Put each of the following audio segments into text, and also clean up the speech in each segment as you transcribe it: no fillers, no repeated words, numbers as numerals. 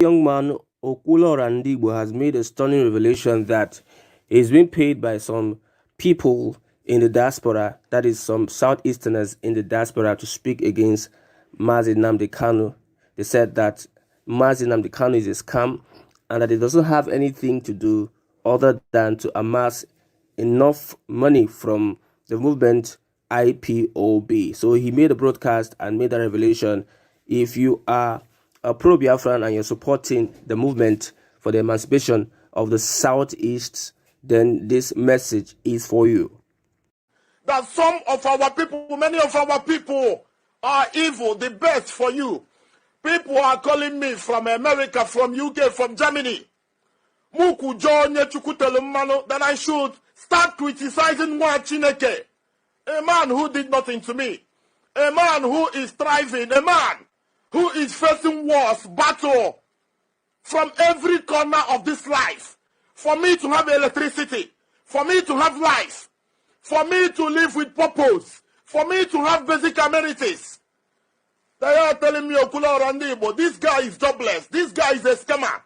Young man Nnamdi Kanu has made a stunning revelation that he's been paid by some people in the diaspora, that is some Southeasterners in the diaspora, to speak against Nnamdi Kanu. They said that Nnamdi Kanu is a scam and that it doesn't have anything to do other than to amass enough money from the movement IPOB. So he made a broadcast and made a revelation. If you are a pro-Biafran and you're supporting the movement for the emancipation of the Southeast, then this message is for you. That some of our people, many of our people are evil, the best for you. People are calling me from America, from UK, from Germany. Muku Jonye Chukutelumano, that I should start criticizing Chineke, a man who did nothing to me, a man who is thriving, a man who is facing wars, battle from every corner of this life. For me to have electricity, for me to have life, for me to live with purpose, for me to have basic amenities. They are telling me, Okula Orandibo, this guy is jobless, this guy is a scammer,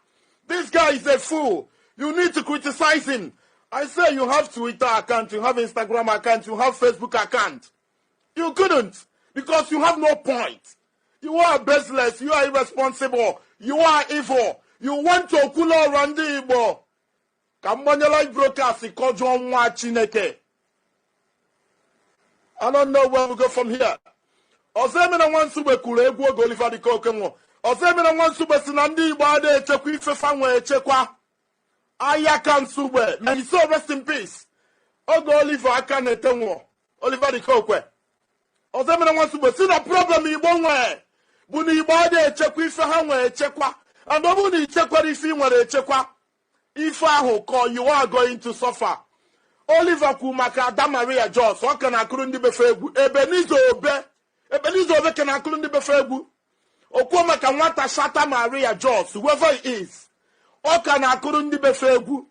this guy is a fool. You need to criticize him. I say you have Twitter account, you have Instagram account, you have Facebook account. You couldn't, because you have no point. You are baseless, you are irresponsible, you are evil. You went to Okula Orandibo. Kambanya like broadcast, Kojo Nwa Chineke. I don't know where we go from here. Ozemena wan sube kule egwu ogo Oliver the Kokenwo. Ozemena wan sube sinandi ibade echekwa ifefa nwe echekwa. Ayaka nsube. May he so rest in peace. Ogo Oliver aka netenwo. Oliver the Kokwe. Ozemena wan sube sina problem igbo nwe. Buni ibade echekwa ifeha nwe echekwa. And obuni echekwa ifi nwe echekwa. Ife ahu ko you are going to suffer. Oliver Kumaka Damaria Joss. What can I couldn't be fegu? Ebenizo Obe. Ebenizo Obe can I couldn't be fegu? Okuma can want a Shata Maria Joss, whoever it is. What can I couldn't be fegu?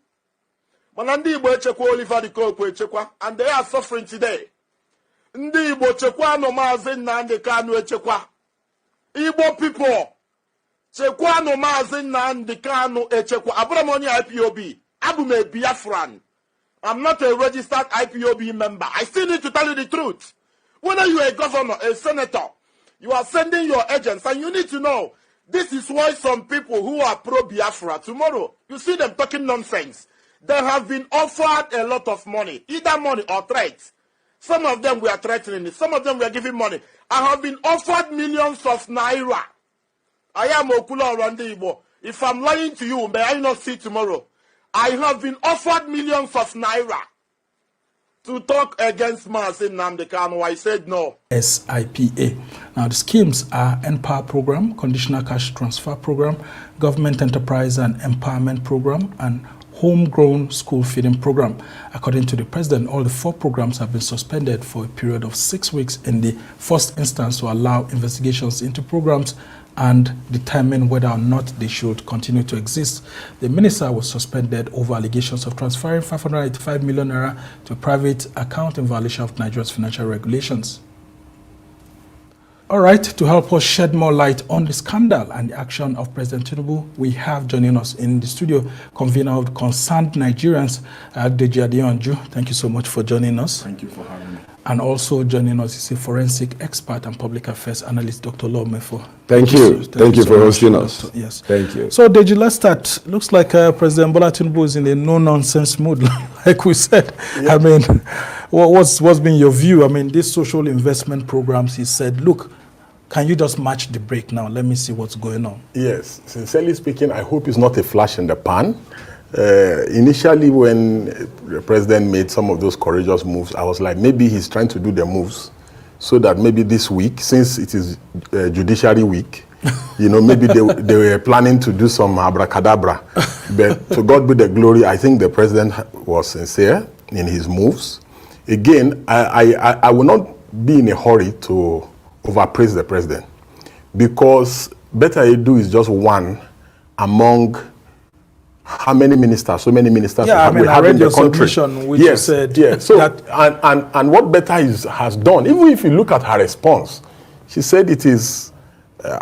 Manandi Bochekwa Oliver the Kokwe, and they are suffering today. Ndi Bochekwa no Mazin Nnamdi Kanu Echekwa. Igbo people. Chekwa no Mazin Nnamdi Kanu Echekwa. Abramoni IPOB. Abume Biafran. I'm not a registered IPOB member. I still need to tell you the truth. Whether you are a governor, a senator, you are sending your agents, and you need to know, this is why some people who are pro-Biafra, tomorrow, you see them talking nonsense. They have been offered a lot of money, either money or threats. Some of them were threatening it. Some of them were giving money. I have been offered millions of naira. I am Okula Orandibo. If I'm lying to you, may I not see tomorrow? I have been offered millions of naira to talk against Nnamdi Kanu. I said no. SIPA. Now the schemes are Empower Program, Conditional Cash Transfer Program, Government Enterprise and Empowerment Program, and Homegrown School Feeding Program. According to the President, all the 4 programs have been suspended for a period of 6 weeks in the first instance to allow investigations into programs and determine whether or not they should continue to exist. The minister was suspended over allegations of transferring 585 million naira to a private account in violation of Nigeria's financial regulations. All right, to help us shed more light on the scandal and the action of President Tinubu, we have joining us in the studio convener of Concerned Nigerians, Deji Adeyanju. Thank you so much for joining us. Thank you for having me. And also joining us is a forensic expert and public affairs analyst, Dr. Lomefo. Thank you. Thank you for hosting us. Doctor. Yes. Thank you. So, Deji, let's start. Looks like President Bola Tinubu is in a no-nonsense mood, like we said. Yeah. I mean, what's been your view? I mean, these social investment programs, he said, look, can you just match the break now? Let me see what's going on. Yes. Sincerely speaking, I hope it's not a flash in the pan. Initially, when the president made some of those courageous moves, I was like, maybe he's trying to do the moves so that maybe this week, since it is judiciary week, you know, maybe they were planning to do some abracadabra. But to God be the glory, I think the president was sincere in his moves. Again, I will not be in a hurry to overpraise the president, because Better Edu is just one among how many ministers? So many ministers. Yeah, we have in the country. Which yes, you said yes. So and what Better has done, even if you look at her response, she said it is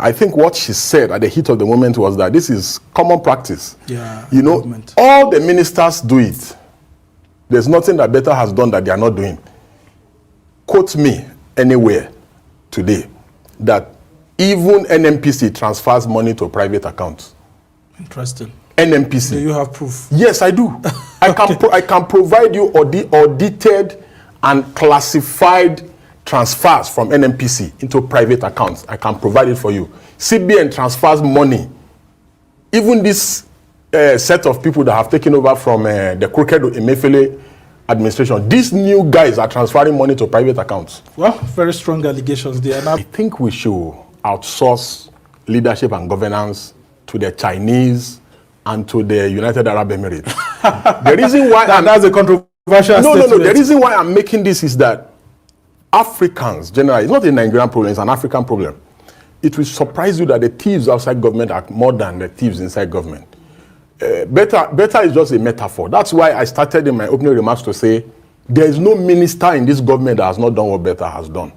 I think what she said at the heat of the moment was that this is common practice. Yeah, you know, government. all the ministers do it. There's nothing that Better has done that they are not doing. Quote me anywhere today that even NMPC transfers money to private accounts. Interesting. NMPC. Do you have proof? Yes, I do. I can provide you audited and classified transfers from NMPC into private accounts. I can provide it for you. CBN transfers money. Even this set of people that have taken over from the crooked Emefiele administration, these new guys are transferring money to private accounts. Well, very strong allegations there. Now, I think we should outsource leadership and governance to the Chinese and to the United Arab Emirates. The reason why that's a controversial statement. No. The reason why I'm making this is that Africans generally, it's not a Nigerian problem, it's an African problem. It will surprise you that the thieves outside government are more than the thieves inside government. Better is just a metaphor. That's why I started in my opening remarks to say there is no minister in this government that has not done what Better has done.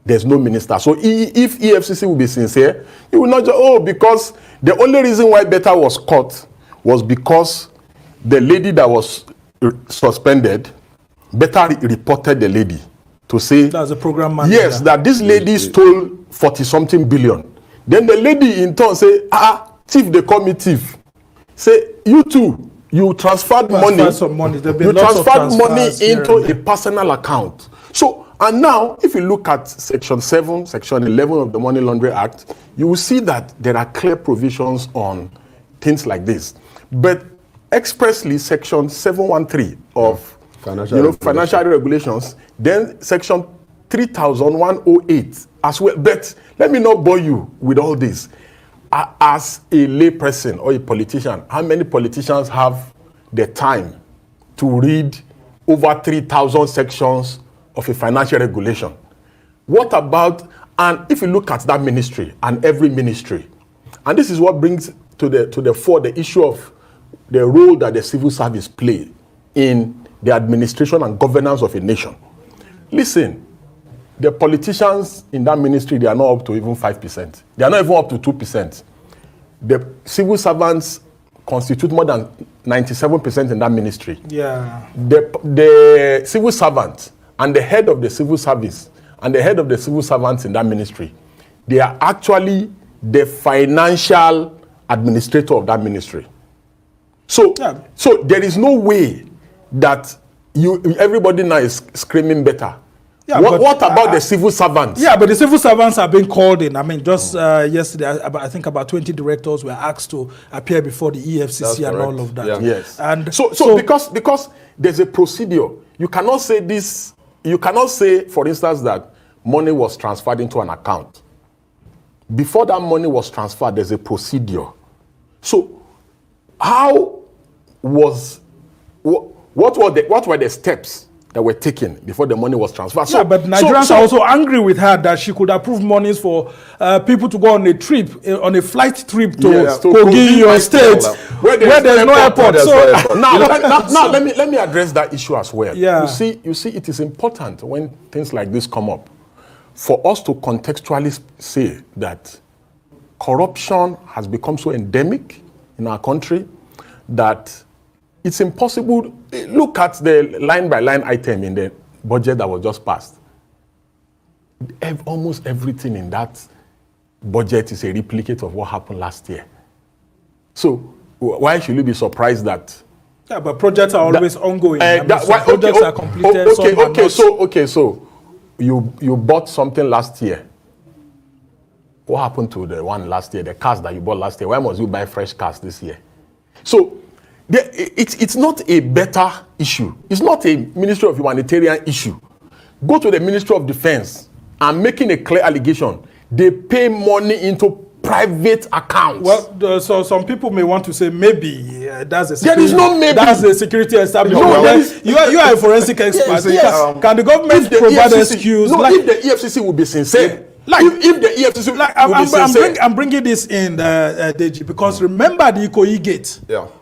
There's no minister. So if EFCC will be sincere, it will not just, because the only reason why Better was caught was because the lady that was suspended, Better reported the lady to say, that's a program manager. Yes, that this lady stole 40-something billion. Then the lady in turn say, thief, they call me thief. Say, you too, you transferred money. You transferred money into a personal account. So, and now, if you look at Section 7, Section 11 of the Money Laundering Act, you will see that there are clear provisions on things like this. But expressly, Section 713 of financial regulations, then Section 3108 as well. But let me not bore you with all this. As a lay person or a politician, how many politicians have the time to read over 3,000 sections of a financial regulation? What about, and if you look at that ministry and every ministry, and this is what brings to the fore the issue of the role that the civil service play in the administration and governance of a nation. Listen, the politicians in that ministry, they are not up to even 5%. They are not even up to 2%. The civil servants constitute more than 97% in that ministry. Yeah. The civil servant and the head of the civil service and the head of the civil servants in that ministry, they are actually the financial administrator of that ministry. So there is no way that everybody now is screaming Better. Yeah, what about the civil servants? Yeah, but the civil servants are being called in. I mean, just yesterday, I think about 20 directors were asked to appear before the EFCC and all of that. Yeah. Yes. And so because there's a procedure, you cannot say this. You cannot say, for instance, that money was transferred into an account. Before that money was transferred, there's a procedure. So, how was what were the steps that were taken before the money was transferred? Yeah, but Nigerians are also angry with her that she could approve monies for people to go on a trip, on a flight trip to Kogi, your state, where there's no airport. So now let me address that issue as well. Yeah. You see, it is important when things like this come up for us to contextually say that corruption has become so endemic in our country that it's impossible. Look at the line-by-line item in the budget that was just passed. Almost everything in that budget is a replicate of what happened last year. So why should you be surprised that? Yeah, but projects are always ongoing. Projects are completed. So you bought something last year. What happened to the one last year? The cars that you bought last year. Why must you buy fresh cars this year? So it's not a Better issue. It's not a Ministry of Humanitarian issue. Go to the Ministry of Defense and making a clear allegation. They pay money into private accounts. Well, so some people may want to say maybe that's a security. There is no maybe. That's the security establishment. You are a forensic expert. Yes. Can the government provide an excuse? If the EFCC will be sincere. If the EFCC will be sincere. I'm bringing this in, Deji, because remember the Ikoyi gate,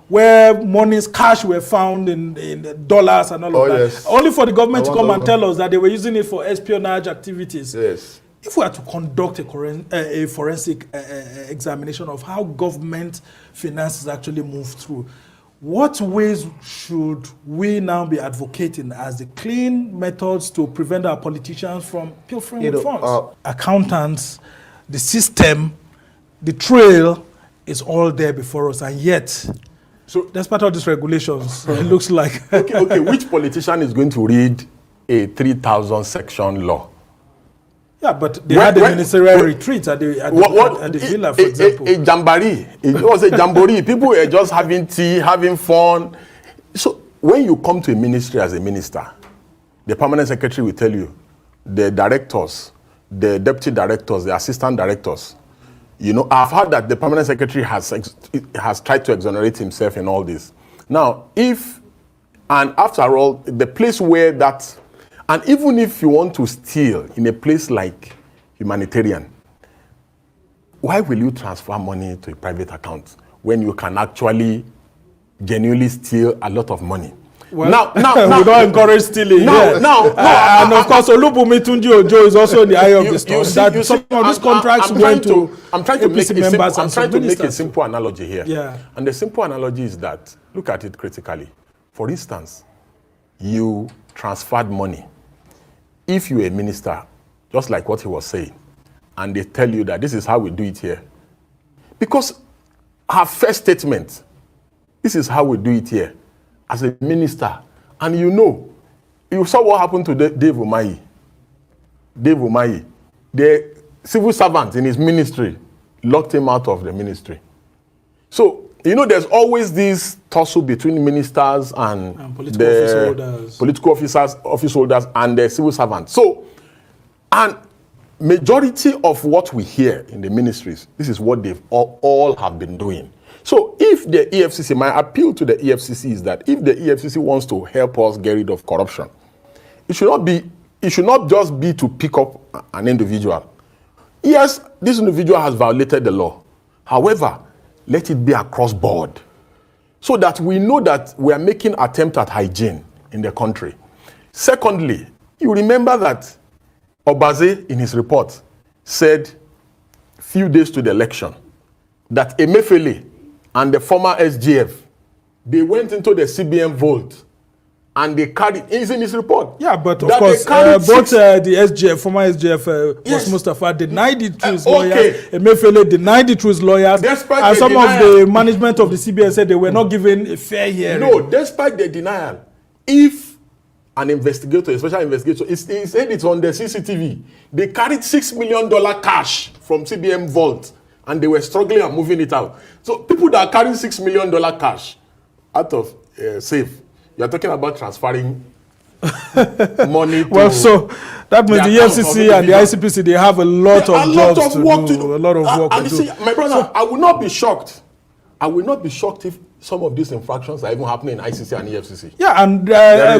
where monies, cash were found in dollars and all of that. Yes. Only for the government to come and tell us that they were using it for espionage activities. Yes. if we are to conduct a forensic examination of how government finances actually move through, what ways should we now be advocating as the clean methods to prevent our politicians from pilfering with funds? Accountants, the system, the trail is all there before us, and yet, so despite all these regulations, it looks like... okay, which politician is going to read a 3,000 section law? Yeah, but they had a ministerial retreat at the villa, for example. A jamboree. It was a jamboree. People were just having tea, having fun. So when you come to a ministry as a minister, the permanent secretary will tell you, the directors, the deputy directors, the assistant directors, you know, I've heard that the permanent secretary has tried to exonerate himself in all this. Now, and after all, the place where that, and even if you want to steal in a place like humanitarian, why will you transfer money to a private account when you can actually genuinely steal a lot of money? Well, now we don't encourage stealing. And of course, Olubunmi Tunji Ojo is also in the eye of the storm. Some of these contracts went to APC members. I'm trying to make a simple analogy here. Yeah. And the simple analogy is that, look at it critically. For instance, you transferred money. If you're a minister, just like what he was saying, and they tell you that this is how we do it here. Because her first statement, this is how we do it here, as a minister. And you saw what happened to Dave Umahi. Dave Umahi, the civil servant in his ministry, locked him out of the ministry. So, there's always this tussle between ministers and political office holders and the civil servants. So, and majority of what we hear in the ministries, this is what they've all have been doing. So if the EFCC, my appeal to the EFCC is that if the EFCC wants to help us get rid of corruption, it should not just be to pick up an individual. Yes, this individual has violated the law. However, let it be across board so that we know that we are making attempt at hygiene in the country. Secondly, you remember that Obaze in his report said few days to the election that Emefiele and the former SGF, they went into the CBN vault and they carried, it's in his report. Yeah, but of course, both the SGF, former SGF, yes, Mustafa denied it through his lawyers. Emefiele denied it through his lawyers. Despite and some denial, of the management of the CBN said they were not given a fair hearing. No, despite the denial, if an investigator, a special investigator, he said it's on the CCTV, they carried $6 million cash from CBN vault and they were struggling and moving it out. So people that are carrying $6 million cash out of safe, you are talking about transferring money to... Well, so that means the EFCC and the ICPC, they have a lot of jobs to do. A lot of work to do. See, my brother, so, I will not be shocked. I will not be shocked if some of these infractions are even happening in ICC and EFCC. Yeah, and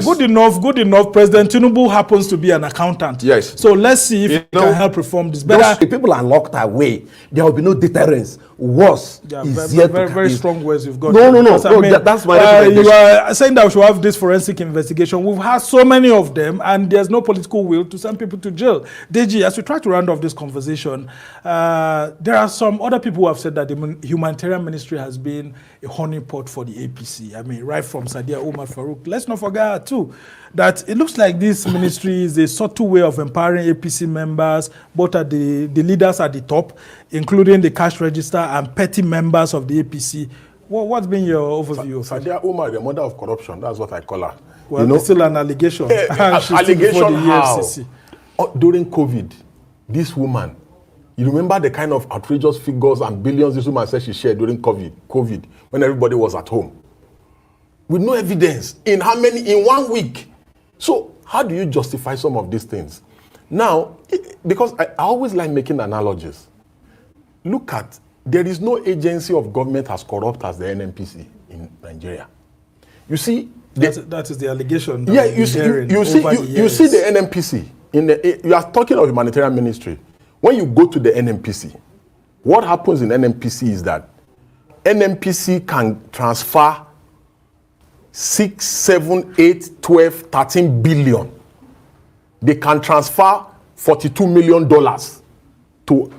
good enough. President Tinubu happens to be an accountant. Yes. So let's see if he can help reform this. If people are locked away, there will be no deterrence. Worse is yet to very strong words you've got. No, that's my you are saying that we should have this forensic investigation. We've had so many of them, and there's no political will to send people to jail. Deji, as we try to round off this conversation, there are some other people who have said that the humanitarian ministry has been a honeypot for the APC. I mean, right from Sadia Umar Farouk. Let's not forget too that it looks like this ministry is a subtle way of empowering APC members, both at the leaders at the top, including the cash register and petty members of the APC. What's been your overview of it? Sadia Umar, the mother of corruption, that's what I call her. Well, it's still an allegation. Allegation how? During COVID, this woman, you remember the kind of outrageous figures and billions this woman said she shared during COVID, when everybody was at home? With no evidence. In 1 week. So how do you justify some of these things? Now, because I always like making analogies. Look at, there is no agency of government as corrupt as the NNPC in Nigeria. You see, that is the allegation. Yeah, you see the NNPC. You are talking of humanitarian ministry. When you go to the NNPC, what happens in NNPC is that NNPC can transfer 6, 7, 8, 12, 13 billion. They can transfer $42 million to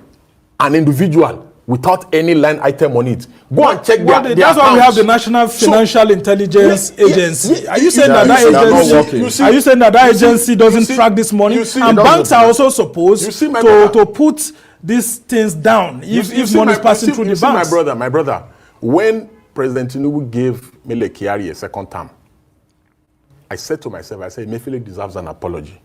an individual without any line item on it. Go and check their that's why we have accounts. the National Financial Intelligence Agency. Are you saying that agency? Are you saying that agency doesn't track this money? And banks are also supposed to put these things down if money is passing through the banks. My brother, when President Tinubu gave Mele Kyari a second term, I said to myself, Emefiele deserves an apology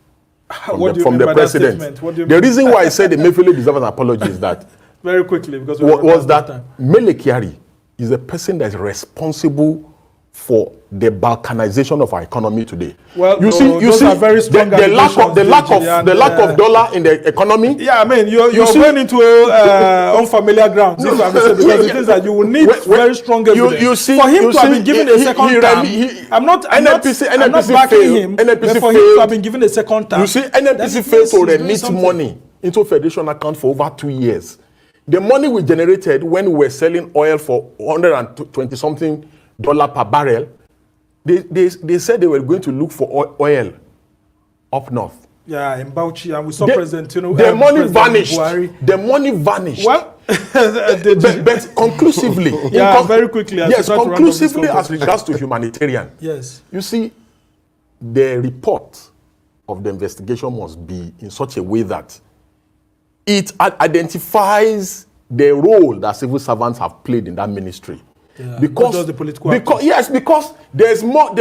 from the president. The reason why I said Emefiele deserves an apology is that very quickly, because was that Mele Kyari is a person that is responsible for the balkanization of our economy today. Well, you see, are very strong the lack of dollar in the economy. Yeah, I mean, you're going into unfamiliar grounds. Because the things that you will need very strong evidence. For him to have been given a second term, I'm not backing him. But for him to have been given a second term, you see, NNPC failed to remit money into Federation account for over 2 years. The money we generated when we were selling oil for $120-something per barrel, they said they were going to look for oil up north. Yeah, in Bauchi, and we saw President Tinubu. The money vanished. The money vanished. Well, but conclusively, very quickly. Yes, conclusively as regards to humanitarian. Yes. You see, the report of the investigation must be in such a way that it identifies the role that civil servants have played in that ministry. Yeah, because there's more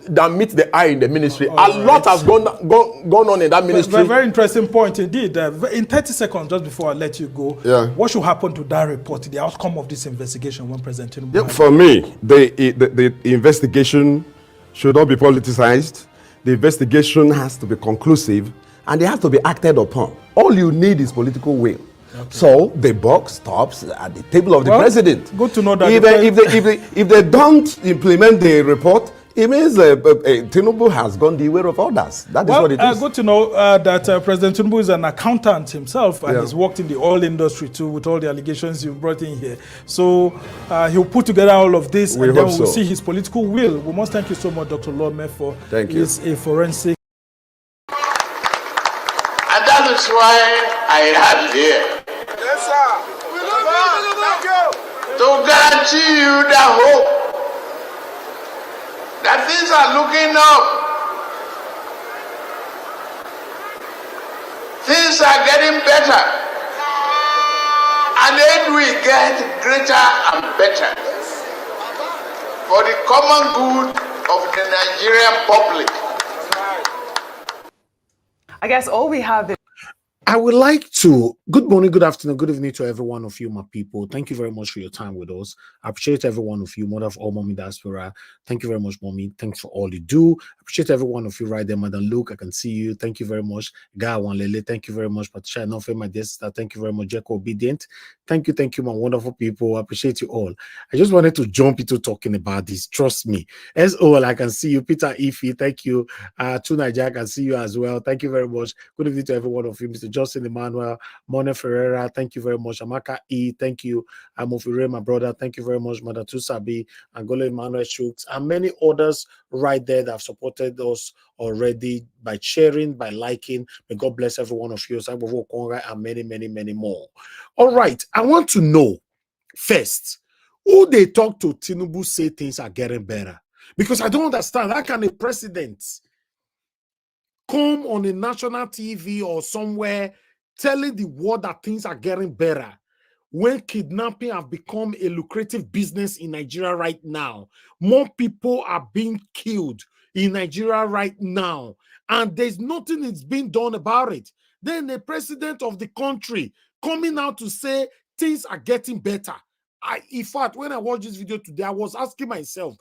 than meets the eye in the ministry. Lot has gone on in that ministry. Very interesting point indeed. In 30 seconds, just before I let you go, what should happen to that report, the outcome of this investigation when President Tinubu? For me, the investigation should not be politicized. The investigation has to be conclusive, and it has to be acted upon. All you need is political will. Okay. So the buck stops at the table of the president. Good to know that. If they don't implement the report, it means Tinubu has gone the way of others. That is what it is. Good to know that President Tinubu is an accountant himself and has worked in the oil industry too, with all the allegations you brought in here. So he'll put together all of this, and then we'll see his political will. We must thank you so much, Dr. Lome, for his a forensic. And that is why I had here. Yes, sir. To guarantee you the hope that things are looking up. Things are getting better. And it will get greater and better for the common good of the Nigerian public. I guess all we have is I would like to, good morning, good afternoon, good evening to every one of you, my people. Thank you very much for your time with us. I appreciate every one of you, mother of all mommy diaspora. Thank you very much, mommy. Thanks for all you do. I appreciate every one of you right there, Madam Luke. I can see you. Thank you very much. K111ed, thank you very much. Patricia Nofe, my dear sister. Thank you very much. Jeko Obedient. Thank you, my wonderful people. I appreciate you all. I just wanted to jump into talking about this. Trust me. As all, I can see you. Peter Ife, thank you. Tunaja, I can see you as well. Thank you very much. Good evening to every one of you. Mr. Justin Emmanuel, Mone Ferreira, thank you very much. Amaka E, thank you. Amofire, my brother, thank you very much. Madatu Sabi, Angola Emmanuel Shooks, and many others right there that have supported us already by sharing, by liking. May God bless every one of you. And many, many, many more. All right, I want to know first who they talk to Tinubu say things are getting better, because I don't understand. How can a president come on a national TV or somewhere telling the world that things are getting better when kidnapping have become a lucrative business in Nigeria right now? More people are being killed in Nigeria right now, and there's nothing that's being done about it. Then the president of the country coming out to say things are getting better. In fact, when I watched this video today, I was asking myself,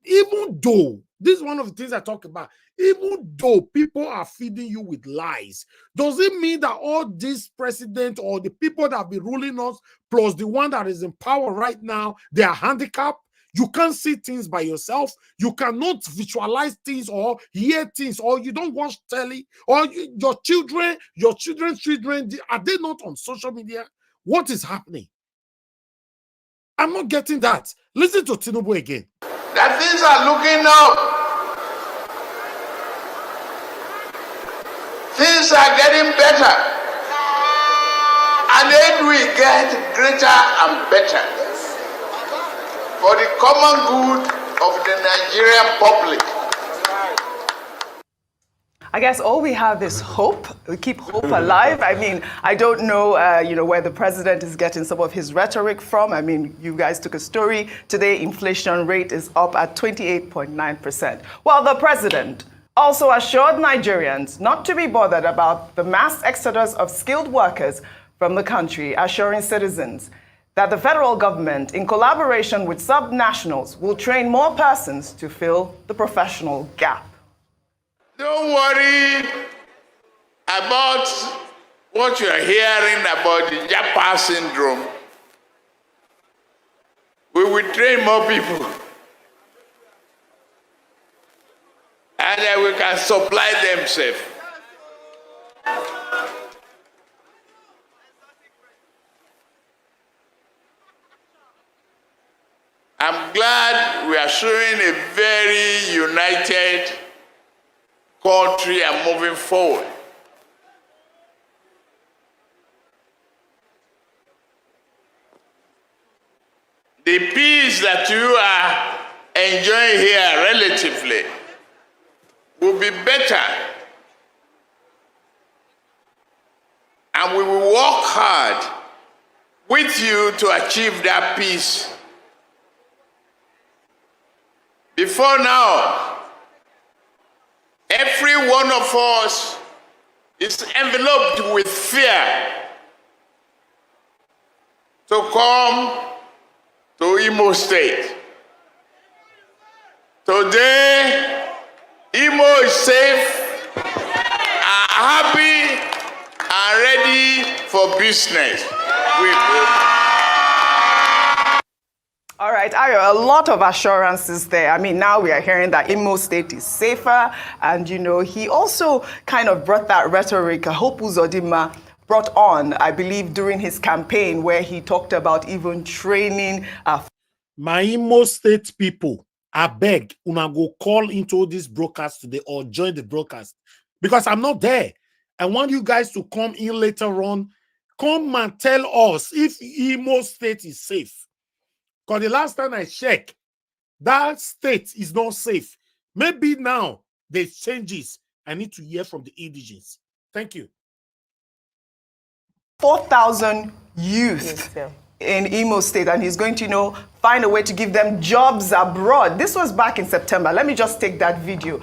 even though this is one of the things I talk about, even though people are feeding you with lies, does it mean that all this president or the people that have been ruling us, plus the one that is in power right now, they are handicapped? You can't see things by yourself. You cannot visualize things or hear things, or you don't watch telly, or your children's children, are they not on social media? What is happening? I'm not getting that. Listen to Tinubu again. That things are looking up. Things things are getting better. And then we get greater and better for the common good of the Nigerian public. I guess all we have is hope. We keep hope alive. I mean, I don't know, where the president is getting some of his rhetoric from. I mean, you guys took a story today. Inflation rate is up at 28.9%. Well, the president also assured Nigerians not to be bothered about the mass exodus of skilled workers from the country, assuring citizens that the federal government, in collaboration with sub-nationals, will train more persons to fill the professional gap. Don't worry about what you're hearing about the Japa syndrome. We will train more people. And then we can supply them safe. I'm glad we are showing a very united country and moving forward. The peace that you are enjoying here relatively will be better, and we will work hard with you to achieve that peace. Before now, every one of us is enveloped with fear to come to Imo State. Today, Imo is safe, happy, and ready for business. All right, Ayo, a lot of assurances there. I mean, now we are hearing that Imo State is safer. And, he also kind of brought that rhetoric Hope Uzodimma brought on, I believe, during his campaign, where he talked about even training. My Imo State people, I beg, una go call into this broadcast today or join the broadcast, because I'm not there. I want you guys to come in later on. Come and tell us if Imo State is safe. Because the last time I checked, that state is not safe. Maybe now there's changes. I need to hear from the indigents. Thank you. 4,000 youth in Imo State, and he's going to, find a way to give them jobs abroad. This was back in September. Let me just take that video.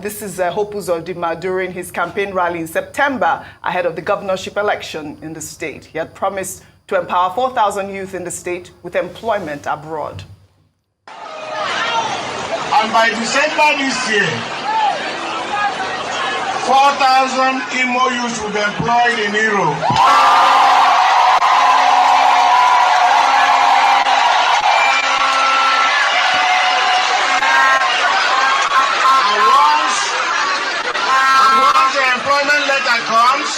This is Hope Uzodimma during his campaign rally in September ahead of the governorship election in the state. He had promised to empower 4,000 youth in the state with employment abroad. And by December this year, 4,000 Imo youths will be employed in Europe. And once the employment letter comes,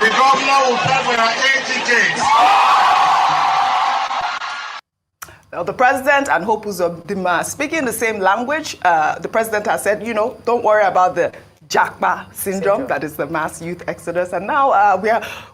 the governor will pay for your 80 tickets. Now, the president and Hope Uzodimma speaking the same language. The president has said, don't worry about the Japa syndrome, that is the mass youth exodus. And now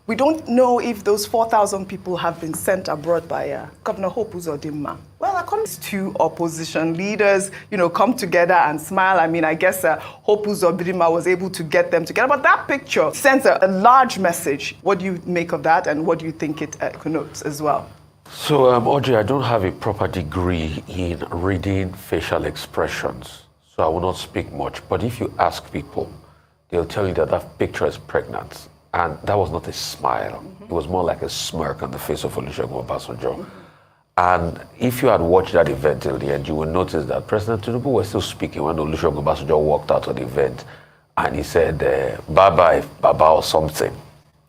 we don't know if those 4,000 people have been sent abroad by Governor Hope Uzodimma. Well, according to two opposition leaders, come together and smile. I mean, I guess Hope Uzodimma was able to get them together. But that picture sends a large message. What do you make of that, and what do you think it connotes as well? So, Audrey, I don't have a proper degree in reading facial expressions, so I will not speak much. But if you ask people, they'll tell you that that picture is pregnant. And that was not a smile. It was more like a smirk on the face of Olusegun Obasanjo. And if you had watched that event till the end, you will notice that President Tinubu was still speaking when Olusegun Obasanjo walked out of the event, and he said, bye-bye, Baba, or something.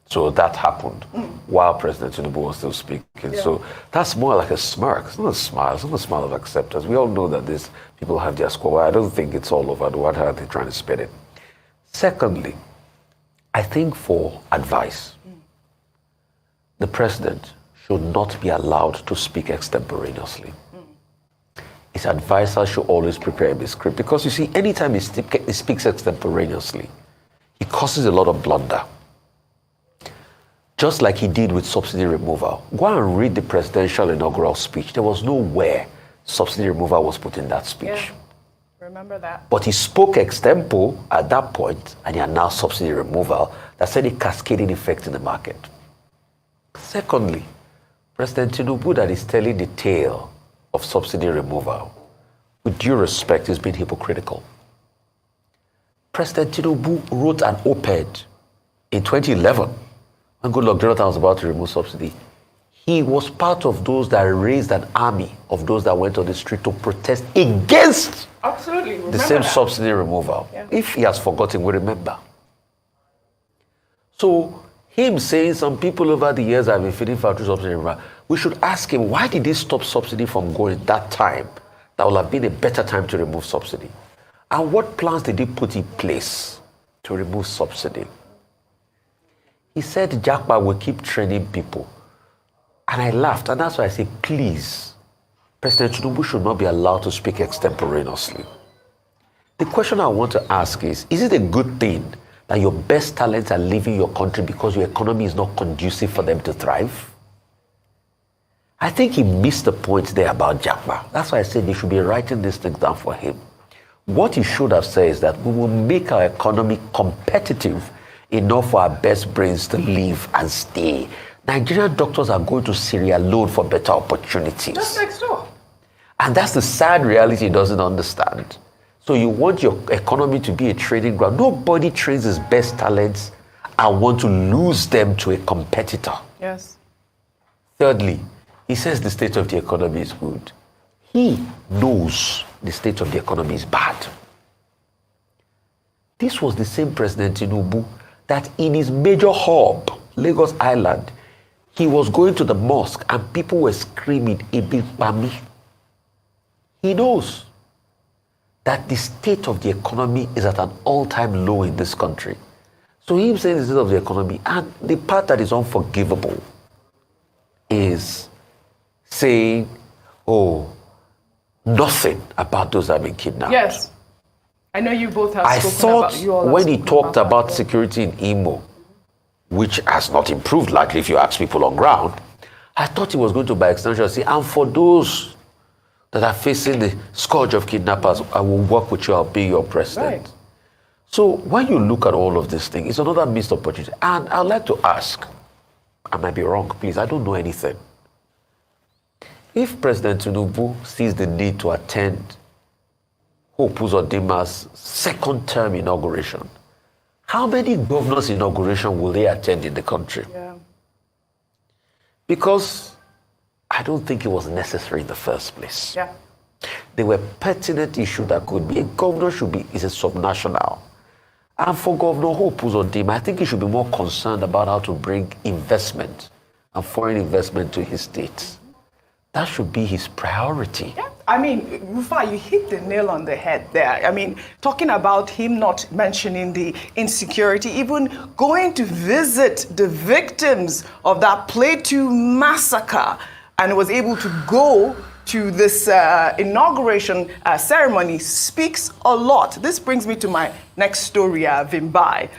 So that happened while President Tinubu was still speaking. Yeah. So that's more like a smirk. It's not a smile. It's not a smile of acceptance. We all know that these people have their score. I don't think it's all over. What are they trying to spin it? Secondly, I think for advice, the president should not be allowed to speak extemporaneously. His advisor should always prepare his script, because you see, anytime he speaks extemporaneously, he causes a lot of blunder. Just like he did with subsidy removal. Go and read the presidential inaugural speech. There was nowhere subsidy removal was put in that speech. Yeah. Remember that. But he spoke extempo at that point, and he announced subsidy removal that said a cascading effect in the market. Secondly, President Tinubu that is telling the tale of subsidy removal, with due respect, is being hypocritical. President Tinubu wrote an op-ed in 2011 when Goodluck Jonathan was about to remove subsidy. He was part of those that raised an army of those that went on the street to protest against the same subsidy removal. Yeah. If he has forgotten, we remember. So, him saying some people over the years have been feeding factory subsidy removal, we should ask him, why did he stop subsidy from going that time? That would have been a better time to remove subsidy. And what plans did he put in place to remove subsidy? He said Japa will keep training people. And I laughed, and that's why I say, please, President Tinubu should not be allowed to speak extemporaneously. The question I want to ask is it a good thing that your best talents are leaving your country because your economy is not conducive for them to thrive? I think he missed the point there about Japa. That's why I said they should be writing these things down for him. What he should have said is that we will make our economy competitive enough for our best brains to live and stay. Nigerian doctors are going to Syria alone for better opportunities. Just next door. And that's the sad reality he doesn't understand. So you want your economy to be a trading ground. Nobody trains his best talents and want to lose them to a competitor. Yes. Thirdly, he says the state of the economy is good. He knows the state of the economy is bad. This was the same President Tinubu that in his major hub, Lagos Island, he was going to the mosque and people were screaming, "Ibi Bami." He knows that the state of the economy is at an all-time low in this country. So him saying the state of the economy, and the part that is unforgivable is saying, oh, nothing about those that have been kidnapped. Yes. I know you both have I spoken thought about, you all when have he spoken talked about security in Imo, which has not improved, likely if you ask people on ground, I thought he was going to, by extension, say, and for those that are facing the scourge of kidnappers, I will work with you, I'll be your president. Right. So when you look at all of these things, it's another missed opportunity. And I'd like to ask, I might be wrong, please, I don't know anything. If President Tinubu sees the need to attend Hope Uzodima's second term inauguration, how many governors' inauguration will they attend in the country? Yeah. Because I don't think it was necessary in the first place. Yeah. They were pertinent issues that could be. A governor is a subnational. And for Governor Hope Uzodima, I think he should be more concerned about how to bring investment and foreign investment to his state. That should be his priority. Yeah. I mean, Rufa, you hit the nail on the head there. I mean, talking about him not mentioning the insecurity, even going to visit the victims of that Plateau massacre, and was able to go to this inauguration ceremony speaks a lot. This brings me to my next story, Vimbai.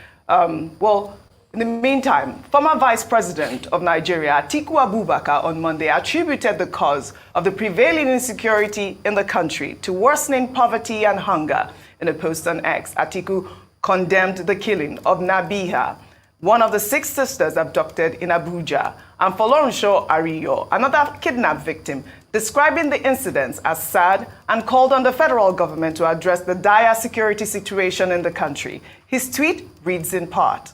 In the meantime, former Vice President of Nigeria, Atiku Abubakar, on Monday attributed the cause of the prevailing insecurity in the country to worsening poverty and hunger. In a post on X, Atiku condemned the killing of Nabiha, one of the 6 sisters abducted in Abuja, and Folorunsho Ariyo, another kidnapped victim, describing the incidents as sad and called on the federal government to address the dire security situation in the country. His tweet reads in part,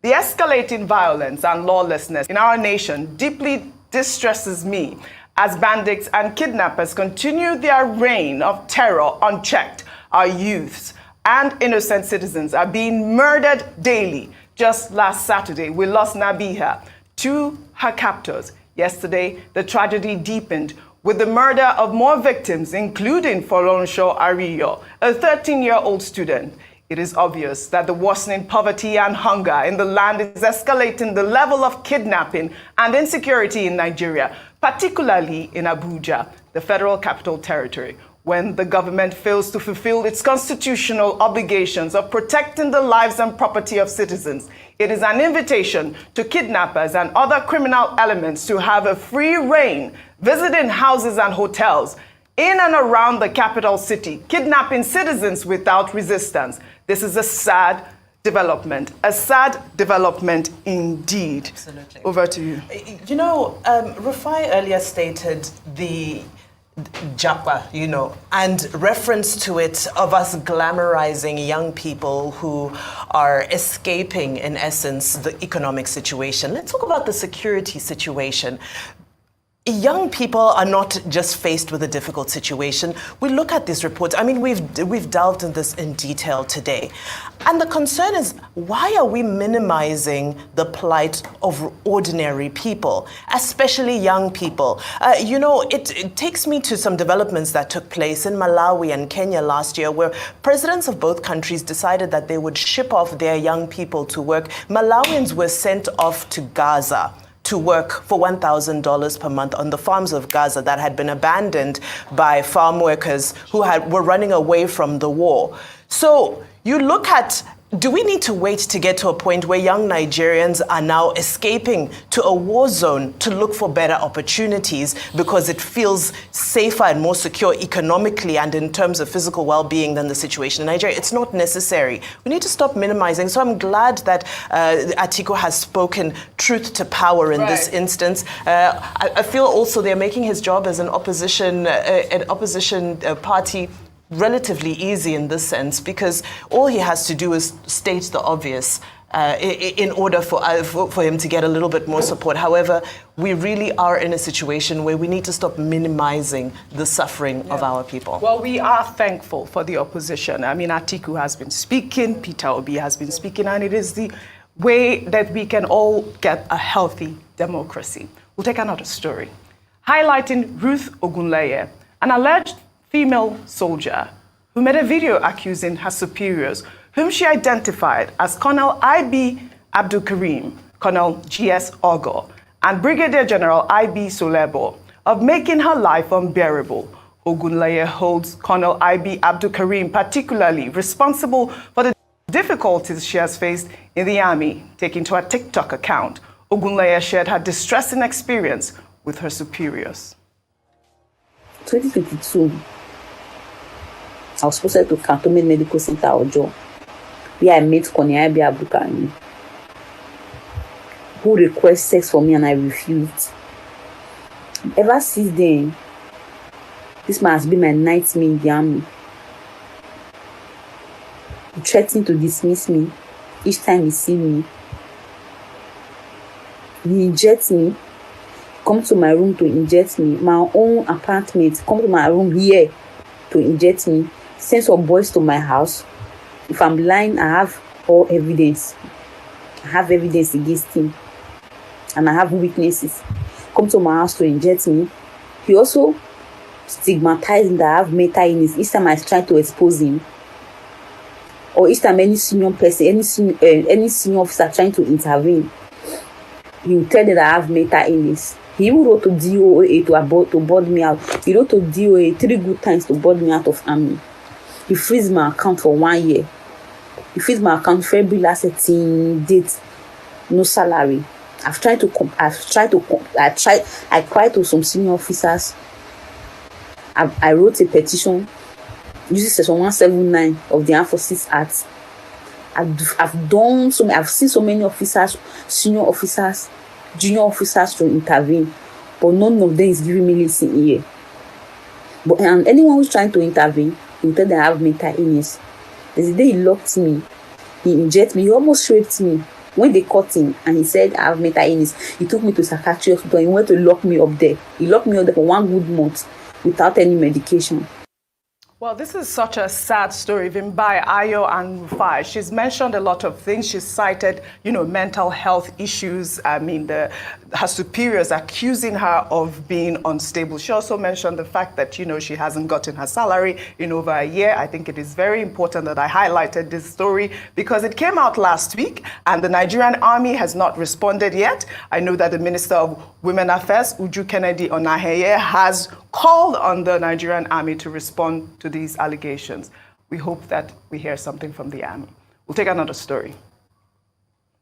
"The escalating violence and lawlessness in our nation deeply distresses me as bandits and kidnappers continue their reign of terror unchecked. Our youths and innocent citizens are being murdered daily. Just last Saturday, we lost Nabiha to her captors. Yesterday, the tragedy deepened with the murder of more victims, including Folorunsho Ariyo, a 13-year-old student. It is obvious that the worsening poverty and hunger in the land is escalating the level of kidnapping and insecurity in Nigeria, particularly in Abuja, the Federal Capital Territory, when the government fails to fulfill its constitutional obligations of protecting the lives and property of citizens. It is an invitation to kidnappers and other criminal elements to have a free rein, visiting houses and hotels in and around the capital city, kidnapping citizens without resistance. This is a sad development indeed. Absolutely. Over to you. You know, Rufai earlier stated the Japa, you know, and reference to it of us glamorizing young people who are escaping, in essence, the economic situation. Let's talk about the security situation. Young people are not just faced with a difficult situation. We look at these reports. I mean, we've delved in this in detail today. And the concern is, why are we minimizing the plight of ordinary people, especially young people? You know, it takes me to some developments that took place in Malawi and Kenya last year, where presidents of both countries decided that they would ship off their young people to work. Malawians were sent off to Gaza to work for $1,000 per month on the farms of Gaza that had been abandoned by farm workers who were running away from the war. So you look at, do we need to wait to get to a point where young Nigerians are now escaping to a war zone to look for better opportunities because it feels safer and more secure economically and in terms of physical well-being than the situation in Nigeria? It's not necessary. We need to stop minimizing. So I'm glad that Atiku has spoken truth to power in this instance. I feel also they're making his job as an opposition party relatively easy in this sense, because all he has to do is state the obvious in order for him to get a little bit more support. However, we really are in a situation where we need to stop minimizing the suffering of our people. Well, we are thankful for the opposition. I mean, Atiku has been speaking, Peter Obi has been speaking, and it is the way that we can all get a healthy democracy. We'll take another story, highlighting Ruth Ogunleye, an alleged female soldier who made a video accusing her superiors, whom she identified as Colonel I.B. Abdul Karim, Colonel G.S. Ogo, and Brigadier General I.B. Solebo, of making her life unbearable. Ogunleye holds Colonel I.B. Abdul Karim particularly responsible for the difficulties she has faced in the army. Taking to her TikTok account, Ogunleye shared her distressing experience with her superiors. 2022, I was posted to Cantonment Medical Center Ojo, where I met Colonel I.B. Abdul Karim, who requested sex for me and I refused. Ever since then, this man has been my nightmare in the army. He threatened to dismiss me each time he sees me. He injects me, come to my room to inject me. My own apartment, come to my room here to inject me. Send some boys to my house. If I'm lying, I have all evidence. I have evidence against him. And I have witnesses. Come to my house to inject me. He also stigmatized that I have mental illness. Each time I try to expose him, or each time any senior person, any senior officer trying to intervene, he will tell them that I have mental illness. He even wrote to DOA to board me out. He wrote to DOA 3 good times to board me out of army. He freezed my account for 1 year. He freezed my account February last 18 date, no salary. I cried to some senior officers. I wrote a petition using section 179 of the Armed Forces Act. I've seen so many officers, senior officers, junior officers to intervene, but none of them is giving me listen here. But anyone who's trying to intervene, he will tell them I have mental illness. There's a day he locked me, he injected me, he almost raped me. When they caught him and he said I have mental illness, he took me to psychiatric hospital. He went to lock me up there. He locked me up there for 1 good month without any medication. Well, this is such a sad story, even by Ayo and Rufai. She's mentioned a lot of things. She's cited, mental health issues. I mean, her superiors accusing her of being unstable. She also mentioned the fact that, she hasn't gotten her salary in over a year. I think it is very important that I highlighted this story because it came out last week and the Nigerian army has not responded yet. I know that the Minister of Women Affairs, Uju Kennedy Onaheye, has called on the Nigerian army to respond to these allegations. We hope that we hear something from the army. We'll take another story.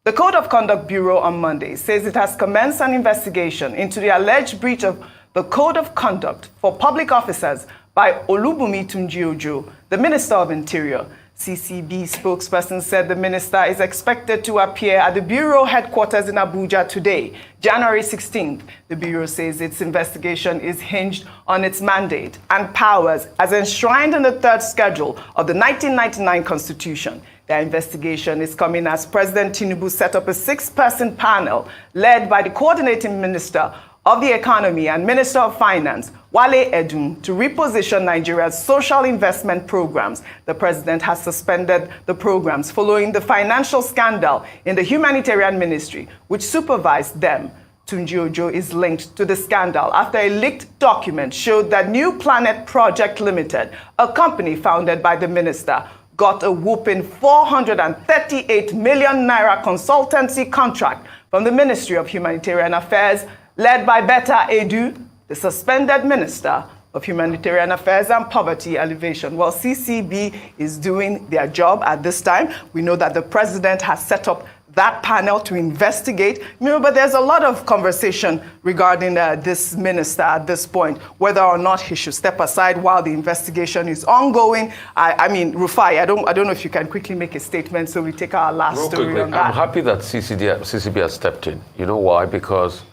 The Code of Conduct Bureau on Monday says it has commenced an investigation into the alleged breach of the Code of Conduct for public officers by Olubunmi Tunji-Ojo, the Minister of Interior. CCB spokesperson said the minister is expected to appear at the Bureau headquarters in Abuja today, January 16th. The Bureau says its investigation is hinged on its mandate and powers as enshrined in the third schedule of the 1999 Constitution. The investigation is coming as President Tinubu set up a 6-person panel led by the coordinating minister of the Economy and Minister of Finance, Wale Edun, to reposition Nigeria's social investment programs. The president has suspended the programs following the financial scandal in the Humanitarian Ministry, which supervised them. Tunji-Ojo is linked to the scandal after a leaked document showed that New Planet Project Limited, a company founded by the minister, got a whopping 438 million naira consultancy contract from the Ministry of Humanitarian Affairs, led by Betta Edu, the suspended Minister of Humanitarian Affairs and Poverty Alleviation. Well, CCB is doing their job at this time. We know that the president has set up that panel to investigate. But there's a lot of conversation regarding this minister at this point, whether or not he should step aside while the investigation is ongoing. I mean, Rufai, I don't know if you can quickly make a statement so we take our last story on that. I'm happy that CCB has stepped in. You know why? Because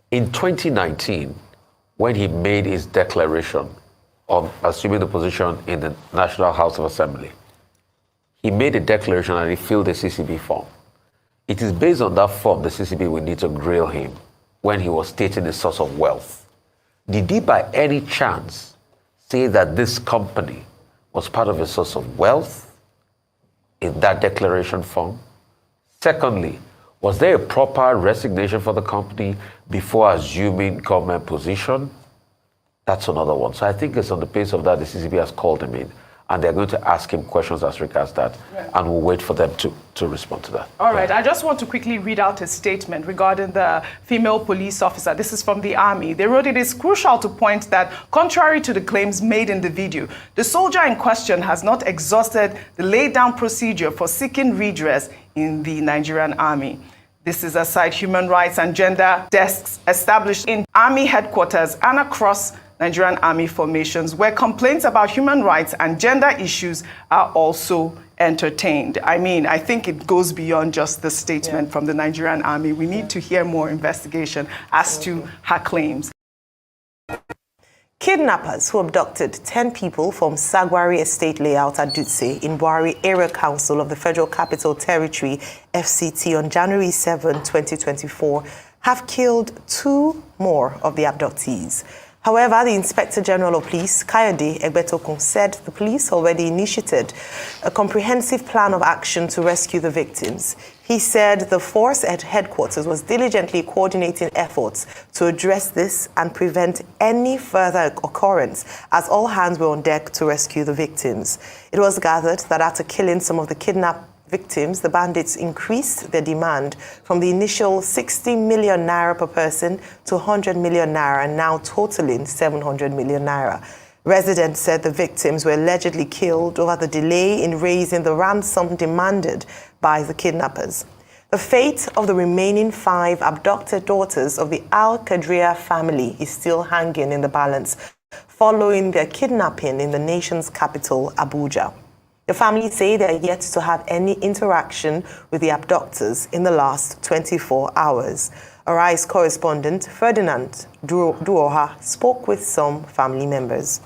in 2019, when he made his declaration of assuming the position in the National House of Assembly, he made a declaration and he filled the CCB form. It is based on that form the CCB will need to grill him when he was stating the source of wealth. Did he by any chance say that this company was part of a source of wealth in that declaration form? Secondly, was there a proper resignation for the company before assuming government position? That's another one. So I think it's on the basis of that the CCB has called him in, and they're going to ask him questions as regards that, and we'll wait for them to respond to that. All right, I just want to quickly read out a statement regarding the female police officer. This is from the Army. They wrote, "It is crucial to point that, contrary to the claims made in the video, the soldier in question has not exhausted the laid-down procedure for seeking redress in the Nigerian Army." This is aside human rights and gender desks established in Army headquarters and across Nigerian Army formations, where complaints about human rights and gender issues are also entertained. I mean, I think it goes beyond just the statement from the Nigerian Army. We need to hear more investigation as to her claims. Kidnappers who abducted 10 people from Sowore estate layout at Dutse in Buhari Area Council of the Federal Capital Territory, FCT, on January 7, 2024, have killed 2 more of the abductees. However, the Inspector General of Police, Kayode Egbetokun, said the police already initiated a comprehensive plan of action to rescue the victims. He said the force at headquarters was diligently coordinating efforts to address this and prevent any further occurrence, as all hands were on deck to rescue the victims. It was gathered that after killing some of the kidnapped victims, the bandits increased their demand from the initial 60 million naira per person to 100 million naira, and now totaling 700 million naira. Residents said the victims were allegedly killed over the delay in raising the ransom demanded by the kidnappers. The fate of the remaining 5 abducted daughters of the Al-Qadria family is still hanging in the balance, following their kidnapping in the nation's capital, Abuja. The family say they are yet to have any interaction with the abductors in the last 24 hours. Arise correspondent Ferdinand Duoha spoke with some family members.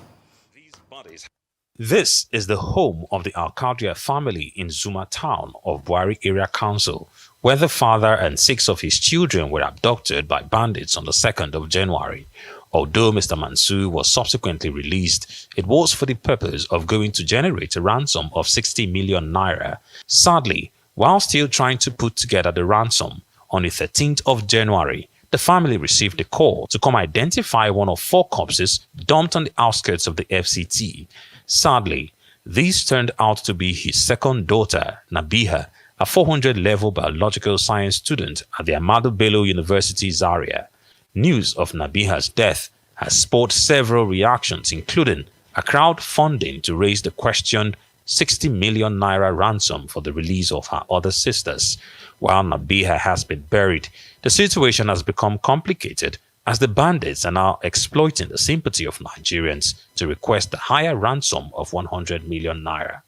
This is the home of the Al-Qadria family in Zuma town of Buhari Area Council, where the father and 6 of his children were abducted by bandits on the 2nd of January. Although Mr. Mansour was subsequently released, it was for the purpose of going to generate a ransom of 60 million naira. Sadly, while still trying to put together the ransom, on the 13th of January, the family received a call to come identify one of 4 corpses dumped on the outskirts of the FCT. Sadly, this turned out to be his second daughter, Nabiha, a 400-level biological science student at the Ahmadu Bello University, Zaria. News of Nabiha's death has spawned several reactions, including a crowdfunding to raise the questioned 60 million naira ransom for the release of her other sisters. While Nabiha has been buried, the situation has become complicated as the bandits are now exploiting the sympathy of Nigerians to request a higher ransom of 100 million naira.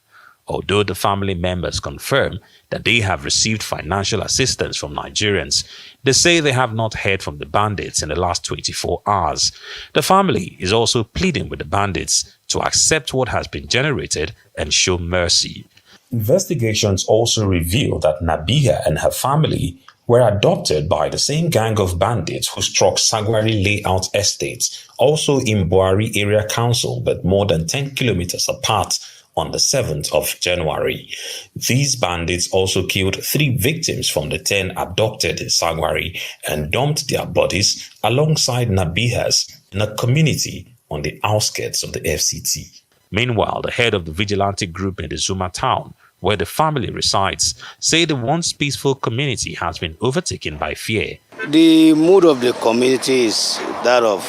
Although the family members confirm that they have received financial assistance from Nigerians, they say they have not heard from the bandits in the last 24 hours. The family is also pleading with the bandits to accept what has been generated and show mercy. Investigations also reveal that Nabiha and her family were adopted by the same gang of bandits who struck Sowore Layout Estates, also in Buari Area Council, but more than 10 kilometers apart, on the 7th of January. These bandits also killed 3 victims from the 10 abducted in Sowore and dumped their bodies alongside Nabiha's in a community on the outskirts of the FCT. Meanwhile, the head of the vigilante group in the Zuma town, where the family resides, say the once peaceful community has been overtaken by fear. The mood of the community is that of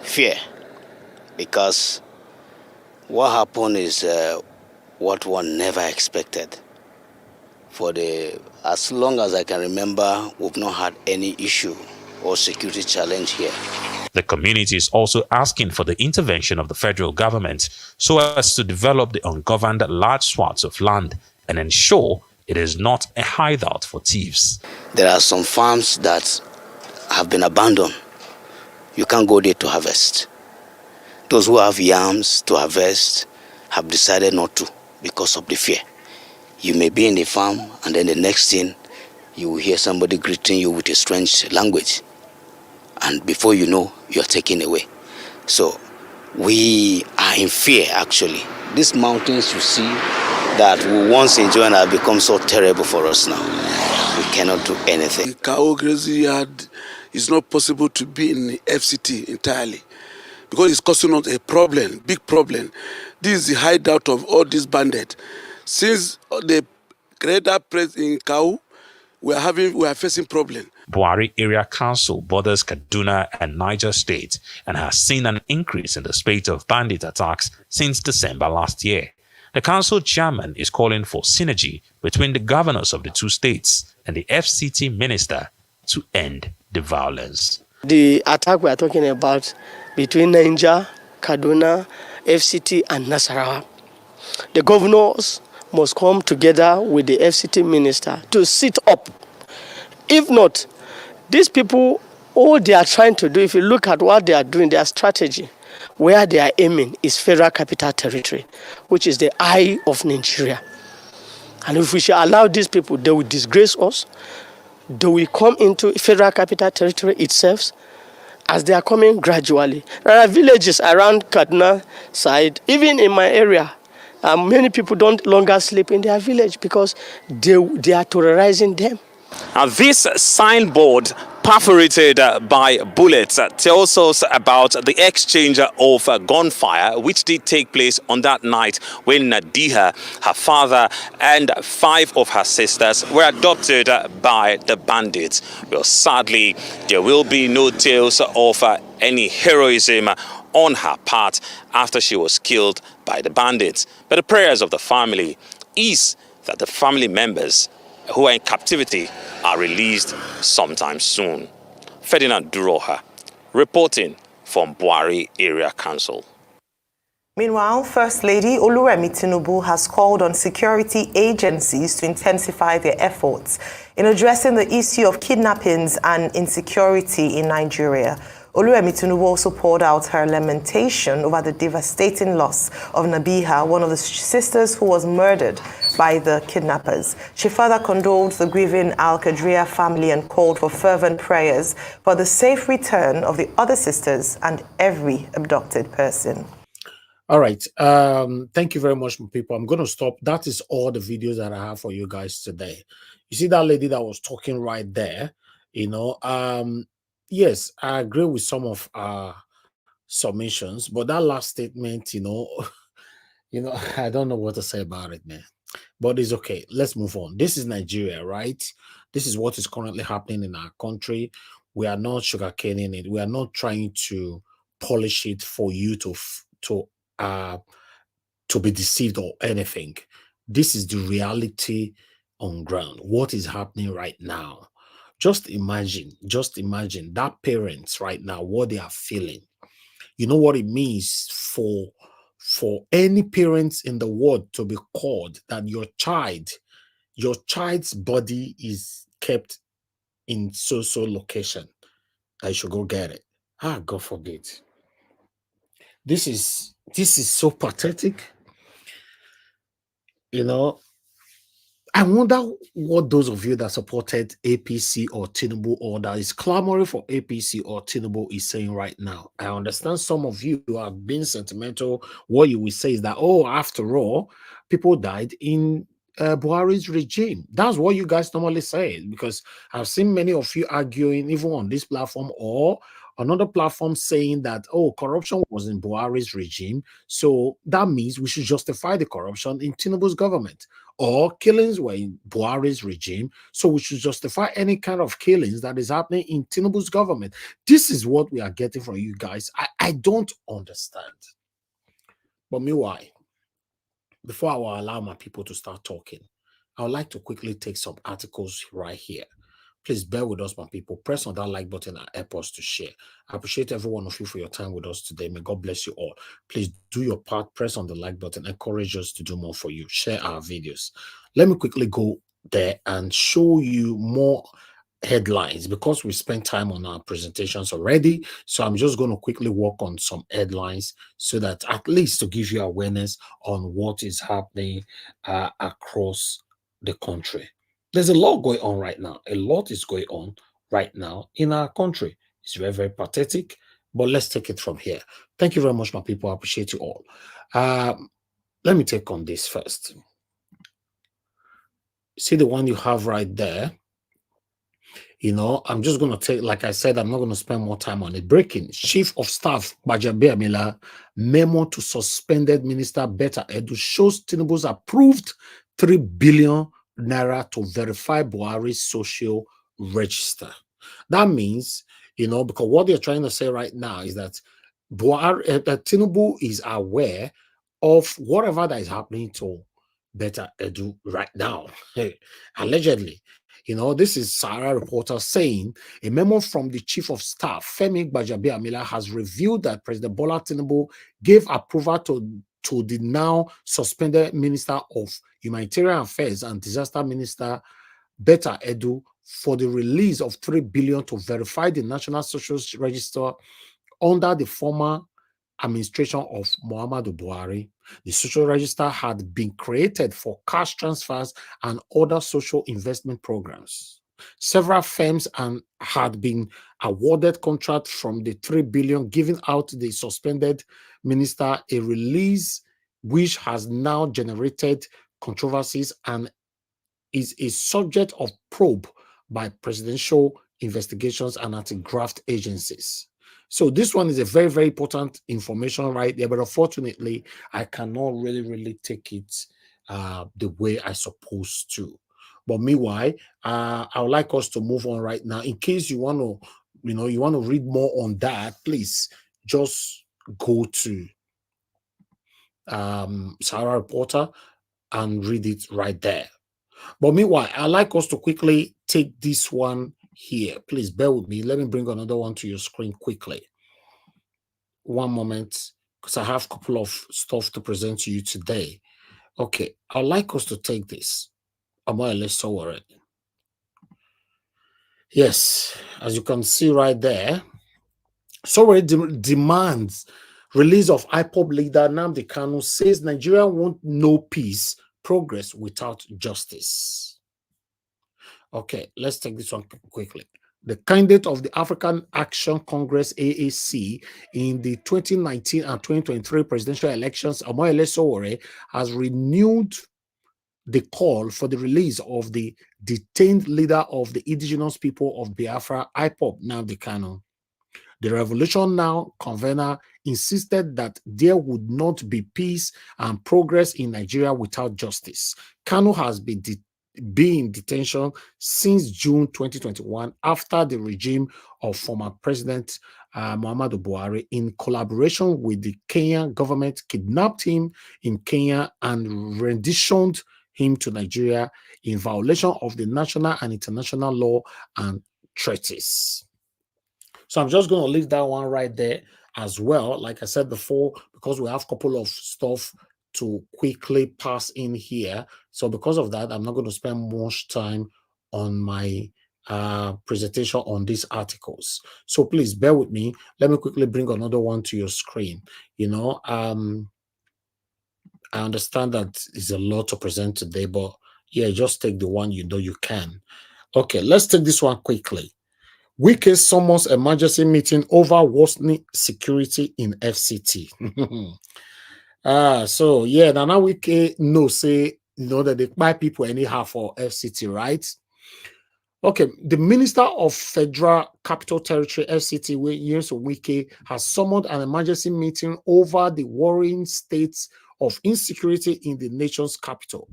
fear, because what happened is what one never expected. As long as I can remember, we've not had any issue or security challenge here. The community is also asking for the intervention of the federal government so as to develop the ungoverned large swaths of land and ensure it is not a hideout for thieves. There are some farms that have been abandoned. You can't go there to harvest. Those who have yams to harvest have decided not to because of the fear. You may be in a farm and then the next thing you will hear somebody greeting you with a strange language. And before you know, you're taken away. So we are in fear, actually. These mountains you see that we once enjoyed have become so terrible for us now. We cannot do anything. Cow grazing yard is not possible to be in the FCT entirely, because it's causing us a problem, big problem. This is the hideout of all these bandits. Since the greater presence in Kau, we are facing problem. Buari Area Council borders Kaduna and Niger State and has seen an increase in the spate of bandit attacks since December last year. The council chairman is calling for synergy between the governors of the 2 states and the FCT minister to end the violence. The attack we are talking about between Niger, Kaduna, FCT and Nasarawa. The governors must come together with the FCT minister to sit up. If not, these people, all they are trying to do, if you look at what they are doing, their strategy, where they are aiming is Federal Capital Territory, which is the eye of Nigeria. And if we should allow these people, they will disgrace us. They will come into Federal Capital Territory itself as they are coming gradually. There are villages around Kaduna side, even in my area. Many people don't longer sleep in their village because they are terrorizing them. Now, this signboard perforated by bullets tells us about the exchange of gunfire which did take place on that night when Nabiha, her father and 5 of her sisters were adopted by the bandits. Well, sadly, there will be no tales of any heroism on her part after she was killed by the bandits. But the prayers of the family is that the family members who are in captivity are released sometime soon. Ferdinand Duroha, reporting from Buari Area Council. Meanwhile, First Lady Oluwemi Tinubu has called on security agencies to intensify their efforts in addressing the issue of kidnappings and insecurity in Nigeria. Oluwemi Tinubu also poured out her lamentation over the devastating loss of Nabiha, one of the sisters who was murdered by the kidnappers. She further condoled the grieving Al-Qadria family and called for fervent prayers for the safe return of the other sisters and every abducted person. All right. Thank you very much, people. I'm going to stop. That is all the videos that I have for you guys today. You see that lady that was talking right there, you know, yes, I agree with some of our submissions, but that last statement, you know, I don't know what to say about it, man. But it's okay. Let's move on. This is Nigeria, right? This is what is currently happening in our country. We are not sugarcoating it. We are not trying to polish it for you to be deceived or anything. This is the reality on ground. What is happening right now? Just imagine that parents right now, what they are feeling. You know what it means for any parents in the world to be called that your child's body is kept in so location. I should go get it. God forbid. This is so pathetic. You know, I wonder what those of you that supported APC or Tinubu or that is clamoring for APC or Tinubu is saying right now. I understand some of you who have been sentimental. What you will say is that, oh, after all, people died in Buhari's regime. That's what you guys normally say, because I've seen many of you arguing, even on this platform or another platform, saying that, oh, corruption was in Buhari's regime, so that means we should justify the corruption in Tinubu's government. Or killings were in Buhari's regime, so we should justify any kind of killings that is happening in Tinubu's government. This is what we are getting from you guys. I don't understand. But meanwhile, before I will allow my people to start talking, I would like to quickly take some articles right here. Please bear with us, my people. Press on that like button and help us to share. I appreciate every one of you for your time with us today. May God bless you all. Please do your part. Press on the like button. Encourage us to do more for you. Share our videos. Let me quickly go there and show you more headlines, because we spent time on our presentations already. So I'm just going to quickly work on some headlines so that at least to give you awareness on what is happening across the country. There's a lot going on right now. A lot is going on right now in our country. It's very, very pathetic, but let's take it from here. Thank you very much, my people. I appreciate you all. Let me take on this first. See the one you have right there? You know, I'm just going to take, like I said, I'm not going to spend more time on it. Breaking: Chief of Staff Gbajabiamila memo to suspended Minister Betta Edu shows Tinubu's approved 3 billion naira to verify Buhari's social register. That means, you know, because what they're trying to say right now is that Tinubu is aware of whatever that is happening to Betta Edu right now, allegedly. You know, this is Sarah reporter saying a memo from the Chief of Staff, Femi Gbajabiamila, has revealed that President Bola Tinubu gave approval to the now suspended Minister of Humanitarian Affairs and Disaster Minister Betta Edu for the release of 3 billion to verify the National Social Register under the former administration of Muhammadu Buhari. The social register had been created for cash transfers and other social investment programs. Several firms had been awarded contracts from the 3 billion given out to the suspended minister, a release which has now generated controversies and is a subject of probe by presidential investigations and anti-graft agencies. So this one is a very, very important information right there, but unfortunately, I cannot really take it the way I supposed to. But meanwhile, I would like us to move on right now. In case you want to, you want to read more on that, please just go to Sarah Reporter and read it right there. But meanwhile, I'd like us to quickly take this one here. Please bear with me. Let me bring another one to your screen quickly. One moment, because I have a couple of stuff to present to you today. Okay, I'd like us to take this. Sowore. Yes, as you can see right there, Sowore demands release of IPOB leader Nnamdi Kanu, says Nigeria won't know peace, progress without justice. Okay, let's take this one quickly. The candidate of the African Action Congress, AAC, in the 2019 and 2023 presidential elections, Sowore, has renewed the call for the release of the detained leader of the indigenous people of Biafra, IPOB, Nnamdi Kanu. The Revolution Now convener insisted that there would not be peace and progress in Nigeria without justice. Kanu has been be in detention since June 2021 after the regime of former President Muhammadu Buhari, in collaboration with the Kenyan government, kidnapped him in Kenya and renditioned him to Nigeria in violation of the national and international law and treaties. So I'm just going to leave that one right there as well. Like I said before, because we have a couple of stuff to quickly pass in here. So because of that, I'm not going to spend much time on my presentation on these articles. So please bear with me. Let me quickly bring another one to your screen. You know, I understand that it's a lot to present today, but yeah, just take the one you know you can. Okay, let's take this one quickly. Wike summons emergency meeting over worsening security in FCT. So yeah, now Wike know say, you know, that they buy people anyhow for FCT, right? Okay, the Minister of Federal Capital Territory, FCT, Wike, has summoned an emergency meeting over the worrying states of insecurity in the nation's capital.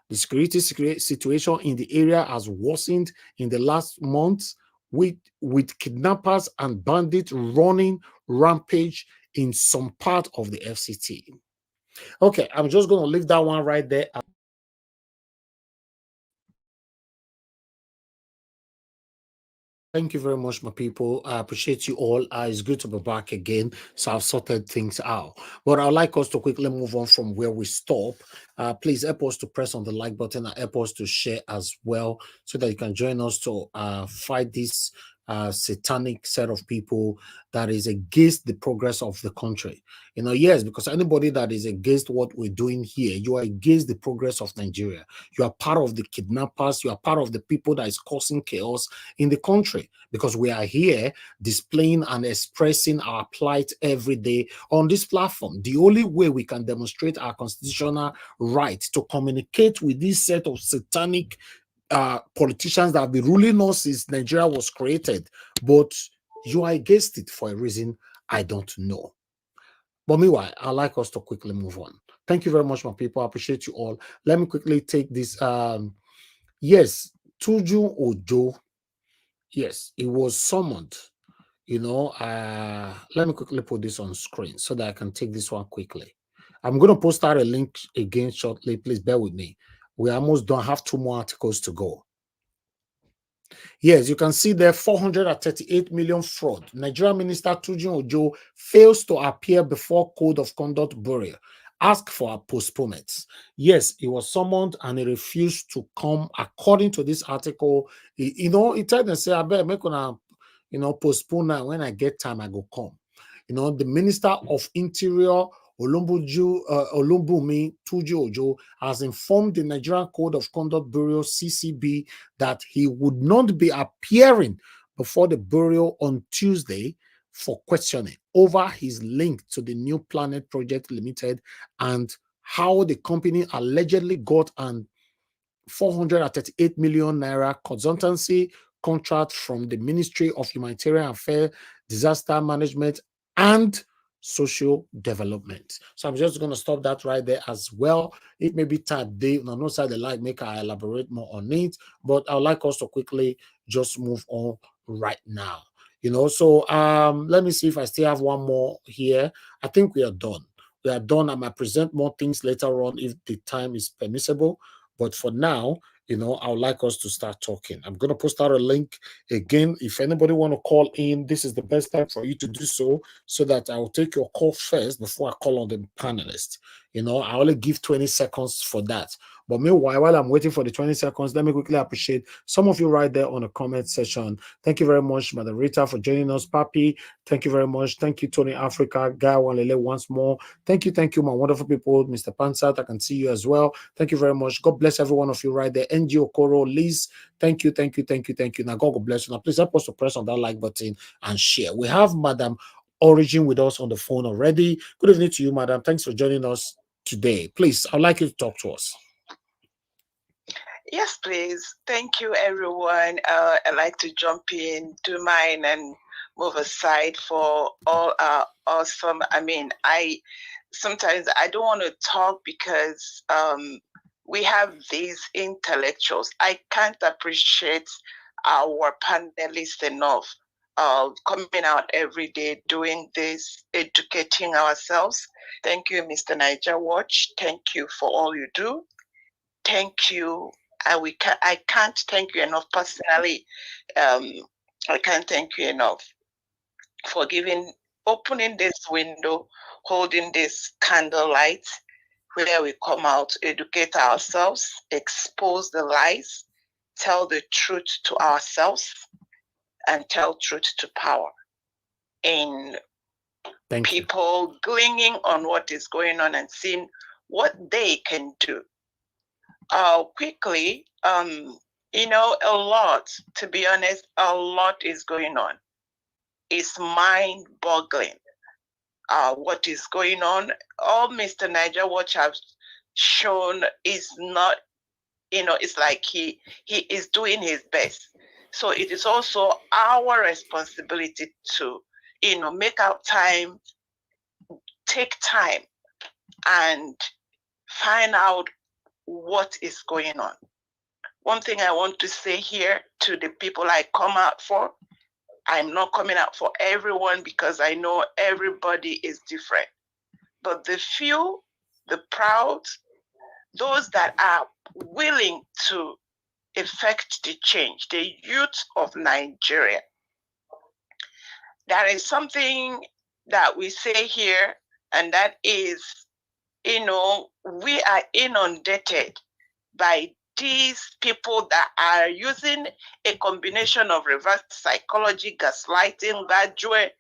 The security situation in the area has worsened in the last months, with kidnappers and bandits running rampage in some part of the FCT. Okay, I'm just going to leave that one right there. Thank you very much, my people. I appreciate you all. It's good to be back again. So I've sorted things out. But I'd like us to quickly move on from where we stop. Please help us to press on the like button and help us to share as well, so that you can join us to fight this satanic set of people that is against the progress of the country. You know, yes, because anybody that is against what we're doing here, you are against the progress of Nigeria. You are part of the kidnappers. You are part of the people that is causing chaos in the country, because we are here displaying and expressing our plight every day on this platform. The only way we can demonstrate our constitutional right to communicate with this set of satanic politicians that have been ruling us since Nigeria was created, but you are against it for a reason I don't know. But meanwhile, I'd like us to quickly move on. Thank you very much, my people. I appreciate you all. Let me quickly take this. Yes, Tuju Ojo. Yes, it was summoned. You know, let me quickly put this on screen so that I can take this one quickly. I'm going to post out a link again shortly. Please bear with me. We almost don't have 2 more articles to go. Yes, you can see there 438 million fraud. Nigerian Minister Tuju Ojo fails to appear before Code of Conduct Bureau. Ask for a postponement. Yes, he was summoned and he refused to come. According to this article, he tried to say, I better make una, postpone now. When I get time, I go come. The Minister of Interior, Olumbumi Tuju Ojo, has informed the Nigerian Code of Conduct Bureau, CCB, that he would not be appearing before the Bureau on Tuesday for questioning over his link to the New Planet Project Limited and how the company allegedly got an 438 million naira consultancy contract from the Ministry of Humanitarian Affairs, Disaster Management, and Social Development. So I'm just going to stop that right there as well. It may be time they on no side the like make I elaborate more on it, but I'd like us to quickly just move on right now. So let me see if I still have one more here. I think we are done. We are done. I might present more things later on if the time is permissible. But for now, I would like us to start talking. I'm going to post out a link again. If anybody want to call in, this is the best time for you to do so that I will take your call first before I call on the panelists. I only give 20 seconds for that. But meanwhile, while I'm waiting for the 20 seconds, let me quickly appreciate some of you right there on the comment section. Thank you very much, Madam Rita, for joining us. Papi, thank you very much. Thank you, Tony Africa. K111ed once more. Thank you, my wonderful people. Mr. Pansat, I can see you as well. Thank you very much. God bless every one of you right there. NG Okoro, Liz, thank you. Now, God bless you. Now, please help us to press on that like button and share. We have Madam Origin with us on the phone already. Good evening to you, Madam. Thanks for joining us today. Please, I'd like you to talk to us. Yes, please. Thank you, everyone. I'd like to jump in, do mine, and move aside for all awesome. Sometimes I don't want to talk because we have these intellectuals. I can't appreciate our panelists enough. Coming out every day, doing this, educating ourselves. Thank you, Mr. Niger Watch. Thank you for all you do. Thank you. I can't thank you enough personally. I can't thank you enough for opening this window, holding this candlelight, where we come out, educate ourselves, expose the lies, tell the truth to ourselves, and tell truth to power. In people clinging on what is going on and seeing what they can do. Quickly, a lot, to be honest, a lot is going on. It's mind-boggling. What is going on? All Mr. Niger Watch has shown is not, it's like he is doing his best. So it is also our responsibility to, make out time, take time, and find out what is going on. One thing I want to say here to the people I come out for, I'm not coming out for everyone because I know everybody is different. But the few, the proud, those that are willing to effect the change, the youth of Nigeria. There is something that we say here, and that is, we are inundated by these people that are using a combination of reverse psychology, gaslighting, graduate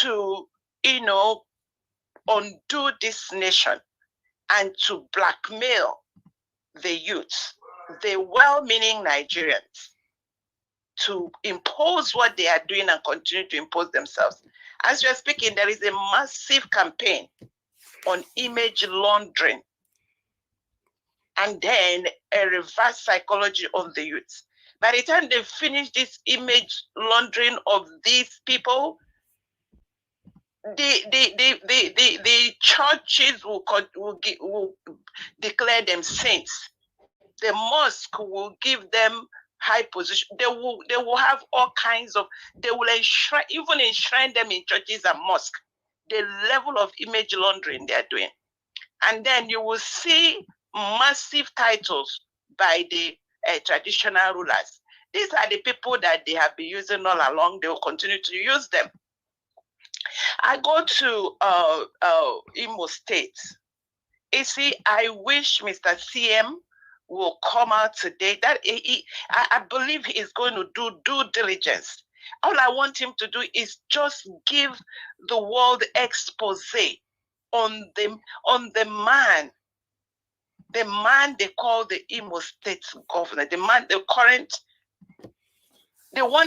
to, undo this nation and to blackmail the youth, the well-meaning Nigerians, to impose what they are doing and continue to impose themselves. As you're speaking, there is a massive campaign on image laundering, and then a reverse psychology on the youth. By the time they finish this image laundering of these people, the churches will declare them saints. The mosque will give them high position. They will have all kinds of, they will enshrine them in churches and mosques. The level of image laundering they are doing. And then you will see massive titles by the traditional rulers. These are the people that they have been using all along. They will continue to use them. I go to Imo State. You see, I wish Mr. CM will come out today. That I believe he is going to do due diligence. All I want him to do is just give the world expose on the man they call the Imo State governor, the one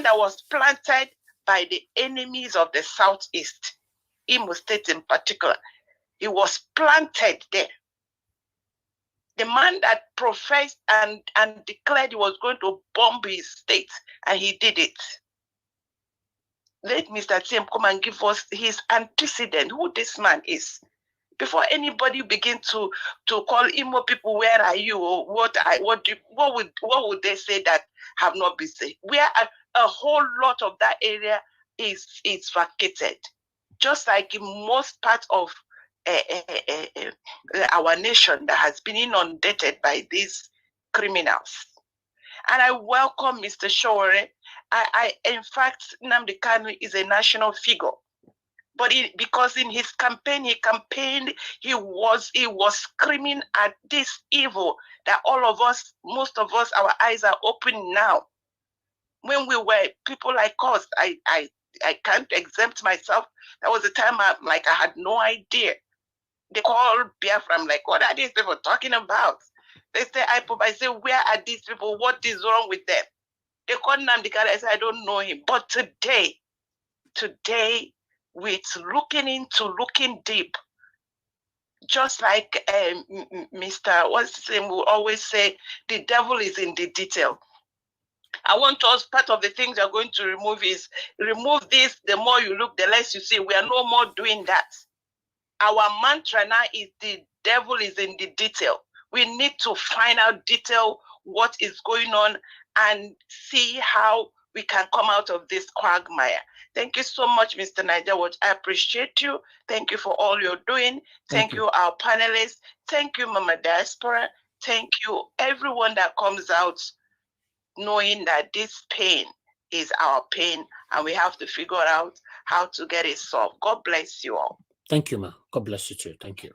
that was planted by the enemies of the Southeast, Imo State in particular. He was planted there. The man that professed and declared he was going to bomb his state, and he did it. Let Mr. Tim come and give us his antecedent, who this man is. Before anybody begin to call Imo people, where are you? Or what would they say that have not been said? Where a whole lot of that area is vacated. Just like in most parts of our nation that has been inundated by these criminals. And I welcome Mr. Sowore. In fact, Nnamdi Kanu is a national figure. But because in his campaign, he was screaming at this evil that all of us, most of us, our eyes are open now. When we were people like us, I can't exempt myself. That was the time I had no idea. They call Biafra. I'm like, what are these people talking about? They say IPOB. I say, where are these people? What is wrong with them? They call Nnamdi Kanu. I say, I don't know him. But today, with looking deep, just like Mr. What's his name will always say, the devil is in the detail. I want us, part of the things you're going to remove is, remove this, the more you look, the less you see. We are no more doing that. Our mantra now is the devil is in the detail. We need to find out detail what is going on and see how we can come out of this quagmire. Thank you so much, Mr. Niger Watch. I appreciate you. Thank you for all you're doing. Thank you, our panelists. Thank you, Mama Diaspora. Thank you, everyone that comes out knowing that this pain is our pain and we have to figure out how to get it solved. God bless you all. Thank you, ma. God bless you too. Thank you.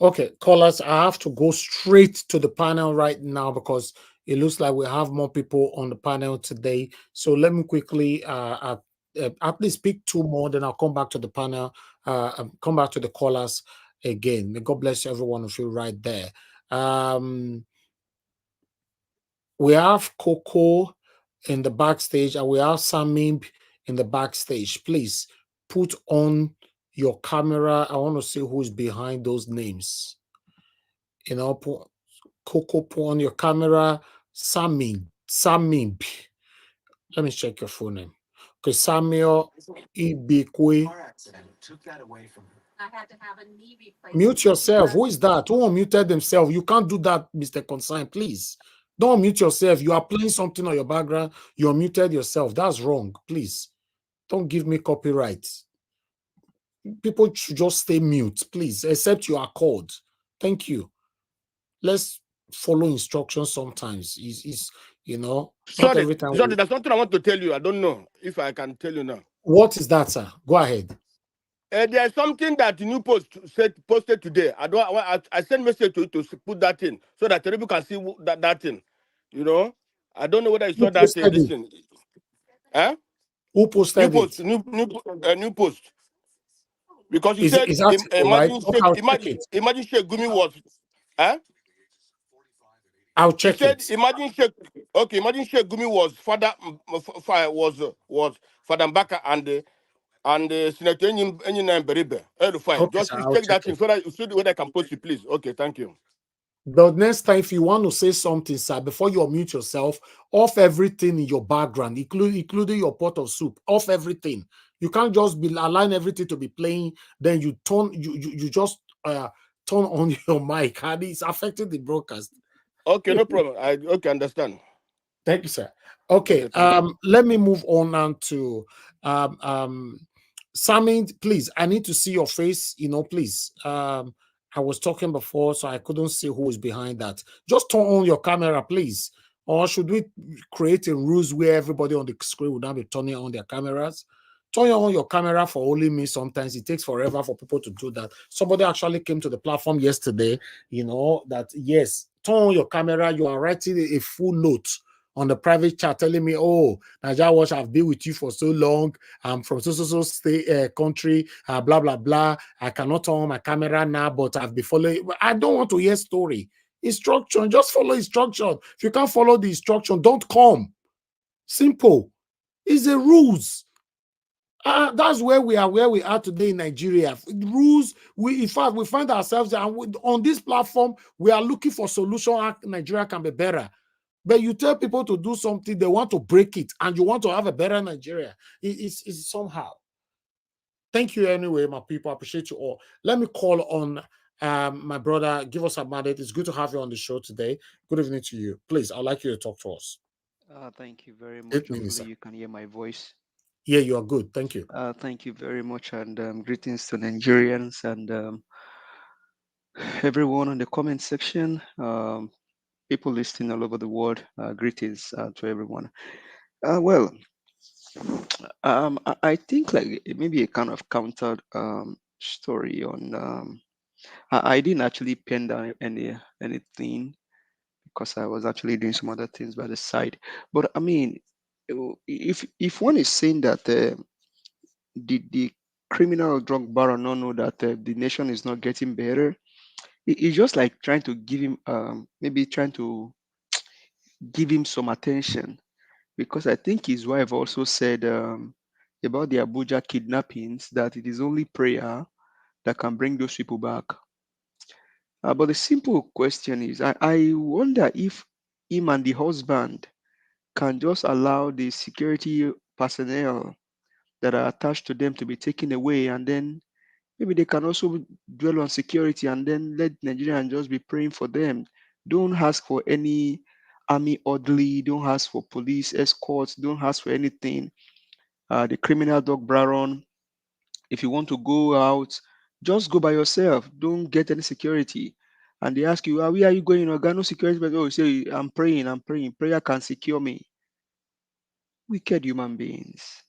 Okay, callers, I have to go straight to the panel right now because it looks like we have more people on the panel today. So let me quickly at least pick two more, then I'll come back to the panel, come back to the callers again. May God bless every one of you right there. We have Coco in the backstage and we have Samib in the backstage. Please put on your camera. I want to see who's behind those names. You know, Coco, put on your camera. Samib. Let me check your full name. Okay, Samuel Ibikwe. Mute yourself. Who is that? Who unmuted themselves? You can't do that, Mr. Consign, please. Don't mute yourself. You are playing something on your background. You muted yourself. That's wrong. Please. Don't give me copyright. People should just stay mute, please, except you are called. Thank you. Let's follow instructions sometimes. Is you know, not Sorry, every time. sorry, there's something I want to tell you. I don't know if I can tell you now. What is that, sir? Go ahead. There's something that the new post posted today. I sent message to you to put that in so that people can see that thing. You know, I don't know whether you saw that this thing. Huh? Who posted it? it? New post. Because you Is said that right? Okay, I'll check it. imagine Sheikh Gumi was. Huh? I'll check said, it. Imagine Sheikh Gumi was Father Father Mbaka and Senator Enyina Beribe. Fine. Okay, Just sir, please I'll check check that in it. so that you see whether I can post it, please. Okay, thank you. The next time, if you want to say something, sir, before you unmute yourself, off everything in your background, including your pot of soup. Off everything. You can't just be allowing everything to be playing. Then you just turn on your mic, and it's affecting the broadcast. Okay, no problem. I understand. Thank you, sir. Okay, let me move on now to Sammy, please. I need to see your face, please. I was talking before, so I couldn't see who is behind that. Just turn on your camera, please. Or should we create a rules where everybody on the screen would now be turning on their cameras? Turn on your camera for only me. Sometimes it takes forever for people to do that. Somebody actually came to the platform yesterday, that yes, turn on your camera. You are writing a full note on the private chat telling me, oh, Naija Watch, I've been with you for so long. I'm from so state country, blah, blah, blah. I cannot turn on my camera now, but I've been following. I don't want to hear story. Instruction, just follow instruction. If you can't follow the instruction, don't come. Simple. It's the rules. That's where we are today in Nigeria. Rules. In fact, we find ourselves on this platform. We are looking for solution. How Nigeria can be better. But you tell people to do something, they want to break it, and you want to have a better Nigeria. It's somehow. Thank you anyway, my people. I appreciate you all. Let me call on my brother. Give us a mandate. It's good to have you on the show today. Good evening to you. Please, I'd like you to talk to us. Thank you very much. Hopefully you can hear my voice. Yeah, you are good. Thank you. Thank you very much, and greetings to Nigerians and everyone on the comment section. People listening all over the world. Greetings to everyone. I think like maybe a kind of counter story on. I didn't actually pen down anything because I was actually doing some other things by the side. But I mean, if one is saying that the criminal or drug baron not know that the nation is not getting better, it's just like trying to give him maybe trying to give him some attention, because I think his wife also said about the Abuja kidnappings that it is only prayer that can bring those people back. But the simple question is, I wonder if him and the husband can just allow the security personnel that are attached to them to be taken away, and then Maybe they can also dwell on security and then let Nigerians just be praying for them. Don't ask for any army orderly, don't ask for police escorts, don't ask for anything. The criminal dog baron, if you want to go out, just go by yourself. Don't get any security. And they ask you, where are you going? I got no security. But oh, you say, I'm praying, I'm praying. Prayer can secure me. Wicked human beings,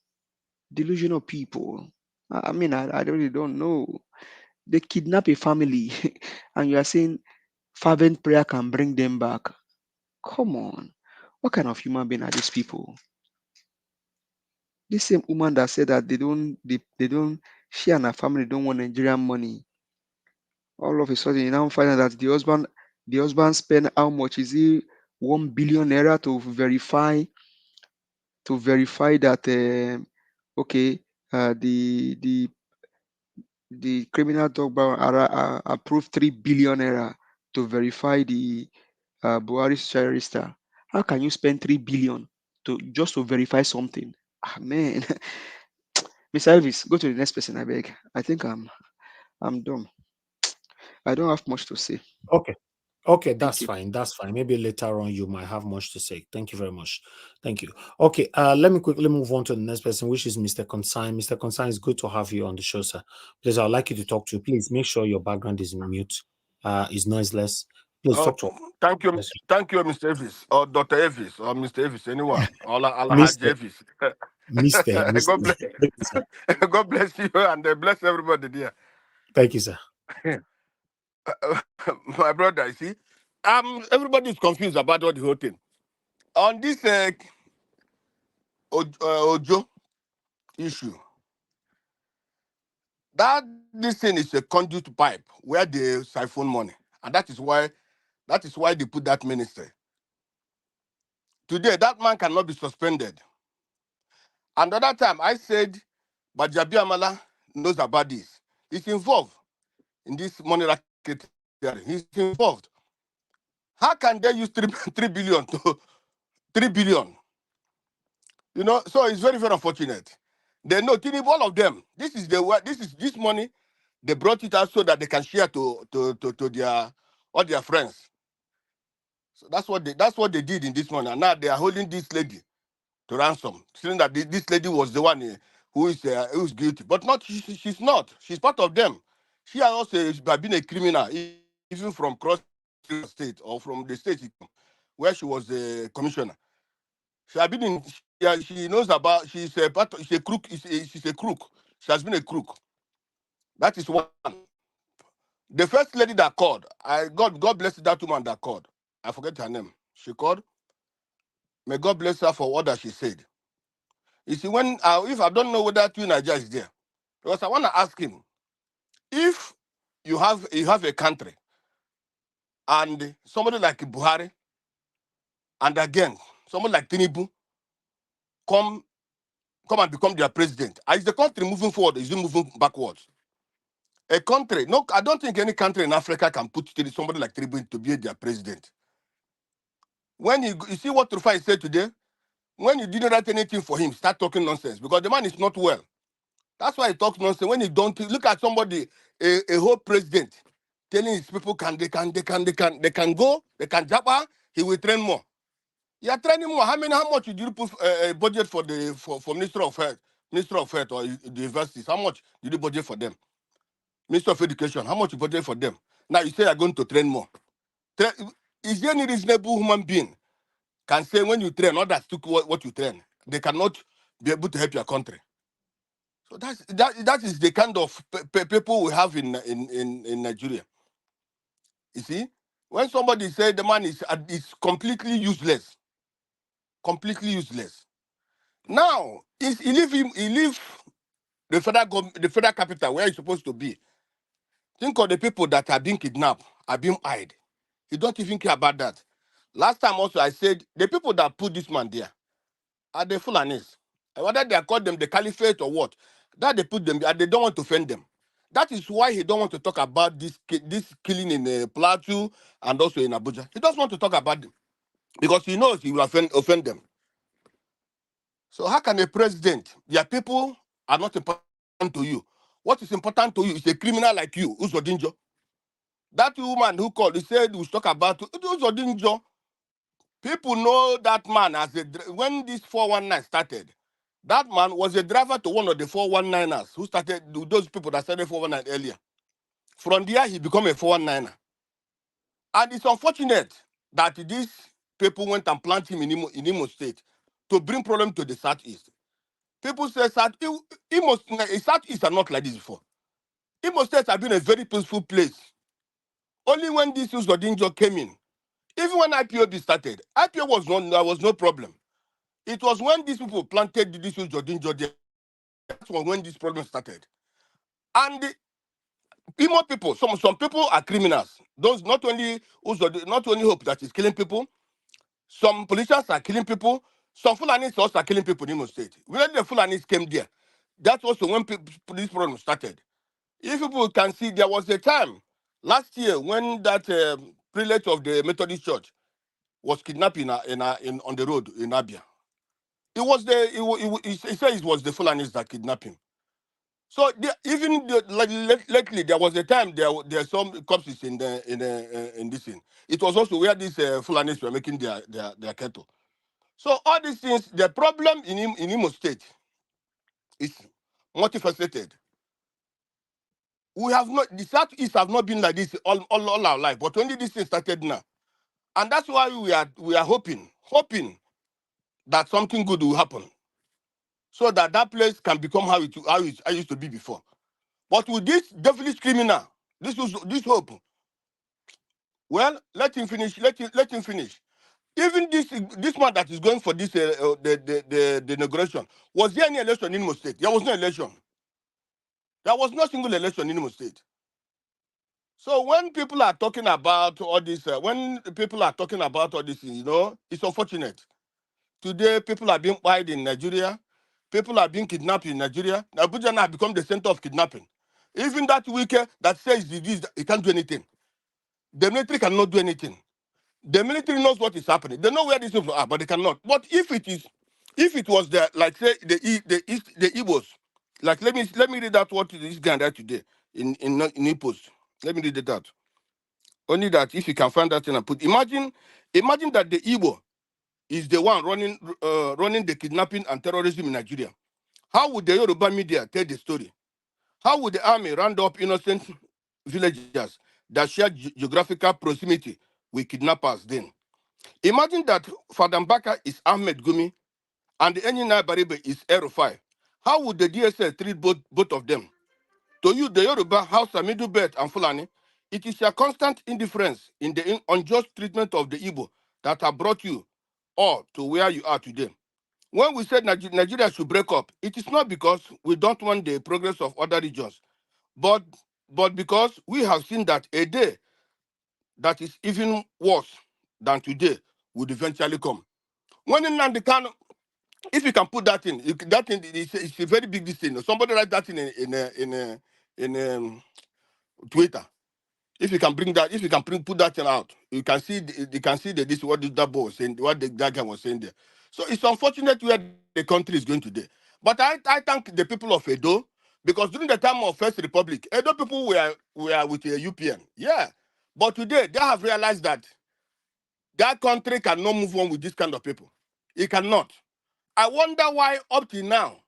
delusional people. I mean, I really don't know. They kidnap a family, and you are saying fervent prayer can bring them back. Come on. What kind of human being are these people? This same woman that said that she and her family don't want Nigerian money. All of a sudden, you now find out that the husband spent how much? Is it 1 billion naira to verify that okay, the criminal dog approved 3 billion naira to verify the Buhari's register. How can you spend 3 billion to verify something? Ah, man. Mr. Elvis, go to the next person, I beg. I think I'm done. I don't have much to say. Okay. Okay, Thank that's you. fine. That's fine. Maybe later on you might have much to say. Thank you very much. Thank you. Okay, let me quickly move on to the next person, which is Mr. Consign. Mr. Consign, it's good to have you on the show, sir. Please, I'd like you to talk to. Please make sure your background is mute, is noiseless. Please talk to us. Thank you, Yes, Mr. Evis, or Dr. Evis, or Mr. Evis, anyone, or Alhaji Mr. Evis. God bless, Thank you, sir. God bless you, and bless everybody there. Thank you, sir. My brother, you see, everybody is confused about what the whole thing. On this Ojo issue, this thing is a conduit pipe where they siphon money, and that is why they put that minister. Today, that man cannot be suspended. Another time, I said, but Jabi Amala knows about this. He's involved in this money racket. He's involved. How can they use 3 billion to 3 billion? You know, so it's very, very unfortunate. They know all of them. This money. They brought it out so that they can share to their all their friends. So that's what they did in this one. And now they are holding this lady to ransom, saying that this lady was the one who's guilty, but not she's not. She's part of them. She has also been a criminal, even from cross state or from the state where she was a commissioner. She has been in. She knows about. She's a crook. She's a crook. She has been a crook. That is one. The first lady that called, God bless that woman that called. I forget her name. She called. May God bless her for all that she said. You see, when if I don't know whether Twin Nigeria is there, because I want to ask him, if you have a country and somebody like Buhari and again somebody like Tinubu come and become their president, is the country moving forward? Is it moving backwards? A country, no, I don't think any country in Africa can put somebody like Tinubu to be their president. When you see what Rufai said today, when you didn't write anything for him, start talking nonsense because the man is not well. That's why he talks nonsense. When he don't look at somebody, a whole president telling his people they can go, they can japa, he will train more. You are training more. How much did you put budget for Minister of Health or the universities? How much did you budget for them? Minister of Education, how much you budget for them? Now you say you're going to train more. Is there any reasonable human being can say when you train, others took what you train, they cannot be able to help your country? So that is the kind of people we have in Nigeria. You see, when somebody say the man is completely useless, Now he leave the federal capital where he's supposed to be. Think of the people that are being kidnapped, are being hid. He don't even care about that. Last time also I said the people that put this man there are the Fulanis. Whether they are called them the caliphate or what, that they put them there, they don't want to offend them. That is why he don't want to talk about this killing in Plateau and also in Abuja. He doesn't want to talk about them because he knows he will offend them. So how can a president, their people are not important to you? What is important to you is a criminal like you, Uzodinjo. That woman who called, he said we should talk about Uzodinjo. People know that man as when this 419 started. That man was a driver to one of the 419ers who started, those people that started 419 earlier. From there, he became a 419er. And it's unfortunate that these people went and planted him in Imo State to bring problem to the Southeast. People say Southeast are not like this before. Imo State has been a very peaceful place. Only when this Uzodinjo came in, even when IPOB started, IPOB there was no problem. It was when these people planted this Uzodinjo there, that's when this problem started. And the Imo people, some people are criminals. Those not only Hope that is killing people, some politicians are killing people, some Fulanis also are killing people in Imo State. When the Fulanis came there, that was when this problem started. If people can see, there was a time last year when that prelate of the Methodist Church was kidnapped on the road in Abia. He said it was the Fulanis that kidnapped him. So lately, there was a time there are some corpses in this thing. It was also where these Fulanis were making their cattle. So all these things, the problem in Imo State is multifaceted. We have not, the Southeast have not been like this all our life, but only this thing started now. And that's why we are hoping that something good will happen, so that place can become how it used to be before. But with this devilish criminal, this hope. Well, let him finish. Let him finish. Even this man that is going for this the inauguration, was there any election in Imo State? There was no election. There was no single election in Imo State. So when people are talking about all this, it's unfortunate. Today, people are being fired in Nigeria. People are being kidnapped in Nigeria. Abuja now become the center of kidnapping. Even that wicked that says this, it can't do anything. The military cannot do anything. The military knows what is happening. They know where these people are, but they cannot. But if it was like say the Igbos, like let me read out what this guy read today in Post. Let me read it out. Only that if you can find that thing and put. Imagine that the Igbo is the one running the kidnapping and terrorism in Nigeria. How would the Yoruba media tell the story? How would the army round up innocent villagers that share geographical proximity with kidnappers then? Imagine that Fadambaka is Ahmed Gumi and the Enyina Baribe is Erufai. How would the DSS treat both of them? To you, the Yoruba, Hausa, Middle Belt, and Fulani, it is your constant indifference in the unjust treatment of the Igbo that have brought you all to where you are today. When we said Nigeria should break up, it is not because we don't want the progress of other regions, but because we have seen that a day that is even worse than today would eventually come. When Nnamdi Kanu, if you can put that in, it's a very big thing. Somebody write that in Twitter. If you can bring that, put that thing out, you can see what that boy was saying, what that guy was saying there. So it's unfortunate where the country is going today. But I thank the people of Edo, because during the time of First Republic, Edo people were with the UPN. Yeah. But today they have realized that that country cannot move on with this kind of people. It cannot. I wonder why up to now,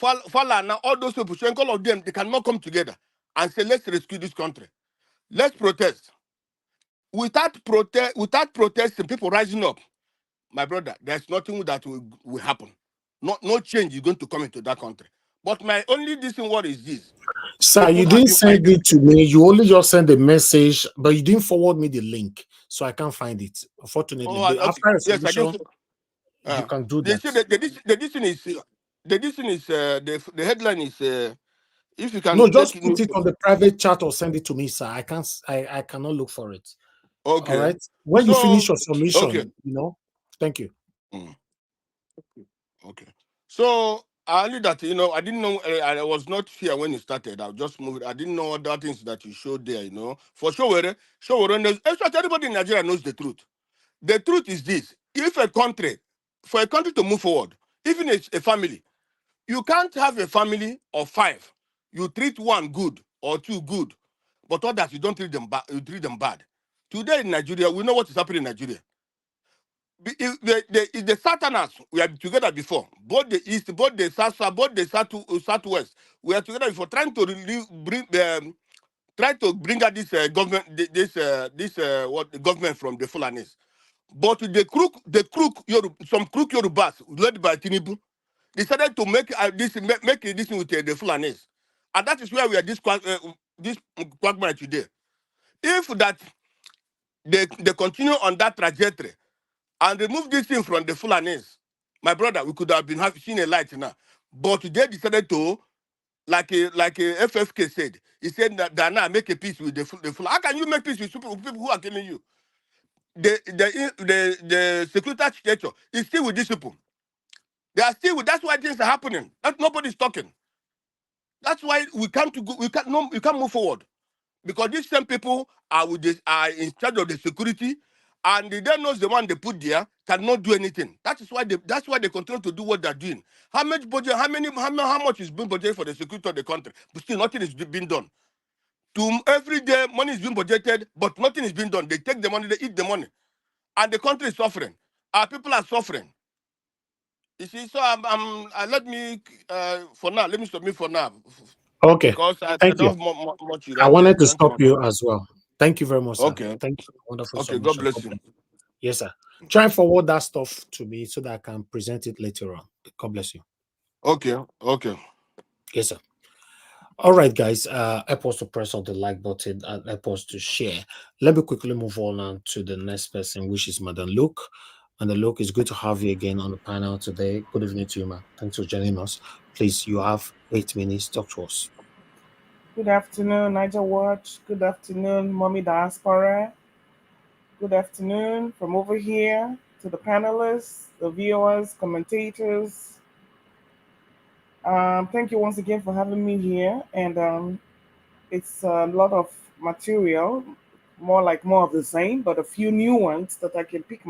Falana, all those people, all of them, they cannot come together and say, let's rescue this country. Let's protest. Without protesting, people rising up, my brother, there's nothing that will happen. No change is going to come into that country. But my only word is this. Sir, you didn't send it to me. You only just sent a message, but you didn't forward me the link, so I can't find it. Unfortunately, after a solution, you can do that. The headline is if you can. No, just put it on the private chat or send it to me, sir. I can't. I cannot look for it. Okay. All right. When you finish your submission, Thank you. Okay. So I only that I didn't know. I was not here when it started. I just moved. I didn't know other things that you showed there. For Sowore knows. Actually, everybody in Nigeria knows the truth. The truth is this: if for a country to move forward, even a family, you can't have a family of 5. You treat one good or two good, but others you don't treat them bad. You treat them bad. Today in Nigeria, we know what is happening in Nigeria. The Southerners, we are together before. Both the East, both the South, both the Southwest. We are together before, trying to bring out this government, what the government from the Fulanis. But some crook Yorubas led by Tinubu decided to make this with the Fulanis, and that is where we are this quagmire today. If that they continue on that trajectory and remove this thing from the Fulanis, my brother, we could have been seen a light now. But they decided to, like a FFK said, he said that now make a peace with the Fulani. How can you make peace with people who are killing you? The security architecture is still with these people. They are still with. That's why things are happening. That nobody's talking. That's why we can't move forward, because these same people are in charge of the security, and they don't know the one they put there cannot do anything. That's why they continue to do what they're doing. How much budget? How much is being budgeted for the security of the country? But still nothing is being done. Every day money is being budgeted, but nothing is being done. They take the money, they eat the money, and the country is suffering. Our people are suffering. You see, so let me for now. Let me submit for now. Okay, Because I thank don't you. have much. I wanted to stop you as well. Thank you very much, sir. Okay. Thank you for wonderful Okay, God submission. bless you. Yes, sir. Try and forward that stuff to me so that I can present it later on. God bless you. Okay. Yes, sir. All right, guys. Help us to press on the like button and help us to share. Let me quickly move on to the next person, which is Madam Luke. Madam Luke, it's good to have you again on the panel today. Good evening to you, ma'am. Thanks for joining us. Please, you have 8 minutes. Talk to us. Good afternoon, Niger Watch. Good afternoon, Mommy Diaspora. Good afternoon from over here to the panelists, the viewers, commentators. Thank you once again for having me here. And it's a lot of material, more of the same, but a few new ones that I can put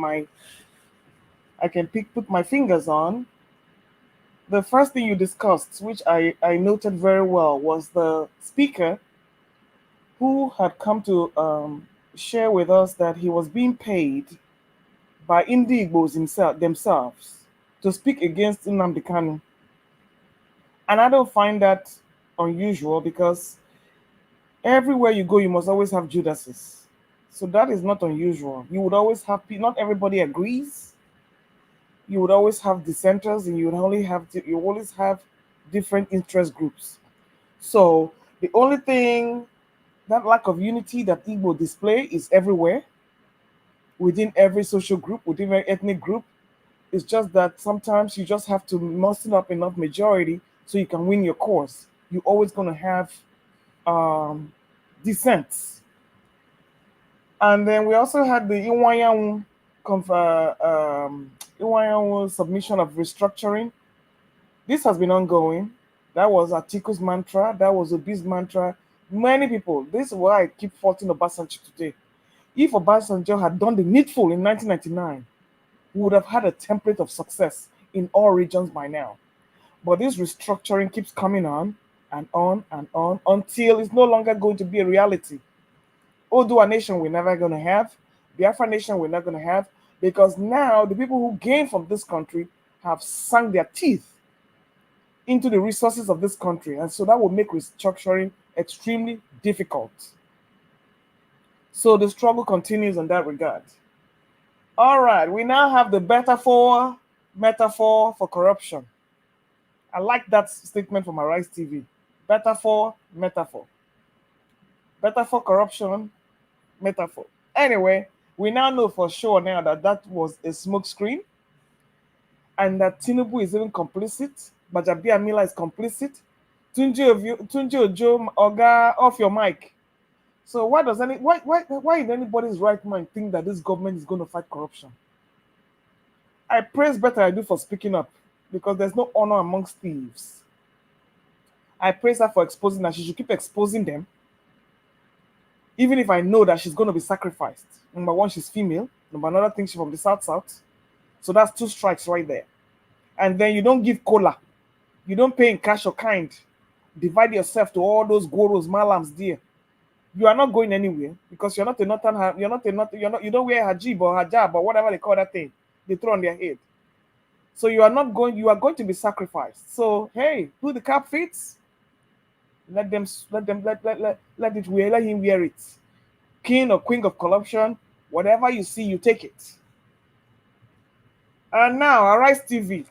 my fingers on. The first thing you discussed, which I noted very well, was the speaker who had come to share with us that he was being paid by Indigbos themselves to speak against Nnamdi Kanu. And I don't find that unusual, because everywhere you go, you must always have Judases. So that is not unusual. You would always have people, not everybody agrees. You would always have dissenters, and you always have different interest groups. So the only thing, that lack of unity that Igbo display is everywhere, within every social group, within every ethnic group. It's just that sometimes you just have to muster up enough majority so you can win your cause. You're always going to have dissents. And then we also had the Iwayanwu submission of restructuring. This has been ongoing. That was Atiku's mantra. That was Obi's mantra. Many people. This is why I keep faulting Obasanjo today. If Obasanjo had done the needful in 1999, we would have had a template of success in all regions by now. But this restructuring keeps coming on and on and on until it's no longer going to be a reality. Odua nation we're never going to have. Biafra nation we're not going to have, because now the people who gain from this country have sunk their teeth into the resources of this country. And so that will make restructuring extremely difficult. So the struggle continues in that regard. All right, we now have the metaphor for corruption. I like that statement from Arise TV. Metaphor. Metaphor corruption, metaphor. Anyway, we now know for sure now that was a smokescreen, and that Tinubu is even complicit. Bajabi Amila is complicit. Tunji Ojo, Oga, off your mic. So why in anybody's right mind think that this government is going to fight corruption? I praise Better I do for speaking up, because there's no honor amongst thieves. I praise her for exposing that. She should keep exposing them, even if I know that she's going to be sacrificed. Number one, she's female. Number another thing, she's from the South. So that's 2 strikes right there. And then you don't give cola. You don't pay in cash or kind divide yourself to all those gurus, malams there. You are not going anywhere because you're not a northern, you don't wear hajib or hijab or whatever they call that thing they throw on their head. So you are not going, you are going to be sacrificed. So hey, who the cap fits, let them let it wear, let him wear it. King or queen of corruption, whatever you see, you take it. And now Arise TV,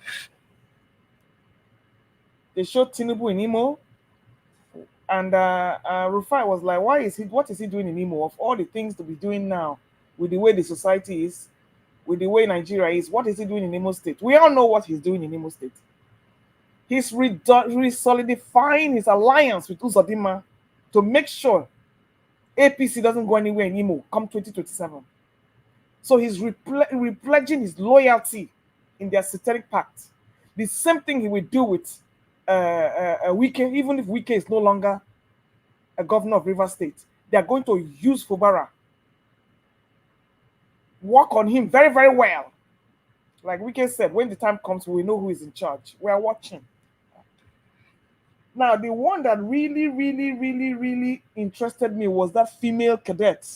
they showed Tinubu in Imo, and Rufai was like, what is he doing in Imo? Of all the things to be doing now, with the way the society is, with the way Nigeria is, what is he doing in Imo State? We all know what he's doing in Imo State. He's solidifying his alliance with Uzodinma to make sure APC doesn't go anywhere in Imo come 2027. So he's repledging his loyalty in their satanic pact. The same thing he will do with Wike, even if Wike is no longer a governor of Rivers State. They are going to use Fubara, work on him very, very well. Like Wike said, when the time comes, we know who is in charge. We are watching. Now, the one that really, really, really, really interested me was that female cadet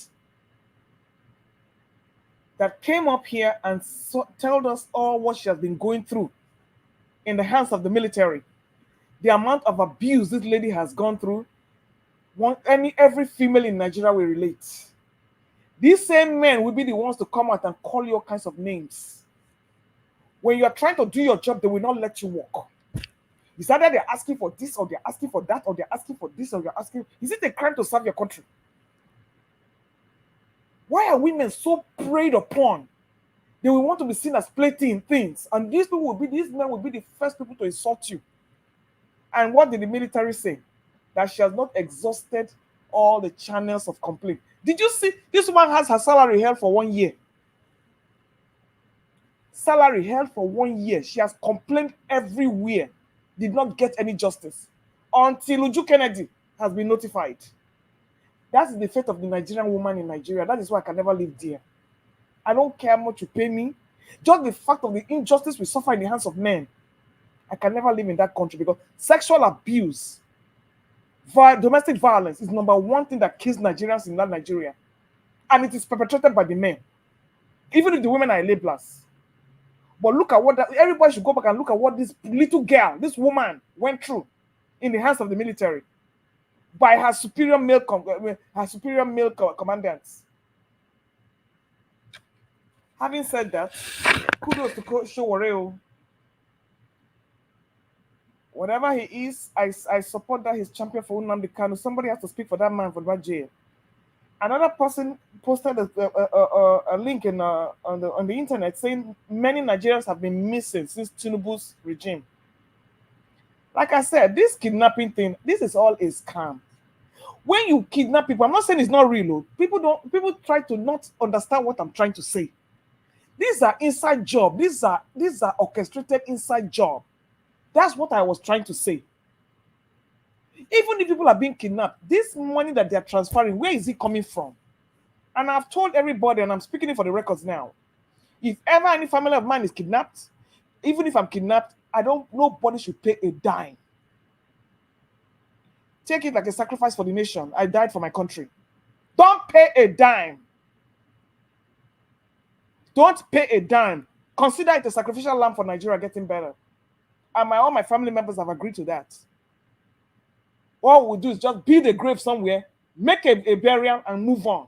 that came up here and told us all what she has been going through in the hands of the military. The amount of abuse this lady has gone through, every female in Nigeria will relate. These same men will be the ones to come out and call you all kinds of names. When you are trying to do your job, they will not let you walk. It's either they're asking for this, or they're asking for that, or they're asking for this, or you're asking. Is it a crime to serve your country? Why are women so preyed upon? They will want to be seen as plating things, and these men will be the first people to insult you. And what did the military say? That she has not exhausted all the channels of complaint. Did you see this woman has her salary held for 1 year? Salary held for 1 year. She has complained everywhere. Did not get any justice until Uju Kennedy has been notified. That is the fate of the Nigerian woman in Nigeria. That is why I can never live there. I don't care how much you pay me. Just the fact of the injustice we suffer in the hands of men. I can never live in that country because sexual abuse, domestic violence is number one thing that kills Nigerians in that Nigeria. And it is perpetrated by the men. Even if the women are labelers. But look at what everybody should go back and look at what this little girl, this woman, went through in the hands of the military by her superior male commandants. Having said that, kudos to Coach Sowore. Whatever he is, I support that he's champion for Nnamdi Kanu. Somebody has to speak for that man for that jail. Another person posted a link on the internet saying many Nigerians have been missing since Tinubu's regime. Like I said, this kidnapping thing, this is all a scam. When you kidnap people, I'm not saying it's not real. People try to not understand what I'm trying to say. These are inside job. These are orchestrated inside job. That's what I was trying to say. Even if people are being kidnapped, this money that they are transferring, where is it coming from? And I've told everybody, and I'm speaking it for the records now, if ever any family of mine is kidnapped, even if I'm kidnapped, nobody should pay a dime. Take it like a sacrifice for the nation. I died for my country. Don't pay a dime. Don't pay a dime. Consider it a sacrificial lamb for Nigeria getting better. And all my family members have agreed to that. All we do is just build a grave somewhere, make a burial, and move on.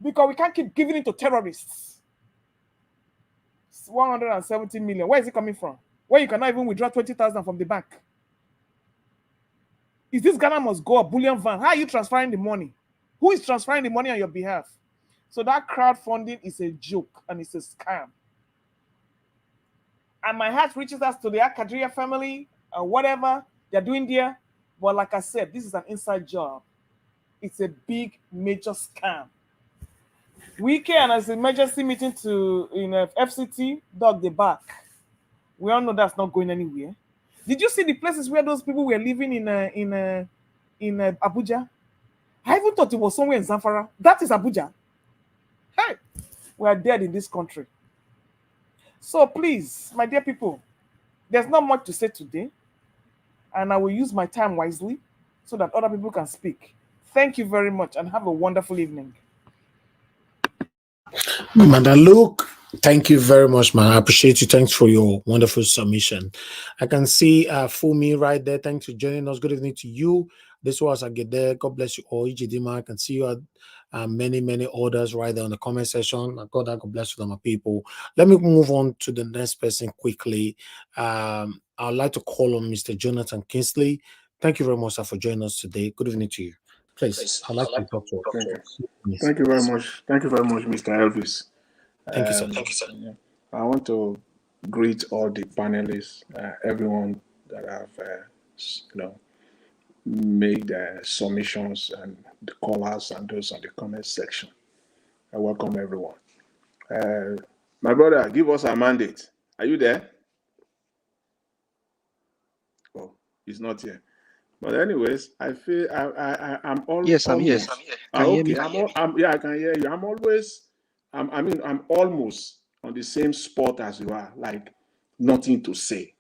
Because we can't keep giving it to terrorists. It's 170 million. Where is it coming from? Where you cannot even withdraw 20,000 from the bank. Is this Ghana must go a bullion van? How are you transferring the money? Who is transferring the money on your behalf? So that crowdfunding is a joke and it's a scam. And my heart reaches out to the Akadria family or whatever they're doing there. But like I said, this is an inside job. It's a big, major scam. Wike and as emergency meeting in FCT, dog the back. We all know that's not going anywhere. Did you see the places where those people were living in Abuja? I even thought it was somewhere in Zamfara. That is Abuja. Hey, we are dead in this country. So please, my dear people, there's not much to say today. and I will use my time wisely so that other people can speak. Thank you very much and have a wonderful evening. Madam Luke, thank you very much, man. I appreciate you. Thanks for your wonderful submission. I can see Fumi right there. Thanks for joining us. Good evening to you. This was Agede. God bless you all. Ijidima, I can see you many others right there on the comment section. God bless you, my people. Let me move on to the next person quickly. I'd like to call on Mr. Jonathan Kingsley. Thank you very much, sir, for joining us today. Good evening to you. Please, I'd like to talk to you. Thank you very much. Thank you very much, Mr. Elvis. Thank you, sir. Thank you, sir. I want to greet all the panelists, everyone that have, made submissions, and the callers and those on the comment section. I welcome everyone. My brother, give us a mandate. Are you there? Oh, he's not here. But anyways, I feel I'm almost. Yes, I'm here. Can you hear me? Yeah, I can hear you. I'm almost on the same spot as you are, like nothing to say,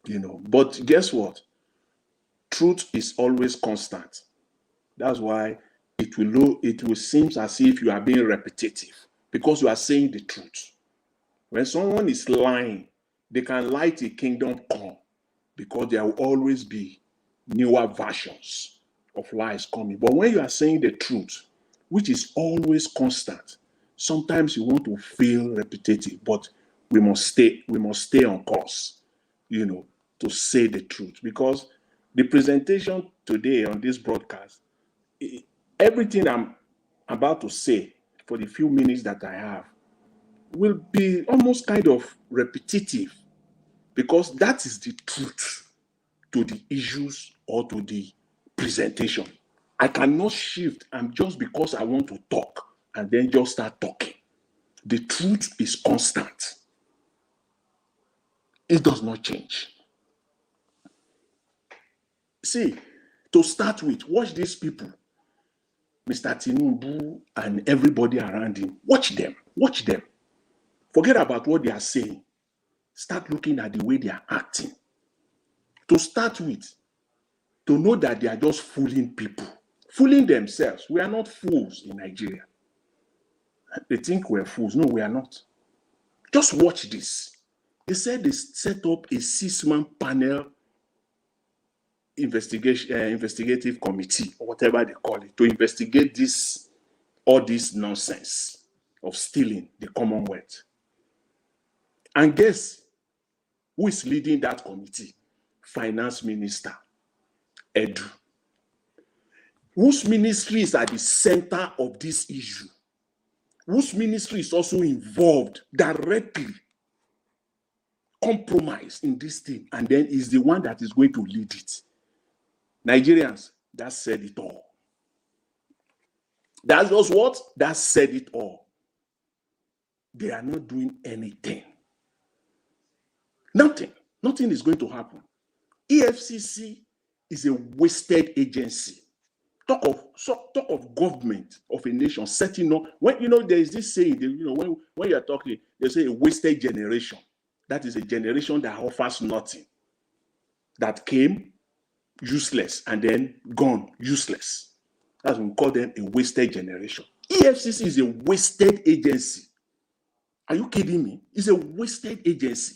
But guess what? Truth is always constant. That's why it will seem as if you are being repetitive because you are saying the truth. When someone is lying, they can lie till kingdom come because there will always be newer versions of lies coming. But when you are saying the truth, which is always constant, sometimes you want to feel repetitive, but we must stay on course, to say the truth. Because the presentation today on this broadcast, everything I'm about to say for the few minutes that I have will be almost kind of repetitive because that is the truth to the issues or to the presentation. I cannot shift and just because I want to talk and then just start talking. The truth is constant. It does not change. See, to start with, watch these people, Mr. Tinubu and everybody around him. Watch them. Watch them. Forget about what they are saying. Start looking at the way they are acting. To start with, to know that they are just fooling people, fooling themselves. We are not fools in Nigeria. They think we're fools. No, we are not. Just watch this. They said they set up a 6-man panel investigative committee, or whatever they call it, to investigate all this nonsense of stealing the Commonwealth. And guess who is leading that committee? Finance Minister Edu, whose ministry is at the center of this issue, whose ministry is also involved directly, compromised in this thing, and then is the one that is going to lead it. Nigerians, that said it all. That's just what? That said it all. They are not doing anything. Nothing. Nothing is going to happen. EFCC is a wasted agency. Talk of government of a nation setting up. When there is this saying, when you are talking, they say a wasted generation. That is a generation that offers nothing. That came useless and then gone useless. That's what we call them, a wasted generation. EFCC is a wasted agency. Are you kidding me? It's a wasted agency.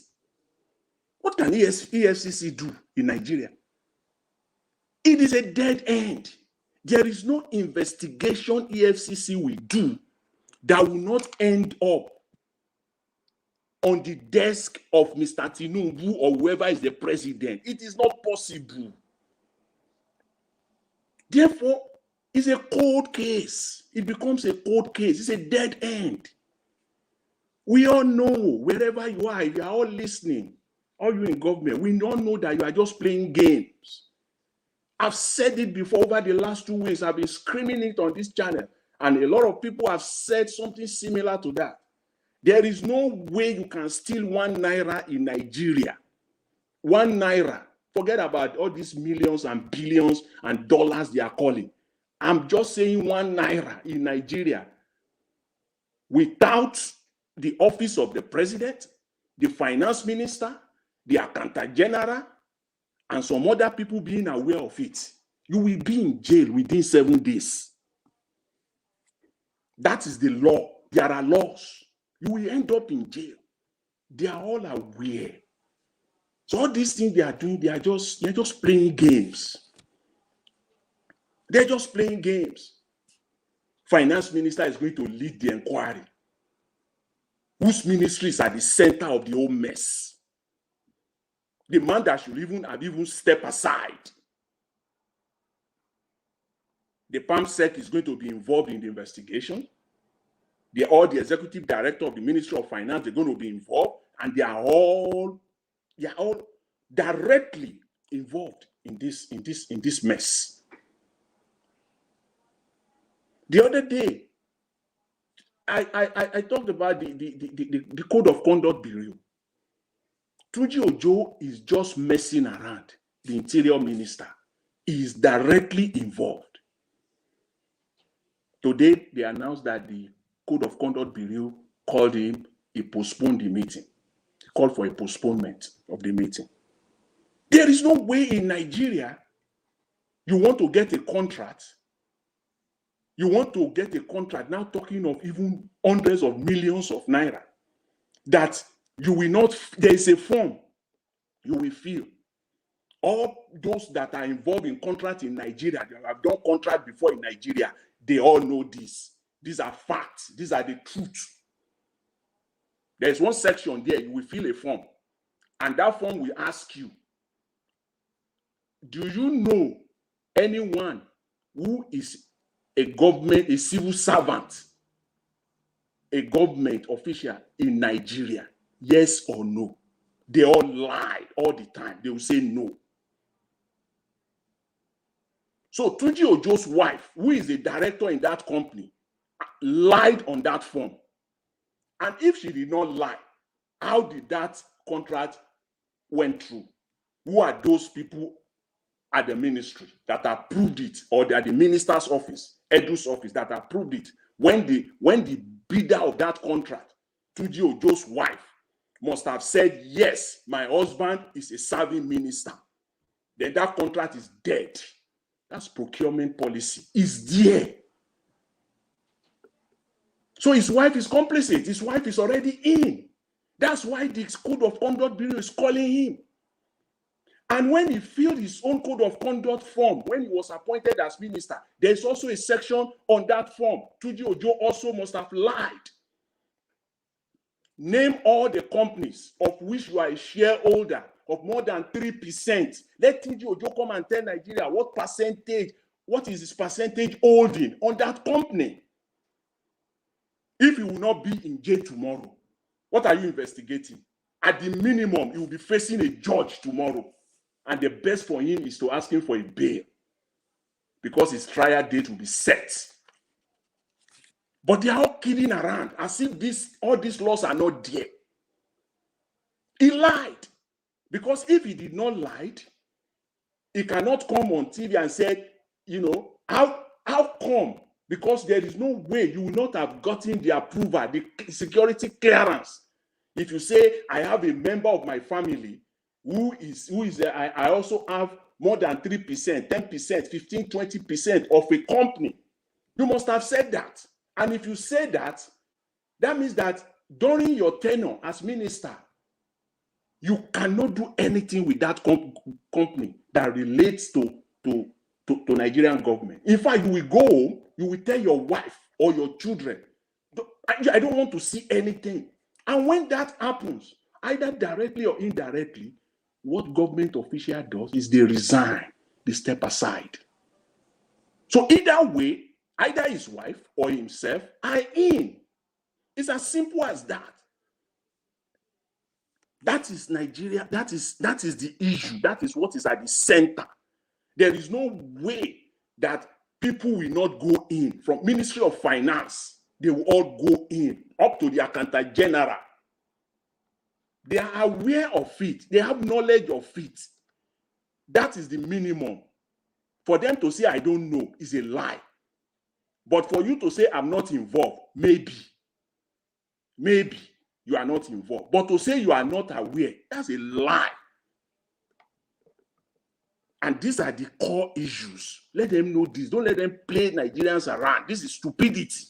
What can EFCC do in Nigeria? It is a dead end. There is no investigation EFCC will do that will not end up on the desk of Mr. Tinubu or whoever is the president. It is not possible. Therefore, it's a cold case. It becomes a cold case. It's a dead end. We all know, wherever you are, if you are all listening, all you in government, we all know that you are just playing games. I've said it before over the last 2 weeks. I've been screaming it on this channel. And a lot of people have said something similar to that. There is no way you can steal 1 naira in Nigeria. 1 naira. Forget about all these millions and billions and dollars they are calling. I'm just saying 1 naira in Nigeria without the office of the president, the finance minister, the accountant general, and some other people being aware of it, you will be in jail within 7 days. That is the law. There are laws. You will end up in jail. They are all aware. So all these things they are doing, they're just playing games. They're just playing games. Finance minister is going to lead the inquiry, whose ministry is at the center of the whole mess. The man that should even step aside. The PAMSEC is going to be involved in the investigation. All the executive director of the Ministry of Finance are going to be involved, and they are all directly involved in this mess. The other day, I talked about the Code of Conduct Bureau. Tunji Ojo is just messing around. The Interior Minister is directly involved. Today, they announced that the Code of Conduct Bureau called him, he postponed the meeting. He called for a postponement of the meeting. There is no way in Nigeria you want to get a contract. You want to get a contract, now talking of even hundreds of millions of naira, that you will not, there is a form you will fill. All those that are involved in contract in Nigeria, that have done contract before in Nigeria, they all know this. These are facts. These are the truth. There's one section there, you will fill a form. And that form will ask you, do you know anyone who is a civil servant, a government official in Nigeria? Yes or no? They all lie all the time. They will say no. So Tunji Ojo's wife, who is the director in that company, lied on that form. And if she did not lie, how did that contract went through? Who are those people at the ministry that approved it, or they are the minister's office, Edu's office, that approved it? When the bidder of that contract, Tunji Ojo's wife, must have said, yes, my husband is a serving minister, then that contract is dead. That's procurement policy. It's there. So his wife is complicit. His wife is already in. That's why the Code of Conduct Bureau is calling him. And when he filled his own Code of Conduct form, when he was appointed as minister, there's also a section on that form. Tunji Ojo also must have lied. Name all the companies of which you are a shareholder of more than 3%. Let Tunji Ojo come and tell Nigeria what is his percentage holding on that company. If he will not be in jail tomorrow, what are you investigating? At the minimum, he will be facing a judge tomorrow. And the best for him is to ask him for a bail, because his trial date will be set. But they are all kidding around as if all these laws are not there. He lied. Because if he did not lie, he cannot come on TV and say, how come? Because there is no way you will not have gotten the approval, the security clearance. If you say, I have a member of my family who is I also have more than 3%, 10%, 15, 20% of a company, you must have said that. And if you say that, that means that during your tenure as minister, you cannot do anything with that company that relates to Nigerian government. In fact, you will go home, you will tell your wife or your children, I don't want to see anything. And when that happens, either directly or indirectly, what government official does is they resign, they step aside. So either way, either his wife or himself are in. It's as simple as that. That is Nigeria. That is the issue. That is what is at the center. There is no way that people will not go in. From Ministry of Finance, they will all go in, up to the Accountant General. They are aware of it. They have knowledge of it. That is the minimum. For them to say, I don't know, is a lie. But for you to say, I'm not involved, maybe you are not involved. But to say you are not aware, that's a lie. And these are the core issues. Let them know this. Don't let them play Nigerians around. This is stupidity.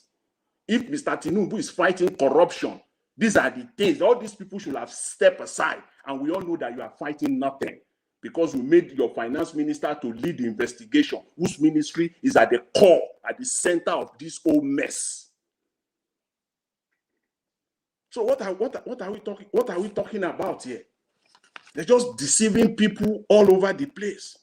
If Mr. Tinubu is fighting corruption, these are the things. All these people should have stepped aside. And we all know that you are fighting nothing because you made your finance minister to lead the investigation, whose ministry is at the core, at the center of this whole mess. So what are we talking about here? They're just deceiving people all over the place.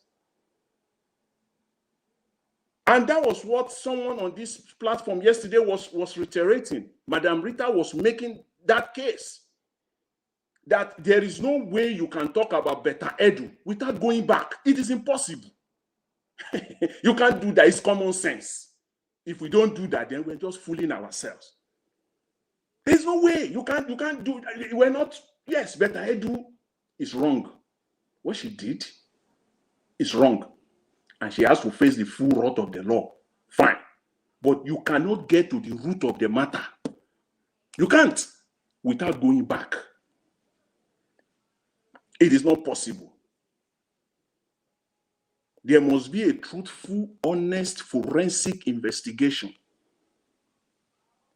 And that was what someone on this platform yesterday was reiterating. Madam Rita was making that case. That there is no way you can talk about better edu without going back. It is impossible. You can't do that. It's common sense. If we don't do that, then we're just fooling ourselves. There's no way. You can't do that. We're not, yes, better edu is wrong. What she did is wrong. And she has to face the full wrath of the law. Fine. But you cannot get to the root of the matter. You can't without going back. It is not possible. There must be a truthful, honest, forensic investigation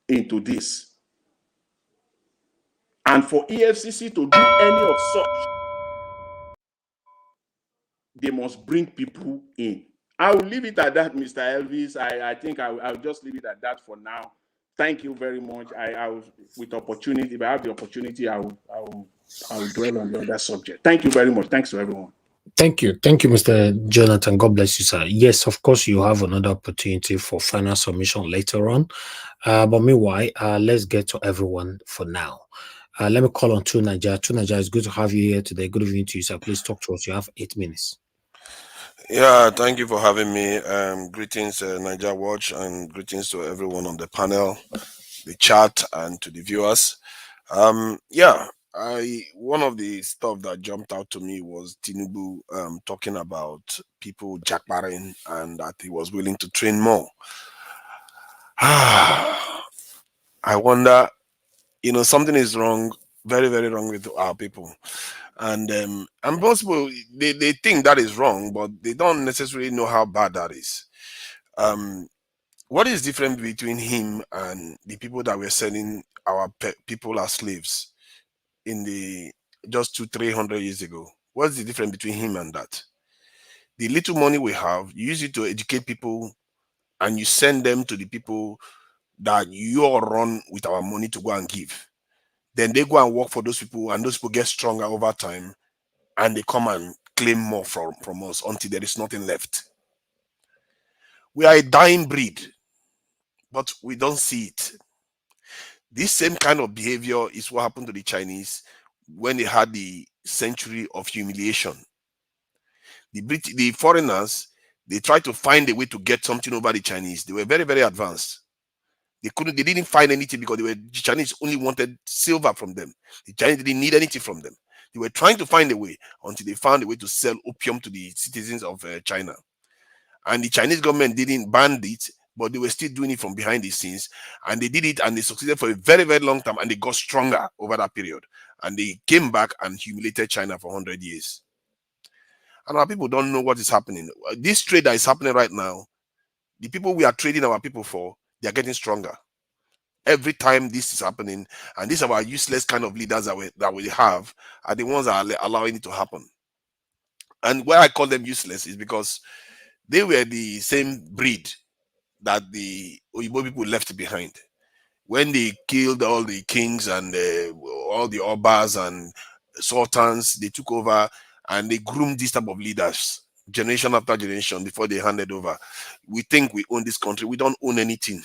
into this. And for EFCC to do any of such, they must bring people in. I will leave it at that, Mr. Elvis. I think I'll just leave it at that for now. Thank you very much. I will, with opportunity, if I have the opportunity, I will dwell on the other subject. Thank you very much. Thanks to everyone. Thank you, Mr. Jonathan. God bless you, sir. Yes, of course, you have another opportunity for final submission later on. But meanwhile, let's get to everyone for now. Let me call on Tunaja. Tunaja, it's good to have you here today. Good evening to you, sir. Please talk to us. You have 8 minutes. Yeah, thank you for having me. Greetings, Niger Watch, and greetings to everyone on the panel, the chat, and to the viewers. One of the stuff that jumped out to me was Tinubu talking about people jackbarring and that he was willing to train more. I wonder, something is wrong, very, very wrong with our people. And most people, they think that is wrong, but they don't necessarily know how bad that is. What is different between him and the people that were selling our people as slaves in the just 200-300 years ago? What's the difference between him and that? The little money we have, you use it to educate people and you send them to the people that you all run with our money to go and give. Then they go and work for those people and those people get stronger over time and they come and claim more from us until there is nothing left. We are a dying breed, but we don't see it. This same kind of behavior is what happened to the Chinese when they had the century of humiliation. The foreigners, they tried to find a way to get something over the Chinese. They were very, very advanced. They didn't find anything because the Chinese only wanted silver from them. The Chinese didn't need anything from them. They were trying to find a way until they found a way to sell opium to the citizens of China. And the Chinese government didn't ban it, but they were still doing it from behind the scenes. And they did it and they succeeded for a very, very long time. And they got stronger over that period. And they came back and humiliated China for 100 years. And our people don't know what is happening. This trade that is happening right now, the people we are trading our people for, they are getting stronger. Every time this is happening, and these are our useless kind of leaders that we have, are the ones that are allowing it to happen. And why I call them useless is because they were the same breed that the Oyibo people left behind. When they killed all the kings and all the Obas and sultans, they took over and they groomed this type of leaders, generation after generation, before they handed over. We think we own this country. We don't own anything.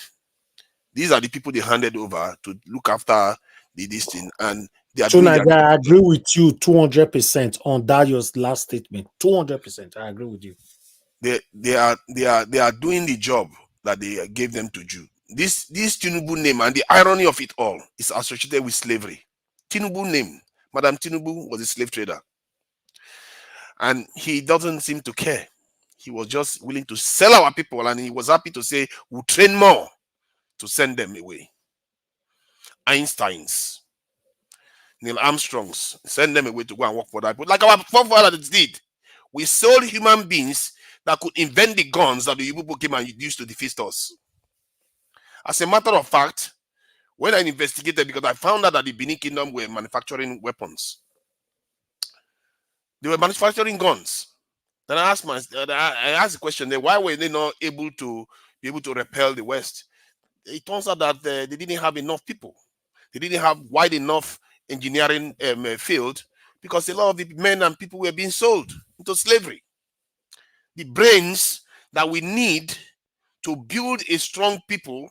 These are the people they handed over to look after this thing, and they are doing their... I agree with you 200% on that your last statement. 200%, I agree with you. They are doing the job that they gave them to do. This Tinubu name, and the irony of it all, is associated with slavery. Tinubu name, Madam Tinubu was a slave trader, and he doesn't seem to care. He was just willing to sell our people, and he was happy to say, we'll train more to send them away. Einsteins, Neil Armstrongs, send them away to go and work for that. But like our forefathers did, We sold human beings that could invent the guns that the Igbo came and used to defeat us. As a matter of fact, when I investigated, because I found out that the Benin Kingdom were manufacturing weapons, they were manufacturing guns. Then I asked the question: then why were they not able to repel the West? It turns out that they didn't have enough people. They didn't have wide enough engineering field, because a lot of the men and people were being sold into slavery. The brains that we need to build a strong people,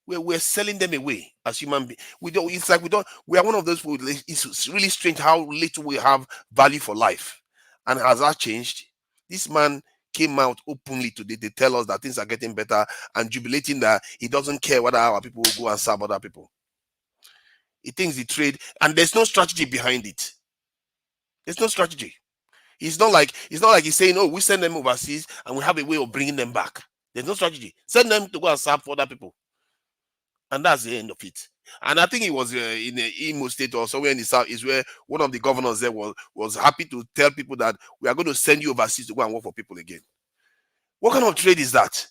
we're selling them away as human beings. We don't. It's like we are one of those people. It's really strange how little we have value for life. And has that changed? This man came out openly today to tell us that things are getting better and jubilating that he doesn't care whether our people will go and serve other people. He thinks the trade, and there's no strategy behind it. There's no strategy. It's not like he's saying, oh, we send them overseas and we have a way of bringing them back. There's no strategy. Send them to go and serve for other people. And that's the end of it. And I think it was in the Imo State or somewhere in the South is where one of the governors there was happy to tell people that we are going to send you overseas to go and work for people again. What kind of trade is that?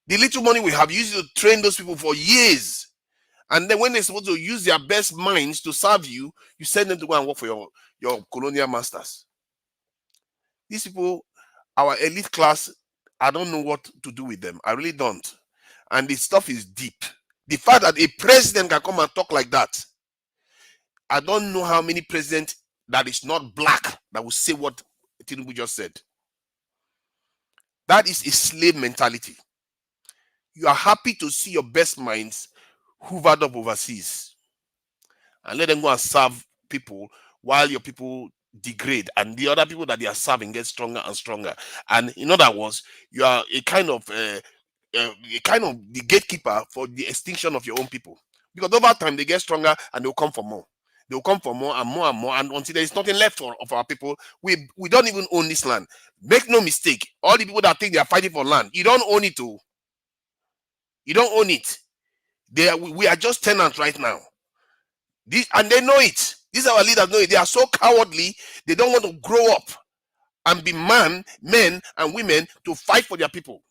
The little money we have used to train those people for years. And then when they're supposed to use their best minds to serve you, you send them to go and work for your colonial masters. These people, our elite class, I don't know what to do with them. I really don't. And the stuff is deep. The fact that a president can come and talk like that, I don't know how many presidents that is not black that will say what Tinubu just said. That is a slave mentality. You are happy to see your best minds hoovered up overseas and let them go and serve people while your people degrade and the other people that they are serving get stronger and stronger. And in other words, you are a kind of the gatekeeper for the extinction of your own people, because over time they get stronger and they'll come for more. They'll come for more and more and more, and until there is nothing left of our people. We don't even own this land. Make no mistake, all the people that think they are fighting for land, you don't own it too. You don't own it. We are just tenants right now. And they know it. These are our leaders know it. They are so cowardly. They don't want to grow up and be men and women to fight for their people.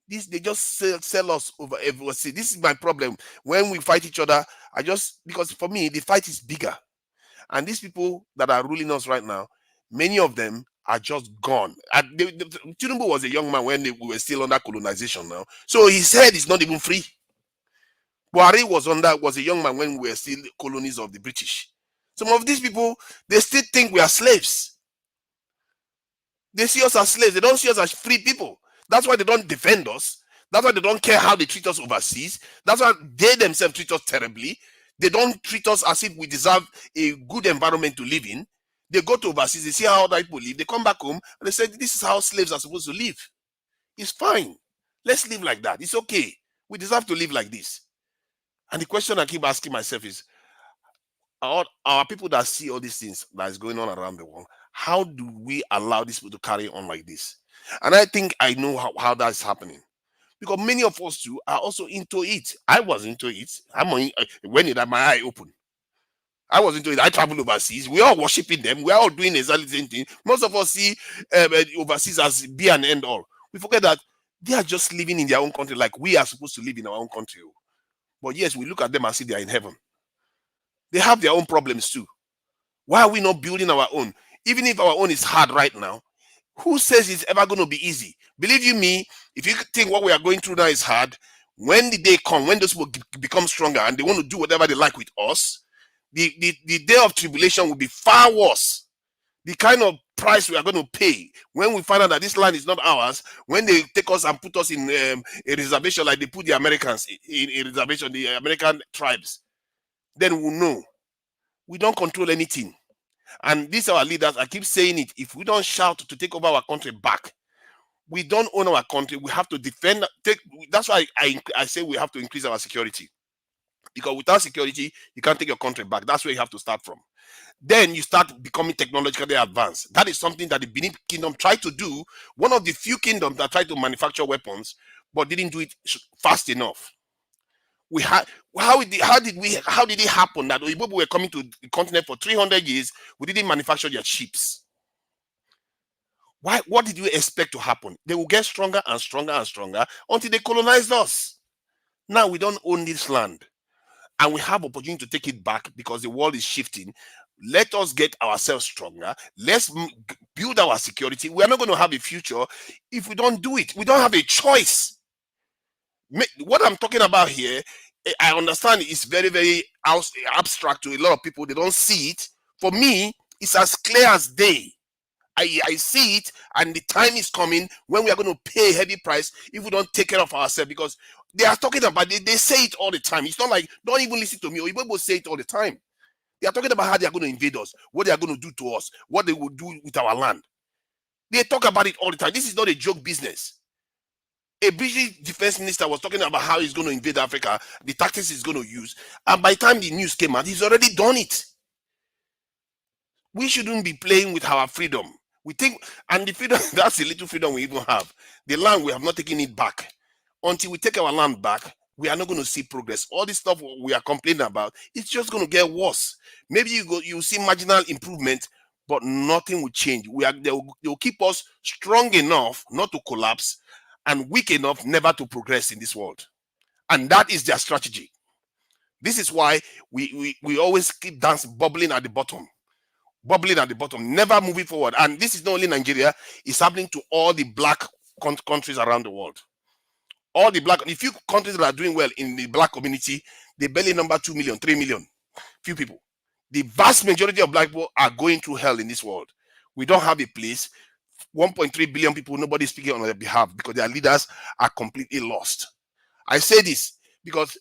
They just sell us over everywhere. See, this is my problem. When we fight each other, because for me, the fight is bigger. And these people that are ruling us right now, many of them are just gone. Tinubu was a young man when we were still under colonization now. So his head is not even free. Buhari was a young man when we were still colonies of the British. Some of these people, they still think we are slaves. They see us as slaves. They don't see us as free people. That's why they don't defend us. That's why they don't care how they treat us overseas. That's why they themselves treat us terribly. They don't treat us as if we deserve a good environment to live in. They go to overseas, they see how other people live. They come back home and they say, this is how slaves are supposed to live. It's fine. Let's live like that. It's okay. We deserve to live like this. And the question I keep asking myself is, our people that see all these things that is going on around the world, how do we allow these people to carry on like this? And I think I know how that's happening. Because many of us too are also into it. I was into it. When did my eye open? I was into it. I travel overseas. We are worshiping them. We are all doing exactly the same thing. Most of us see overseas as be and end all. We forget that they are just living in their own country like we are supposed to live in our own country. But yes, we look at them and see they are in heaven. They have their own problems too. Why are we not building our own? Even if our own is hard right now, who says it's ever going to be easy? Believe you me, if you think what we are going through now is hard, when the day comes, when those people become stronger and they want to do whatever they like with us, the day of tribulation will be far worse. The kind of price we are going to pay when we find out that this land is not ours, when they take us and put us in a reservation like they put the Americans in a reservation, the American tribes, then we'll know. We don't control anything. And these are our leaders. I keep saying it. If we don't shout to take over our country back, we don't own our country. We have to defend. That's why I say we have to increase our security. Because without security, you can't take your country back. That's where you have to start from. Then you start becoming technologically advanced. That is something that the Benin Kingdom tried to do. One of the few kingdoms that tried to manufacture weapons, but didn't do it fast enough. How did it happen that Igbo were coming to the continent for 300 years? We didn't manufacture their ships. Why? What did you expect to happen? They will get stronger and stronger and stronger until they colonized us. Now we don't own this land, and we have opportunity to take it back because the world is shifting. Let us get ourselves stronger. Let's build our security. We are not going to have a future if we don't do it. We don't have a choice. What I'm talking about here, I understand it's very, very abstract to a lot of people. They don't see it. For me, it's as clear as day. I see it, and the time is coming when we are going to pay a heavy price if we don't take care of ourselves, because they are talking about they say it all the time. It's not like, don't even listen to me, or people say it all the time. They are talking about how they are going to invade us, what they are going to do to us, what they will do with our land. They talk about it all the time. This is not a joke business. A British defense minister was talking about how he's going to invade Africa, the tactics he's going to use, and by the time the news came out, he's already done it. We shouldn't be playing with our freedom. We think, and the freedom, that's the little freedom we even have. The land, we have not taken it back. Until we take our land back, we are not going to see progress. All this stuff we are complaining about, it's just going to get worse. Maybe you see marginal improvement, but nothing will change. They will keep us strong enough not to collapse and weak enough never to progress in this world. And that is their strategy. This is why we always keep bubbling at the bottom. Bubbling at the bottom, never moving forward. And this is not only Nigeria, it's happening to all the black countries around the world. All the black, the few countries that are doing well in the black community, they barely number 2 million, 3 million, few people. The vast majority of black people are going through hell in this world. We don't have a place. 1.3 billion people, nobody is speaking on their behalf because their leaders are completely lost. I say this because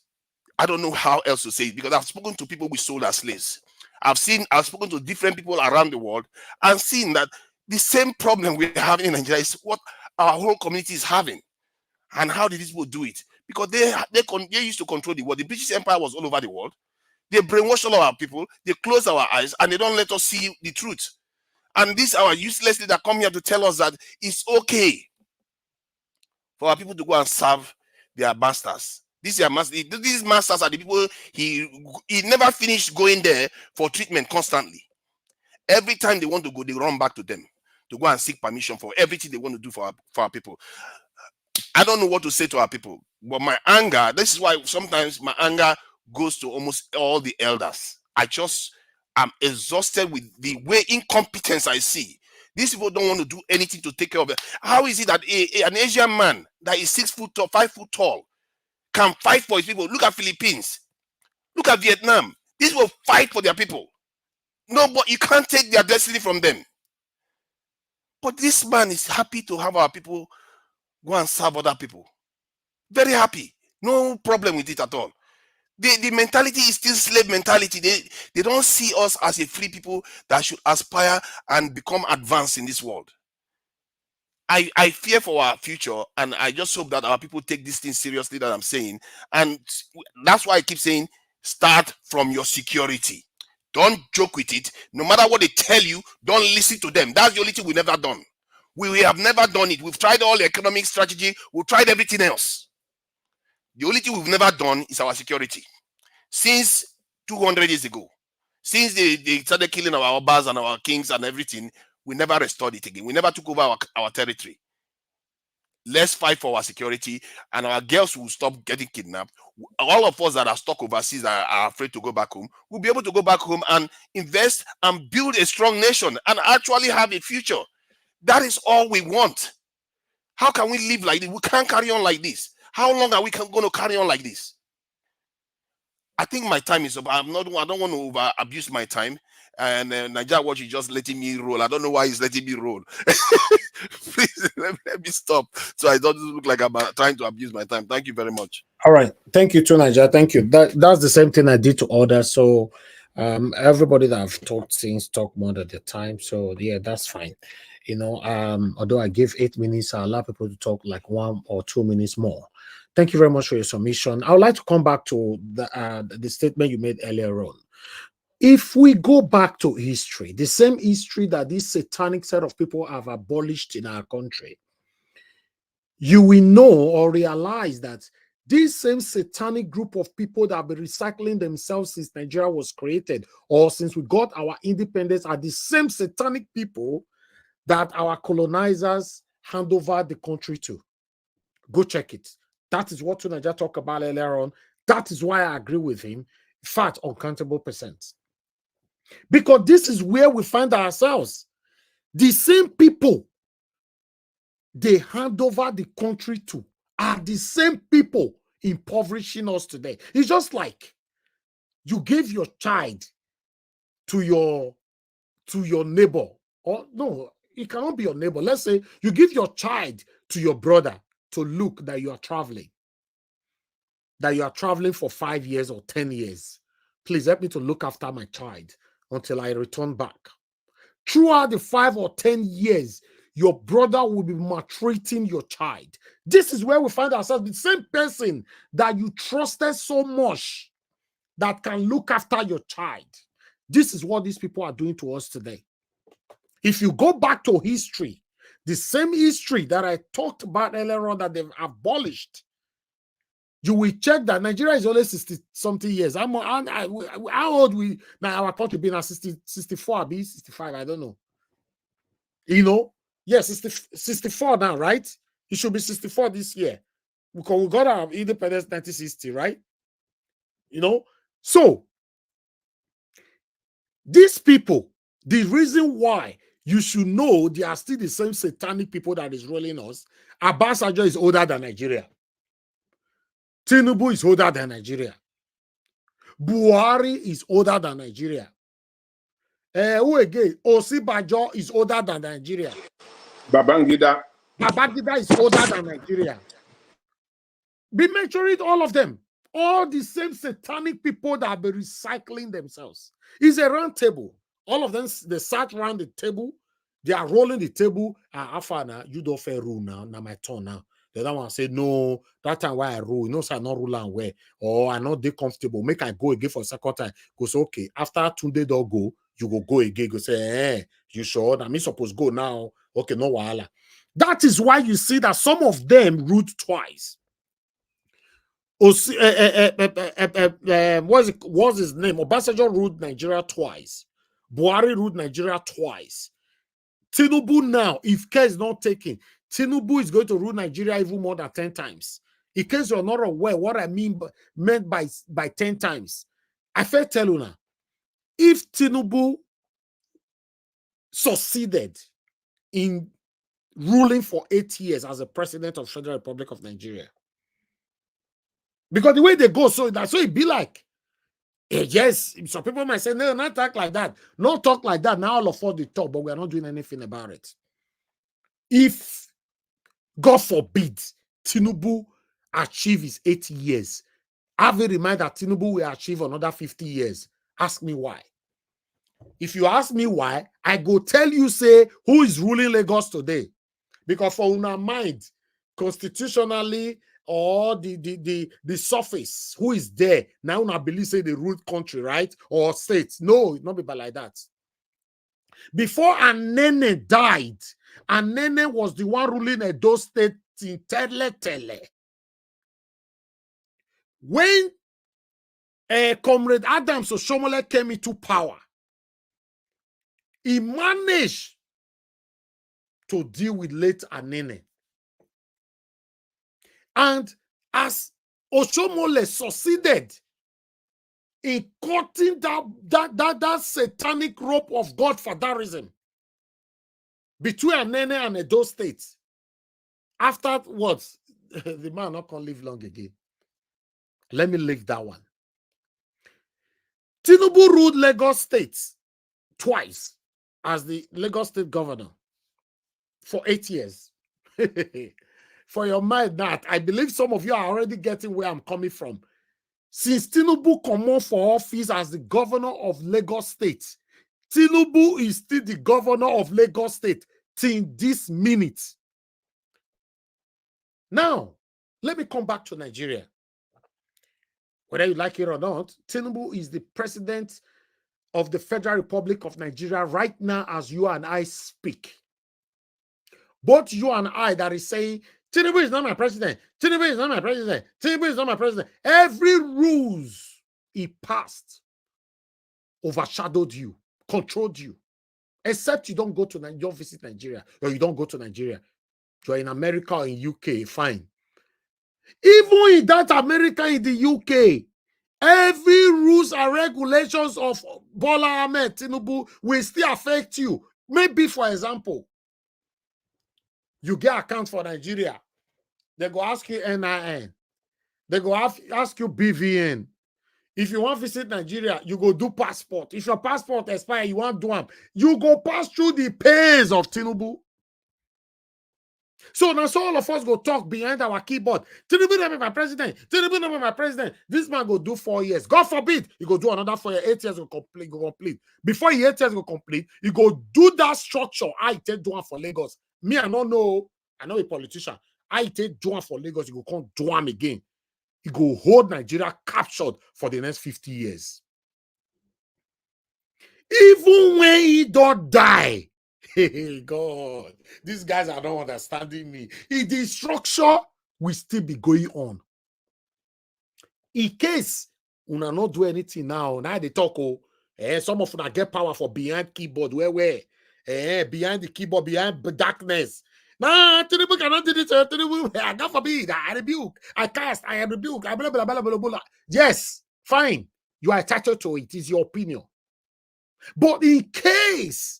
I don't know how else to say it, because I've spoken to people we sold as slaves. I've spoken to different people around the world and seen that the same problem we're having in Nigeria is what our whole community is having. And how did these people do it? Because they used to control the world. The British Empire was all over the world. They brainwashed all of our people. They closed our eyes and they don't let us see the truth. And these are our useless leaders come here to tell us that it's okay for our people to go and serve their masters. These masters are the people he never finished going there for treatment constantly. Every time they want to go, they run back to them to go and seek permission for everything they want to do for our people. I don't know what to say to our people, but my anger, this is why sometimes my anger goes to almost all the elders. I'm exhausted with the way incompetence I see. These people don't want to do anything to take care of it. How is it that an Asian man that is 6 foot tall, 5 foot tall, can fight for his people? Look at Philippines. Look at Vietnam. These will fight for their people. No, but you can't take their destiny from them. But this man is happy to have our people go and serve other people. Very happy. No problem with it at all. The mentality is still slave mentality. They don't see us as a free people that should aspire and become advanced in this world. I fear for our future, and I just hope that our people take this thing seriously that I'm saying. And that's why I keep saying, start from your security. Don't joke with it. No matter what they tell you, don't listen to them. That's the only thing we've never done. We have never done it. We've tried all the economic strategy. We've tried everything else. The only thing we've never done is our security. Since 200 years ago, since they started killing our obas and our kings and everything, we never restored it again. We never took over our territory. Let's fight for our security, and our girls will stop getting kidnapped. All of us that are stuck overseas that are afraid to go back home will be able to go back home and invest and build a strong nation and actually have a future. That is all we want. How can we live like this? We can't carry on like this. How long are we going to carry on like this? I think my time is up. I don't want to over abuse my time. And Nigeria Watch is just letting me roll. I don't know why he's letting me roll. Please let me stop so I don't look like I'm trying to abuse my time. Thank you very much. All right. Thank you, too, Nigeria. Thank you. That's the same thing I did to others. So everybody that I've talked since talk more than the time. So yeah, that's fine. You know, although I give 8 minutes, I allow people to talk like 1 or 2 minutes more. Thank you very much for your submission. I would like to come back to the statement you made earlier on. If we go back to history, the same history that this satanic set of people have abolished in our country, you will know or realize that this same satanic group of people that have been recycling themselves since Nigeria was created or since we got our independence are the same satanic people that our colonizers hand over the country to. Go check it. That is what Tunaja talked about earlier on. That is why I agree with him. In fact, uncountable percent. Because this is where we find ourselves. The same people they hand over the country to are the same people impoverishing us today. It's just like you gave your child to your neighbor. Or no, it cannot be your neighbor. Let's say you give your child to your brother to look that you are traveling. That you are traveling for 5 years or 10 years. Please help me to look after my child until I return back. Throughout the 5 or 10 years, your brother will be maltreating your child. This is where we find ourselves. The same person that you trusted so much that can look after your child. This is what these people are doing to us today. If you go back to history, the same history that I talked about earlier on that they've abolished, you will check that Nigeria is only 60-something years. How old we now? Our country been at 64, 65, I don't know. You know, yes, 64 now, right? It should be 64 this year because we got our independence 1960, right? You know, so these people, the reason why you should know they are still the same satanic people that is ruling us. Obasanjo is older than Nigeria. Tinubu is older than Nigeria. Buhari is older than Nigeria. Who again? Osibajo is older than Nigeria. Babangida is older than Nigeria. Be mentioning all of them. All the same satanic people that have been recycling themselves. It's a round table. All of them, they sat around the table. They are rolling the table. Afana, you don't fair rule now. Now my turn now. The other one say, no, that time why I rule. You know, so I not rule and where. Or I not they comfortable. Make I go again for a second time. Goes, okay, after 2 days don't go, you go again. Go say, you sure? Now me supposed go now. Okay, no wahala. That is why you see that some of them ruled twice. What's his name? Obasanjo ruled Nigeria twice. Buhari ruled Nigeria twice. Tinubu now, if care is not taken, Tinubu is going to rule Nigeria even more than 10 times. In case you're not aware what I meant by 10 times, I felt tell you now, if Tinubu succeeded in ruling for 8 years as a president of Federal Republic of Nigeria, because the way they go, so that's so it be like, yes, some people might say, no, not talk like that. Not talk like that. Now all of us they talk, but we are not doing anything about it. If, God forbid, Tinubu achieve his 8 years, have a reminder that Tinubu will achieve another 50 years. Ask me why. If you ask me why, I go tell you, say, who is ruling Lagos today? Because for una mind, constitutionally, or the surface, who is there? Now I believe say the root country, right? Or state. No, it not be like that. Before Anene died, Anene was the one ruling Edo State in Tele. When Comrade Adams Oshomole came into power, he managed to deal with late Anene. And as Oshomole succeeded in cutting that satanic rope of godfatherism between Anene and Edo State, afterwards, the man not gonna live long again. Let me leave that one. Tinubu ruled Lagos State twice as the Lagos State governor for 8 years. For your mind, that I believe some of you are already getting where I'm coming from. Since Tinubu come on for office as the governor of Lagos State, Tinubu is still the governor of Lagos State till this minute. Now, let me come back to Nigeria. Whether you like it or not, Tinubu is the president of the Federal Republic of Nigeria right now as you and I speak. Both you and I that is saying, Tinubu is not my president. Tinubu is not my president. Tinubu is not my president. Every rules he passed overshadowed you, controlled you. Except you don't go to you don't visit Nigeria, or you don't go to Nigeria. You're in America or in UK, fine. Even in that America, in the UK, every rules and regulations of Bola Ahmed Tinubu will still affect you. Maybe, for example, you get account for Nigeria. They go ask you NIN. They go ask you BVN. If you want to visit Nigeria, you go do passport. If your passport expire, you want to do them. You go pass through the pains of Tinubu. So now, so all of us go talk behind our keyboard. Tinubu never be my president. Tinubu never be my president. This man go do 4 years. God forbid, he go do another 4 years. 8 years go complete. Before 8 years go complete, he go do that structure. I take do one for Lagos. Me, I don't know. I know a politician. I take do one for Lagos. He go come do one again. He go hold Nigeria captured for the next 50 years. Even when he don't die. Hey, God, these guys are not understanding me. The structure will still be going on. In case una not do anything now they talk, some of una get power for behind keyboard, where behind the keyboard, behind darkness. Nah, Tinubu cannot do this. God forbid, I rebuke, I cast, I rebuke, I blah, blah, blah, blah, blah. Yes, fine. You are entitled to it. It is your opinion. But in case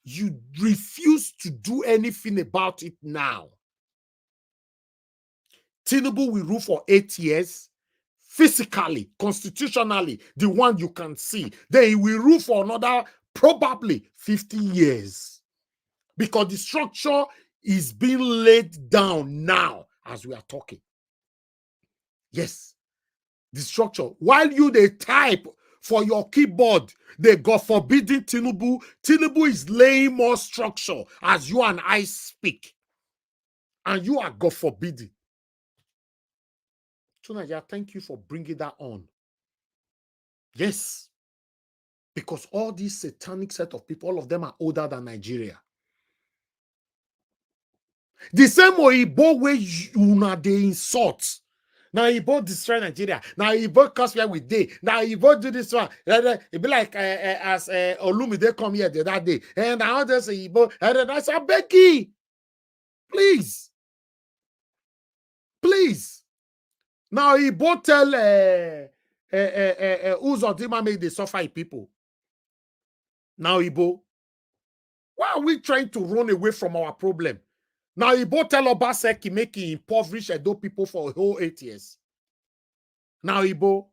you refuse to do anything about it now, Tinubu will rule for 8 years, physically, constitutionally, the one you can see. Then he will rule for another probably 50 years. Because the structure is being laid down now as we are talking. Yes, the structure. While they type for your keyboard, they God forbidden Tinubu. Tinubu is laying more structure as you and I speak. And you are God forbidden. So Nigeria, thank you for bringing that on. Yes. Because all these satanic set of people, all of them are older than Nigeria. The same Oyibo way you they insult. Now Oyibo destroy Nigeria. Now Oyibo cause where we day. Now Oyibo do this one. It be like as Olumide come here the other day. And now there's Oyibo. And then I say, Becky, please. Please. Now Oyibo tell Uzodinma make they suffer people. Now Oyibo. Why are we trying to run away from our problem? Now, Ibo tell Obaseki make him impoverish Edo people for a whole 8 years. Now, Ibo,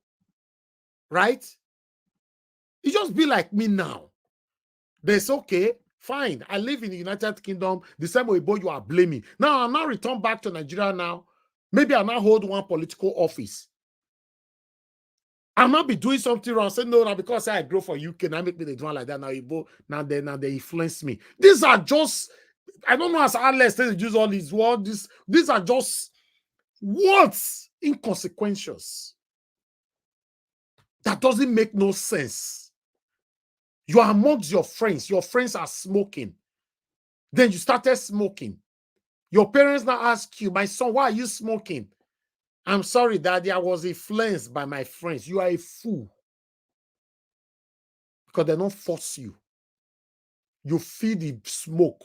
right? It just be like me now. That's okay, fine. I live in the United Kingdom. The same way, Ibo, you are blaming. Now, I'll now return back to Nigeria now. Maybe I'll now hold one political office. I'll not be doing something wrong. Say, no, now because I grow for UK, now make me the drone like that. Now, Ibo, now they influence me. These are just... I don't know as Alex they use all these words. These are just words, inconsequentials. That doesn't make no sense. You are amongst your friends. Your friends are smoking. Then you started smoking. Your parents now ask you, my son, why are you smoking? I'm sorry, Daddy, I was influenced by my friends. You are a fool. Because they don't force you. You feel the smoke.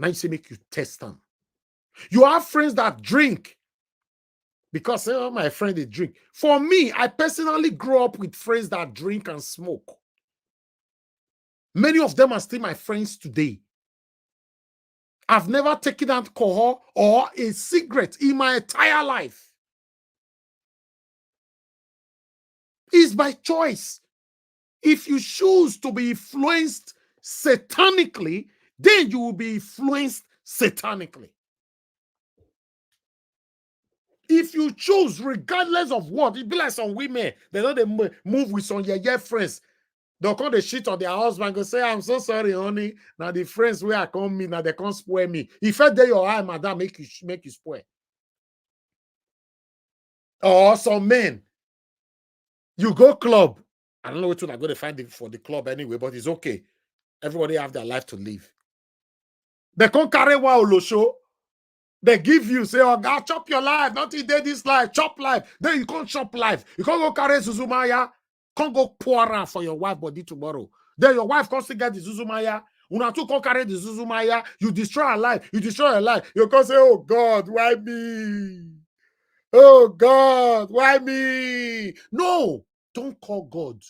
Now you say make you test them. You have friends that drink because my friend they drink. For me, I personally grew up with friends that drink and smoke. Many of them are still my friends today. I've never taken alcohol or a cigarette in my entire life. It's by choice. If you choose to be influenced satanically, then you will be influenced satanically. If you choose, regardless of what, it be like some women, they don't move with some friends. They'll come the shit on their husband, go say, I'm so sorry, honey. Now the friends where I come me, now they can't spoil me. If I day your eye, madam, make you spoil. Or some men, you go club. I don't know what I'm going to find for the club anyway, but it's okay. Everybody have their life to live. They can't carry one olosho. They give you, say, oh, God, chop your life. Not today, this life. Chop life. Then you can't chop life. You can't go carry Zuzumaya. Can't go pour around for your wife body tomorrow. Then your wife can't still get the Zuzumaya. Una two come carry the Zuzumaya, you destroy her life, you destroy her life. You can say, oh God, why me? Oh God, why me? No, don't call God.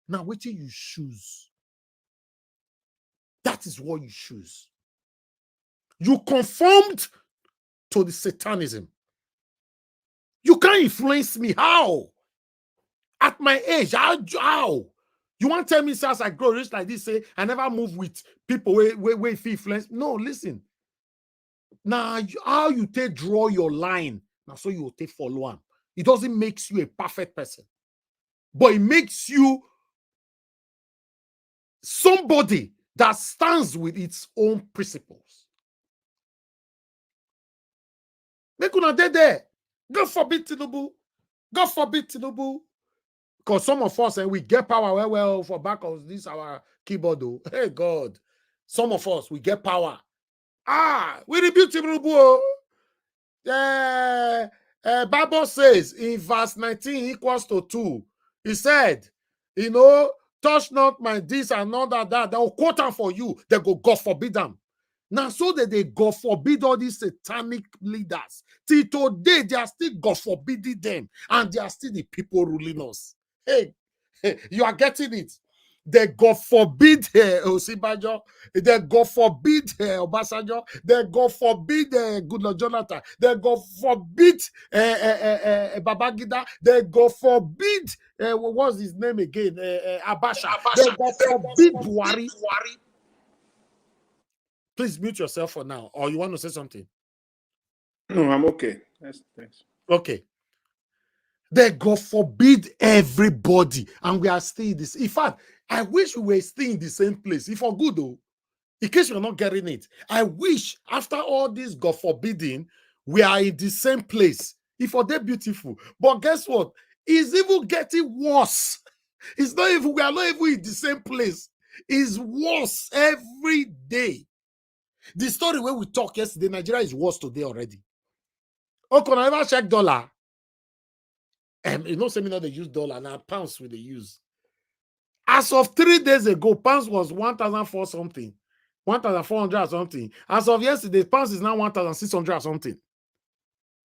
Now, wait till you choose. That is what you choose. You conformed to the Satanism. You can't influence me. How? At my age, how? You want to tell me, as I grow rich like this, say, I never move with people where influence? No, listen. Now, how you take draw your line, now so you will take follow on. It doesn't make you a perfect person, but it makes you somebody that stands with its own principles. Make una dead there. God forbid Tinubu. God forbid Tinubu. Because some of us, and we get power well for back of this our keyboard. Though. Hey God. Some of us, we get power. We rebuke Tinubu. Bible says in verse 19 equals to 2. He said, touch not my this and not that. They will quote them for you. They go, God forbid them. Now, so that they God forbid all these satanic leaders. Till today, they are still God forbidding them. And they are still the people ruling us. Hey, you are getting it. They God forbid Osibajo. They God forbid Obasanjo. They God forbid Goodluck Jonathan. They God forbid Babangida. They God forbid what's his name again? Abasha. They God forbid Buhari. Please mute yourself for now. Or you want to say something? No, I'm okay. Thanks. Okay. They God forbid everybody. And we are still in this. In fact, I wish we were still in the same place. If for good though, in case you're not getting it, I wish after all this God forbidding, we are in the same place. If for they're beautiful. But guess what? It's even getting worse. It's not even, we are not even in the same place. It's worse every day. The story where we talked yesterday, Nigeria is worse today already. Oh, can I ever check dollar? You know, seminar they use dollar, now pounds will they use. As of 3 days ago, pounds was 1,004 something, 1,400 something. As of yesterday, pounds is now 1,600 something.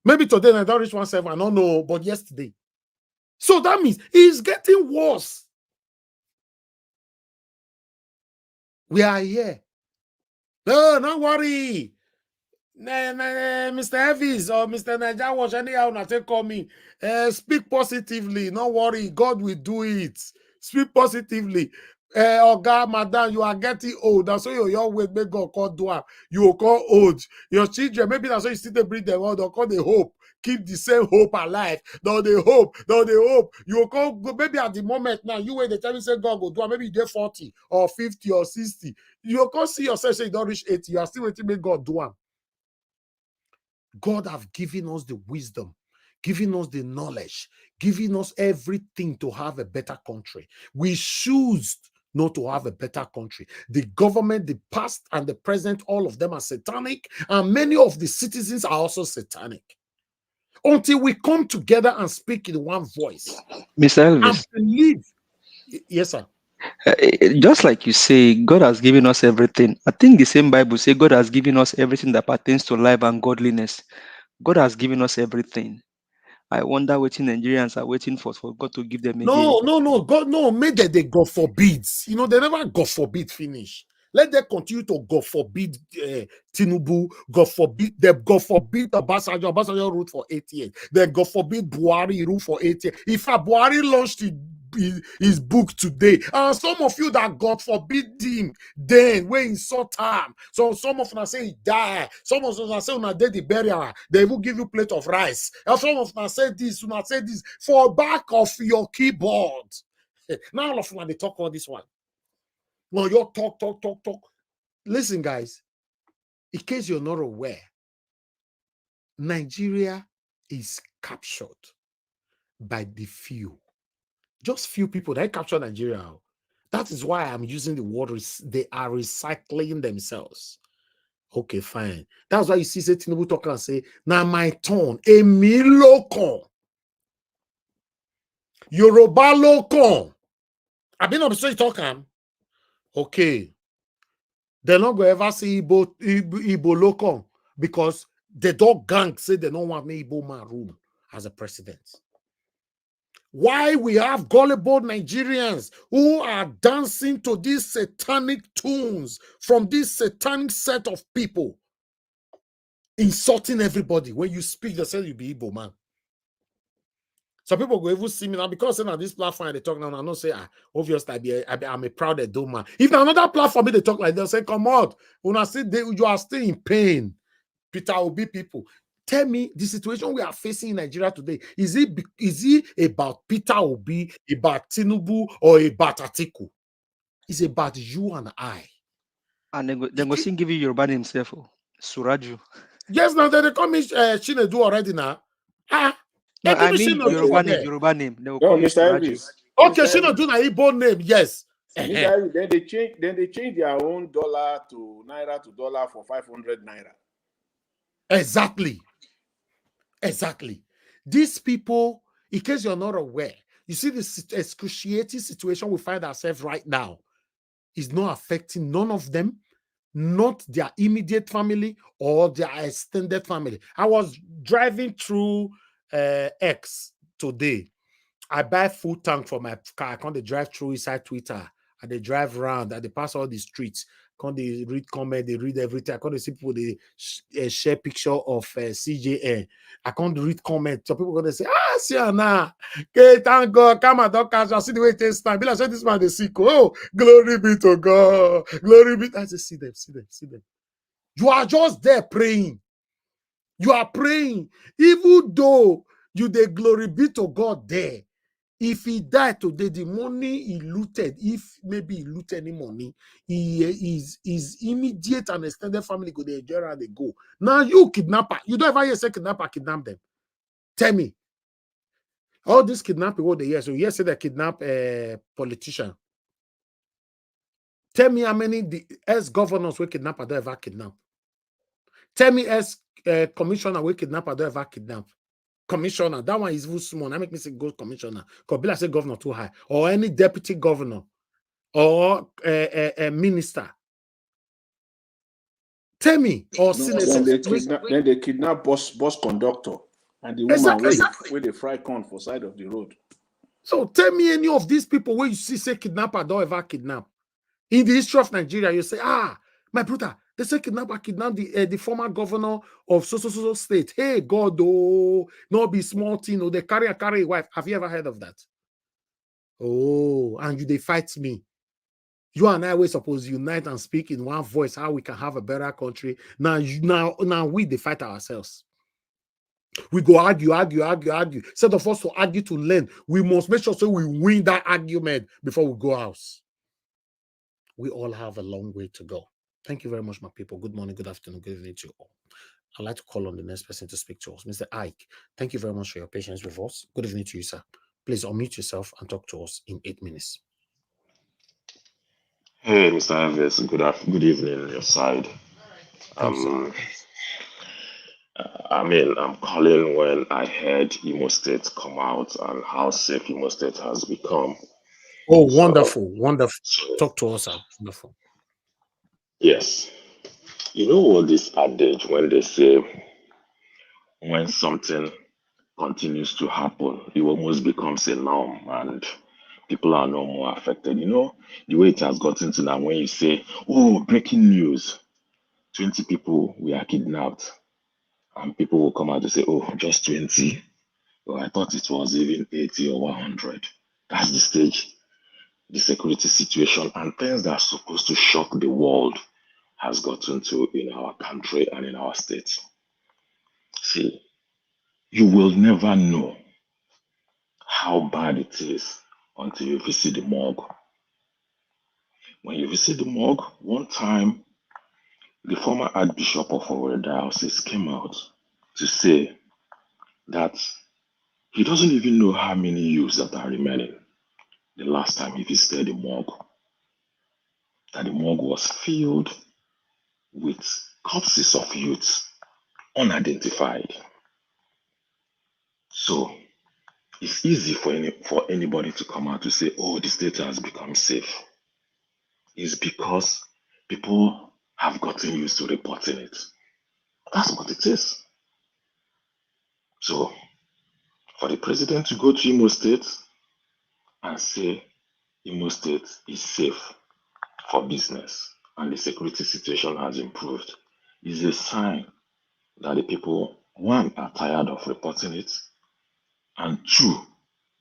Maybe today I don't reach 1,700, I don't know, but yesterday. So that means it's getting worse. We are here. No, don't worry. Mr. Elvis or Mr. Naija Wash, anyhow, not take call me. Speak positively. Don't worry. God will do it. Speak positively. Oga, madam, you are getting old. That's why your way make God call do. You will call old. Your children, maybe that's why you still to bring them out. They'll call the hope. Keep the same hope alive. Though they hope. You will call, maybe at the moment now, you wait the time you say God will do. Maybe you get 40 or 50 or 60. You will see yourself say you don't reach 80. You are still waiting to make God do. God have given us the wisdom, given us the knowledge, giving us everything to have a better country. We choose not to have a better country. The government, the past and the present, all of them are satanic, and many of the citizens are also satanic. Until we come together and speak in one voice. Mr. Elvis. And believe. Yes, sir. Just like you say, God has given us everything. I think the same Bible says God has given us everything that pertains to life and godliness. God has given us everything. I wonder what Nigerians are waiting for God to give them again. No. God, no, make that they God forbids. You know, they never God forbid finish. Let them continue to God forbid Tinubu, God forbid them, God forbid Obasanjo ruled for 8 years. Then God forbid Buhari ruled for 8 years. In fact, Buhari launched his book today. And some of you that God forbid him, then when in short time. So some of them say he died. Some of them say una dead the burial. They will give you plate of rice. And some of them say this, una say this for back of your keyboard. Now all of them they talk all this one. No, you talk. Listen, guys, in case you're not aware, Nigeria is captured by the few. Just few people that capture Nigeria. That is why I'm using the word they are recycling themselves. Okay, fine. That's why you see Tinubu talk and say, now my turn. Emi loko. Yoruba loko. I've been on the street talking. Okay. They're not going to ever see Igbo local because the dog gang say they don't want me Igbo man rule as a president. Why we have gullible Nigerians who are dancing to these satanic tunes from this satanic set of people, insulting everybody. When you speak, they say you be Igbo man. Some people go even see me now because on this platform they talk now. I don't say obviously I'm a proud Edo man. If another platform they talk like they'll say, come out. When I say you are still in pain, Peter Obi people. Tell me the situation we are facing in Nigeria today. Is it about Peter Obi, about Tinubu, or about Atiku? It's about you and I. And then go sing give you Yoruba name himself, Suraju. Yes, now they call me Chinedu already now. No, They I give me mean Chinedu for there. Yoruba name. They will No, call you Mr. Suraju. Elvis. Okay, Mr. Chinedu na Igbo name, yes. Mr. Elvis, then they change their own dollar to naira to dollar for 500 naira. Exactly. These people, in case you're not aware, you see this excruciating situation we find ourselves right now is not affecting none of them, not their immediate family or their extended family. I was driving through X today. I buy full tank for my car. I can't drive through inside Twitter. And they drive around and they pass all the streets. Can't they read comment, they read everything. I can't see people they share picture of CJN. I can't read comment. So people gonna say, see now. Okay, thank God. Come on, don't catch. I see the way it takes time. Be like, this man is sick. Oh, glory be to God. Glory be. I just see them. You are just there praying. You are praying. Even though you the glory be to God there. If he died today, the money he looted, if maybe he looted any money, his immediate and extended family go there and they go. Now you kidnapper, you don't ever hear say kidnapper kidnap them. Tell me. All this kidnapping, what they hear. So yes, say they kidnap a politician. Tell me how many the ex-governors we kidnap don't ever kidnap. Tell me ex-commissioner we kidnap don't ever kidnap. Commissioner, that one is even small. I make me say go commissioner. Because be like say governor too high. Or any deputy governor. Or a minister. Tell me. Or senator. Then they kidnap bus conductor and the woman where they fry corn for side of the road. So tell me any of these people where you see say kidnapper don't ever kidnap. In the history of Nigeria, you say, my brother, they say kidnapper kidnap the former governor of so state. Hey, God, oh, not be small thing. Oh, they carry a wife. Have you ever heard of that? Oh, and they fight me. You and I were supposed to unite and speak in one voice how we can have a better country. Now we they fight ourselves. We go argue. Instead of us to argue to learn, we must make sure so we win that argument before we go house. We all have a long way to go. Thank you very much, my people. Good morning, good afternoon, good evening to you all. I'd like to call on the next person to speak to us. Mr. Ike, thank you very much for your patience with us. Good evening to you, sir. Please unmute yourself and talk to us in 8 minutes. Hey, Mr. Elvis, good evening on your side. I'm calling when I heard Imo State come out and how safe Imo State has become. Oh, wonderful. Talk to us, sir. Wonderful. Yes. You know what this adage when they say when something continues to happen, it almost becomes a norm and people are no more affected. You know, the way it has gotten to now when you say, oh, breaking news, 20 people were kidnapped. And people will come out and say, oh, just 20. Well, I thought it was even 80 or 100. That's the stage, the security situation, and things that are supposed to shock the world has gotten to in our country and in our state. See, you will never know how bad it is until you visit the morgue. When you visit the morgue, one time, the former Archbishop of Sowore Diocese came out to say that he doesn't even know how many youths that are remaining. The last time he visited the morgue, that the morgue was filled with corpses of youths, unidentified. So it's easy for anybody to come out to say, oh, the state has become safe. It's because people have gotten used to reporting it. That's what it is. So, for the president to go to Imo State and say Imo State is safe for business and the security situation has improved is a sign that the people, one, are tired of reporting it, and two,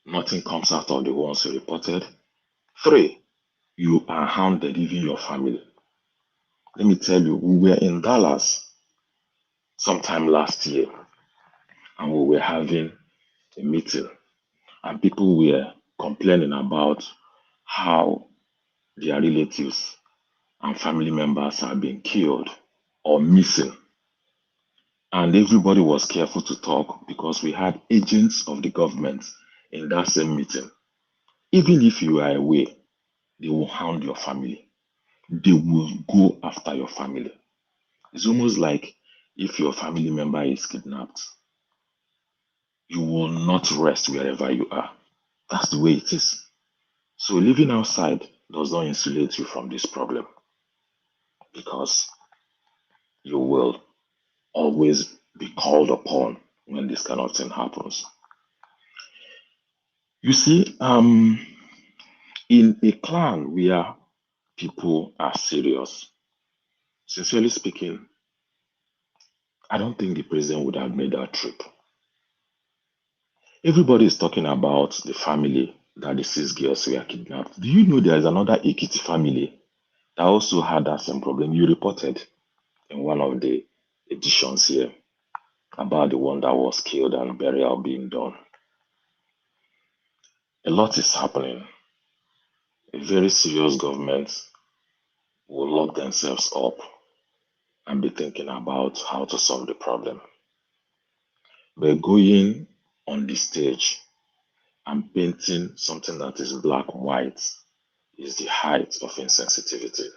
nothing comes out of the ones who reported. Three, you are hounded, even your family. Let me tell you, we were in Dallas sometime last year and we were having a meeting and people were complaining about how their relatives and family members are being killed or missing. And everybody was careful to talk because we had agents of the government in that same meeting. Even if you are away, they will hound your family. They will go after your family. It's almost like if your family member is kidnapped, you will not rest wherever you are. That's the way it is. So living outside does not insulate you from this problem because you will always be called upon when this kind of thing happens. You see, in a clan where people are serious, sincerely speaking, I don't think the president would have made that trip. Everybody is talking about the family that the 6 girls were kidnapped. Do you know there is another Ekiti family that also had that same problem? You reported in one of the editions here about the one that was killed and burial being done. A lot is happening. A very serious government will lock themselves up and be thinking about how to solve the problem. But going on the stage and painting something that is black and white is the height of insensitivity.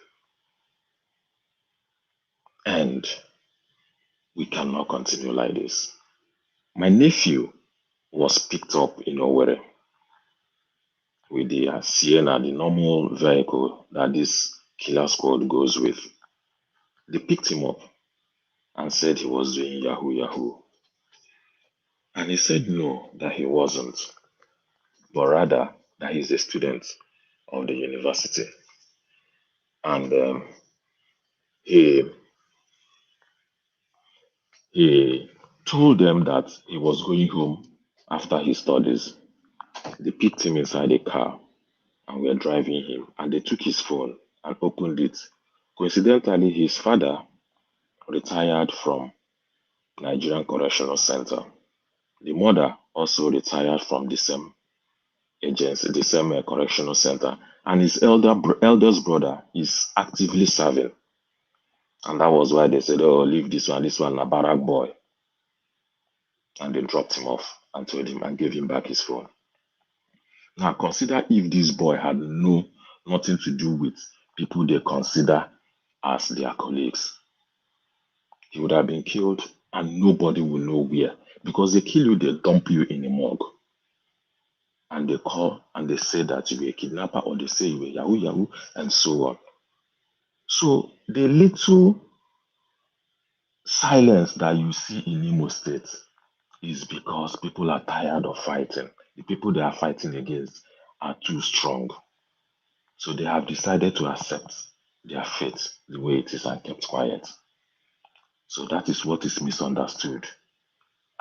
And we cannot continue like this. My nephew was picked up in Sowore with the Sienna, the normal vehicle that this killer squad goes with. They picked him up and said he was doing Yahoo Yahoo. And he said no, that he wasn't, but rather that he's a student of the university. And he told them that he was going home after his studies. They picked him inside a car and were driving him, and they took his phone and opened it. Coincidentally, his father retired from Nigerian Correctional Center. The mother also retired from the same agency, the same correctional center, and his eldest brother is actively serving. And that was why they said, "Oh, leave this one a barrack boy." And they dropped him off and told him and gave him back his phone. Now consider if this boy had nothing to do with people they consider as their colleagues. He would have been killed and nobody will know where. Because they kill you, they dump you in a morgue. And they call and they say that you were a kidnapper or they say you were Yahoo Yahoo and so on. So the little silence that you see in Imo State is because people are tired of fighting. The people they are fighting against are too strong. So they have decided to accept their fate the way it is and kept quiet. So that is what is misunderstood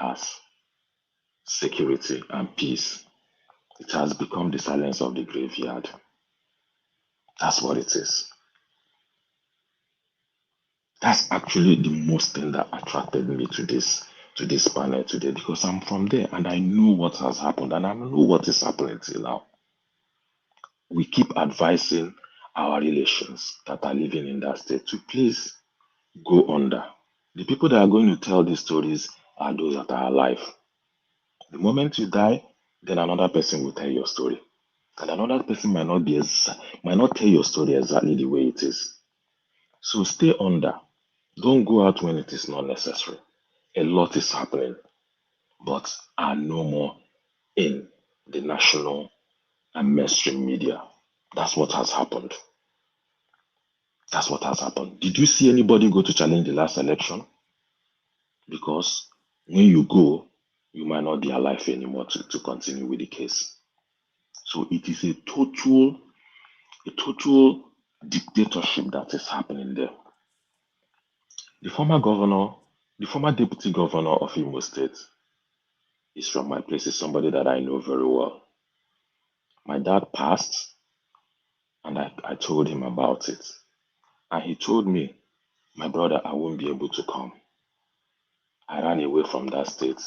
as security and peace. It has become the silence of the graveyard. That's what it is. That's actually the most thing that attracted me to this panel today because I'm from there and I know what has happened and I know what is happening till now. We keep advising our relations that are living in that state to please go under. The people that are going to tell these stories are those that are alive. The moment you die, then another person will tell your story. And another person might not tell your story exactly the way it is. So stay under. Don't go out when it is not necessary. A lot is happening, but are no more in the national and mainstream media. That's what has happened. That's what has happened. Did you see anybody go to challenge the last election? Because when you go, you might not be alive anymore to continue with the case. So it is a total dictatorship that is happening there. The former deputy governor of Imo State is from my place, is somebody that I know very well. My dad passed, and I told him about it. And he told me, my brother, I won't be able to come. I ran away from that state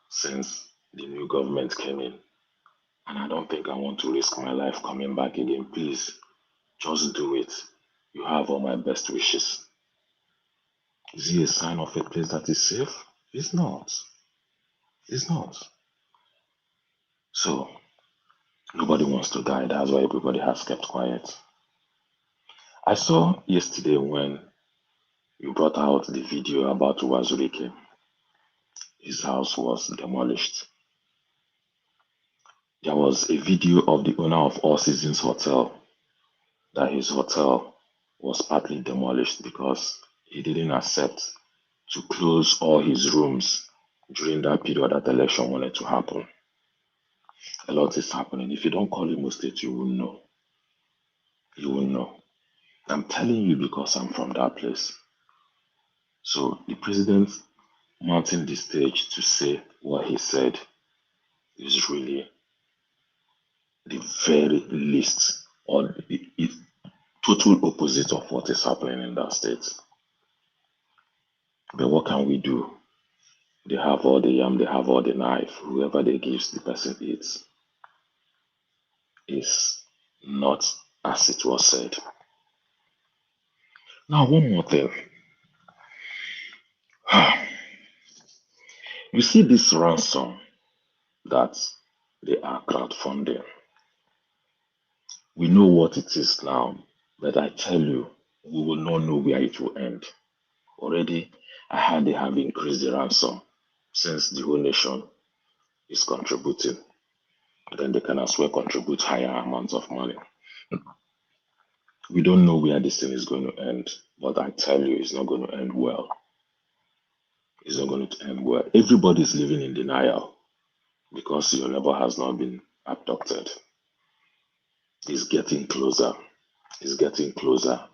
since the new government came in. And I don't think I want to risk my life coming back again. Please, just do it. You have all my best wishes. Is he a sign of a place that is safe? It's not. It's not. So, nobody wants to die. That's why everybody has kept quiet. I saw yesterday when you brought out the video about Wazurike. His house was demolished. There was a video of the owner of All Seasons Hotel that his hotel was partly demolished because he didn't accept to close all his rooms during that period that the election wanted to happen. A lot is happening. If you don't call Imo State, you will know. You will know. I'm telling you because I'm from that place. So the president mounting the stage to say what he said is really the very least or the total opposite of what is happening in that state. But what can we do? They have all the yam, they have all the knife. Whoever they gives, the person eats. Is not as it was said. Now, one more thing. You see this ransom that they are crowdfunding. We know what it is now, but I tell you, we will not know where it will end. Already, I heard they have increased the ransom since the whole nation is contributing. Then they can as well contribute higher amounts of money. We don't know where this thing is going to end, but I tell you, it's not going to end well. It's not going to end well. Everybody is living in denial because your neighbor has not been abducted. It's getting closer. It's getting closer.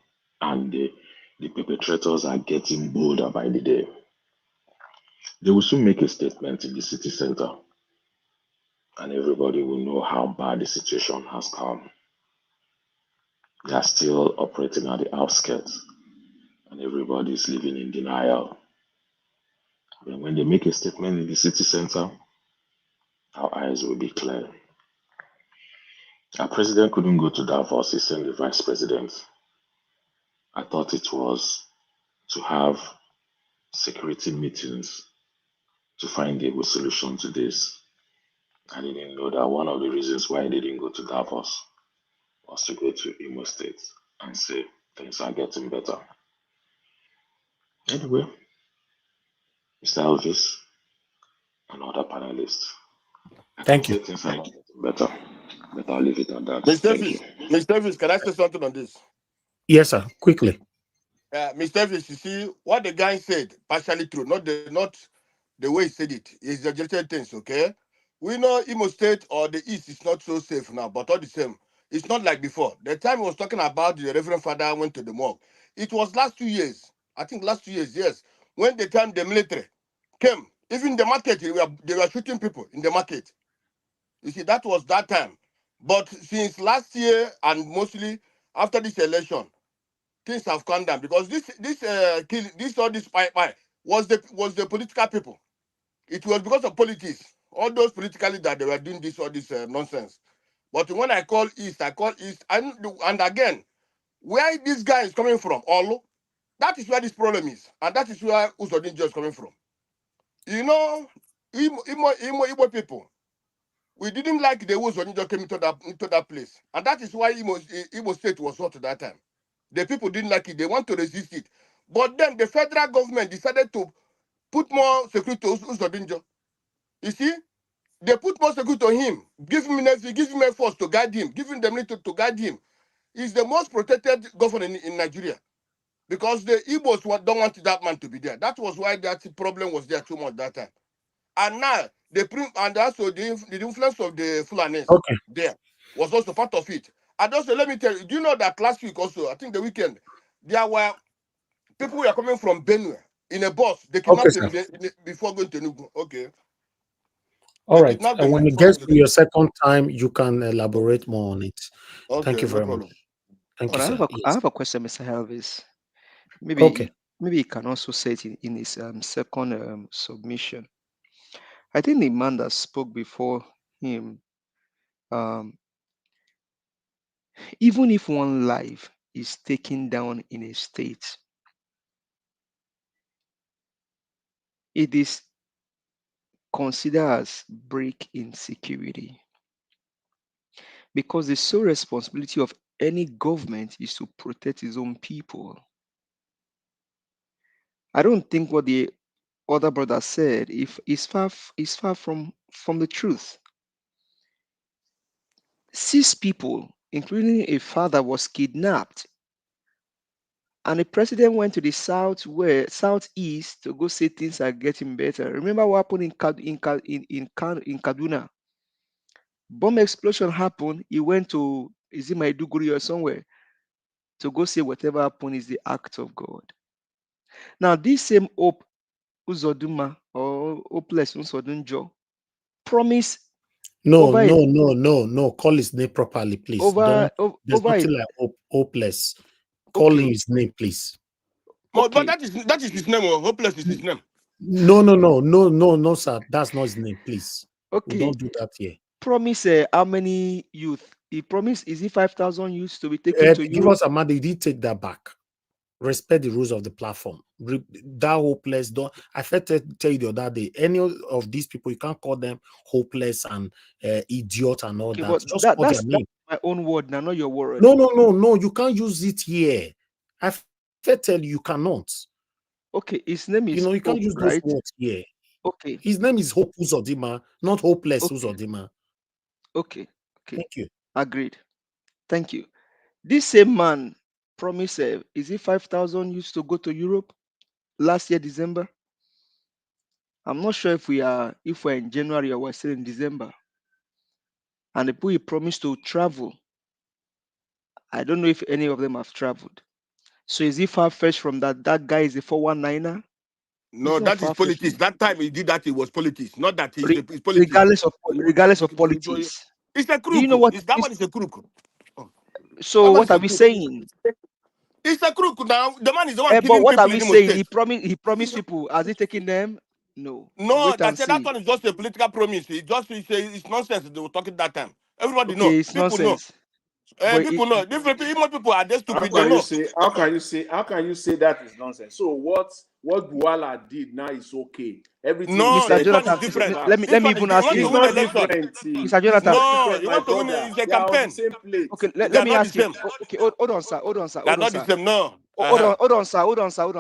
And the perpetrators are getting bolder by the day. They will soon make a statement in the city center, and everybody will know how bad the situation has come. They are still operating at the outskirts, and everybody is living in denial. But when they make a statement in the city center, our eyes will be clear. Our president couldn't go to Davos, he sent the vice president. I thought it was to have security meetings to find a good solution to this. I didn't know that one of the reasons why they didn't go to Davos was to go to Imo State and say things are getting better. Anyway, Mr. Elvis and other panelists, I can Thank say you. things are getting better, but I'll leave it at that. Mr. Thank you. Mr. Davis, can I say something on this? Yes, sir. Quickly. Mr. Davis, you see what the guy said, partially true, not the way he said it. He exaggerated things, okay? We know Imo State or the East is not so safe now, but all the same, it's not like before. The time he was talking about the Reverend Father went to the morgue, it was last 2 years. I think last 2 years, yes. When the time the military came, even the market, they were shooting people in the market. You see, that was that time. But since last year and mostly after this election, things have calmed down because all this pie was the political people. It was because of politics, all those politically that they were doing all this nonsense. But when I call East, and again, where this guy is coming from, Olu, that is where this problem is, and that is where Usodinjo is coming from. You know, Igbo people, we didn't like the way Usodinjo came into that place, and that is why Igbo State was hot at that time. The people didn't like it. They want to resist it. But then the federal government decided to put more security to Usodinjo. You see, they put more security to him, give him a force to guide him, give him the military to guide him. is the most protected governor in Nigeria. Because the Igbos don't want that man to be there. That was why that problem was there too much that time. And now, and also the influence of the Fulanis there was also part of it. And also, let me tell you, do you know that last week also, I think the weekend, there were people who are coming from Benue in a bus. They kidnapped them before going to Enugu. Okay. All right. And when it gets to your second time, you can elaborate more on it. Okay, thank you very much. Thank you, sir. I have a question, Mr. Elvis. Maybe he can also say it in his second submission. I think the man that spoke before him, even if one life is taken down in a state, it is considered as break in security. Because the sole responsibility of any government is to protect its own people. I don't think what the other brother said is far from the truth. 6 people, including a father, was kidnapped, and the president went to the southeast to go say things are getting better. Remember what happened in Kaduna? Bomb explosion happened. He went to Maiduguri or somewhere to go say whatever happened is the act of God. Now, this same Hope Uzoduma or Hopeless Uzodunjo promise. No. Call his name properly, please. There's nothing like hopeless. Call him his name, please. But that is his name. Hopeless is his name. No, sir. That's not his name, please. Okay. We don't do that here. Promise how many youth? He promised, is it 5,000 youths to be taken to Give Europe? us a man. He did take that back. Respect the rules of the platform. That hopeless, don't. I felt to tell you the other day, any of these people, you can't call them hopeless and idiot and all that. Just call their name. My own word now, not your word. No. You can't use it here. I felt tell you cannot. Okay, his name is. You can't use those words here. Okay. His name is Hope Uzodima, not Hopeless Uzodima. Okay. Thank you. Agreed. Thank you. This same man promised, is it 5,000 used to go to Europe last year, December? I'm not sure if we're in January or we're still in December. And the people he promised to travel, I don't know if any of them have traveled. So is he far-fetched from that? That guy is a 419er? No, that is politics. That time he did that, it was politics. Not that he's politics. Regardless of politics. It's a crook. Do you know what? That one is a crook. So what are we saying? It's a crook now. The man is the one killing but what people are we in saying? State. He promised people. Has he taken them? No. No, that one is just a political promise. It's nonsense. They were talking that time. Everybody know. It's People nonsense. know. People know. Different people are just stupid. They know. How can you say that is nonsense? So what Buala did now is okay. Everything. No, Mr. Jonathan, different. let me even ask you. It's not different. Mr. Jonathan. No, you want to win? It's a campaign. Okay, let me ask you. Okay, hold on, sir. They're not the same. No. Hold on,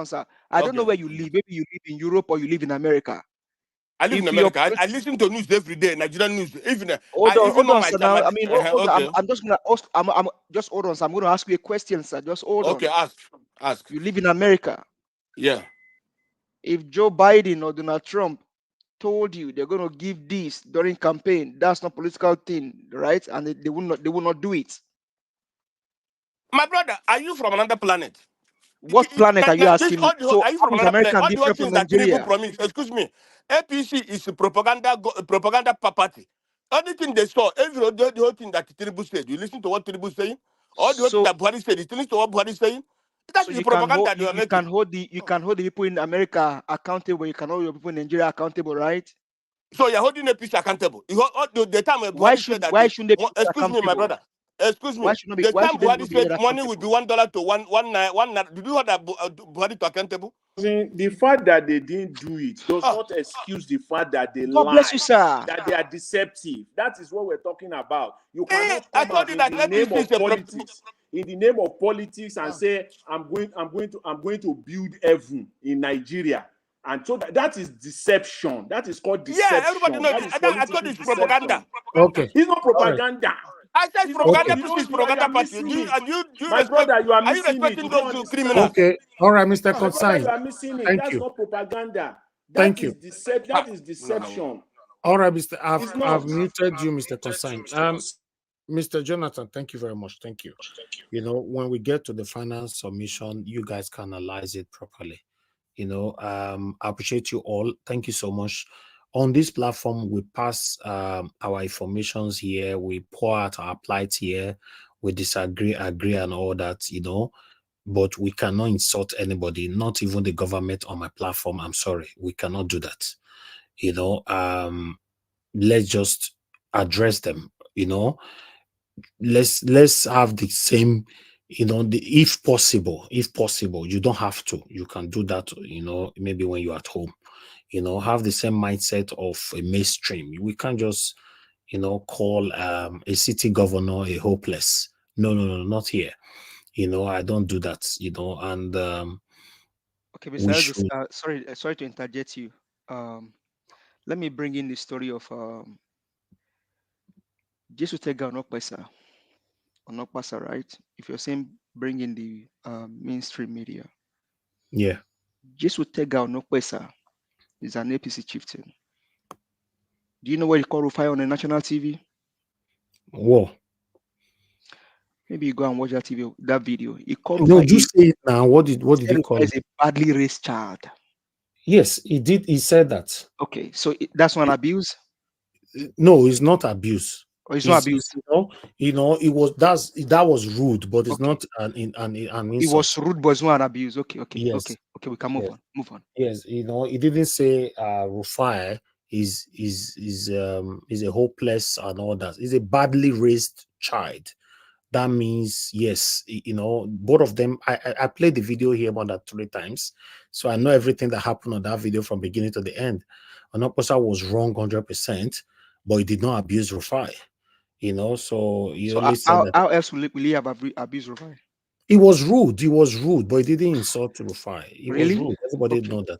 sir. I don't know where you live. Maybe you live in Europe or you live in America. I live in America. I listen to news every day, Nigerian news. Hold on, sir. Now, I mean, I'm just gonna ask. I'm just hold on, sir. I'm gonna ask you a question, sir. Just hold on. Okay, ask. You live in America. Yeah. If Joe Biden or Donald Trump told you they're gonna give this during campaign, that's not political thing, right? And they will not do it. My brother, are you from another planet? What planet are you asking me? So are you from another America planet? All the different things from that Nigeria? Tinubu promised. Excuse me. APC is a propaganda party. Anything they saw, the whole thing that Tinubu said, you listen to what Tinubu is saying. All the whole thing that Buhari said, you listen to what Buhari is saying. That's the propaganda they are making. You can hold the people in America accountable. You can hold your people in Nigeria accountable, right? So you're holding APC accountable. The time Why Buhari said that. Why shouldn't they be excuse me, my brother. Excuse me. The time Buhari said money will be $1 to $1. Did you hear that Buhari to accountable? The fact that they didn't do it does not excuse the fact that they God bless you, sir. that they are deceptive. That is what we're talking about. You cannot I come told you out that in the name of politics. In the name of politics and say I'm going to build heaven in Nigeria. And so that is deception. That is called deception. Yeah, everybody knows. I told you it's propaganda. Okay. It's not propaganda. I said It's not, propaganda you push is don't, you are propaganda party. missing Do you, it. do you My respect? brother, you are Are you missing it. respecting You those don't understand. criminals? Okay, all right, Mr. My brother, you Consign. are missing it. Thank That's you. not propaganda. Thank That you. is that is deception. All right, Mr. It's I've not. muted you, Mr. Consign. Mr. Jonathan, thank you very much. Thank you. You know, when we get to the final submission, you guys can analyze it properly. You know, I appreciate you all. Thank you so much. On this platform, we pass our informations here. We pour out our plight here. We disagree, agree, and all that. You know, but we cannot insult anybody, not even the government on my platform. I'm sorry, we cannot do that. You know, let's just address them. You know, let's have the same, you know, if possible, you don't have to, you can do that, you know, maybe when you're at home, you know, have the same mindset of a mainstream. We can't just, you know, call a city governor a hopeless. No, not here. You know, I don't do that, you know, and Okay, we Mr. Elvis, should. sorry to interject you. Let me bring in the story of Jesus Tega Onokpesa, right? If you're saying bring in the mainstream media, Yeah. Jesus Tega Onokpesa is an APC chieftain. Do you know what he called Rufai on the national TV? Whoa. Maybe you go and watch that video. He called No, Rufai. just say it now. What did he call Rufai it? is a badly raised child. Yes, he did. He said that. Okay, so that's not abuse. No, it's not abuse. Or it's not abuse. You know, it was that was rude, but it's not an It insult. was rude, but it's not an abuse. Okay. Yes. We can move on. Yes, you know, he didn't say Rufai is a hopeless and all that. He's a badly raised child. That means yes, you know, both of them. I played the video here more than 3 times, so I know everything that happened on that video from beginning to the end. Onoposa was wrong 100%, but he did not abuse Rufai. You know, so he So only said that how else will he have abused Rufai? he was rude. He was rude, but he didn't insult Rufai. He was Really? rude. Everybody Okay. know that.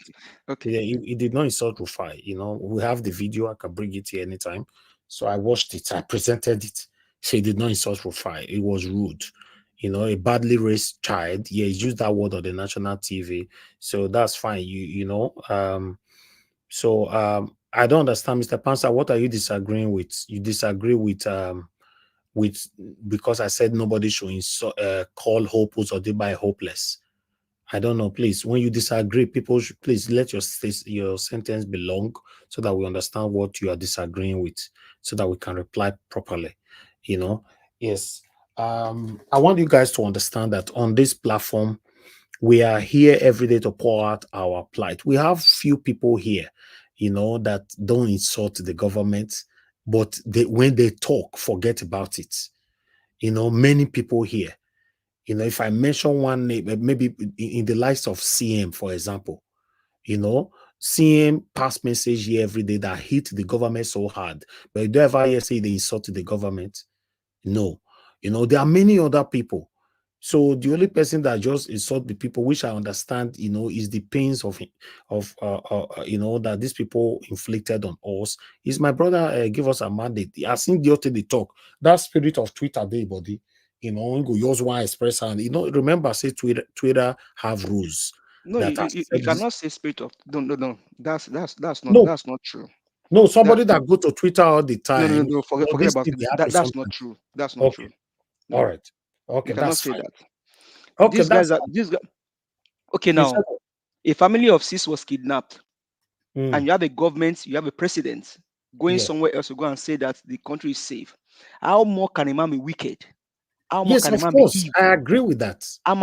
Okay. Yeah, he did not insult Rufai. You know, we have the video. I can bring it here anytime. So I watched it. I presented it. So he did not insult Rufai. It was rude. You know, a badly raised child. Yeah, he used that word on the national TV. So that's fine. You know. I don't understand, Mr. Pansa. What are you disagreeing with? You disagree with because I said nobody should call hopeless or thereby hopeless. I don't know. Please, when you disagree, people should please let your sentence be long so that we understand what you are disagreeing with, so that we can reply properly. You know, yes. I want you guys to understand that on this platform, we are here every day to pour out our plight. We have few people here, you know, that don't insult the government, but when they talk, forget about it. You know, many people here. You know, if I mention one name, maybe in the likes of CM, for example, you know, CM pass message here every day that hit the government so hard. But you don't ever hear say they insulted the government. No. You know, there are many other people. So the only person that just insult the people, which I understand, you know, is the pains of you know, that these people inflicted on us. Is my brother give us a mandate? I think the other they talk that spirit of Twitter, day body. You know, go use one express and you know, remember, say Twitter have rules. No, That you cannot say spirit of no. That's no, not true. no, somebody that go to Twitter all the time. No. Forget This about thing, it. they have to That's not something. true. That's not Okay. true. No. All right. You Okay, cannot that's say fine. that. Okay, These guys that's are fine. these guys. Okay, You said now a family of 6 was kidnapped, Mm. and you have a government, you have a president going Yeah. somewhere else to go and say that the country is safe. How more can a man be wicked? How more Yes, can a of man be course. evil? I agree with that. How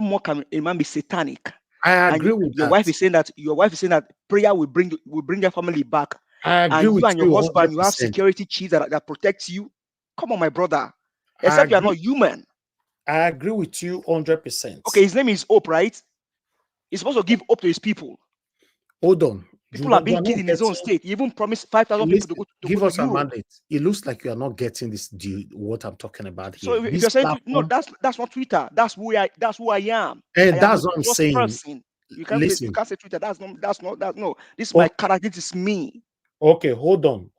more can a man be satanic? I And agree with your that. wife is saying that prayer will bring their family back. I agree And you with and your you husband, you have 100%. security chiefs that protects you. Come on, my brother. I Except you are agree. not human. I agree with you 100%. Okay, his name is Hope, right? He's supposed to give hope to his people. Hold on. People are You being are killed not in his own getting. state. He even promised 5,000 people Listen, to go give to us a Europe. mandate. It looks like you are not getting this deal, what I'm talking about So here. if This you're saying no, platform, that's not Twitter. That's who I am. and I am a that's what I'm just saying. person. You Listen. can't say Twitter. That's no. This is my Oh, character. This is me. okay, hold on.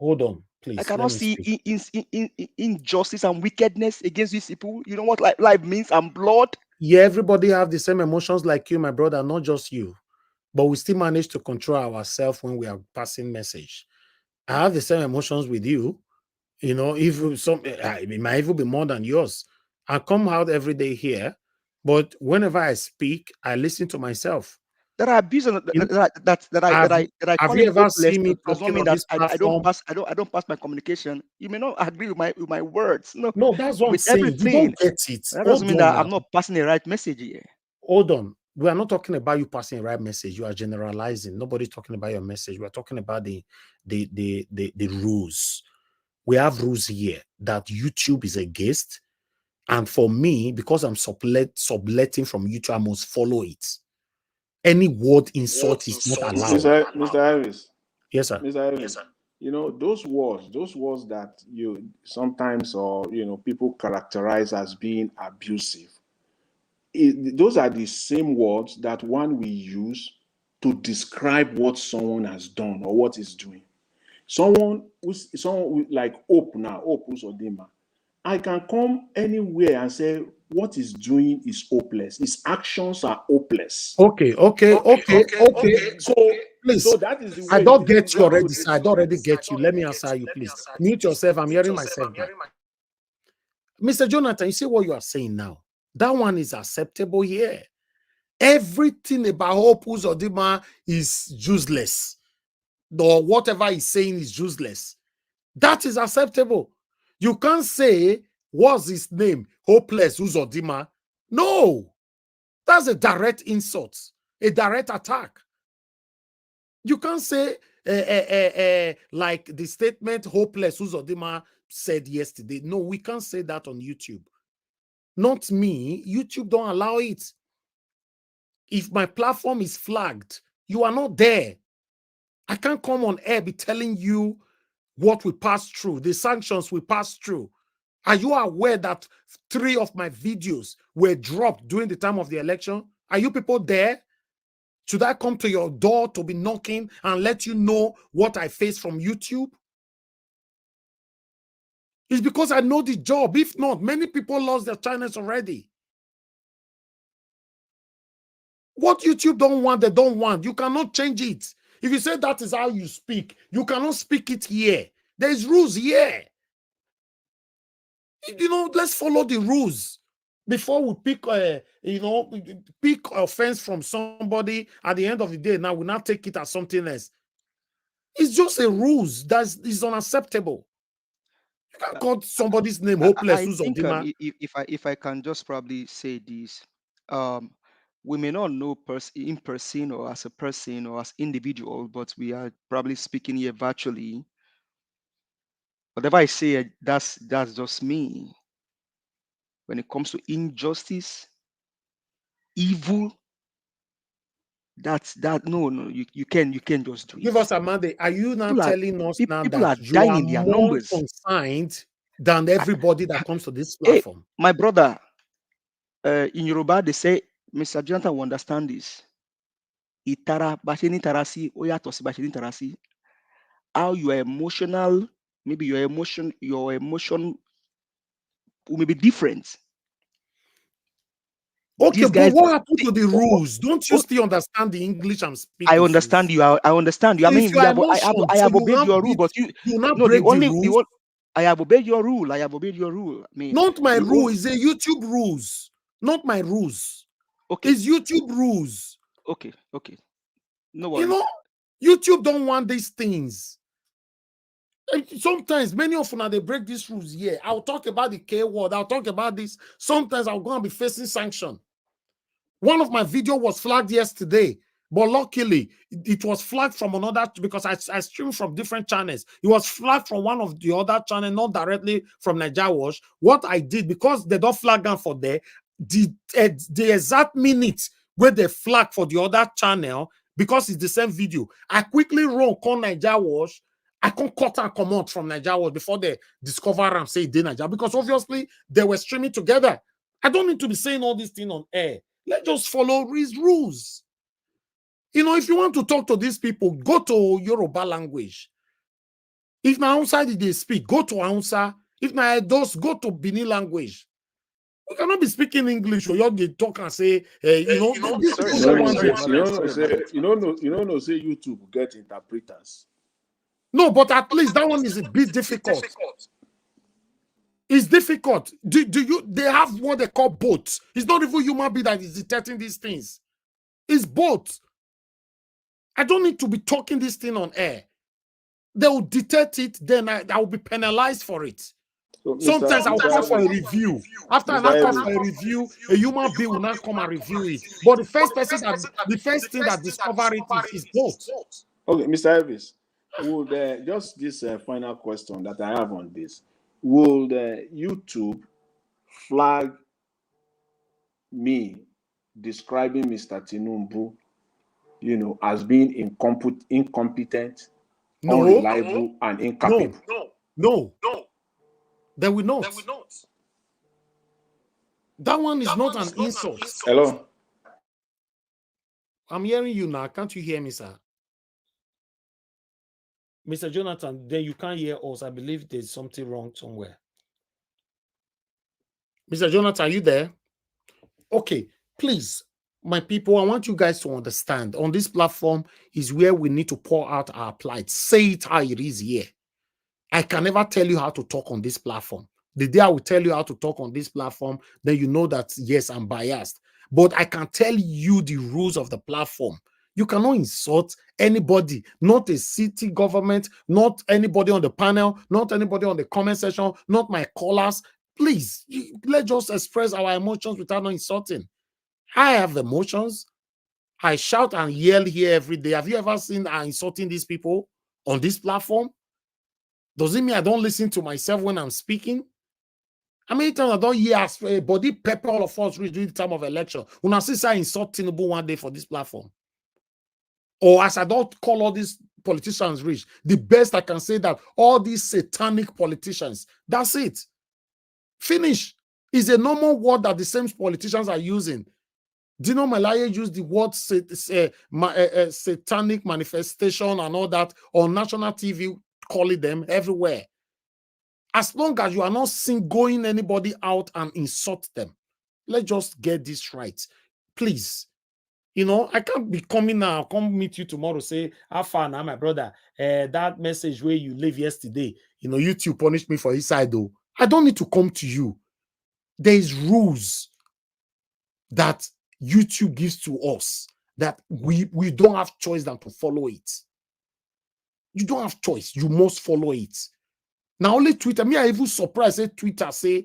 please. I Let cannot me see speak. injustice and wickedness against these people. You know what life means and blood. Yeah, everybody have the same emotions like you, my brother, not just you. But we still manage to control ourselves when we are passing message. I have the same emotions with you. You know, if some it might even be more than yours. I come out every day here, but whenever I speak, I listen to myself. There are abuses that I Have call you him ever hopeless. seen me Does not talking mean on that this I don't platform? pass my communication. You may not agree with my words. No, No, that's what I'm with saying. You everything. don't get it. That doesn't Hold mean on that now. I'm not passing the right message here. Hold on. We are not talking about you passing the right message. You are generalizing. Nobody's talking about your message. We are talking about the rules. We have rules here that YouTube is against. And for me, because I'm subletting from YouTube, I must follow it. Any word insult is not allowed. Mr. Harris. Yes, sir. Mr. Harris. You know, those words that you sometimes or people characterize as being abusive, those are the same words that one we use to describe what someone has done or what is doing. Someone like Hope now, Hope Uzodinma. I can come anywhere and say what he's doing is hopeless. His actions are hopeless. Okay. So, Please, that is the I way don't you get you want already, to sir. I don't already get you. Let me answer you, please. Mute yourself. I'm hearing myself back. Mr. Jonathan, you see what you are saying now? That one is acceptable here. Everything about Hope Uzodinma is useless. Or whatever he's saying is useless. That is acceptable. You can't say, what's his name? Hopeless Uzodinma. No. That's a direct insult, a direct attack. You can't say, like the statement hopeless Uzodinma said yesterday. No, we can't say that on YouTube. Not me. YouTube don't allow it. If my platform is flagged, you are not there. I can't come on air be telling you what we passed through, the sanctions we passed through. Are you aware that 3 of my videos were dropped during the time of the election? Are you people there? Should I come to your door to be knocking and let you know what I face from YouTube? It's because I know the job. If not, many people lost their channels already. What YouTube don't want, they don't want. You cannot change it. If you say that is how you speak, you cannot speak it here. There's rules here. You know, let's follow the rules before we pick offense from somebody. At the end of the day, now we not take it as something else. It's just a rules that is unacceptable. You can't call somebody's name hopeless. I think if I can just probably say this, we may not know in person or as a person or as individual, but we are probably speaking here virtually. Whatever I say, that's just me. When it comes to injustice, evil, no, you can't just do it. Give us a mandate. Are you now telling us now people are that you dying are in their more numbers? consigned than everybody that comes to this Hey, platform? my brother, in Yoruba, they say, Mr. Jonathan will understand this. Itara, basheni tarasi, oyatosi basheni tarasi. How you are emotional, maybe your emotion will be different. Okay, These but guys, what happened to the rules? Don't you still understand the English I'm I speaking, understand sis? you. I understand you. I So it's mean, your emotion. I So have you obeyed now your rule, but you not no, break the rules. I have obeyed your rule. I have obeyed your rule. I mean, Not my the rule. rule. It's a YouTube rules. Not my rules. Okay. It's YouTube rules. Okay. No You worries. know, YouTube don't want these things. Sometimes many of them they break these rules here. I'll talk about the K word. I'll talk about this. Sometimes I'm going to be facing sanction. One of my video was flagged yesterday, but luckily it was flagged from another because I stream from different channels. It was flagged from one of the other channels, not directly from Nigeria Watch. What I did, because they don't flag them for there, the exact minute where they flag for the other channel, because it's the same video, I quickly run call Nigeria Watch. I can't cut and come out from Nigeria Watch before they discover and say they Nigeria, because obviously they were streaming together. I don't need to be saying all these things on air. Let's just follow his rules. You know, if you want to talk to these people, go to Yoruba language. If na Hausa they speak, go to Hausa. If na those, go to Benin language. We cannot be speaking English or you talk and say, you know, this You know, say YouTube get interpreters. No, but at least that one is a bit difficult. It's difficult. They have what they call bots. It's not even human being that is detecting these things. It's bots. I don't need to be talking this thing on air. They will detect it, then I will be penalized for it. So sometimes I'll call for a review. After I call for a review, a human being will not come and review it. But the first thing that discover it is bots. Okay, Mr. Elvis, would just this final question that I have on this, will YouTube flag me describing Mr. Tinubu, you know, as being incompetent, unreliable, and incapable? No. They will not. That one is not an insult. Hello? I'm hearing you now. Can't you hear me, sir? Mr. Jonathan, then you can't hear us. I believe there's something wrong somewhere. Mr. Jonathan, are you there? Okay, please, my people, I want you guys to understand. On this platform is where we need to pour out our plight. Say it how it is here. I can never tell you how to talk on this platform. The day I will tell you how to talk on this platform, then you know that, yes, I'm biased. But I can tell you the rules of the platform. You cannot insult anybody, not a city government, not anybody on the panel, not anybody on the comment section, not my callers. Please, let's just express our emotions without not insulting. I have emotions. I shout and yell here every day. Have you ever seen insulting these people on this platform? Does it mean I don't listen to myself when I'm speaking? How many times I don't hear a body pepper all of us during the time of election? When I see I insult Tinubu one day for this platform. Or as I don't call all these politicians rich, the best I can say that all these satanic politicians, that's it. Finish. Is a normal word that the same politicians are using. Dino Melaye used the word satanic manifestation and all that on national TV, calling them everywhere. As long as you are not singling anybody out and insult them, let's just get this right. Please. You know, I can't be coming now, come meet you tomorrow, say, how far now, my brother? That message where you live yesterday, you know, YouTube punished me for his side, though. I don't need to come to you. There is rules that YouTube gives to us that we don't have choice than to follow it. You don't have choice. You must follow it. Now, only Twitter, me, I even surprised say Twitter say,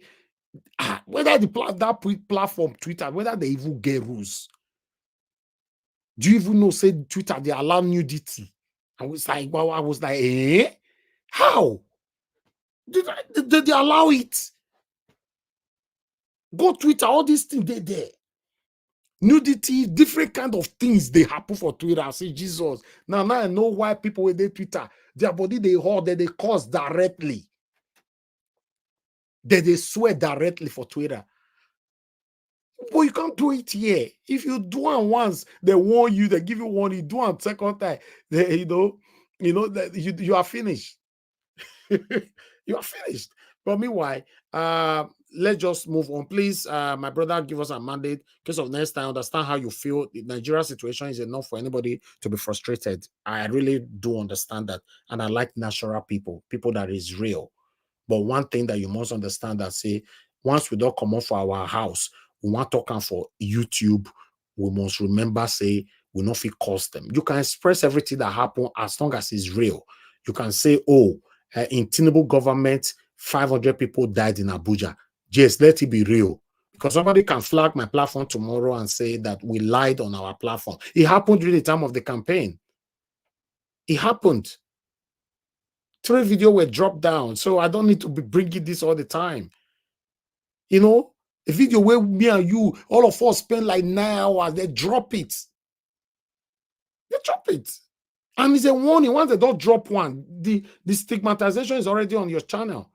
whether that platform, Twitter, whether they even get rules. Do you even know, say Twitter, they allow nudity? I was like, eh? How? Did they allow it? Go Twitter, all these things, they there. Nudity, different kind of things, they happen for Twitter. I say, Jesus. Now I know why people with their Twitter, their body, they hold, they cause directly. They swear directly for Twitter. But you can't do it here. If you do it once, they warn you, they give you one, you do it second time, you know, you are finished. You are finished. But meanwhile, let's just move on. Please, my brother, give us a mandate. In case of next time, understand how you feel. The Nigeria situation is enough for anybody to be frustrated. I really do understand that. And I like natural people that is real. But one thing that you must understand that, say, once we don't come off for our house, we want to come for YouTube, we must remember, say, we not feel cost them. You can express everything that happened as long as it's real. You can say, oh, in Tinubu government, 500 people died in Abuja. Just let it be real. Because somebody can flag my platform tomorrow and say that we lied on our platform. It happened during the time of the campaign. It happened. 3 videos were dropped down. So I don't need to be bringing this all the time. You know, a video where me and you, all of us spend like 9 hours, they drop it. They drop it. And it's a warning. Once they don't drop one, the stigmatization is already on your channel.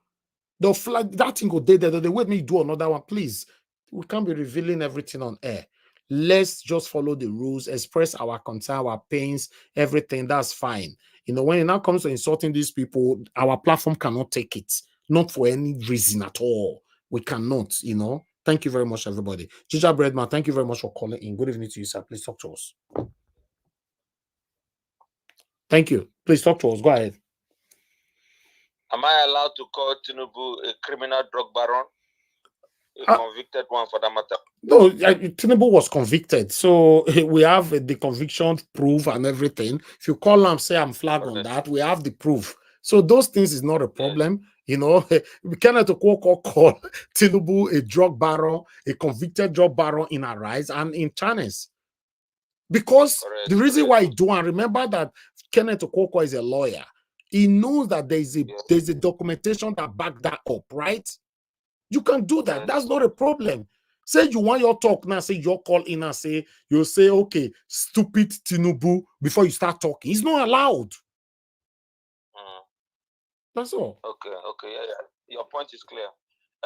They'll flag that thing go dead. They wait me do another one. Please, we can't be revealing everything on air. Let's just follow the rules, express our concern, our pains, everything. That's fine. You know, when it now comes to insulting these people, our platform cannot take it, not for any reason at all. We cannot, you know. Thank you very much, everybody. Ginger Breadman, thank you very much for calling in. Good evening to you, sir. Please talk to us. Thank you. Please talk to us. Go ahead. Am I allowed to call Tinubu a criminal drug baron? A convicted one for that matter? No, Tinubu was convicted. So we have the conviction proof and everything. If you call and say I'm flag on that, we have the proof. So those things is not a problem. You know, we cannot call Tinubu a drug baron, a convicted drug baron in Arise and in Channels. Because the reason why he do, and remember that Kenneth Okonkwo is a lawyer, he knows that there's a documentation that back that up, right? You can do that. That's not a problem. Say you want your talk now, say your call in and say, you'll say, okay, stupid Tinubu before you start talking. It's not allowed. That's all. Okay, yeah. Your point is clear.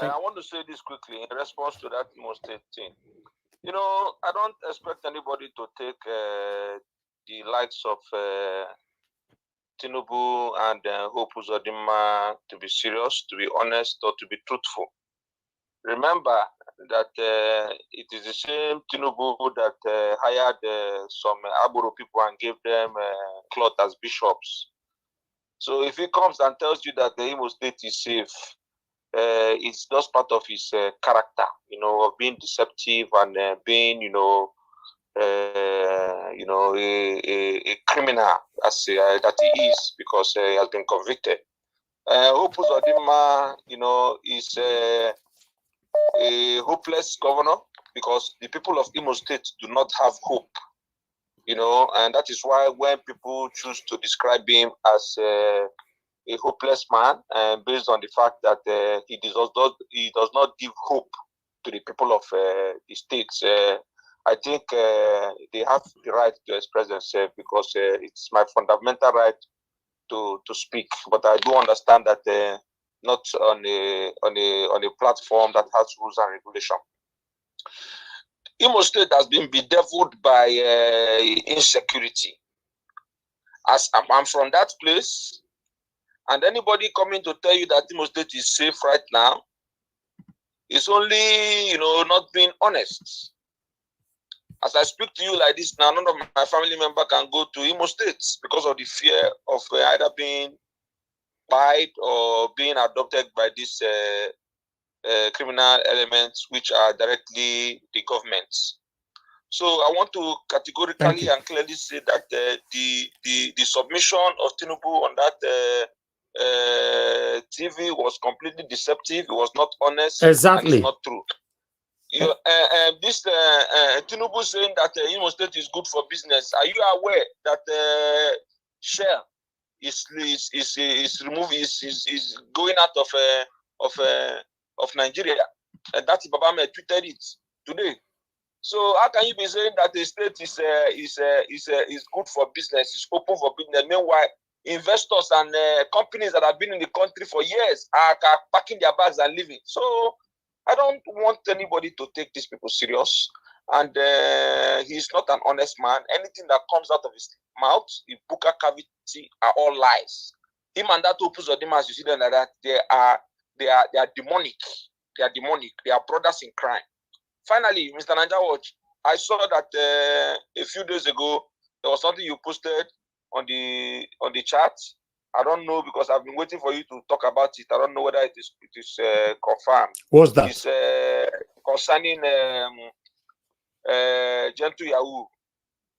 I want to say this quickly in response to that Imo State thing. You know, I don't expect anybody to take the likes of Tinubu and Hope Uzodinma to be serious, to be honest, or to be truthful. Remember that it is the same Tinubu that hired some Aburo people and gave them cloth as bishops. So if he comes and tells you that the Imo State is safe, it's just part of his character, you know, of being deceptive and being, a criminal as that he is, because he has been convicted. Hope Uzodinma, is a hopeless governor because the people of Imo State do not have hope, and that is why when people choose to describe him as a hopeless man, based on the fact that he does not give hope to the people of the states, I think they have the right to express themselves because it's my fundamental right to speak. But I do understand that not on a platform that has rules and regulation. Imo State has been bedeviled by insecurity. As I'm from that place, and anybody coming to tell you that Imo State is safe right now is only, not being honest. As I speak to you like this now, none of my family members can go to Imo State because of the fear of either being spied or being adopted by these criminal elements, which are directly the governments. So I want to categorically and clearly say that the submission of Tinubu on that TV was completely deceptive. It was not honest. Exactly. And it's not true. This Tinubu saying that Imo State is good for business. Are you aware that Shell is going out of Nigeria? And that Babame tweeted it today. So how can you be saying that the state is good for business, is open for business? Meanwhile, investors and companies that have been in the country for years are packing their bags and leaving. So I don't want anybody to take these people serious. And he's not an honest man. Anything that comes out of his mouth, the buccal cavity, are all lies. Him and that Opus Odima, as you see them like that, they are demonic. They are demonic. They are brothers in crime. Finally, Mr. Nanja Watch, I saw that a few days ago there was something you posted on the chat. I don't know because I've been waiting for you to talk about it. I don't know whether it is confirmed. What's that? It's concerning Gentle Yahoo.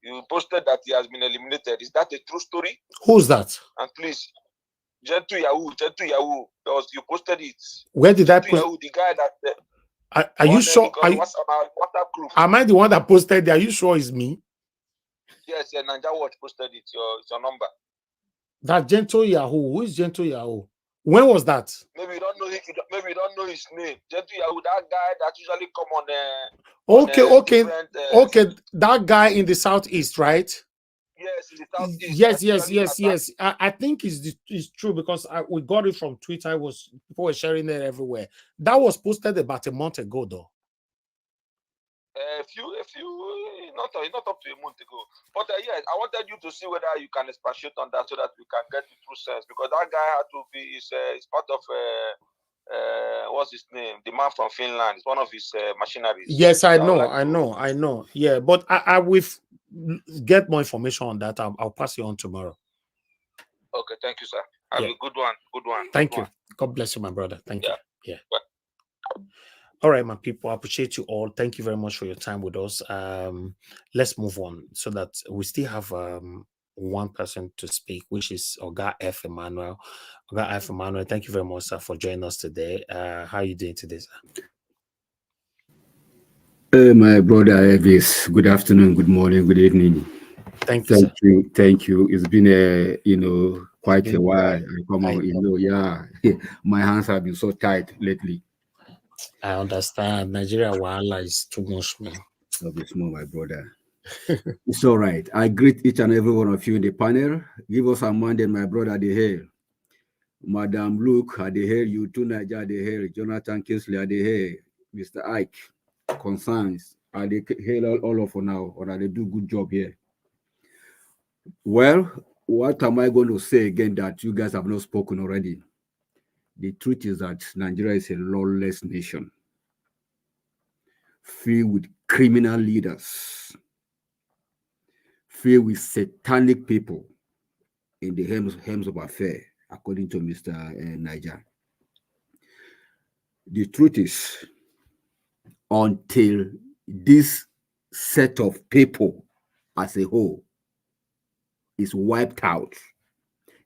You posted that he has been eliminated. Is that a true story? Who's that? And please, Gentle Yahoo. You posted it. Where did I post? Yahoo, the guy that. Are you sure? WhatsApp group. Am I the one that posted it? Are you sure it's me? Yes, Nanja Watch posted it. Your number. That Gentle Yahoo. Who is Gentle Yahoo? When was that? Maybe you don't know. Maybe you don't know his name. Gentle Yahoo, that guy that usually come on. Okay. That guy in the southeast, right? Yes, in the southeast. Yes. I think it's true because we got it from Twitter. People were sharing it everywhere. That was posted about a month ago, though. A few it's not up to a month ago. But yes, I wanted you to see whether you can expatiate on that so that we can get the true sense, because that guy had to be is part of what's his name? The man from Finland. It's one of his machineries. Yes, I So know, like I know. Yeah, but I will get more information on that. I'll pass you on tomorrow. Okay, thank you, sir. Have a good one. Good one. Thank you. God bless you, my brother. Thank you. Yeah. Bye. All right, my people. I appreciate you all. Thank you very much for your time with us. Let's move on so that we still have one person to speak, which is Oga F. Emmanuel. Oga F. Emmanuel, thank you very much, sir, for joining us today. How are you doing today, sir? My brother Elvis, good afternoon, good morning, good evening. Thank you, sir. Thank you. It's been quite a while. I come on, my hands have been so tight lately. I understand. Nigeria wahala is too much, man. Of the small, my brother. It's all right. I greet each and every one of you in the panel. Give us a man, my brother, the hair. Madam Luke, I the hair. You too, Niger, the hair. Jonathan Kinsley, I the hair. Mr. Ike, concerns. I the hair all of for now, or I they do good job here. Well, what am I going to say again that you guys have not spoken already? The truth is that Nigeria is a lawless nation, filled with criminal leaders, filled with satanic people in the helms of affair, according to Mr. Niger. The truth is, until this set of people as a whole is wiped out,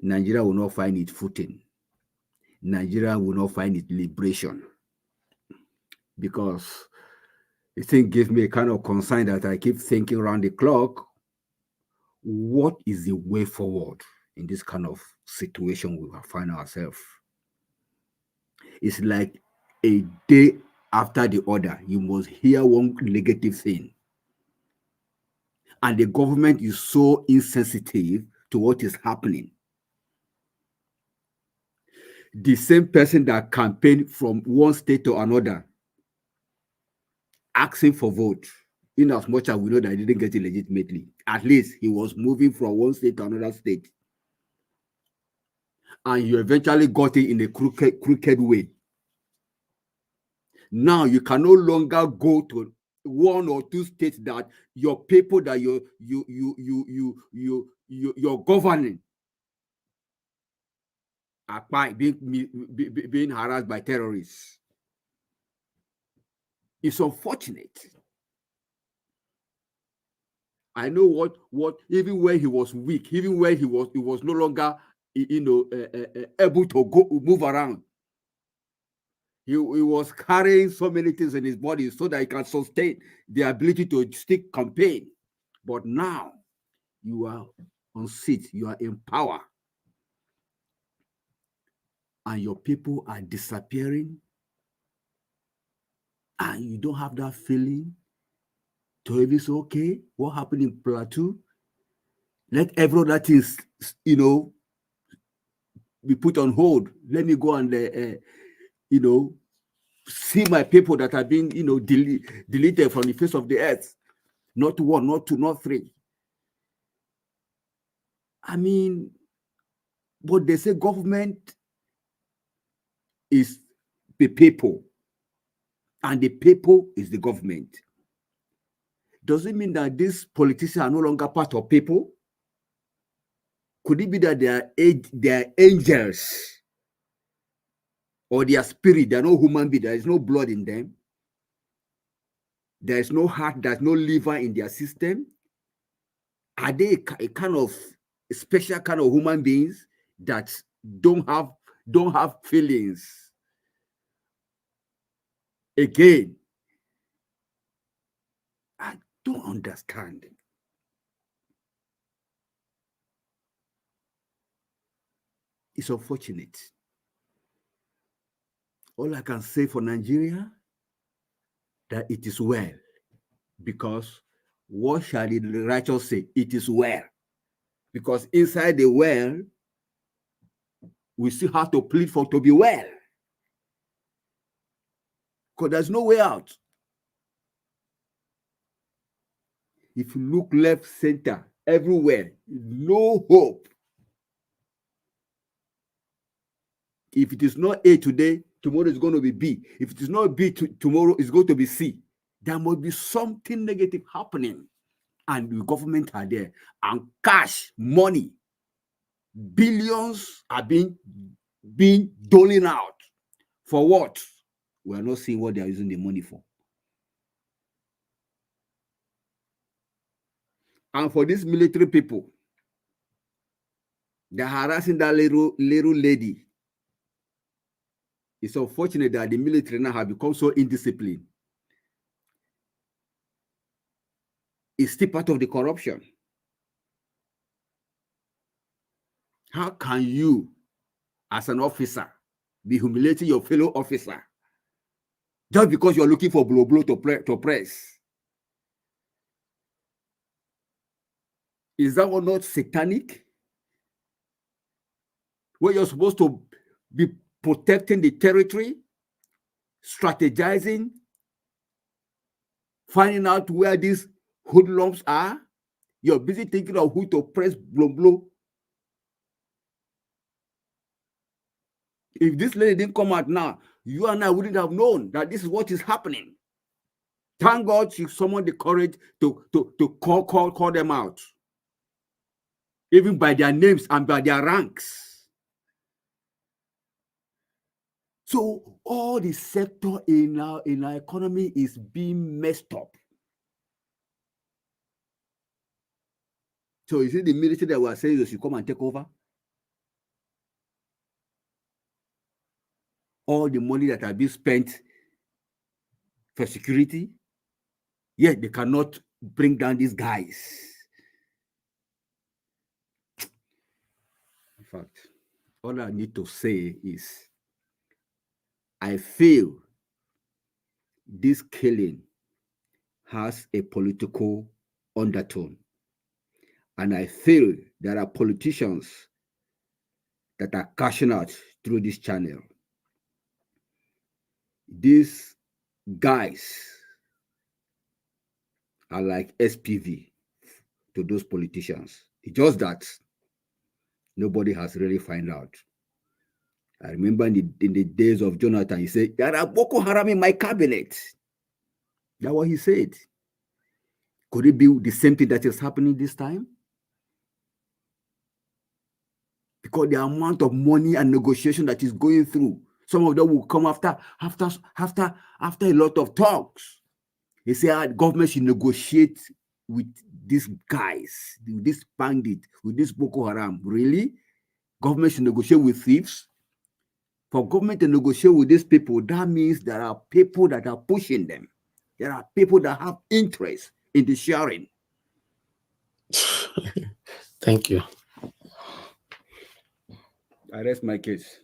Nigeria will not find its footing. Nigeria will not find its liberation, because the thing gives me a kind of concern that I keep thinking around the clock. What is the way forward in this kind of situation we find ourselves? It's like a day after the other, you must hear one negative thing. And the government is so insensitive to what is happening. The same person that campaigned from one state to another, asking for vote, in as much as we know that he didn't get it legitimately, at least he was moving from one state to another state. And you eventually got it in a crooked way. Now you can no longer go to one or two states that your people that you're governing are being harassed by terrorists. It's unfortunate. I know what even when he was weak, even when he was no longer able to move around, he was carrying so many things in his body so that he can sustain the ability to stick campaign. But now you are on seat, you are in power, and your people are disappearing, and you don't have that feeling to even say, okay, what happened in Plateau? Let every other thing, be put on hold. Let me go and, see my people that have been, deleted from the face of the earth. Not one, not two, not three. I mean, but they say government is the people, and the people is the government. Does it mean that these politicians are no longer part of people? Could it be that they are angels, or their spirit? They are no human being. There is no blood in them. There is no heart. There's no liver in their system. Are they a kind of a special kind of human beings that don't have feelings? Again, I don't understand. It's unfortunate. All I can say for Nigeria, that it is well, because what shall the righteous say? It is well. Because inside the well, we still have to plead for to be well. Because there's no way out. If you look left, center, everywhere, no hope. If it is not A today, tomorrow is going to be B. If it is not B, tomorrow is going to be C. There must be something negative happening. And the government are there. And cash, money, billions are being doling out. For what? We are not seeing what they are using the money for. And for these military people, they're harassing that little lady. It's unfortunate that the military now have become so indisciplined. It's still part of the corruption. How can you, as an officer, be humiliating your fellow officer just because you're looking for blow to press? Is that one not satanic? Where you're supposed to be protecting the territory, strategizing, finding out where these hoodlums are. You're busy thinking of who to press blow. If this lady didn't come out now, you and I wouldn't have known that this is what is happening. Thank God she summoned the courage to call them out, even by their names and by their ranks. So all the sector in our economy is being messed up. So is it the military that we are saying they should come and take over? All the money that have been spent for security, yet they cannot bring down these guys. In fact, all I need to say is, I feel this killing has a political undertone. And I feel there are politicians that are cashing out through this channel. These guys are like SPV to those politicians. It's just that nobody has really found out. I remember in the days of Jonathan, he said, there are Boko Haram in my cabinet. That's what he said. Could it be the same thing that is happening this time? Because the amount of money and negotiation that is going through, some of them will come after a lot of talks. They say government should negotiate with these guys, with this bandit, with this Boko Haram. Really? Government should negotiate with thieves? For government to negotiate with these people, that means there are people that are pushing them. There are people that have interest in the sharing. Thank you. I rest my case.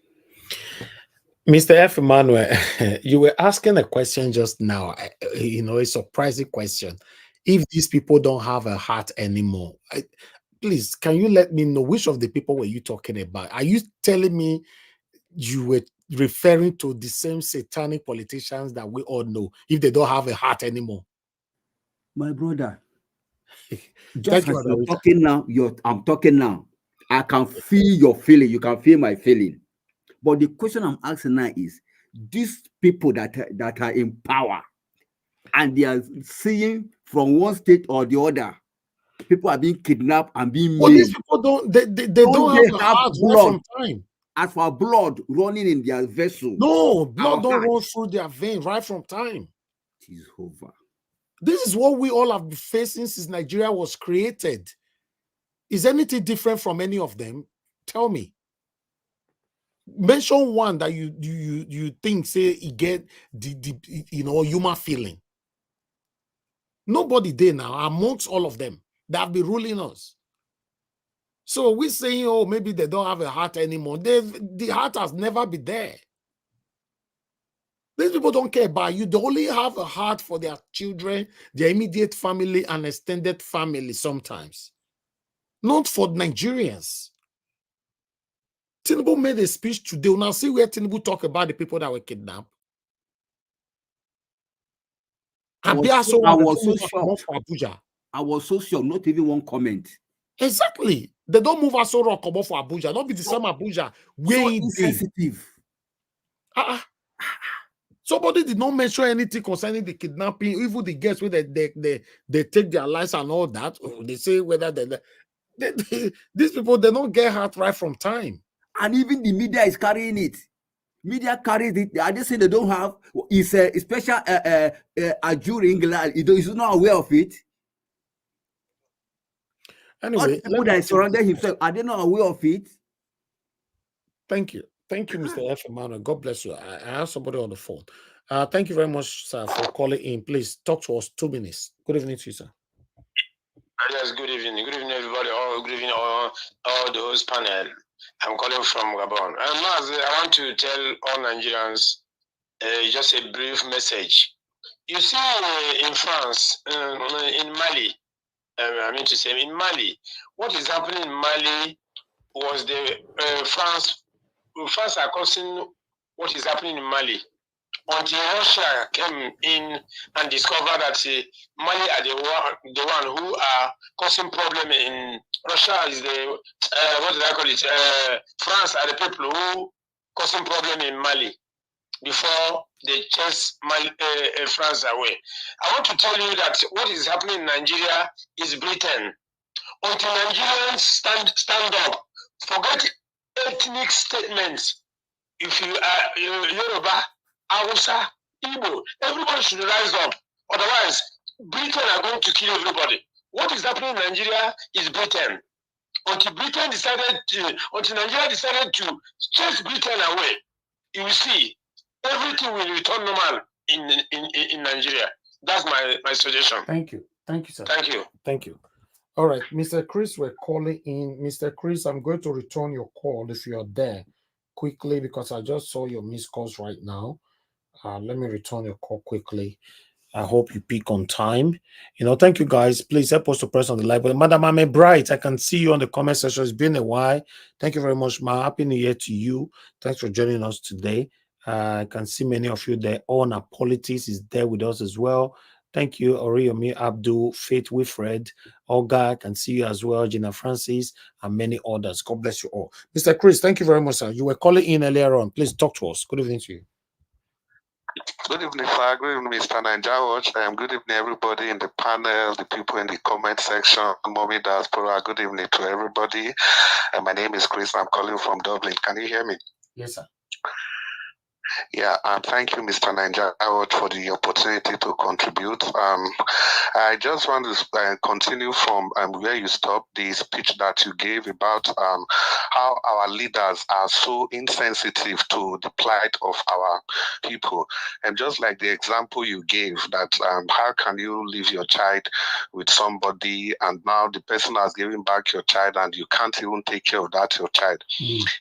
Mr. F. Emmanuel, you were asking a question just now, a surprising question. If these people don't have a heart anymore, please, can you let me know which of the people were you talking about? Are you telling me you were referring to the same satanic politicians that we all know, if they don't have a heart anymore? My brother, just as you're talking now, I'm talking now. I can feel your feeling. You can feel my feeling. But the question I'm asking now is, these people that are in power and they are seeing from one state or the other, people are being kidnapped and being maimed. These people don't have a heart right from time. As for blood running in their vessel. No, blood don't run through their veins right from time. It is over. This is what we all have been facing since Nigeria was created. Is anything different from any of them? Tell me. Mention one that you think say you get the human feeling. Nobody there now amongst all of them that have been ruling us. So we're saying, oh, maybe they don't have a heart anymore. The heart has never been there. These people don't care about you. They only have a heart for their children, their immediate family, and extended family sometimes. Not for Nigerians. Tinubu made a speech today. We'll now see where Tinubu talk about the people that were kidnapped. I was so shocked. For Abuja. I was so sure, not even one comment. Exactly. They don't move us so rock for Abuja. Not be the same Abuja. So insensitive. Somebody did not mention anything concerning the kidnapping, even the guests where they take their lives and all that. They say whether these people, they don't get hurt right from time. And even the media is carrying it. Media carries it. I just say they don't have. It's a special Ajur England. He's not aware of it. Anyway, all the people that surrounded himself, are they not aware of it? Thank you. Thank you, Mr. F. Emmanuel. God bless you. I have somebody on the phone. Thank you very much, sir, for calling in. Please talk to us 2 minutes. Good evening to you, sir. Yes, good evening. Good evening, everybody. Good evening, all the host panel. I'm calling from Gabon. I want to tell all Nigerians just a brief message. You see, in France, in Mali, in Mali, what is happening in Mali was France are causing what is happening in Mali until Russia came in and discovered that Mali are the one who are causing problem in Russia is the what did I call it? France are the people who causing problem in Mali before they chase France away. I want to tell you that what is happening in Nigeria is Britain. Until Nigerians stand up, forget ethnic statements. If you are Yoruba, Hausa, Igbo, everybody should rise up. Otherwise, Britain are going to kill everybody. What is happening in Nigeria is Britain. Until Nigeria decided to chase Britain away, you will see everything will return normal in Nigeria. That's my suggestion. Thank you. Thank you, sir. Thank you. Thank you. All right, Mr. Chris, we're calling in. Mr. Chris, I'm going to return your call if you're there quickly because I just saw your missed calls right now. Let me return your call quickly. I hope you pick on time. Thank you guys. Please help us to press on the like button. Madam Ame Bright, I can see you on the comment section. It's been a while. Thank you very much, ma. Happy New Year to you. Thanks for joining us today. I can see many of you there. Ona Politics is there with us as well. Thank you, Oriyomi Abdul, Faith Wilfred, Olga, I can see you as well, Gina Francis, and many others. God bless you all. Mr. Chris, thank you very much, sir. You were calling in earlier on. Please talk to us. Good evening to you. Good evening, sir. Good evening, Mr. Ninja. Good evening, everybody in the panel, the people in the comment section, Mommy Diaspora. Good evening to everybody. My name is Chris. I'm calling from Dublin. Can you hear me? Yes, sir. Yeah, thank you, Mr. Ninja, for the opportunity to contribute. I just want to continue from where you stopped, the speech that you gave about how our leaders are so insensitive to the plight of our people. And just like the example you gave, that how can you leave your child with somebody and now the person has given back your child and you can't even take care of that your child,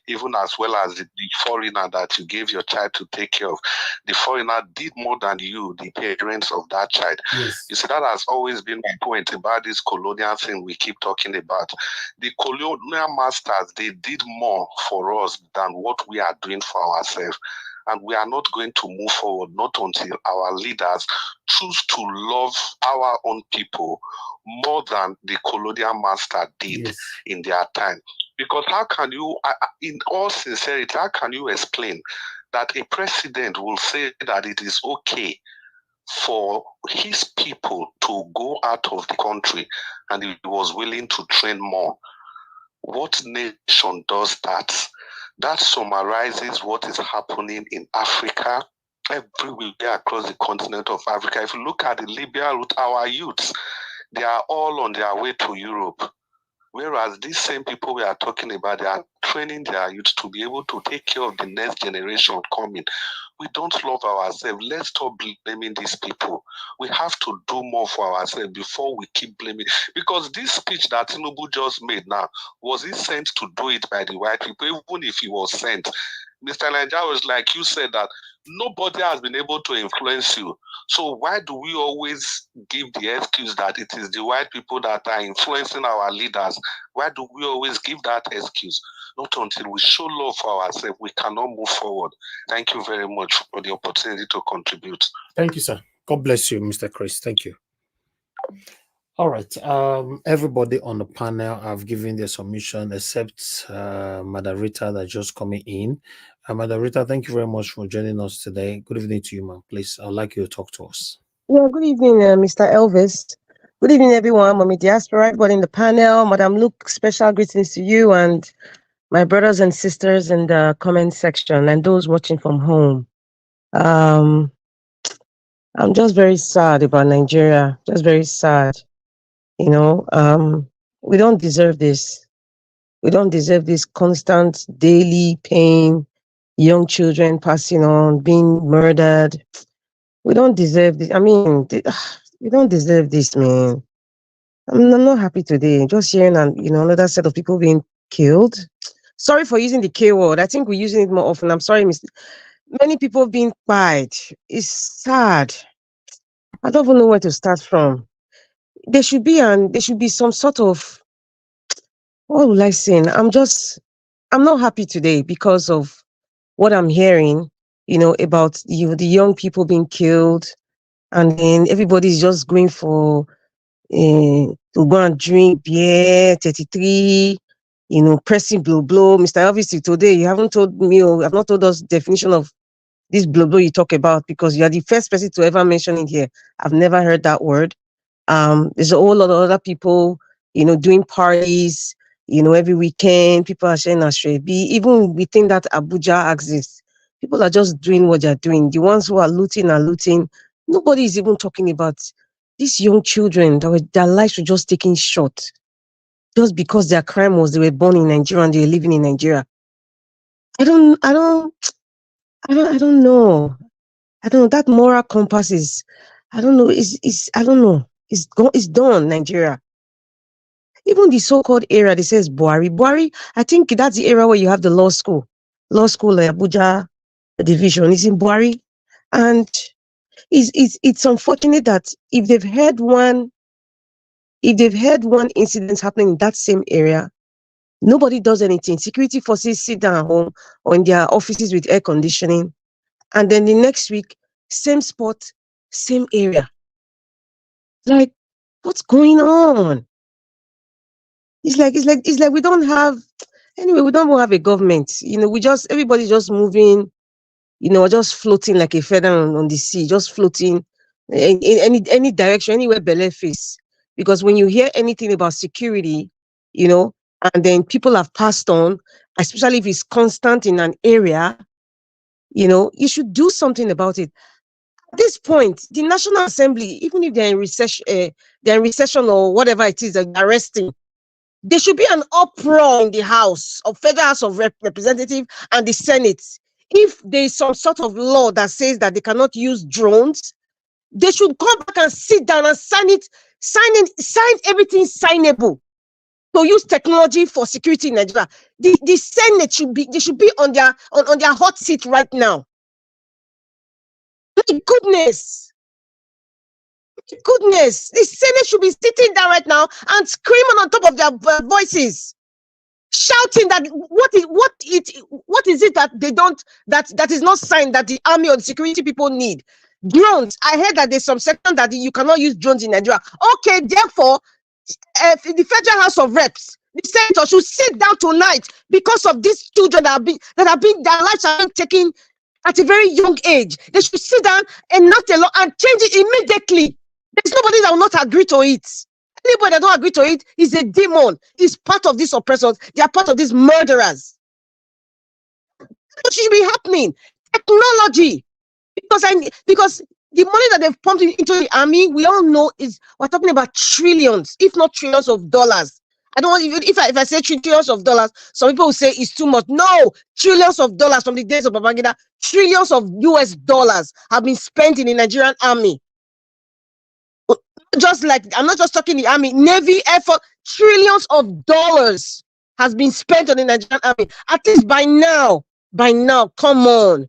even as well as the foreigner that you gave your child to take care of. The foreigner did more than you, the parents of that child. Yes. You see, that has always been my point about this colonial thing we keep talking about. The colonial masters, they did more for us than what we are doing for ourselves. And we are not going to move forward, not until our leaders choose to love our own people more than the colonial master did in their time. Because how can you, in all sincerity, how can you explain that a president will say that it is okay for his people to go out of the country and he was willing to train more? What nation does that? That summarizes what is happening in Africa, everywhere across the continent of Africa. If you look at the Libya route, our youths, they are all on their way to Europe. Whereas these same people we are talking about, they are training their youth to be able to take care of the next generation coming. We don't love ourselves. Let's stop blaming these people. We have to do more for ourselves before we keep blaming. Because this speech that Tinubu just made now, was he sent to do it by the white people? Even if he was sent, Mr. Nigeria was like you said that nobody has been able to influence you. So why do we always give the excuse that it is the white people that are influencing our leaders? Why do we always give that excuse? Not until we show love for ourselves, we cannot move forward. Thank you very much for the opportunity to contribute. Thank you, sir. God bless you, Mr. Chris. Thank you. All right. Everybody on the panel have given their submission except Madam Rita that just coming in. Madam Rita, thank you very much for joining us today. Good evening to you, ma'am. Please, I'd like you to talk to us. Yeah, good evening, Mr. Elvis. Good evening, everyone. Mommy Diaspora, everybody in the panel. Madam Luke, special greetings to you and my brothers and sisters in the comment section and those watching from home. I'm just very sad about Nigeria. Just very sad. You know, we don't deserve this. We don't deserve this constant daily pain, young children passing on, being murdered. We don't deserve this. I mean, we don't deserve this, man. I'm not happy today. Just hearing another set of people being killed. Sorry for using the K word. I think we're using it more often. I'm sorry, many people being quiet. It's sad. I don't even know where to start from. There should be some sort of, what will I say? I'm not happy today because of what I'm hearing, about the young people being killed, and then everybody's just going for to go and drink beer, 33, pressing blow blow. Mr. Elvis, today you haven't told me, or have not told us definition of this blow blow you talk about, because you are the first person to ever mention it here. I've never heard that word. There's a whole lot of other people, doing parties, every weekend. People are sharing Ashrebi. Even within that Abuja axis, people are just doing what they're doing. The ones who are looting are looting. Nobody is even talking about these young children their lives were just taken short just because their crime was they were born in Nigeria and they were living in Nigeria. I don't know. I don't know. That moral compass is, I don't know. I don't know. It's gone. It's done. Nigeria. Even the so-called area, they says Buhari. Buhari, I think that's the area where you have the law school, Abuja division is in Buhari, and it's unfortunate that if they've had one incident happening in that same area, nobody does anything. Security forces sit down at home or in their offices with air conditioning, and then the next week, same spot, same area. Like, what's going on? It's like we don't have, anyway, we don't have a government. Everybody's just moving, just floating like a feather on the sea, just floating in any direction, anywhere belly face. Because when you hear anything about security, and then people have passed on, especially if it's constant in an area, you should do something about it. At this point, the National Assembly, even if they're in recession or whatever it is, they're arresting. There should be an uproar in the Federal House of Representatives and the Senate. If there is some sort of law that says that they cannot use drones, they should come back and sit down and sign everything signable to use technology for security in Nigeria. The Senate should be on their hot seat right now. My goodness. Goodness, the Senate should be sitting down right now and screaming on top of their voices, shouting that what is it that they don't that is not signed that the army or the security people need? Drones. I heard that there's some section that you cannot use drones in Nigeria. Okay, therefore, the Federal House of Reps, the senator should sit down tonight because of these children that have been their lives have been taken at a very young age. They should sit down and not a law and change it immediately. There's nobody that will not agree to it. Anybody that don't agree to it is a demon. Is part of these oppressors. They are part of these murderers. What should be happening? Technology. Because the money that they've pumped into the army, we all know we're talking about trillions, if not trillions of dollars. I don't want, if I say trillions of dollars, some people will say it's too much. No, trillions of dollars from the days of Babangida, trillions of US dollars have been spent in the Nigerian army. Just like, I'm not just talking the army, Navy, Air Force, trillions of dollars has been spent on the Nigerian army. At least by now, come on.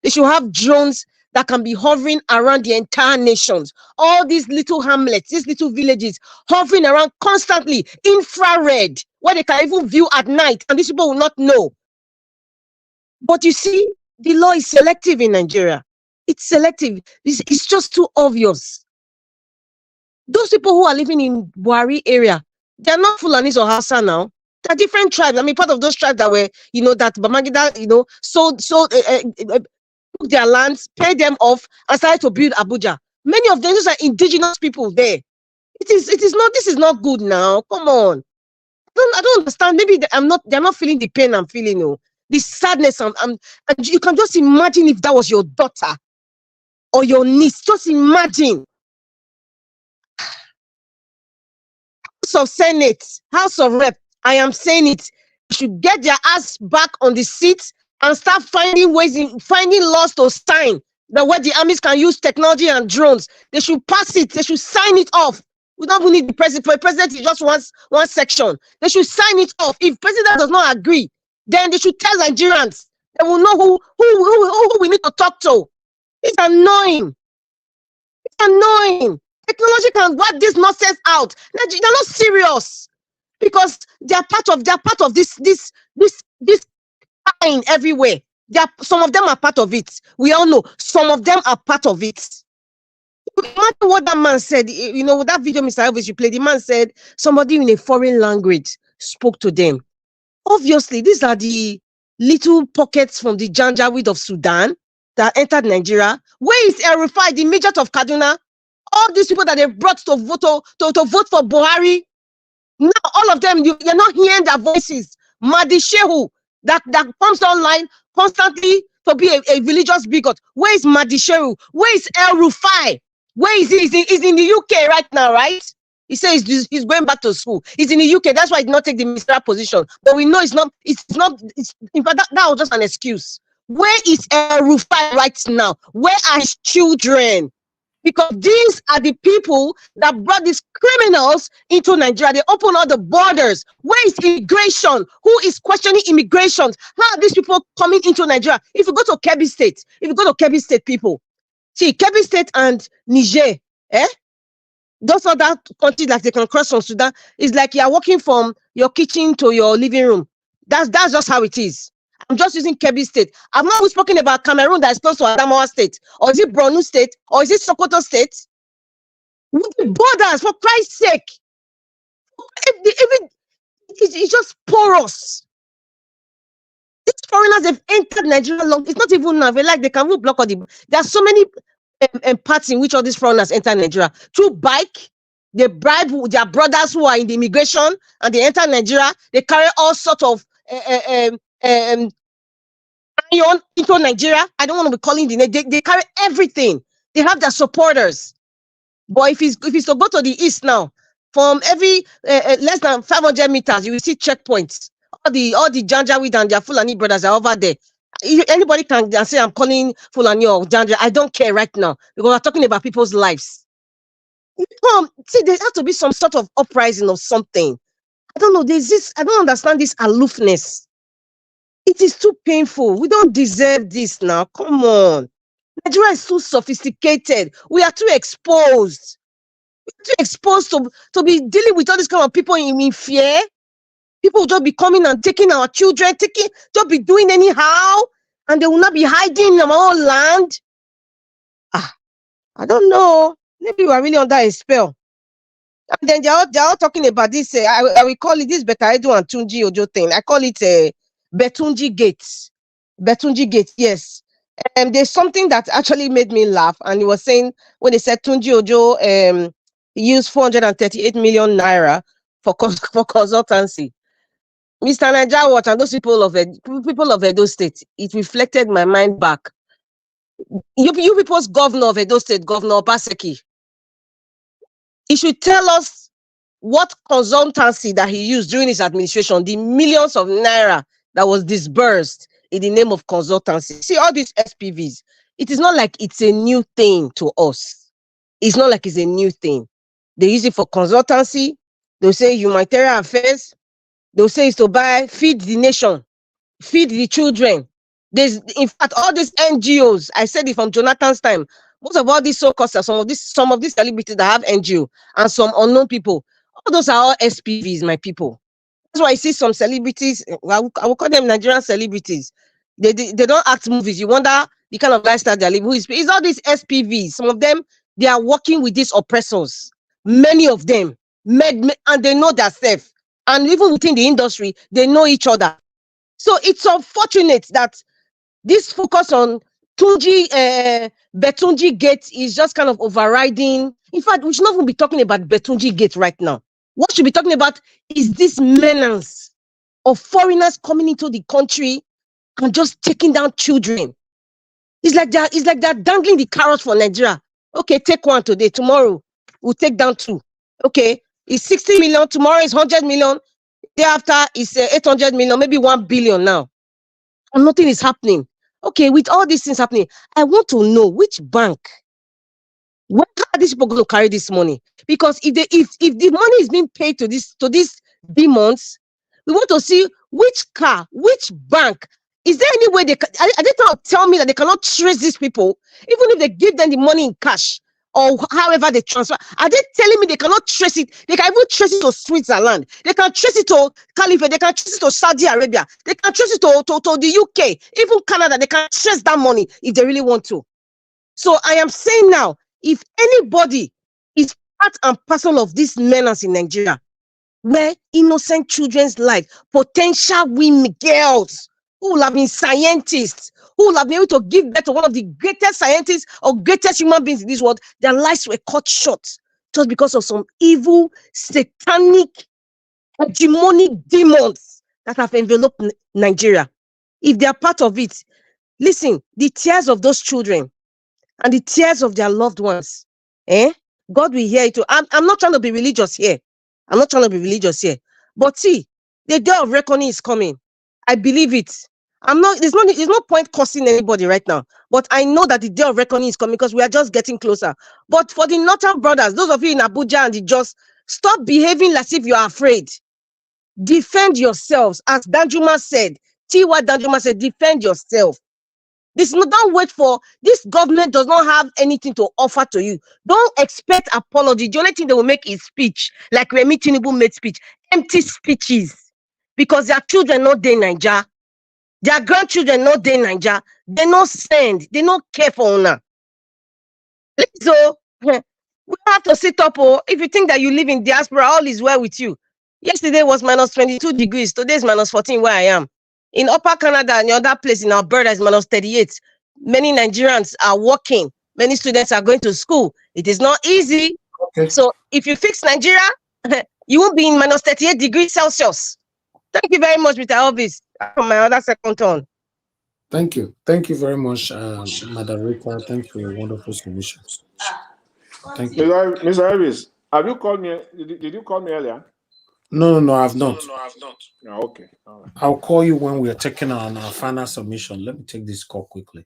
They should have drones that can be hovering around the entire nations. All these little hamlets, these little villages, hovering around constantly, infrared, where they can even view at night, and these people will not know. But you see, the law is selective in Nigeria. It's selective. It's just too obvious. Those people who are living in Buhari area, they are not Fulanis or Hausa now. They're different tribes. I mean, part of those tribes that were, that Babangida, took their lands, paid them off, and started to build Abuja. Many of them, those are indigenous people there. This is not good now. Come on. I don't understand. Maybe they're not feeling the pain I'm feeling, the sadness. And you can just imagine if that was your daughter or your niece. Just imagine. House of Senate, House of Rep, I am saying it, should get their ass back on the seat and start finding laws to sign that where the armies can use technology and drones. They should pass it. They should sign it off. We don't even need the president. For the president, he just wants one section. They should sign it off. If president does not agree, then they should tell Nigerians. They will know who we need to talk to. It's annoying. It's annoying. Technology can wipe this nonsense out. They're not serious because they're part of this fine everywhere. Some of them are part of it. We all know some of them are part of it. Imagine what that man said. With that video, Mr. Elvis, you played. The man said somebody in a foreign language spoke to them. Obviously, these are the little pockets from the Janjaweed of Sudan that entered Nigeria. Where is El Rufai, the midget of Kaduna? All these people that they brought to vote for Buhari, now all of them, you're not hearing their voices. Madi Shehu, that comes online constantly to be a religious bigot. Where is Madi Shehu? Where is El Rufai? Where is he? He's in the UK right now, right? He says he's going back to school. He's in the UK. That's why he did not take the ministerial position. But we know it's not. In fact, that was just an excuse. Where is El Rufai right now? Where are his children? Because these are the people that brought these criminals into Nigeria. They open all the borders. Where is immigration? Who is questioning immigration? How are these people coming into Nigeria? If you go to Kebbi State, people, see, Kebbi State and Niger, those other countries, like they can cross from Sudan, it's like you are walking from your kitchen to your living room. That's just how it is. I'm just using Kebbi State. I'm not speaking about Cameroon that is close to Adamawa State. Or is it Borno State? Or is it Sokoto State? With the borders, for Christ's sake. It's just porous. These foreigners have entered Nigeria long. It's not even now. They can even block all the... There are so many parts in which all these foreigners enter Nigeria. Through bike, they bribe their brothers who are in the immigration and they enter Nigeria. They carry all sorts of... iron into Nigeria. I don't want to be calling the name. They carry everything. They have their supporters. But if it's to go to the east now, from every less than 500 meters, you will see checkpoints. All the Janjaweed and their Fulani brothers are over there. Anybody can say I'm calling Fulani or Janja. I don't care right now because we're talking about people's lives. See, there has to be some sort of uprising or something. I don't know. I don't understand this aloofness. It is too painful. We don't deserve this now. Come on. Nigeria is too sophisticated. We are too exposed. We're too exposed to be dealing with all these kind of people in fear. People will just be coming and taking our children, just be doing anyhow, and they will not be hiding in our own land. I don't know. Maybe we are really under a spell. And then they're all talking about this. I will call it this Beka Edu and Tunji Ojo thing. I call it Betunji Gates. Betunji Gates, yes. And there's something that actually made me laugh. And he was saying when they said Tunji Ojo he used 438 million naira for consultancy. Mr. Naija Watch and those people of Edo State, it reflected my mind back. You people's governor of Edo State, Governor Obaseki, he should tell us what consultancy that he used during his administration, the millions of naira that was disbursed in the name of consultancy. See, all these SPVs, it is not like it's a new thing to us. It's not like it's a new thing. They use it for consultancy. They'll say humanitarian affairs. They'll say it's to feed the nation, feed the children. In fact, all these NGOs, I said it from Jonathan's time, most of all these so-called, some of these celebrities that have NGO and some unknown people, all those are all SPVs, my people. That's why I see some celebrities, I will call them Nigerian celebrities. They don't act movies. You wonder the kind of lifestyle they're living. It's all these SPVs. Some of them, they are working with these oppressors. Many of them, and they know themselves. And even within the industry, they know each other. So it's unfortunate that this focus on Betunji Gate is just kind of overriding. In fact, we should not even be talking about Betunji Gate right now. What should be talking about is this menace of foreigners coming into the country and just taking down children. It's like they're dangling the carrot for Nigeria. Okay, take one today. Tomorrow, we'll take down two. Okay, it's 60 million. Tomorrow is 100 million. Day after, it's 800 million, maybe 1 billion now. And nothing is happening. Okay, with all these things happening, I want to know which bank, where are these people going to carry this money? Because if the money is being paid to these demons, we want to see which car, which bank. Is there any way are they trying to tell me that they cannot trace these people, even if they give them the money in cash or however they transfer? Are they telling me they cannot trace it? They can even trace it to Switzerland. They can trace it to California. They can trace it to Saudi Arabia. They can trace it to the UK, even Canada. They can trace that money if they really want to. So I am saying now, if anybody is part and parcel of this menace in Nigeria, where innocent children's life, potential women, girls who will have been scientists, who will have been able to give birth to one of the greatest scientists or greatest human beings in this world, their lives were cut short just because of some evil, satanic, hegemonic demons that have enveloped Nigeria. If they are part of it, listen, the tears of those children and the tears of their loved ones, God will hear it too. I'm not trying to be religious here. But see, the day of reckoning is coming. I believe it. There's no point cursing anybody right now. But I know that the day of reckoning is coming because we are just getting closer. But for the Northern brothers, those of you in Abuja and just stop behaving as if you are afraid. Defend yourselves. As Danjuma said, T.Y. Danjuma said, defend yourself. Don't wait for this government does not have anything to offer to you. Don't expect apology. The only thing they will make is speech, like Remi Tinubu made speech, empty speeches, because their children not there in Nigeria, their grandchildren not there in Nigeria. They not send, they not care for honor. So we have to sit up. If you think that you live in diaspora, all is well with you. Yesterday was minus 22 degrees. Today is minus 14 where I am. In Upper Canada and the other place in Alberta is minus 38. Many Nigerians are working. Many students are going to school. It is not easy. Okay. So if you fix Nigeria, you won't be in minus 38 degrees Celsius. Thank you very much, Mr. Elvis, for my other second turn. Thank you. Thank you very much, Madam Rita. Thank you for your wonderful submissions. Thank you. Mr. Elvis, have you called me? Did you call me earlier? No, I have not. Oh, okay. All right. I'll call you when we are taking on our final submission. Let me take this call quickly.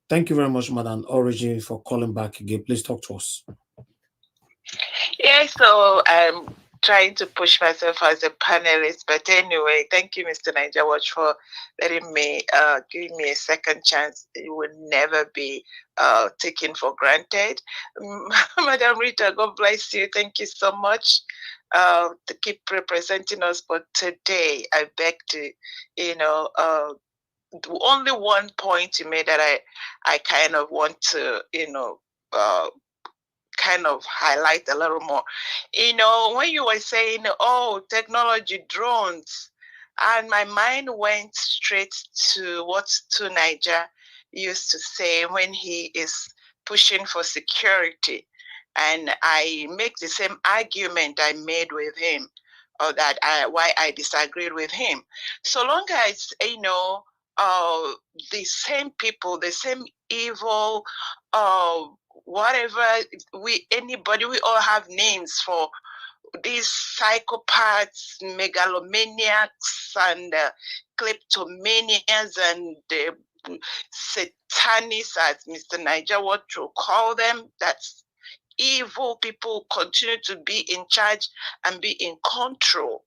Thank you very much, Madam Origin, for calling back again. Please talk to us. Yeah, so I'm trying to push myself as a panelist, but anyway, thank you, Mr. Niger Watch, for letting me giving me a second chance. It would never be taken for granted. Madam Rita, God bless you. Thank you so much to keep representing us. But today, I beg to, only one point you made that I kind of want to, kind of highlight a little more. When you were saying, oh, technology, drones, and my mind went straight to what Niger used to say when he is pushing for security. And I make the same argument I made with him, or why I disagreed with him. So long as, the same people, the same evil, whatever, we all have names for these psychopaths, megalomaniacs, and kleptomaniacs, and satanists, as Mr. Niger what to call them. That's evil people continue to be in charge and be in control.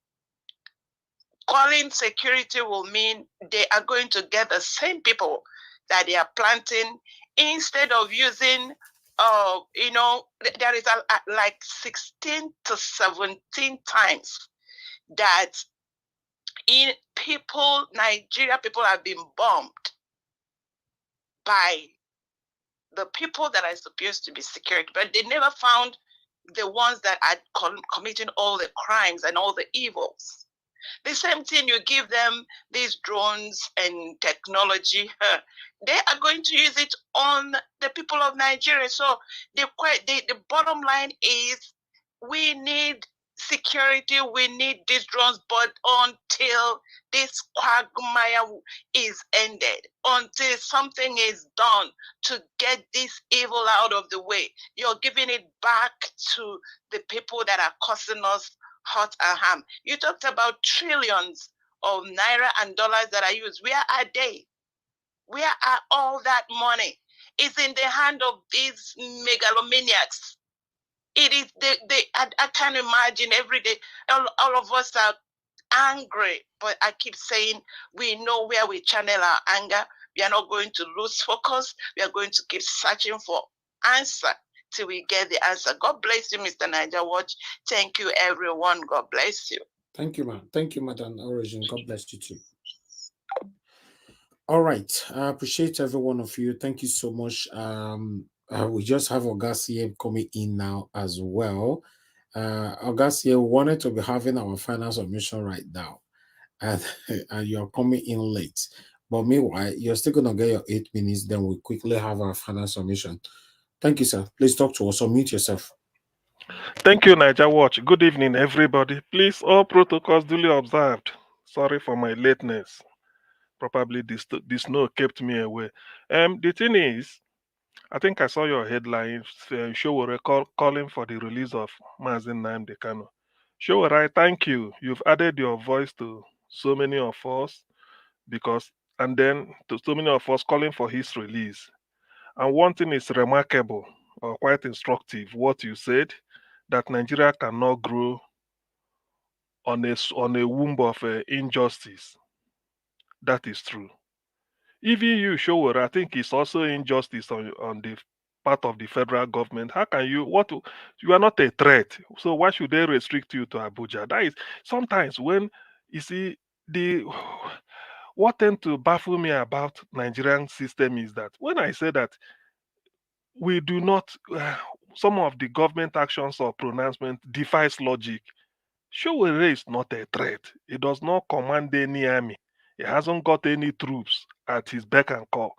Calling security will mean they are going to get the same people that they are planting instead of using, there is like 16 to 17 times that Nigeria people have been bombed by the people that are supposed to be security, but they never found the ones that are committing all the crimes and all the evils. The same thing, you give them these drones and technology, they are going to use it on the people of Nigeria. So the bottom line is we need security, we need these drones, but until this quagmire is ended, until something is done to get this evil out of the way, you're giving it back to the people that are causing us hurt and harm. You talked about trillions of naira and dollars that are used. Where are they? Where are all that money? It's in the hand of these megalomaniacs. It is I can't imagine every day. All of us are angry, but I keep saying we know where we channel our anger. We are not going to lose focus. We are going to keep searching for answer till we get the answer. God bless you, Mr. Niger Watch. Thank you, everyone. God bless you. Thank you, man. Thank you, Madam Origin. God bless you too. All right. I appreciate every one of you. Thank you so much. We just have Auguste coming in now as well. Auguste wanted to be having our final submission right now, and, and you're coming in late. But meanwhile, you're still going to get your 8 minutes. Then we'll quickly have our final submission. Thank you, sir. Please talk to us or mute yourself. Thank you, Niger Watch. Good evening, everybody. Please, all protocols duly observed. Sorry for my lateness. Probably the snow kept me away. The thing is, I think I saw your headline, Sowore calling for the release of Nnamdi Kanu. Sowore, I thank you. You've added your voice to so many of us and then to so many of us calling for his release. And one thing is remarkable or quite instructive, what you said, that Nigeria cannot grow on a womb of injustice. That is true. Even you, Sowore, I think it's also injustice on the part of the federal government. How can you are not a threat, so why should they restrict you to Abuja? That is sometimes when you see what tend to baffle me about Nigerian system is that when I say that we do not some of the government actions or pronouncement defies logic. Sowore is not a threat. He does not command any army. He hasn't got any troops at his beck and call.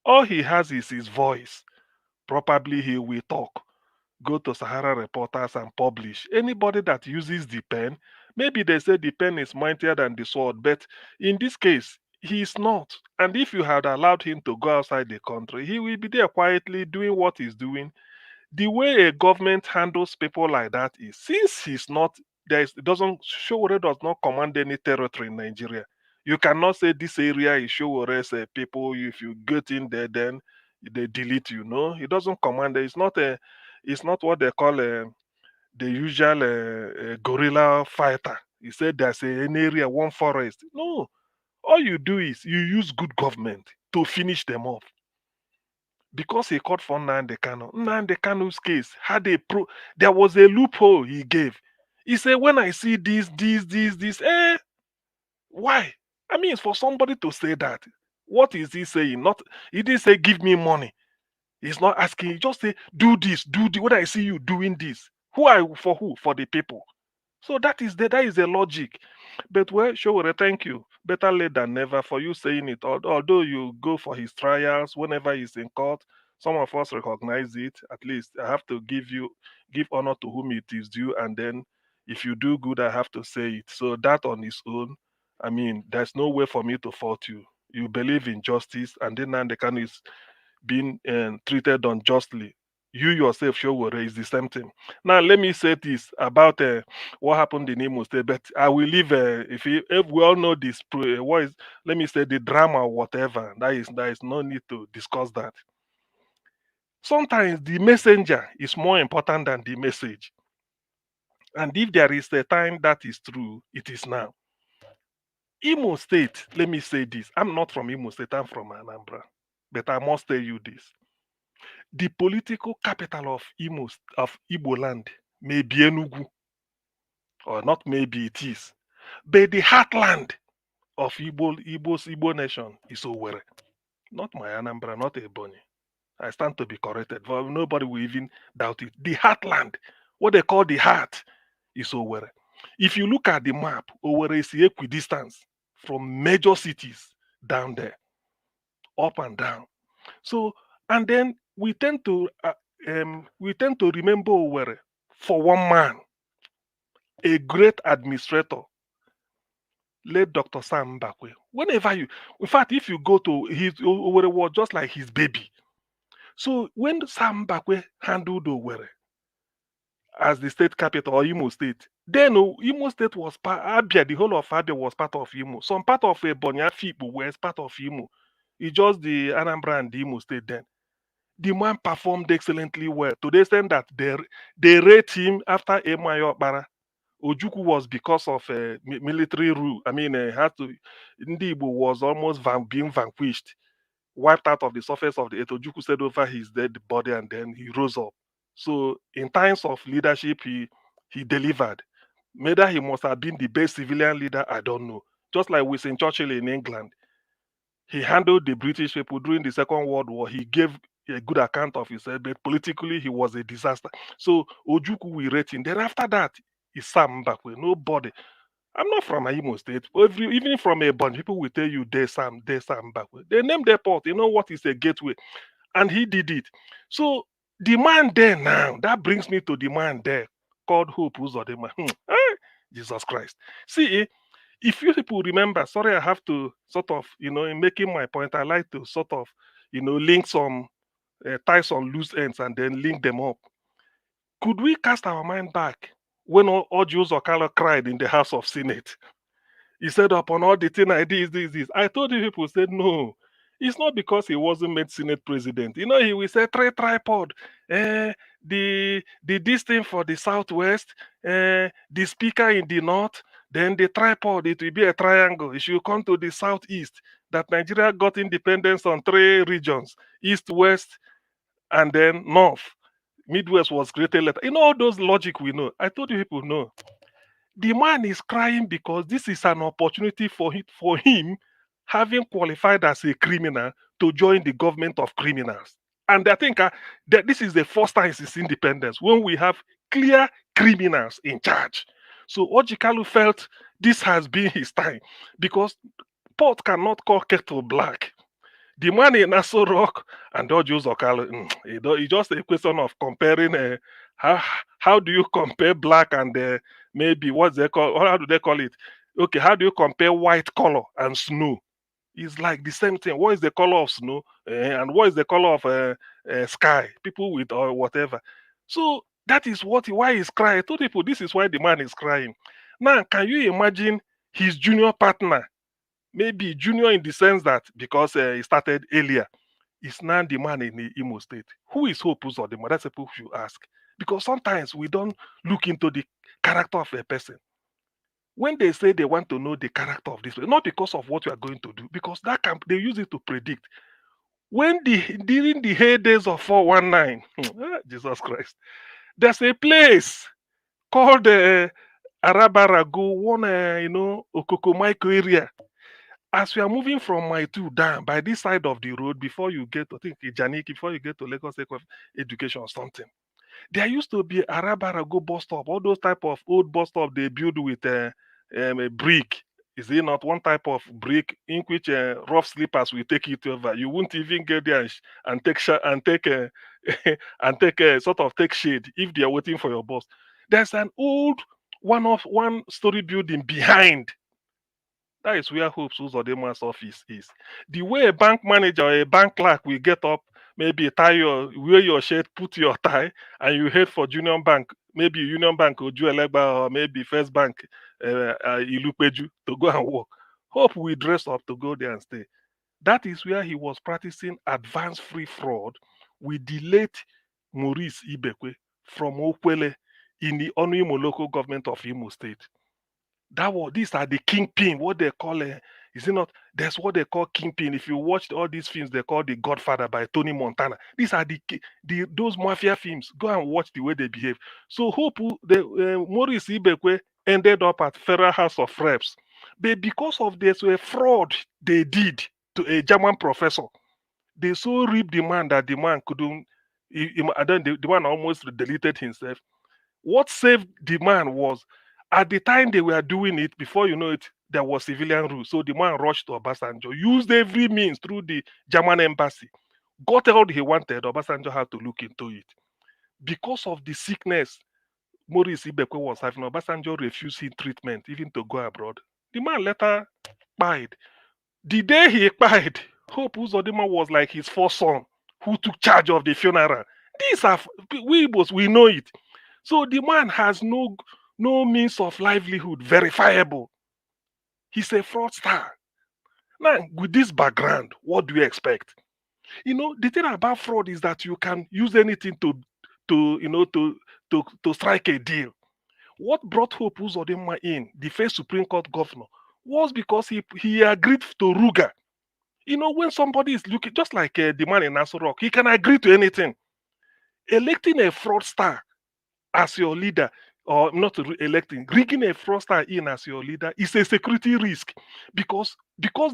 All he has is his voice. Probably he will talk, go to Sahara Reporters and publish. Anybody that uses the pen, maybe they say the pen is mightier than the sword, but in this case, he is not. And if you had allowed him to go outside the country, he will be there quietly doing what he's doing. The way a government handles people like that is, since he's not Sowore does not command any territory in Nigeria. You cannot say this area is Sowore's people. If you get in there, then they delete you. No, he doesn't command. It's not what they call the usual guerrilla fighter. He said there's an area, one forest. No, all you do is you use good government to finish them off. Because he called for Nnamdi Kanu. Nnamdi Kanu's case had there was a loophole he gave. He said, when I see this, why? I mean, for somebody to say that, what is he saying? He didn't say, give me money. He's not asking, he just say, do this, when I see you doing this. For who? For the people. So that is the logic. But well, Sowore, thank you. Better late than never for you saying it. Although you go for his trials whenever he's in court, some of us recognize it. At least I have to give honor to whom it is due, and then if you do good, I have to say it. So that on its own, I mean, there's no way for me to fault you. You believe in justice, and then Nnamdi Kanu is being treated unjustly. You yourself, Sowore, is the same thing. Now, let me say this about what happened in Imo State, but I will leave. If we all know this, let me say the drama or whatever. There is no need to discuss that. Sometimes the messenger is more important than the message. And if there is a time that is true, it is now. Imo State, let me say this. I'm not from Imo State, I'm from Anambra. But I must tell you this. The political capital of Igbo land may be Enugu, or not maybe it is, but the heartland of Igbo nation is Sowore, not my Anambra, not Ebonyi. I stand to be corrected, but nobody will even doubt it. The heartland, what they call the heart is Sowore. If you look at the map, Owerri is equidistance from major cities down there, up and down. So, and then we tend to remember Owerri for one man, a great administrator, late Dr. Sam Mbakwe. Whenever you, in fact, if you go to his Owerri was just like his baby. So when Sam Mbakwe handled Owerri as the state capital or Imo State, then Imo State was part, Abia, the whole of Abia was part of Imo. Some part of Ebonyi Afikpo was part of Imo. It's just the Anambra and the Imo State then. The man performed excellently well to the extent that they rate him after Emayo Okpara. Ojukwu was because of military rule. I mean, had to Ndi Igbo was almost being vanquished, wiped out of the surface of the earth. Ojukwu said over his dead body and then he rose up. So in times of leadership, he delivered. Whether he must have been the best civilian leader, I don't know. Just like Winston Churchill in England, he handled the British people during the Second World War. He gave a good account of himself, but politically he was a disaster. So Ojukwu we rate him. Then after that is Sam Mbakwe. Nobody. I'm not from Imo State. Even from a bunch, people will tell you there's Sam Mbakwe. They named their port. You know what is a gateway, and he did it. So the man there now, that brings me to the man there called Hope Uzodinma. Jesus Christ. See, if you people remember, sorry, I have to sort of, in making my point, I like to sort of, link some, tie some loose ends and then link them up. Could we cast our mind back when Ojo Okalo cried in the House of Senate? He said, upon all the thing I did, this. I told you people said, no, it's not because he wasn't made Senate president. He will say, tripod, the this thing for the Southwest, the speaker in the North, then the tripod, it will be a triangle. It should come to the Southeast. That Nigeria got independence on 3 regions, East, West, and then North. Midwest was created later. All those logic we know. I told you people know. The man is crying because this is an opportunity for him having qualified as a criminal to join the government of criminals. And I think that this is the first time since independence when we have clear criminals in charge. So Ojikalu felt this has been his time because pot cannot call kettle black. The man in Nassau Rock and Ojo Okalo, it's just a question of comparing. How do you compare black and maybe what's they call? How do they call it? Okay, how do you compare white color and snow? It's like the same thing. What is the color of snow and what is the color of sky? People with or whatever. So that is why he's crying. I told people this is why the man is crying. Now, can you imagine his junior partner? Maybe junior in the sense that because he started earlier, is now the man in the Imo State. Who is Hope Uzodinma? That's people should ask. Because sometimes we don't look into the character of a person. When they say they want to know the character of this person, not because of what you are going to do, because they use it to predict. During the heydays of 419, Jesus Christ, there's a place called Arabarago, one Okokomaiko area. As we are moving from my 2 down by this side of the road, before you get to Janik, before you get to Lagos State of Education or something, there used to be Arabarago bus stop, all those type of old bus stop they build with a brick. Is it not one type of brick in which rough sleepers will take it over? You won't even get there and take sort of take shade if they are waiting for your bus. There's an old one story building behind. That is where Hope Uzodinma's office is. The way a bank manager or a bank clerk will get up, maybe wear your shirt, put your tie, and you head for Union Bank, maybe Union Bank Oju Elegba or maybe First Bank Ilupeju to go and work. Hope will dress up to go there and stay. That is where he was practicing advanced free fraud with the late Maurice Ibekwe from Okwele in the Onimo local government of Imo State. These are the kingpin, what they call is it not? That's what they call kingpin. If you watched all these films, they call The Godfather by Tony Montana. These are those mafia films. Go and watch the way they behave. So Hope Maurice Ibekwe ended up at Federal House of Reps, but because of this fraud they did to a German professor, they so ripped the man that the man couldn't. And then the man almost deleted himself. What saved the man was at the time they were doing it, before you know it, there was civilian rule. So the man rushed to Obasanjo, used every means through the German embassy, got all he wanted. Obasanjo had to look into it. Because of the sickness Maurice Ibekwe was having, Obasanjo refused him treatment, even to go abroad. The man later died. The day he died, Hope Uzodinma was like his first son who took charge of the funeral. These are, we know it. So the man has no means of livelihood verifiable. He's a fraudster. Now, with this background, what do you expect? You know, the thing about fraud is that you can use anything to strike a deal. What brought Hope Uzodinma in, the first Supreme Court governor, was because he agreed to Ruga. You know, when somebody is looking, just like the man in Nassau Rock, he can agree to anything. Electing a fraudster as your leader, or not electing, rigging a fraudster in as your leader is a security risk, because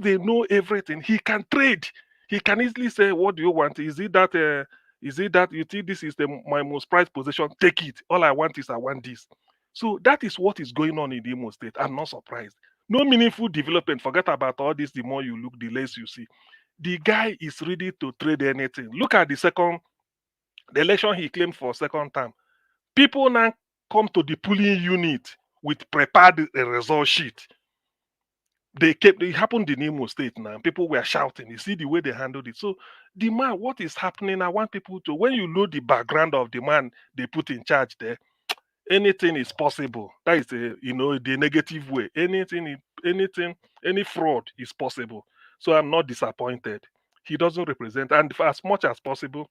they know everything. He can trade. He can easily say, "What do you want? Is it that? Is it that you think this is my most prized possession? Take it. All I want is I want this." So that is what is going on in the Imo State. I'm not surprised. No meaningful development. Forget about all this. The more you look, the less you see. The guy is ready to trade anything. Look at the election he claimed for second term. People now come to the polling unit with prepared result sheet. It happened in Imo State now. People were shouting. You see the way they handled it. So the man, what is happening? I want people to, when you know the background of the man they put in charge there, anything is possible. That is the negative way. Any fraud is possible. So I'm not disappointed. He doesn't represent, and for as much as possible,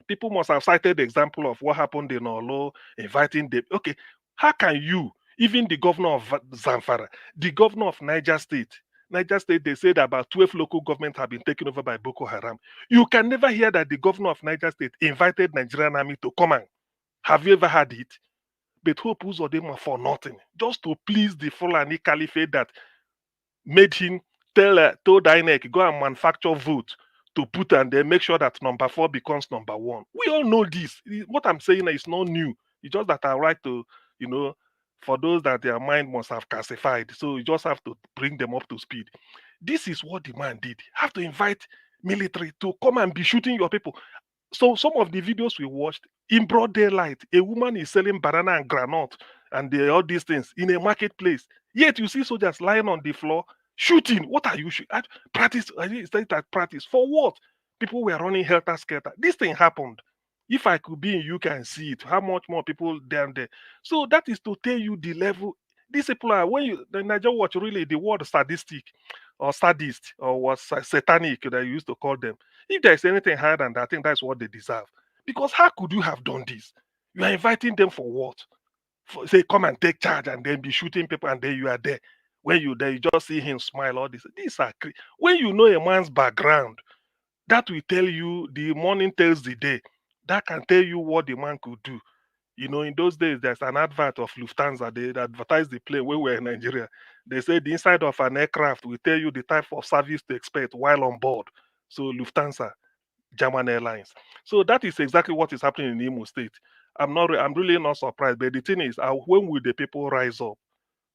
people must have cited the example of what happened in Olo, inviting them. Okay, how can you, even the governor of Zamfara, the governor of Niger State, they said about 12 local governments have been taken over by Boko Haram. You can never hear that the governor of Niger State invited Nigerian army to come and, have you ever had it? But Hope Uzodinma for nothing, just to please the Fulani Caliphate that made him told INEC, go and manufacture vote to put, and then make sure that number 4 becomes number 1. We all know this. What I'm saying is not new. It's just that I write to, for those that their mind must have calcified. So you just have to bring them up to speed. This is what the man did. Have to invite military to come and be shooting your people. So some of the videos we watched, in broad daylight, a woman is selling banana and granite and all these things in a marketplace. Yet you see soldiers lying on the floor shooting. What are you shooting? Practice? I say that practice for what? People were running helter skelter. This thing happened. If I could be in UK and see it, how much more people down there? So that is to tell you the level. These people are, when you the Niger watch, really the word sadistic or sadist or was satanic that you used to call them. If there's anything higher than that, I think that's what they deserve. Because how could you have done this? You are inviting them for what? Say, come and take charge and then be shooting people, and then you are there. When you there, you just see him smile. All this. These are when you know a man's background, that will tell you, the morning tells the day. That can tell you what the man could do. In those days, there's an advert of Lufthansa. They advertised the plane when we were in Nigeria. They said the inside of an aircraft will tell you the type of service to expect while on board. So Lufthansa, German Airlines. So that is exactly what is happening in Imo State. I'm really not surprised. But the thing is, when will the people rise up?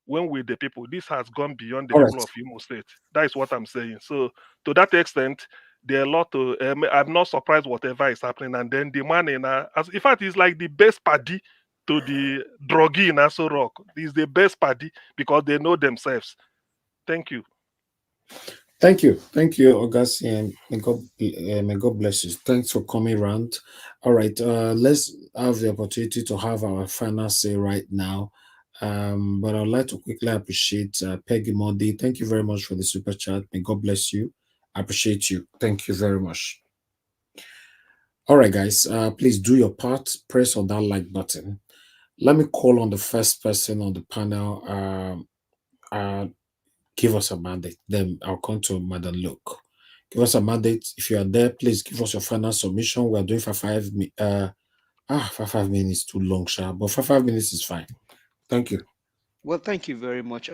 When will the people? This has gone beyond the All people right. of Imo State. That is what I'm saying. So to that extent, there are a lot to. I'm not surprised whatever is happening. And then the man in fact, he's like the best party to the druggie in Aso Rock. He's the best party because they know themselves. Thank you. Thank you, Augustine, and may God bless you. Thanks for coming around. All right, let's have the opportunity to have our final say right now. But I'd like to quickly appreciate Peggy Mondi. Thank you very much for the super chat. May God bless you. I appreciate you. Thank you very much. All right, guys, please do your part. Press on that like button. Let me call on the first person on the panel. Give us a mandate. Then I'll come to Madam Luke. Give us a mandate. If you are there, please give us your final submission. We are doing for 5 minutes. For 5 minutes too long, sha, but for 5 minutes is fine. Thank you. Well, thank you very much.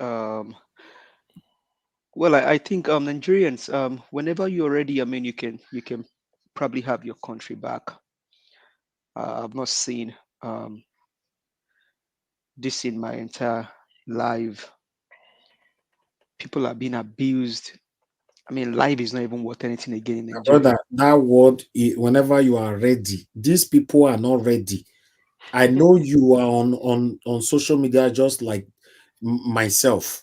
Well, I think Nigerians, whenever you're ready, I mean, you can probably have your country back. I've not seen this in my entire life. People are being abused. I mean, life is not even worth anything again in Nigeria. Brother, that word, whenever you are ready, these people are not ready. I know you are on social media just like myself.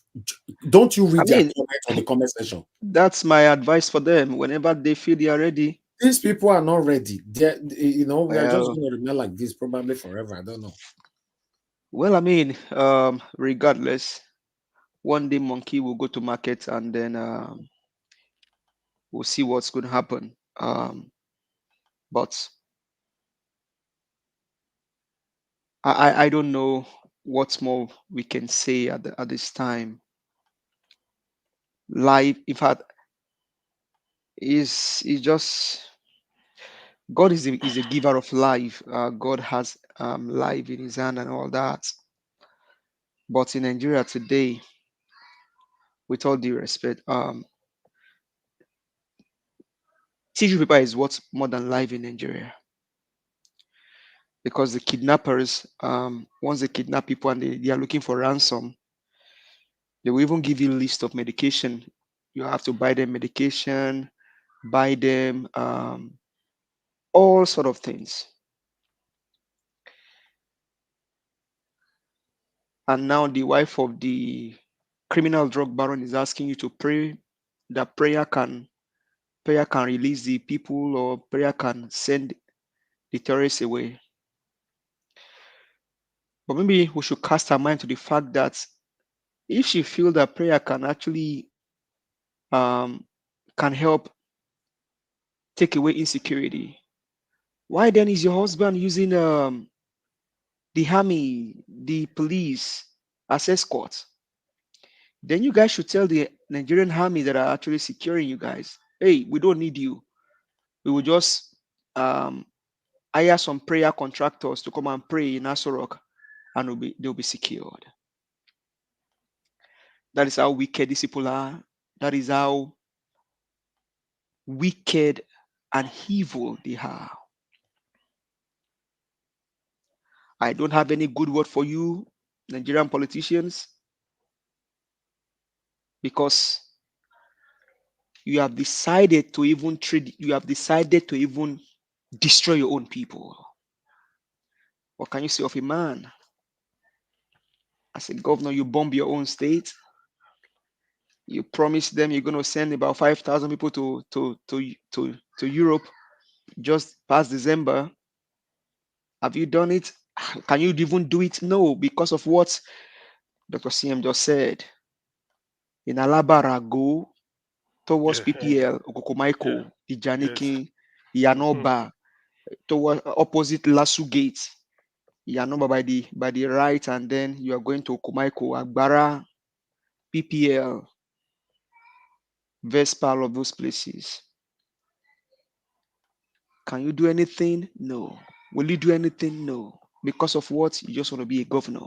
Don't you I read their mean, comment on the comment section? that's my advice for them. Whenever they feel they are ready, These people are not ready. We are just well, going to remain like this probably forever. I don't know. I mean, regardless, one day monkey will go to market and then we'll see what's going to happen. But I don't know what more we can say at this time. Life, in fact, is just God is a giver of life. God has life in His hand and all that. But in Nigeria today, with all due respect, tissue paper is what's more than life in Nigeria. Because the kidnappers, once they kidnap people and they are looking for ransom, they will even give you a list of medication. You have to buy them medication, buy them all sort of things. And now the wife of the criminal drug baron is asking you to pray that prayer can release the people, or prayer can send the terrorists away. But maybe we should cast our mind to the fact that if she feels that prayer can actually can help take away insecurity, why then is your husband using the army, the police as escorts? Then you guys should tell the Nigerian army that are actually securing you guys, hey, we don't need you. We will just hire some prayer contractors to come and pray in Asorok, and they'll be secured. That is how wicked these people are. That is how wicked and evil they are. I don't have any good word for you, Nigerian politicians, because you have decided to even destroy your own people. What can you say of a man? As a governor, you bomb your own state. You promise them you're going to send about 5,000 people to Europe just past December. Have you done it? Can you even do it? No, because of what Dr. CM just said. In Alabara, go towards PPL, Okokomaiko, Ijaniki, Yanoba, towards opposite Lasu Gate. Yanoba by the right, and then you are going to Okomaiko, Agbara, PPL, Vespa, all of those places. Can you do anything? No. Will you do anything? No. Because of what? You just want to be a governor.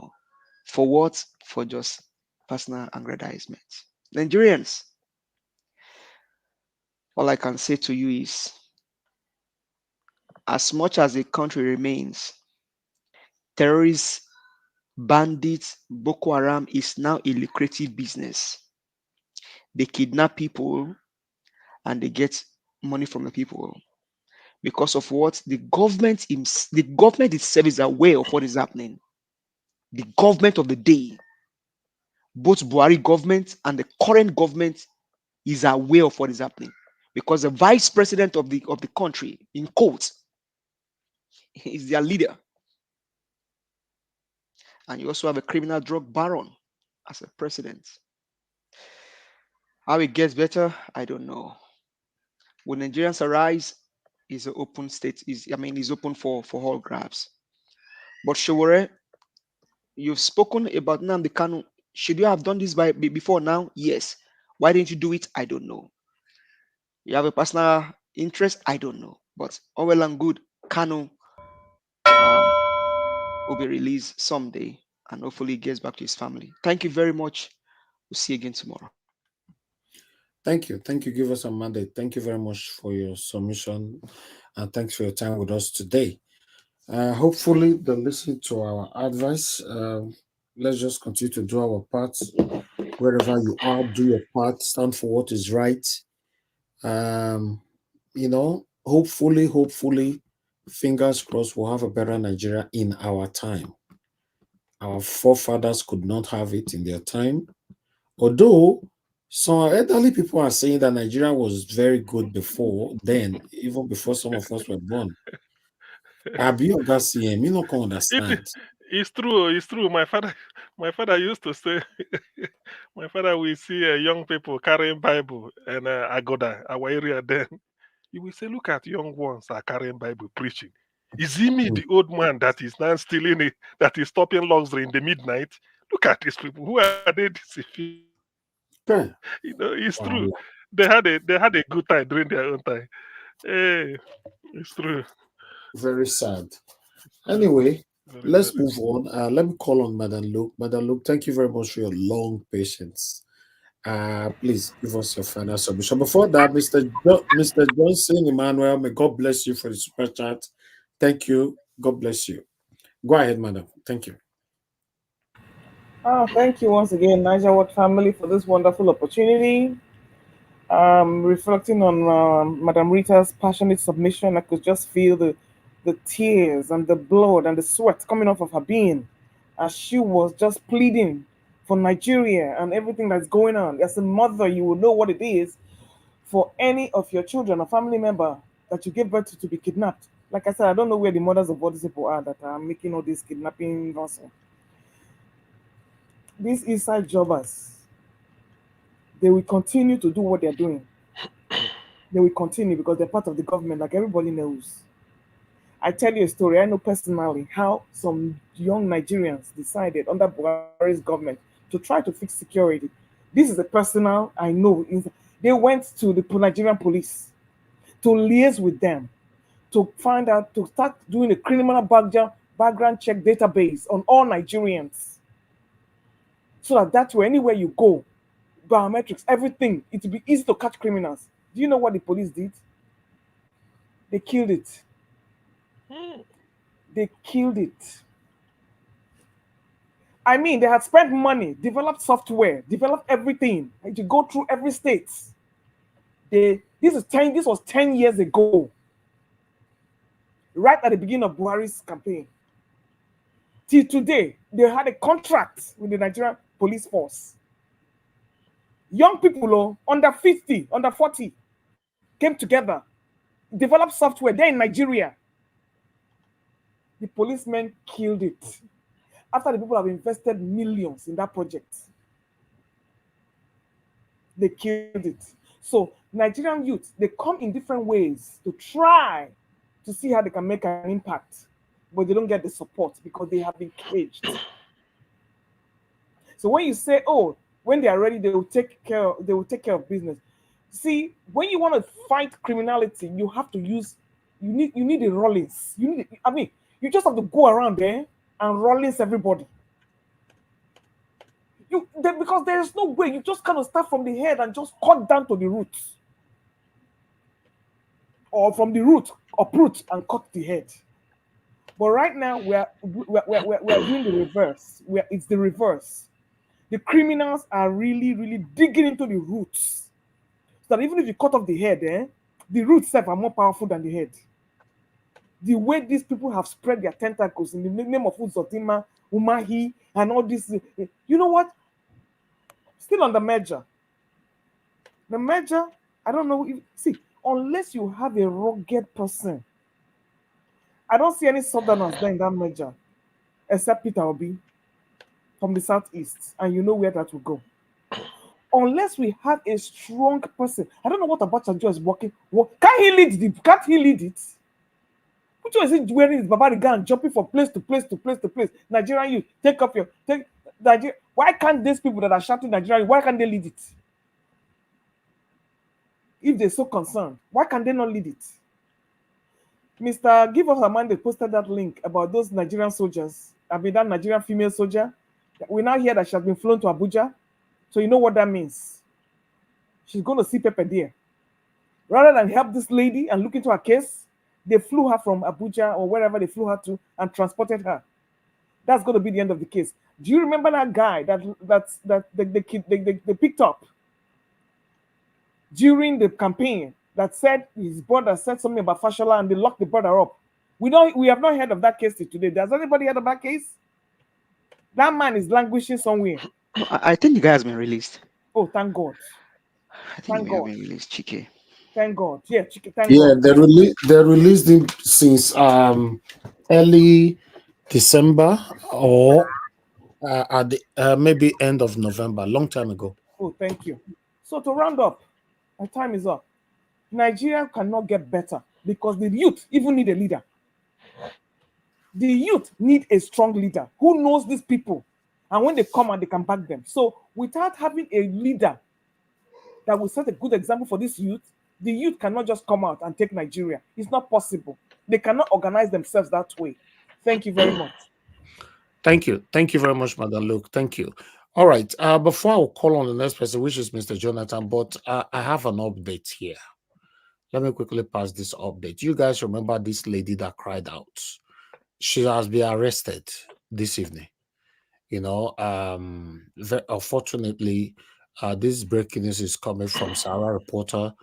For what? For just personal aggrandizement. Nigerians, all I can say to you is, as much as a country remains, terrorists, bandits, Boko Haram is now a lucrative business. They kidnap people and they get money from the people. Because of what? The government itself is aware of what is happening. The government of the day, both Buhari government and the current government, is aware of what is happening, because the vice president of the country, in quotes, is their leader. And you also have a criminal drug baron as a president. How it gets better, I don't know. When Nigerians arise, is an open state, is open for all grabs. But Sowore, you've spoken about Nnamdi Kanu. Should you have done this before now? Yes. Why didn't you do it? I don't know. You have a personal interest? I don't know. But all well and good, Kanu will be released someday, and hopefully he gets back to his family. Thank you very much. We'll see you again tomorrow. Thank you. Thank you, Give Us a Mandate. Thank you very much for your submission, and thanks for your time with us today. Hopefully they'll listen to our advice. Let's just continue to do our part. Wherever you are, do your part. Stand for what is right. Hopefully, fingers crossed, we'll have a better Nigeria in our time. Our forefathers could not have it in their time. Although some elderly people are saying that Nigeria was very good before then, even before some of us were born. Abi Oga CM, me not can It understand. it's true. It's true. My father used to say, my father will see young people carrying Bible and Agoda, our area. Then he will say, "Look at young ones are carrying Bible preaching. Is he me, Hmm. the old man that is now stealing it, that is stopping luxury in the midnight? Look at these people. Who are they deceiving?" Okay. It's true. Wahala. They had a good time during their own time. Hey, it's true. Very sad. Very, Anyway, very, let's very. move on. Let me call on Madam Luke. Madam Luke, thank you very much for your long patience. Please give us your final submission. Before that, Mr. Johnson Emmanuel, may God bless you for the super chat. Thank you. God bless you. Go ahead, madam. Thank you. Thank you once again, Niger World family, for this wonderful opportunity. Reflecting on Madam Rita's passionate submission, I could just feel the tears and the blood and the sweat coming off of her being as she was just pleading for Nigeria and everything that's going on. As a mother, you will know what it is for any of your children or family member that you give birth to be kidnapped. Like I said, I don't know where the mothers of all these people are that are making all this kidnapping nonsense. These inside jobbers, they will continue to do what they're doing. They will continue because they're part of the government, like everybody knows. I tell you a story. I know personally how some young Nigerians decided under Buhari's government to try to fix security. This is a personal I know. They went to the Nigerian police to liaise with them to find out, to start doing a criminal background check database on all Nigerians. So that way, anywhere you go, biometrics, everything, it will be easy to catch criminals. Do you know what the police did? They killed it. They killed it. I mean, they had spent money, developed software, developed everything, and to go through every state. This was 10 years ago, right at the beginning of Buhari's campaign. Till today, they had a contract with the Nigerian police force. Young people under 50, under 40 came together, developed software. They're in Nigeria. The policemen killed it. After the people have invested millions in that project, they killed it. So Nigerian youth, they come in different ways to try to see how they can make an impact, but they don't get the support because they have been caged. So when you say, "Oh, when they are ready, they will take care of business." See, when you want to fight criminality, you have to use you need the rollings. You just have to go around there and rollings everybody. Because there is no way you just kind of start from the head and just cut down to the roots, or from the root uproot and cut the head. But right now we're doing the reverse. It's the reverse. The criminals are really digging into the roots, so that even if you cut off the head, the roots itself are more powerful than the head. The way these people have spread their tentacles in the name of Uzotima, Umahi, and all this. You know what? Still on the merger. The merger, I don't know. Unless you have a rugged person, I don't see any southerners there in that merger, except Peter Obi from the southeast, and you know where that will go. Unless we have a strong person, I don't know what Abacha is working. Can't he lead it? Which one is he wearing his Babariga and jumping from place to place to place to place? Nigerian youth, take Nigeria. Why can't these people that are shouting Nigerian, why can't they lead it? If they're so concerned, why can they not lead it? Mr. Give Us Amanda posted that link about those Nigerian soldiers. That Nigerian female soldier. We now hear that she has been flown to Abuja. So you know what that means. She's going to see Pepe there. Rather than help this lady and look into her case, they flew her from Abuja or wherever they flew her to and transported her. That's going to be the end of the case. Do you remember that guy that they picked up during the campaign that said his brother said something about Fashola and they locked the brother up? We have not heard of that case till today. Does anybody heard of that case? That man is languishing somewhere. No, I think the guy has been released. Oh, thank God. I think he may have been released, Chike. Thank God. Yeah, Chike, thank Yeah, God. they released him since early December or at the maybe end of November, long time ago. Oh, thank you. So to round up, my time is up. Nigeria cannot get better because the youth even need a leader. The youth need a strong leader who knows these people, and when they come and they can back them. So without having a leader that will set a good example for this youth, the youth cannot just come out and take Nigeria. It's not possible. They cannot organize themselves that way. Thank you very much. Thank you. Thank you very much, Madam Luke. Thank you. All right. Before I will call on the next person, which is Mr. Jonathan, but I have an update here. Let me quickly pass this update. You guys remember this lady that cried out? She has been arrested this evening. You know, unfortunately, this breaking news is coming from Sarah Reporter.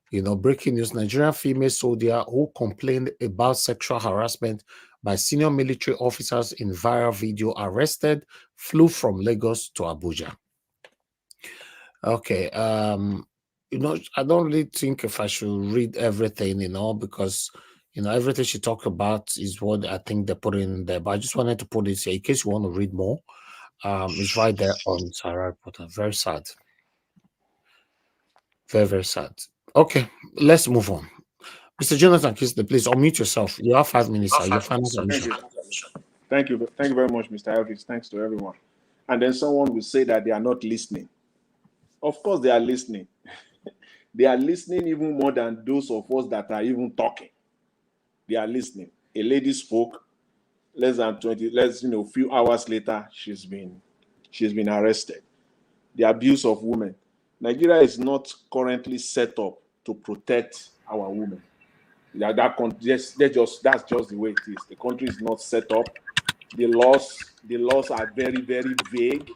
You know, breaking news: Nigerian female soldier who complained about sexual harassment by senior military officers in viral video arrested, flew from Lagos to Abuja. Okay, you know, I don't really think if I should read everything, you know, because you know everything she talked about is what I think they put in there. But I just wanted to put this here in case you want to read more. It's right there on Sarah Reporter. Very sad. Very, very sad. Okay, let's move on. Mr. Jonathan Kisle, please unmute yourself. You have 5 minutes, sir. Your final submission. Thank you very much, Mr. Elvis. Thanks to everyone. And then someone will say that they are not listening. Of course, they are listening. They are listening even more than those of us that are even talking. They are listening. A lady spoke less than a few hours later, she's been arrested. The abuse of women. Nigeria is not currently set up to protect our women. That's just the way it is. The country is not set up. The laws are very, very vague,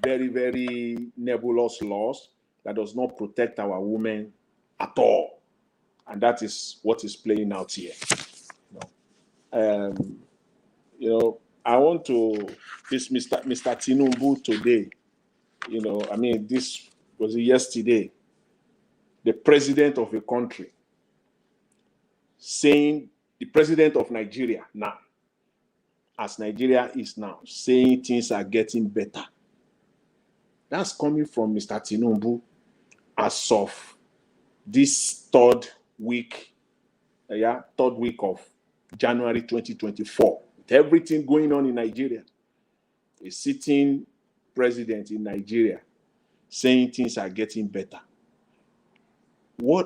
very, very nebulous laws that does not protect our women at all. And that is what is playing out here. You know, I want to this Mr. Tinubu today. You know, I mean, this was yesterday. The president of a country saying, the president of Nigeria now, as Nigeria is now, saying things are getting better. That's coming from Mr. Tinubu as of this third week of January 2024. With everything going on in Nigeria, a sitting president in Nigeria saying things are getting better. Is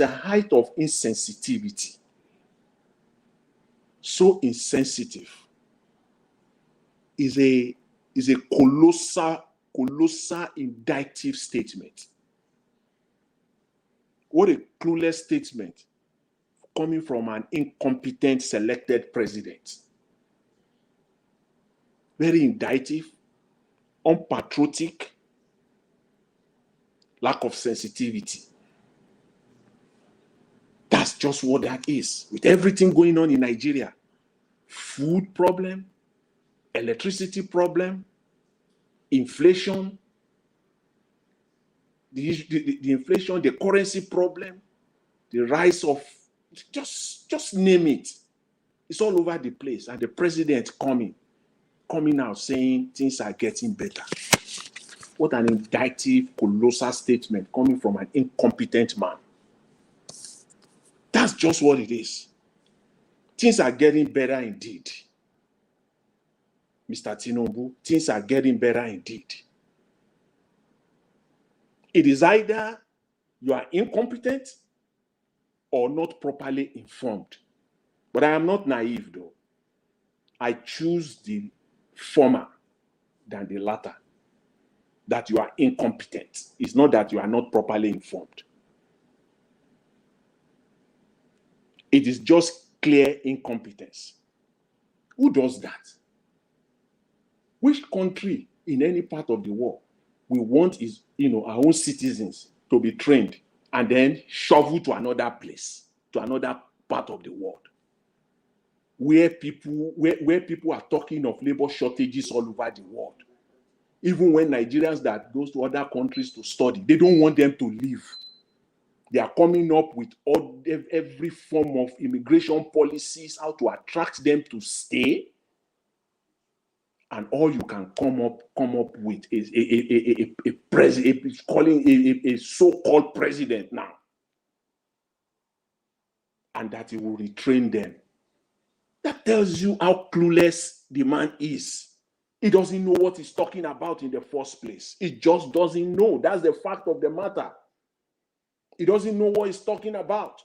a height of insensitivity. So insensitive. Is a colossal indictive statement. What a clueless statement coming from an incompetent selected president. Very indictive, unpatriotic, lack of sensitivity. That's just what that is. With everything going on in Nigeria, food problem, electricity problem, inflation, the inflation, the currency problem, the rise of, just name it. It's all over the place. And the president coming out saying things are getting better. What an indictive, colossal statement coming from an incompetent man. That's just what it is. Things are getting better indeed. Mr. Tinubu, things are getting better indeed. It is either you are incompetent or not properly informed. But I am not naive, though. I choose the former than the latter. That you are incompetent. It's not that you are not properly informed. It is just clear incompetence. Who does that? Which country in any part of the world we want is, our own citizens to be trained and then shovel to another place, to another part of the world, where people are talking of labor shortages all over the world. Even when Nigerians that goes to other countries to study, they don't want them to leave. They are coming up with every form of immigration policies, how to attract them to stay. And all you can come up with is a president, calling a so-called president now. And that he will retrain them. That tells you how clueless the man is. He doesn't know what he's talking about in the first place. He just doesn't know. That's the fact of the matter. He doesn't know what he's talking about.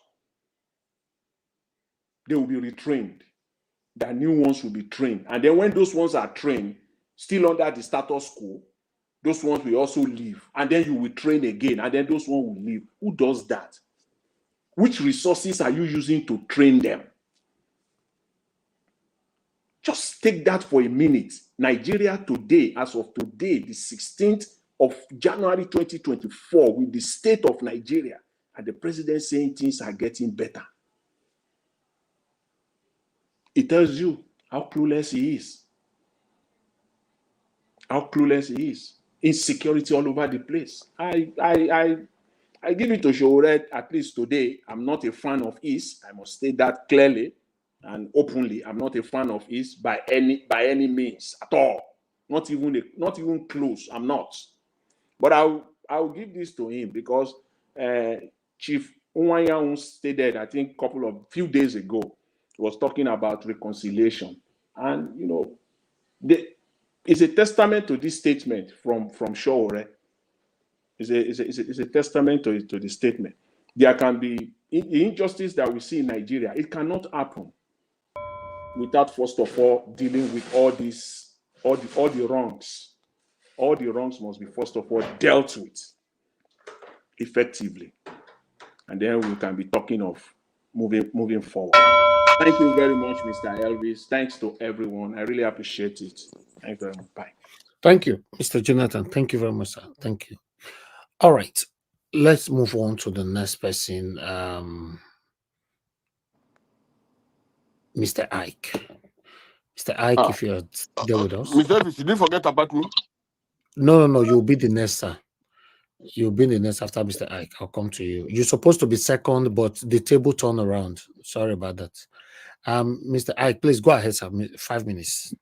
They will be retrained. The new ones will be trained. And then when those ones are trained, still under the status quo, those ones will also leave. And then you will train again. And then those ones will leave. Who does that? Which resources are you using to train them? Just take that for a minute. Nigeria today, as of today, the 16th of January 2024, with the state of Nigeria, and the president saying things are getting better. It tells you how clueless he is. How clueless he is. Insecurity all over the place. I give it to Sowore, at least today. I'm not a fan of his. I must state that clearly and openly. I'm not a fan of his by any means at all. Not even close. I'm not. But I'll give this to him because Chief Nwanyang stated, I think few days ago, was talking about reconciliation. And it's a testament to this statement from Sowore. It's a testament to the statement. There can be the injustice that we see in Nigeria. It cannot happen without first of all dealing with all the wrongs. All the wrongs must be first of all dealt with effectively, and then we can be talking of moving forward. Thank you very much, Mr. Elvis. Thanks to everyone. I really appreciate it. Thank you very much. Bye. Thank you, Mr. Jonathan. Thank you very much, sir. Thank you. All right, let's move on to the next person. Mr. Ike. Mr. Ike, if you're there with us. Mr. Elvis, you didn't forget about me? No, you'll be the next, sir. You'll be the next after Mr. Ike. I'll come to you. You're supposed to be second, but the table turned around. Sorry about that. Mr. Ike, please go ahead, sir. 5 minutes.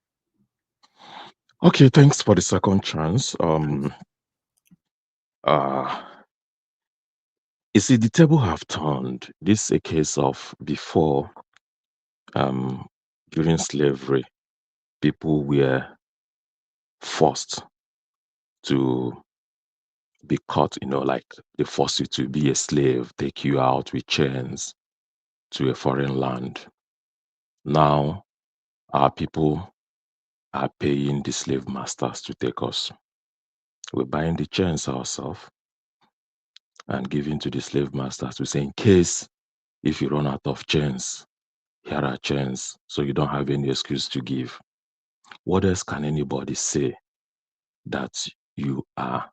Okay, thanks for the second chance. You see, the table have turned. This is a case of before during slavery, people were forced to be caught, like they force you to be a slave, take you out with chains to a foreign land. Now, our people are paying the slave masters to take us. We're buying the chains ourselves and giving to the slave masters to say, in case if you run out of chains, here are chains, so you don't have any excuse to give. What else can anybody say that you are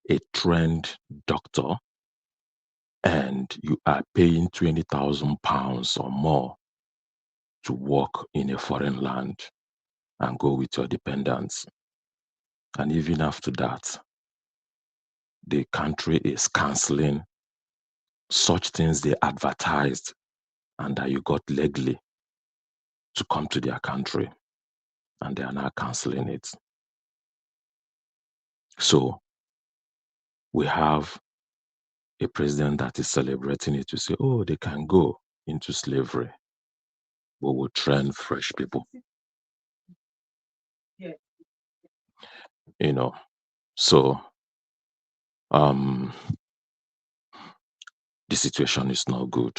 a trained doctor and you are paying £20,000 or more to work in a foreign land and go with your dependents? And even after that, the country is canceling such things they advertised and that you got legally to come to their country, and they are now canceling it. So we have a president that is celebrating it to say, oh, they can go into slavery. We will train fresh people. So the situation is not good.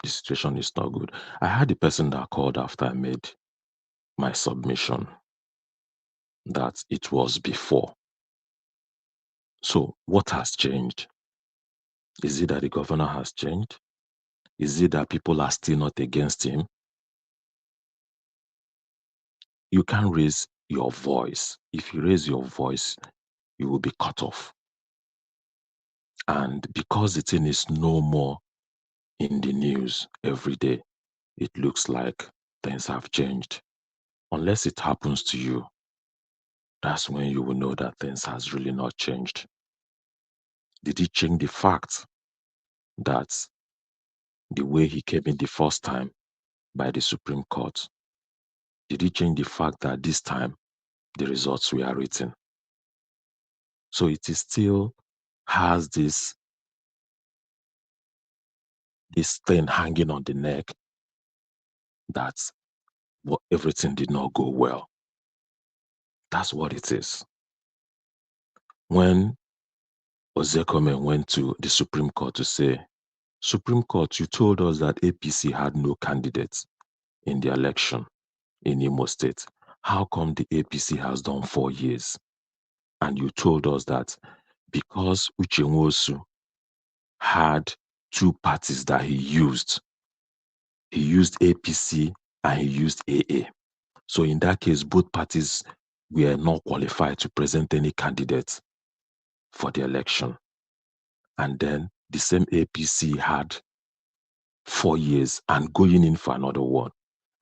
The situation is not good. I had the person that called after I made my submission that it was before. So what has changed? Is it that the governor has changed? Is it that people are still not against him? you can't raise your voice. If you raise your voice, you will be cut off. And because the thing is no more in the news every day, it looks like things have changed. Unless it happens to you, that's when you will know that things has really not changed. Did it change the fact that the way he came in the first time by the Supreme Court? Did it change the fact that this time the results were written? So it is still has this thing hanging on the neck that everything did not go well. That's what it is. When Ozekome went to the Supreme Court to say, Supreme Court, you told us that APC had no candidates in the election in Imo State. How come the APC has done 4 years? And you told us that because Uche Nwosu had 2 parties that he used APC and he used AA. So in that case, both parties were not qualified to present any candidates for the election. And then the same APC had 4 years and going in for another one.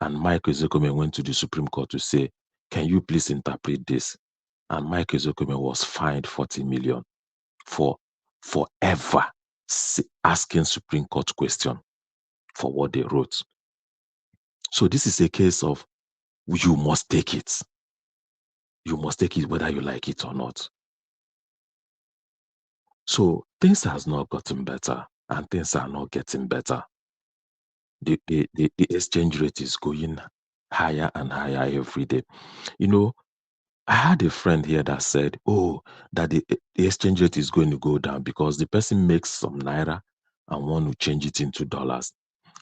And Mike Ezekome went to the Supreme Court to say, can you please interpret this? And Mike Ezekome was fined 40 million for forever asking Supreme Court question for what they wrote. So this is a case of you must take it. You must take it whether you like it or not. So things has not gotten better and things are not getting better. The exchange rate is going higher and higher every day. You know, I had a friend here that said, oh, that the exchange rate is going to go down because the person makes some naira and want to change it into dollars.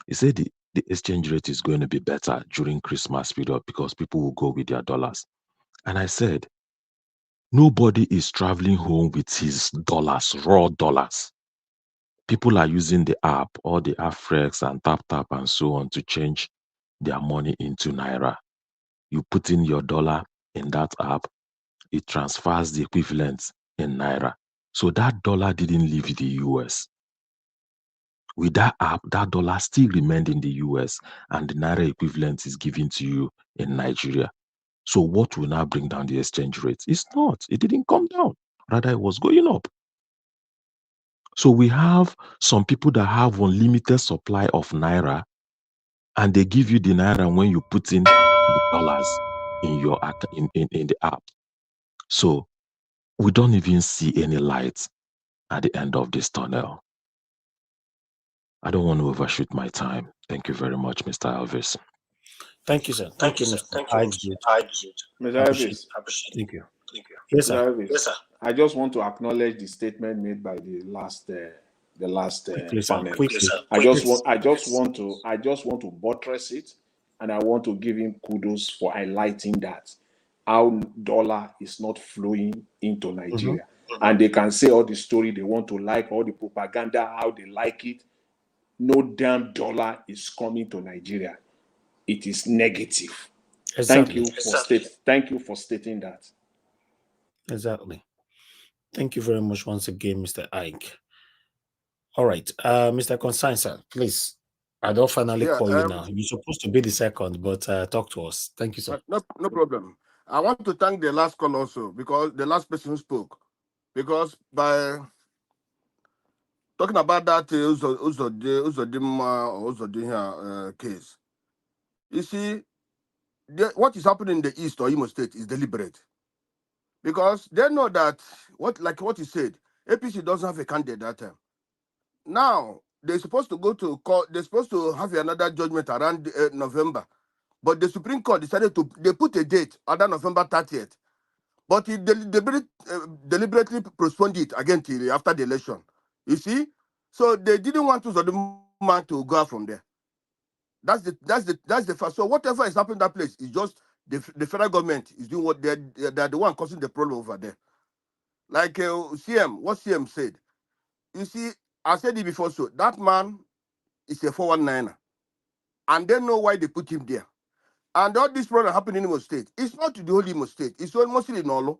He said the exchange rate is going to be better during Christmas period because people will go with their dollars. And I said, nobody is traveling home with his dollars, raw dollars. People are using the app or the Afrex and Tap and so on to change their money into naira. You put in your dollar in that app, it transfers the equivalent in naira. So that dollar didn't leave the US. With that app, that dollar still remained in the US and the naira equivalent is given to you in Nigeria. So what will now bring down the exchange rate? It's not. It didn't come down. Rather, it was going up. So we have some people that have unlimited supply of naira and they give you the naira when you put in the dollars in your in the app. So we don't even see any light at the end of this tunnel. I don't want to overshoot my time. Thank you very much, Mr. Elvis. Thank you, sir. Thank you, Mr. Mr. Elvis. Thank you. Thank you. Yes, sir. Mr. Elvis, yes, sir. I just want to acknowledge the statement made by the last Quickly, sir. panel. Quickly. I just want to buttress it, and I want to give him kudos for highlighting that how dollar is not flowing into Nigeria. And they can say all the story they want to like, all the propaganda, how they like it. No damn dollar is coming to Nigeria. It is negative. Exactly. Thank you for stating that. Exactly. Thank you very much once again, Mr. Ike. All right, Mr. Constanza, please. I don't finally call you now. You're supposed to be the second, but talk to us. Thank you, sir. No problem. I want to thank the last call also, because the last person who spoke, because by talking about that Uzodimma case, you see, what is happening in the East or Imo State is deliberate, because they know that what you said, APC doesn't have a candidate that time. Now they're supposed to go to court. They're supposed to have another judgment around November, but the Supreme Court decided they put a date other November 30th, but he deliberately postponed it again till after the election. You see, so they didn't want the man to go out from there. That's the first. So whatever is happening in that place is just the federal government is doing what they're the one causing the problem over there. Like what CM said. You see, I said it before. So that man is a 419er, and they know why they put him there. And all this problem happening in Imo State. It's not the whole Imo State. It's mostly in Olo.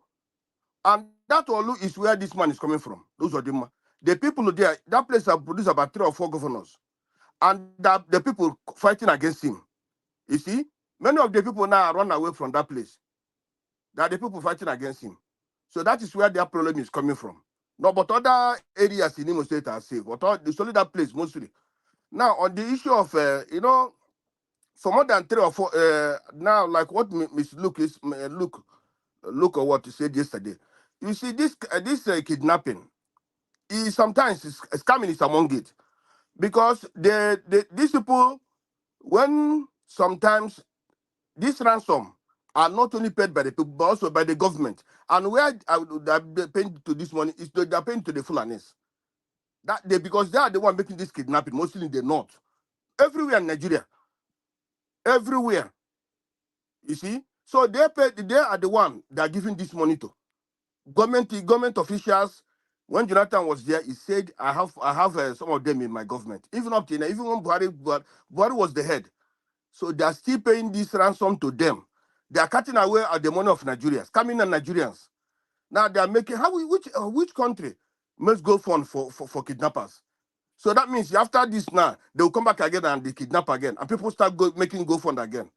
And that Olu is where this man is coming from. Those are the people there. That place have produced about 3 or 4 governors. And the people fighting against him. You see, many of the people now run away from that place. That the people fighting against him. So that is where their problem is coming from. No, but other areas in Imo State are safe. But it's only that place mostly. Now, on the issue of, for more than 3 or 4, now, like what Miss Luke is, look at what you said yesterday. You see, this kidnapping is sometimes scamming is among it, because these people, when sometimes this ransom are not only paid by the people but also by the government, and where they're paying to this money is they're paying to the Fulanis. Because they are the one making this kidnapping, mostly in the north, everywhere in Nigeria, everywhere. You see, so they are the one that are giving this money to government officials. When Jonathan was there, he said, I have some of them in my government. Even up to now, even when Buhari was the head. So they are still paying this ransom to them. They are cutting away at the money of Nigerians, coming on Nigerians. Now they are making, which country must go fund for kidnappers? So that means after this now, they will come back again and they kidnap again. And people start making go fund again.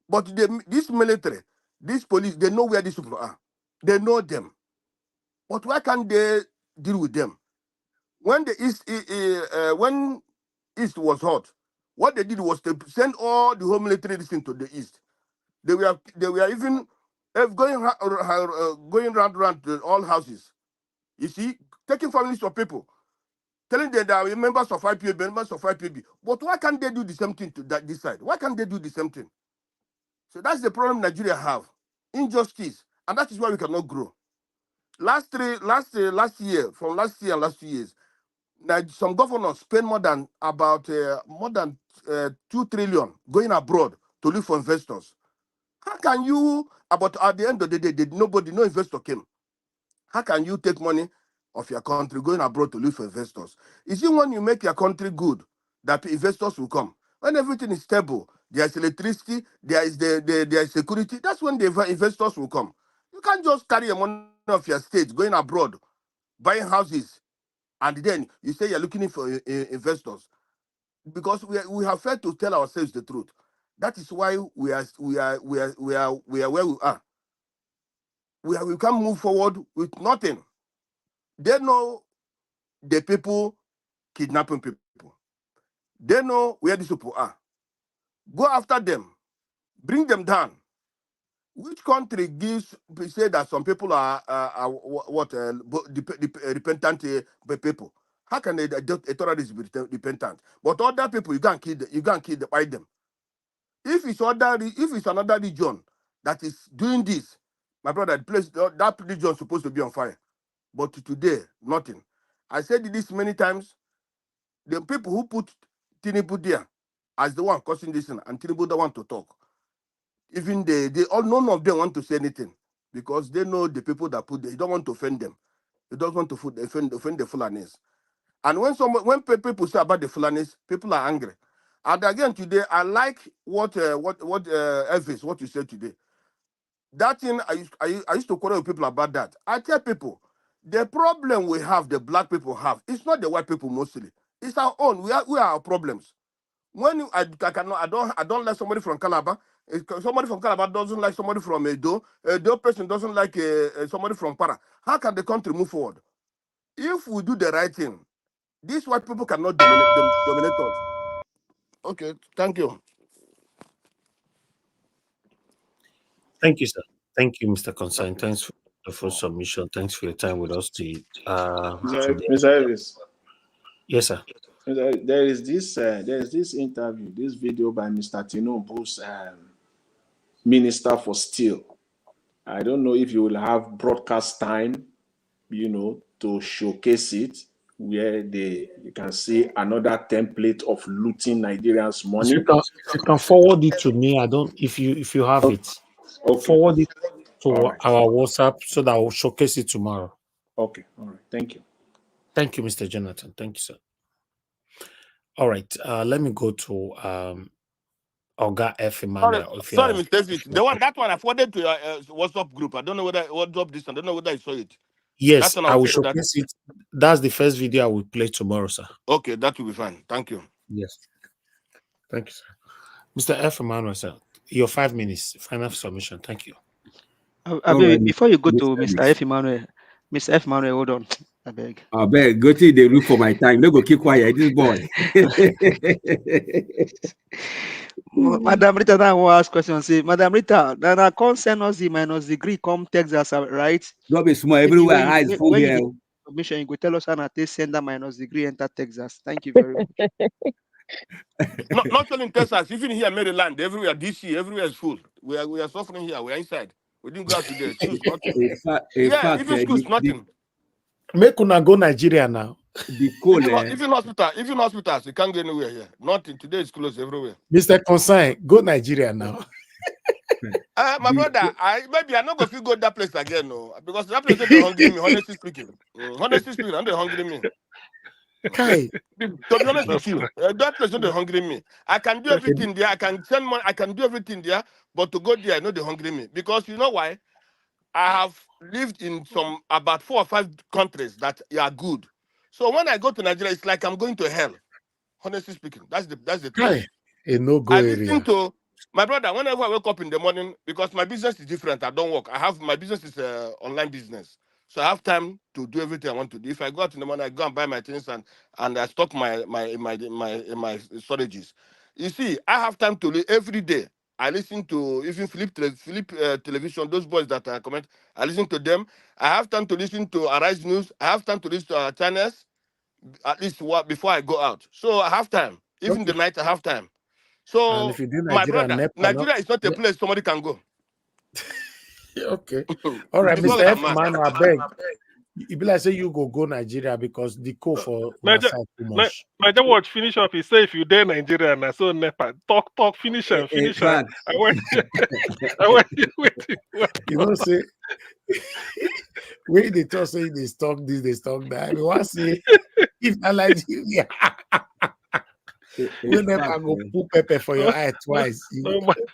But this military, this police, they know where these people are. They know them. But why can't they deal with them? When the when East was hot, what they did was to send all the whole military into the East. They were even going round to all houses. You see, taking families of people, telling them that we are members of IPOB, members of IPOB. But why can't they do the same thing to this side? Why can't they do the same thing? So that's the problem Nigeria have. Injustice. And that is why we cannot grow. Last year and last 2 years, some governors spend more than 2 trillion going abroad to look for investors. How can you, but at the end of the day, no investor came. How can you take money of your country going abroad to look for investors? Is it when you make your country good that investors will come? When everything is stable, there is electricity, there is security, that's when the investors will come. You can't just carry your money of your state going abroad, buying houses, and then you say you're looking for investors. Because we have failed to tell ourselves the truth. That is why we are where we are. We can't move forward with nothing. They know the people kidnapping people. They know where these people are. Go after them. Bring them down. Which country say that some people are repentant people? How can a terrorist be repentant? But other people, you can't kill them, fight them. If it's another region that is doing this, my brother, that region is supposed to be on fire. But today, nothing. I said this many times. The people who put Tinubu there as the one causing this thing, and Tinubu don't want to talk. Even none of them want to say anything, because they know the people that put there. They don't want to offend them. They don't want to offend the Fulanis. And when people say about the Fulanis, people are angry. And again today, I like what Elvis, what you said today. That thing, I used to quarrel with people about that. I tell people, the problem we have, the black people have, it's not the white people mostly. It's our own. We are our problems. When I don't like somebody from Calabar. Somebody from Calabar doesn't like somebody from Edo. Edo person doesn't like somebody from Para. How can the country move forward? If we do the right thing, these white people cannot dominate us. Okay, thank you. Thank you, sir. Thank you, Mr. Concern. Thanks for the full submission. Thanks for your time with us today. Mr. Elvis. Yes, sir. There is this interview, this video by Mr. Tinubu's Minister for Steel. I don't know if you will have broadcast time, to showcase it, where you can see another template of looting Nigerians' money. If you can forward it to me, if you have it, okay. Forward it to our WhatsApp so that I'll showcase it tomorrow. Okay, all right. Thank you. Thank you, Mr. Jonathan. Thank you, sir. All right, let me go to Oga F. Emmanuel. Sorry, Mr. Davis. That one I forwarded to your WhatsApp group. I don't know whether WhatsApp this. I don't know whether you saw it. Yes, That one I will forward showcase it. That's the first video I will play tomorrow, sir. Okay, that will be fine. Thank you. Yes. Thank you, sir. Mr. F. Emmanuel, sir, your 5 minutes, final submission. Thank you. Before you go to Mr. F. Emmanuel, Mr. F. Emmanuel, hold on. I beg. Go to the room for my time. No go keep quiet. This boy. Madam Rita, I will ask question. Say, Madam Rita, then I can't send us the minus degree come Texas, right? Don't be small everywhere. Eyes full when here. you information, you go tell us how to send that minus degree enter Texas. Thank you very much. Not only in Texas, even here, Maryland, everywhere, DC, everywhere is full. We are suffering here. We are inside. We didn't go out today. Schools, nothing. Even schools, nothing. Make una go Nigeria now. The cold, even hospitals, you can't go anywhere here. Nothing. Today is closed everywhere. Mr. Consign, go Nigeria now. My brother, maybe I'm not going to go that place again, no, because that place is hungry me. Honestly speaking, I'm not hungry me. Okay. To be honest with you, that place is not hungry me. I can do everything there. I can send money. I can do everything there, but to go there, I know they hungry me because you know why? I have lived in about 4 or 5 countries that are good. So when I go to Nigeria, it's like I'm going to hell. Honestly speaking, that's the truth. A no-go I area. listen to my brother whenever I wake up in the morning because my business is different. I don't work. My business is online business, so I have time to do everything I want to do. If I go out in the morning, I go and buy my things and I stock my storages. You see, I have time to live every day. I listen to even Philip television. Those boys that I comment, I listen to them. I have time to listen to Arise News. I have time to listen to our channels at least before I go out. So I have time. Even the night I have time. So And if you do my Nigeria, brother, Nigeria is not a place somebody can go. Okay. All right, Mr. F. Man, I beg. It be like say you go Nigeria because the code for Niger watch finish up. He say if you there Nigeria and so NEPA talk finish and finish. I went. You know say when they talk say they stock this, they stock that. I mean, what say if I like you, you never go put pepper for your eye twice.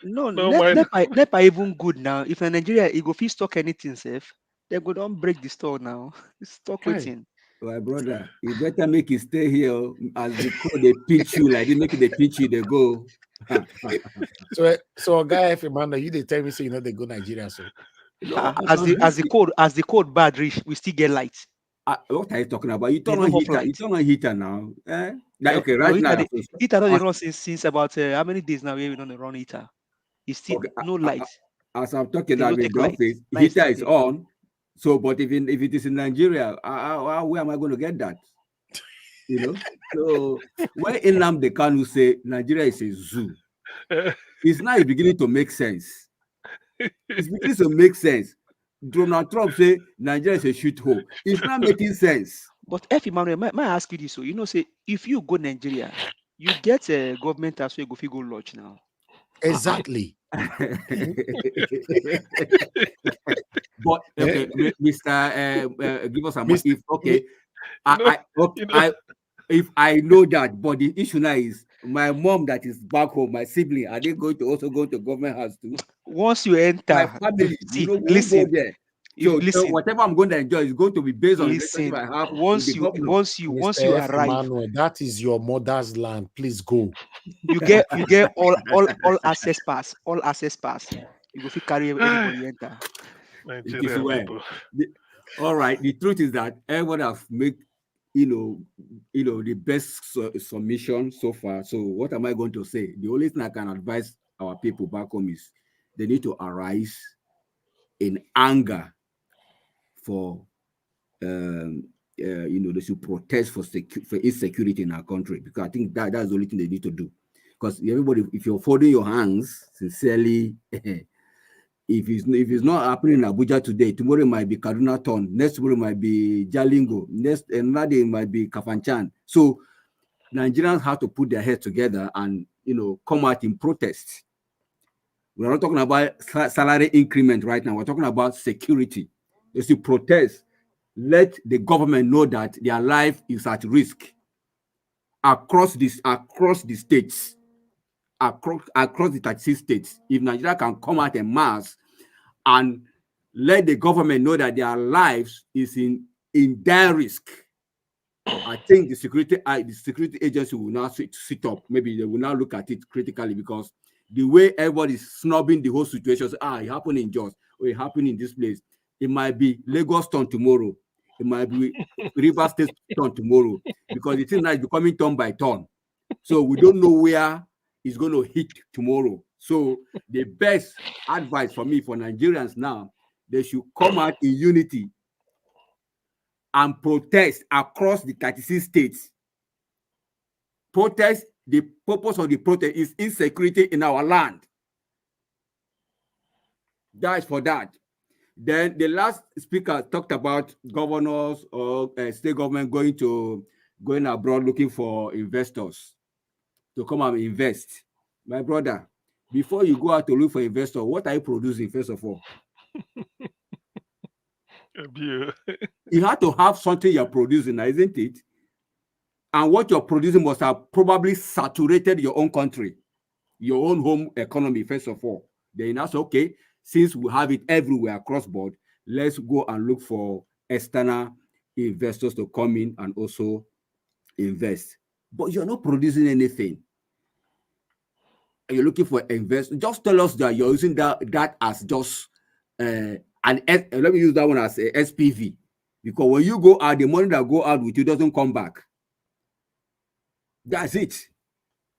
NEPA even good now. If in Nigeria, you go fit stock anything safe, they go don't break the store now. Stock waiting. My brother, you better make it stay here as the code they pitch you like they make it they pitch you, they go. So guy F. Emmanuel, you they tell me say you know they go Nigeria so. As the code bad reach, we still get light. What are you talking about? You turn on heater. You turn on heater now. Like okay, right now. Heater don't run since about how many days now? We don't run heater. It's still no light. As I'm talking about the office, heater is on. So, but if it is in Nigeria, where am I going to get that? You know. So when Nnamdi Kanu say Nigeria is a zoo, it's now beginning to make sense. It's beginning to make sense. Donald Trump say Nigeria is a shithole. It's not making sense. But F. Emmanuel, may I ask you this? So you know, say if you go Nigeria, you get a government as well go lodge now. Exactly. But okay, Mr. Give us a if okay, if I know that, but the issue now is my mom that is back home, my sibling, are they going to also go to government house too? Once you enter, my family, listen. So whatever I'm going to enjoy is going to be based on the relationship I have with the governor. Once you arrive, Emmanuel, that is your mother's land. Please go. You get all access pass. All access pass. You go fit carry anybody enter. All right. The truth is that everyone have made the best submission so far. So what am I going to say? The only thing I can advise our people back home is they need to arise in anger for they should protest for insecurity in our country, because I think that's the only thing they need to do. Because everybody, if you're folding your hands sincerely, if it's not happening in Abuja today, tomorrow it might be Kaduna Town, next tomorrow it might be Jalingo, next another day it might be Kafanchan. So Nigerians have to put their heads together and come out in protest. We're not talking about salary increment right now. We're talking about security. They should protest. Let the government know that their life is at risk across the states. across the 36 states. If Nigeria can come out en masse and let the government know that their lives is in dire risk, I think the security agency will now sit up. Maybe they will now look at it critically, because the way everybody is snubbing the whole situation, it happened in Jos, or it happened in this place. It might be Lagos turn tomorrow. It might be River State turn tomorrow, because the thing now is becoming turn by turn. So we don't know where it's going to hit tomorrow. So the best advice for me, for Nigerians now, they should come out in unity and protest across the 36 states. Protest, the purpose of the protest is insecurity in our land. That is for that. Then the last speaker talked about governors or state government going abroad looking for investors to come and invest. My brother, before you go out to look for investor, what are you producing, first of all? You have to have something you're producing, isn't it? And what you're producing must have probably saturated your own country, your own home economy, first of all. Then you say, okay, since we have it everywhere across board, let's go and look for external investors to come in and also invest. But you're not producing anything. You're looking for investors. Just tell us that you're using that as just let me use that one as a SPV, because when you go out, the money that go out with you doesn't come back. That's it.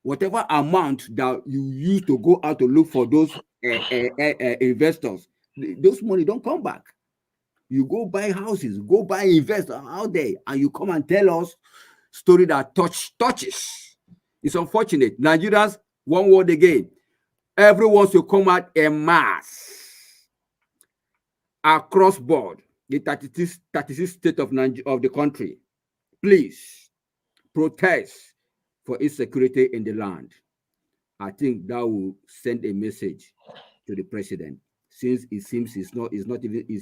Whatever amount that you use to go out to look for those investors, those money don't come back. You go buy houses, go buy investors out there, and you come and tell us story that touches. It's unfortunate. Nigerians, one word again, everyone should come out en masse across board, the 36 states of the country. Please protest for insecurity in the land. I think that will send a message to the president, since it seems he's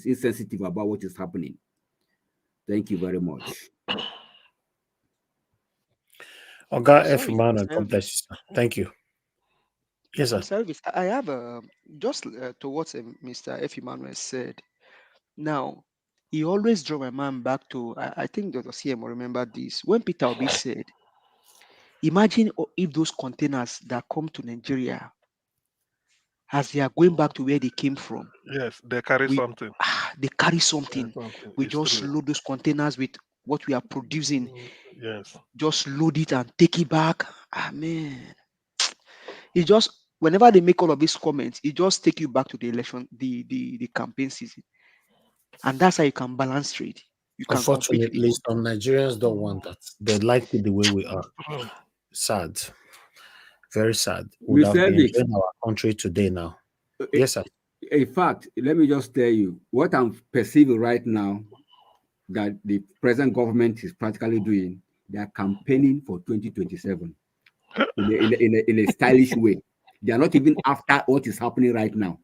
insensitive about what is happening. Thank you very much. Oga F. Emmanuel, God bless you, sir. Thank you. Yes, sir. Mr. Elvis, I have just to what Mr. F. Emmanuel said. Now, he always draw my mind back to, I think Dr. CM will remember this, when Peter Obi said, imagine if those containers that come to Nigeria, as they are going back to where they came from. Yes, they carry something. They carry something. We It's just true. load those containers with what we are producing. Yes. Just load it and take it back. Man. It just, whenever they make all of these comments, it just take you back to the election, the campaign season. And that's how you can balance trade. You can Unfortunately, some Nigerians don't want that. They like it the way we are. Sad. Very sad. Would have been in our country today now. Yes, sir. In fact, let me just tell you what I'm perceiving right now that the present government is practically doing. They are campaigning for 2027 in a stylish way. They are not even after what is happening right now.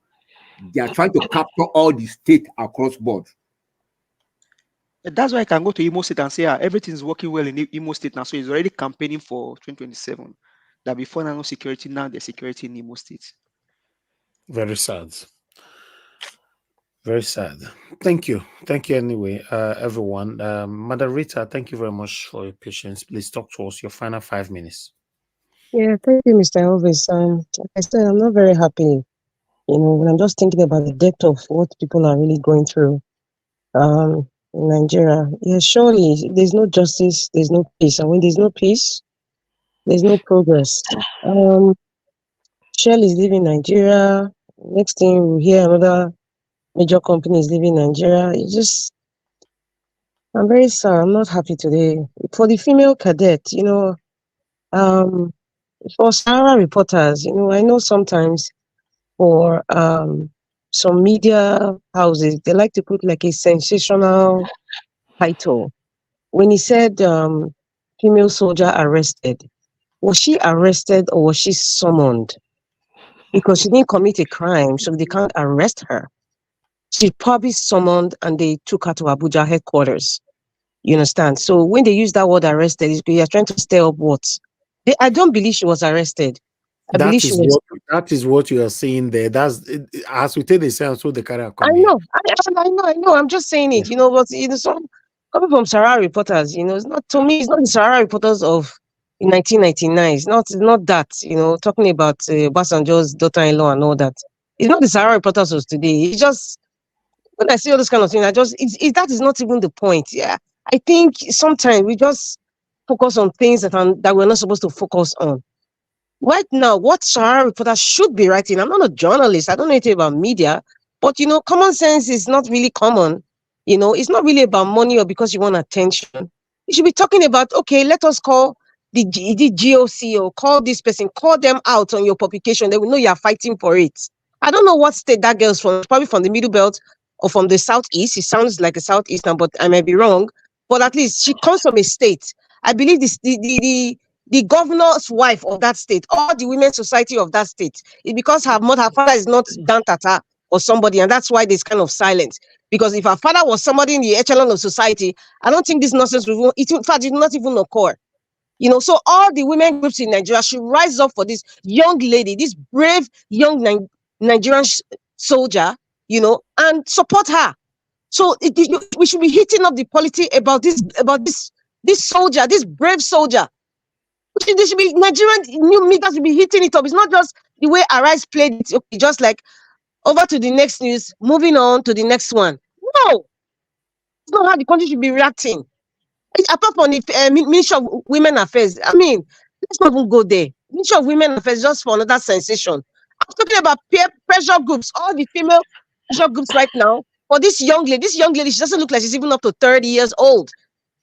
They are trying to capture all the state across board. That's why I can go to Imo State and say, everything's working well in Imo State now. So he's already campaigning for 2027. That before now, no security, now there's security in Imo State. Very sad. Very sad. Thank you. Thank you anyway, everyone. Madam Rita, thank you very much for your patience. Please talk to us your final 5 minutes. Yeah, thank you, Mr. Elvis. Like I said, I'm not very happy. When I'm just thinking about the depth of what people are really going through in Nigeria. Yeah, surely there's no justice, there's no peace. And when there's no peace, there's no progress. Shell is leaving Nigeria. Next thing we hear, another major company is leaving Nigeria. I'm very sad. I'm not happy today. For the female cadet, for Sahara reporters, I know sometimes for some media houses, they like to put like a sensational title. When he said female soldier arrested, was she arrested or was she summoned? Because she didn't commit a crime, so they can't arrest her. She probably summoned and they took her to Abuja headquarters. You understand? So when they use that word arrested, they are trying to stir up what? I don't believe she was arrested. I believe she was. That is what you are saying there. That's as we take the sense, so the carrier I come here. know, I know. I'm just saying it, but some coming from Sahara reporters, it's not, to me, it's not the Sahara reporters of in 1999. It's not that, talking about Basanjo's daughter-in-law and all that. It's not the Sahara reporters of today. It's just when I see all this kind of thing, that is not even the point. Yeah, I think sometimes we just focus on things that we're not supposed to focus on. Right now, what Sahara reporters should be writing, I'm not a journalist, I don't know anything about media, but common sense is not really common. It's not really about money or because you want attention. You should be talking about, okay, let us call the GOC or call this person, call them out on your publication. They will know you are fighting for it. I don't know what state that girl's from, probably from the Middle Belt or from the Southeast. It sounds like a Southeastern, but I may be wrong. But at least she comes from a state. I believe the governor's wife of that state, or the women's society of that state, is because her father is not Dantata or somebody, and that's why there's kind of silence. Because if her father was somebody in the echelon of society, I don't think this nonsense will, in fact, it will not even occur. So all the women groups in Nigeria should rise up for this young lady, this brave young Nigerian soldier, and support her. So we should be hitting up the polity about this soldier, this brave soldier. There should be Nigerian new media should be hitting it up. It's not just the way Arise played it, okay, just like over to the next news, moving on to the next one. No, it's not how the country should be reacting. Apart from the Ministry of Women Affairs, I mean, let's not even go there. Ministry of Women Affairs just for another sensation. I'm talking about peer pressure groups, all the female pressure groups right now. For this young lady, she doesn't look like she's even up to 30 years old.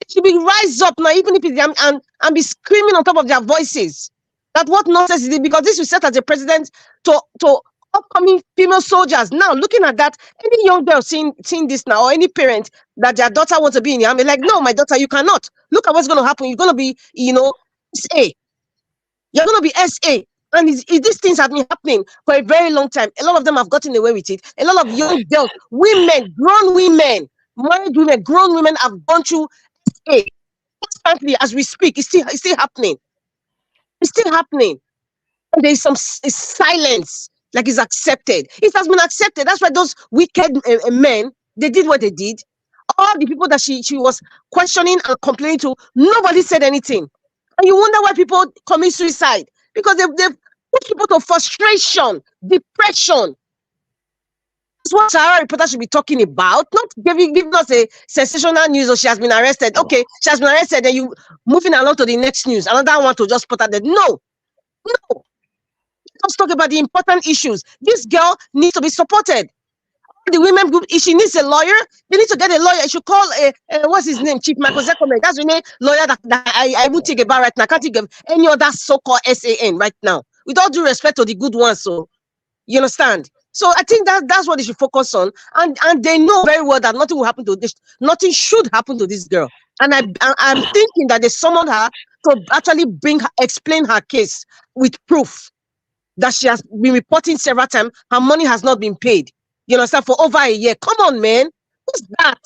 It should be rise up now, even if it's and be screaming on top of their voices. That what nonsense is it? Because this will set as a precedent to upcoming female soldiers. Now, looking at that, any young girl seeing this now, or any parent that their daughter wants to be in the army, like, no, my daughter, you cannot. Look at what's going to happen. You're going to be, SA. You're going to be SA. And these things have been happening for a very long time. A lot of them have gotten away with it. A lot of young girls, women, grown women, married women, grown women have gone through SA. Constantly, as we speak, it's still happening. It's still happening. And there is some silence, like it's accepted. It has been accepted. That's why those wicked men, they did what they did. All the people that she was questioning and complaining to, nobody said anything. And you wonder why people commit suicide. Because they've put people to frustration, depression. That's what Sahara reporter should be talking about, not giving us a sensational news or she has been arrested. Okay, she has been arrested, then you moving along to the next news. Another one to just put out there. No. Let's talk about the important issues. This girl needs to be supported. The women group, if she needs a lawyer, they need to get a lawyer. You should call what's his name, Chief Michael Zekome. That's the name lawyer that I would think about right now. I can't think of any other so-called SAN right now. With all due respect to the good ones, so you understand. So I think that's what they should focus on, and they know very well that nothing will happen to this. Nothing should happen to this girl. And I'm thinking that they summoned her to actually explain her case with proof that she has been reporting several times. Her money has not been paid. You understand, for over a year. Come on, man. What's that?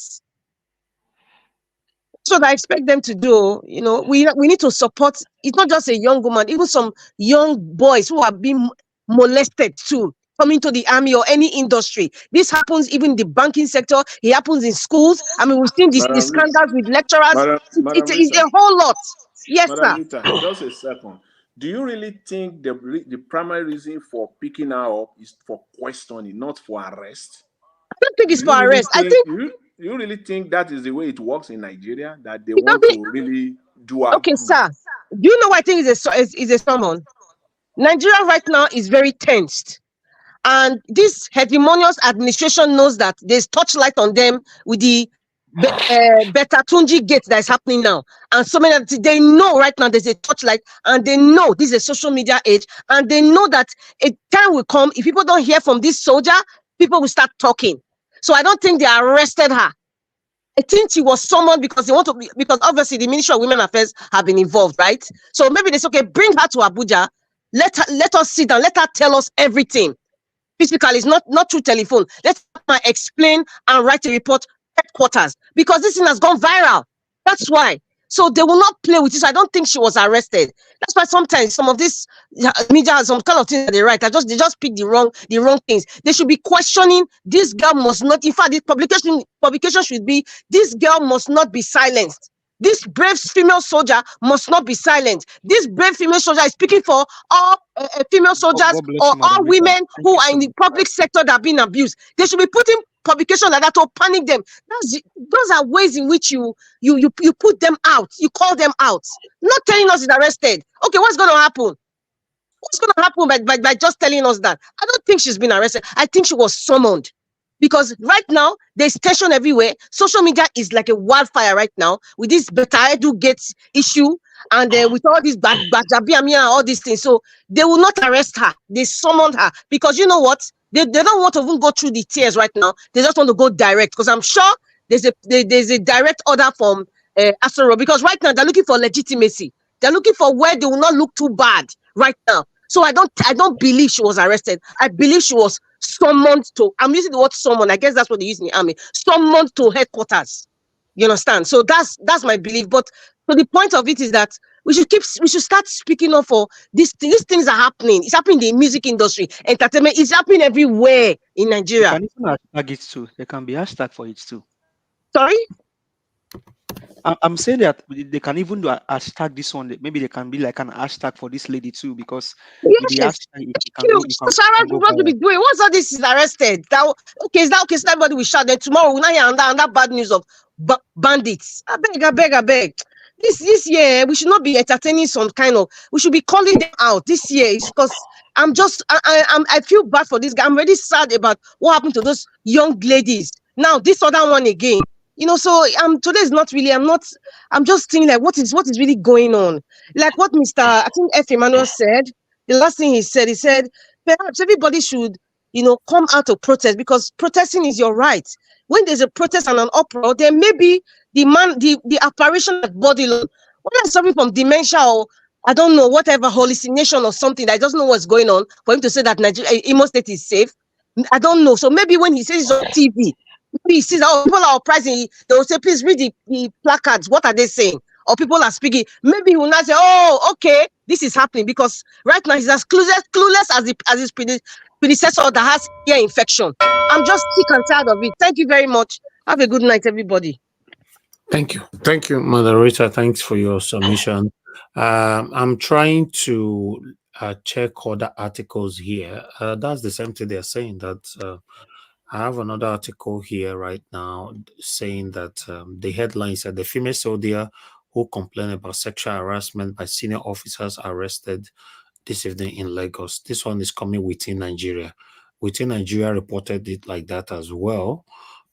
That's what I expect them to do. We need to support. It's not just a young woman, even some young boys who are being molested too, coming to the army or any industry. This happens even in the banking sector. It happens in schools. I mean, we've seen the scandals with lecturers. It's a whole lot. Yes, sir. Rita, just a second. Do you really think the primary reason for picking her up is for questioning, not for arrest? I don't think it's for arrest. I think you really think that is the way it works in Nigeria, that they want to really do her okay, good? sir. Do you know why I think it's a summon? Nigeria right now is very tensed. And this hegemonious administration knows that there's torchlight on them with the Betatunji gate that is happening now. And so many, they know right now there's a torchlight, and they know this is a social media age, and they know that a time will come, if people don't hear from this soldier, people will start talking. So I don't think they arrested her. I think she was summoned because they want to, because obviously the Ministry of Women Affairs have been involved, right? So maybe they say, okay, bring her to Abuja, let us sit down, let her tell us everything. Physically, it's not through telephone. Let her explain and write a report headquarters, because this thing has gone viral. That's why. So they will not play with it. So I don't think she was arrested. That's why sometimes some of this media, some kind of things that they write, they just pick the wrong things. They should be questioning. This girl must not. In fact, the publication should be, this girl must not be silenced. This brave female soldier must not be silent. This brave female soldier is speaking for all female soldiers God bless or you, Madam all Rita. women Thank who you are so in the much. public sector that are being abused. They should be putting publication like that to panic them. Those are ways in which you put them out. You call them out. Not telling us he's arrested. Okay, what's going to happen? What's going to happen by just telling us that? I don't think she's been arrested. I think she was summoned. Because right now, there's tension everywhere. Social media is like a wildfire right now with this Beta Edu Gates issue and with all these Bajabiamia and all these things. So they will not arrest her. They summoned her. Because you know what? They don't want to even go through the tears right now. They just want to go direct. Because I'm sure there's a direct order from Asoro. Because right now, they're looking for legitimacy. They're looking for where they will not look too bad right now. So I don't believe she was arrested. I believe she was summoned to, I'm using the word summon, I guess that's what they use in the army, summoned to headquarters. You understand? So that's my belief. But so the point of it is that we should start speaking up for these things are happening. It's happening in the music industry, entertainment, it's happening everywhere in You Nigeria. can even hashtag it too. There can be hashtag for it too. Sorry? I'm saying that they can even do a hashtag this one. Maybe there can be like an hashtag for this lady too, because with the Yes. hashtag you can go, you So Sarah, can go what to be viral. doing? What's all this is arrested? Is that okay? So everybody will shout. Then tomorrow we'll not hear another bad news of bandits. I beg. This year we should not be entertaining some kind of. We should be calling them out this year. Because I feel bad for this guy. I'm really sad about what happened to those young ladies. Now this other one again. So today is not really. I'm just thinking like what is really going on? Like what I think F. Emmanuel said. The last thing he said, perhaps everybody should, come out to protest because protesting is your right. When there's a protest and an uproar, then maybe the apparition of body load, whether it's suffering from dementia or I don't know, whatever hallucination or something that doesn't know what's going on, for him to say that Nigeria, Imo State is safe. I don't know. So maybe when he says it's on TV, maybe he sees people are uprising, they will say, please read the placards. What are they saying? Or people are speaking. Maybe he will not say, oh, okay, this is happening because right now he's as clueless as his predecessor that has ear infection. I'm just sick and tired of it. Thank you very much. Have a good night, everybody. Thank you, moderator. Thanks for your submission. I'm trying to check other articles here. That's the same thing they're saying. That I have another article here right now saying that the headline said the female soldier who complained about sexual harassment by senior officers arrested this evening in Lagos. This one is coming within Nigeria. Within Nigeria reported it like that as well,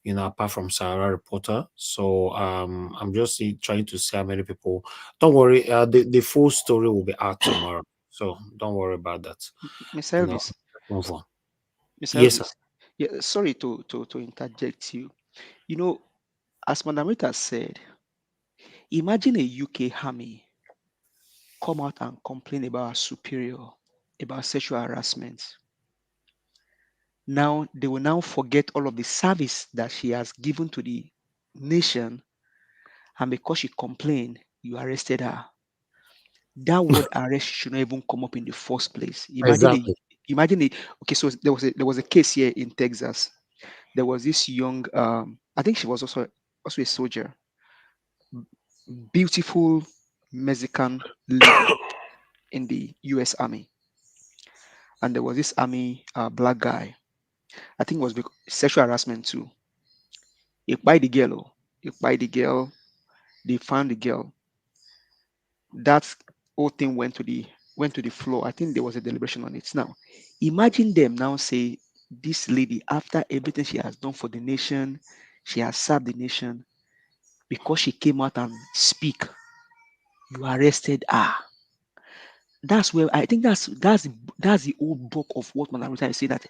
apart from Sahara Reporter. So I'm just trying to see how many people. Don't worry, the full story will be out tomorrow. So don't worry about that. Miss Elvis. Move on. Miss Yes, Elvis. sir. Yeah, sorry to interject you. As Madam Rita said, imagine a UK army come out and complain about a superior about sexual harassment. Now they will now forget all of the service that she has given to the nation, and because she complained, you arrested her. That word arrest should not even come up in the first place. Exactly. Okay, so there was a case here in Texas. There was this young, I think she was also a soldier, beautiful Mexican lady in the U.S. Army, and there was this army black guy. I think it was sexual harassment too. He buy the girl. He buy the girl. They found the girl. That whole thing went to the floor. I think there was a deliberation on it. Now, imagine them now say this lady, after everything she has done for the nation, she has served the nation, because she came out and speak, you arrested her. That's where I think that's the old book of what Madam Rita is saying, that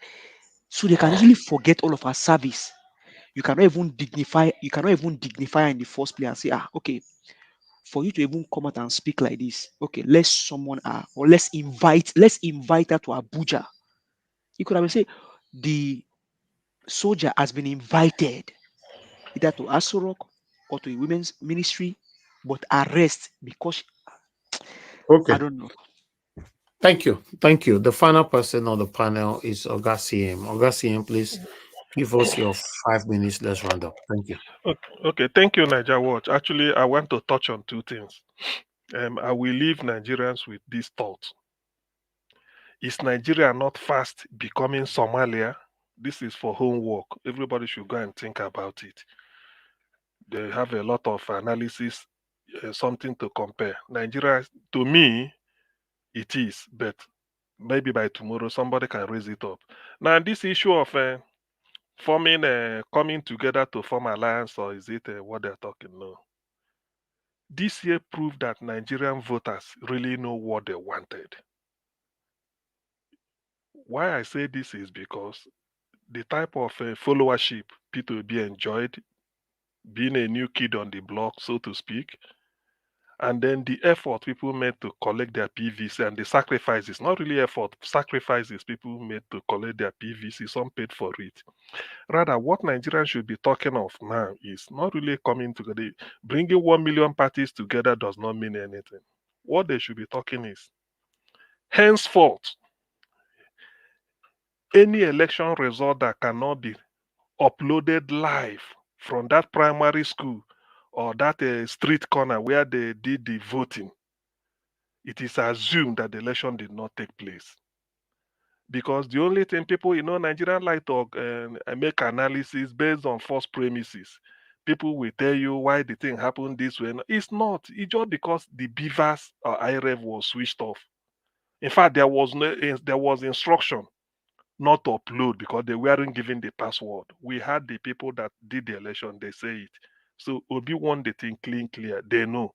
so they can easily forget all of our service. You cannot even dignify her in the first place and say, okay, for you to even come out and speak like this, okay, let's summon her or let's invite her to Abuja. You could have said the soldier has been invited either to Aso Rock or to a women's ministry but arrest because Okay. I don't know. Thank you. Thank you. The final person on the panel is Oga CM. Oga CM, please give us your 5 minutes. Let's round up. Thank you. Okay. Thank you, Niger Watch. Actually, I want to touch on two things. I will leave Nigerians with this thought. Is Nigeria not fast becoming Somalia? This is for homework. Everybody should go and think about it. They have a lot of analysis, something to compare. Nigeria, to me, it is, but maybe by tomorrow somebody can raise it up. Now, this issue of forming, coming together to form alliance, or is it what they're talking? No. This year proved that Nigerian voters really know what they wanted. Why I say this is because the type of followership P2B enjoyed, being a new kid on the block, so to speak, and then the effort people made to collect their PVC and the sacrifices, not really effort, sacrifices people made to collect their PVC, some paid for it. Rather, what Nigerians should be talking of now is not really coming together. Bringing 1 million parties together does not mean anything. What they should be talking is, henceforth, any election result that cannot be uploaded live from that primary school or that street corner where they did the voting, it is assumed that the election did not take place. Because the only thing people, Nigerian like to make analysis based on false premises. People will tell you why the thing happened this way. It's not. It's just because the beavers or IREV was switched off. In fact, there was instruction not to upload because they weren't given the password. We had the people that did the election, they say it. So Obi won the thing clear. They know.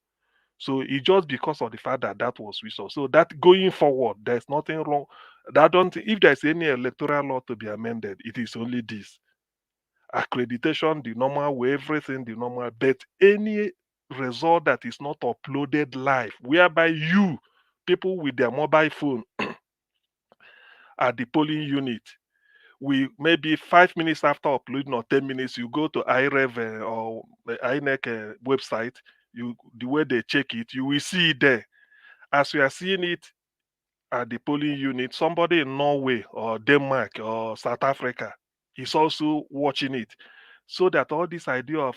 So it's just because of the fact that that was switched off. So that going forward, there's nothing wrong. If there's any electoral law to be amended, it is only this. Accreditation, the normal way, everything the normal, but any result that is not uploaded live, whereby you, people with their mobile phone at the polling unit, we maybe 5 minutes after uploading or 10 minutes, you go to IREV or the INEC website, the way they check it, you will see it there. As we are seeing it at the polling unit, somebody in Norway or Denmark or South Africa is also watching it, so that all this idea of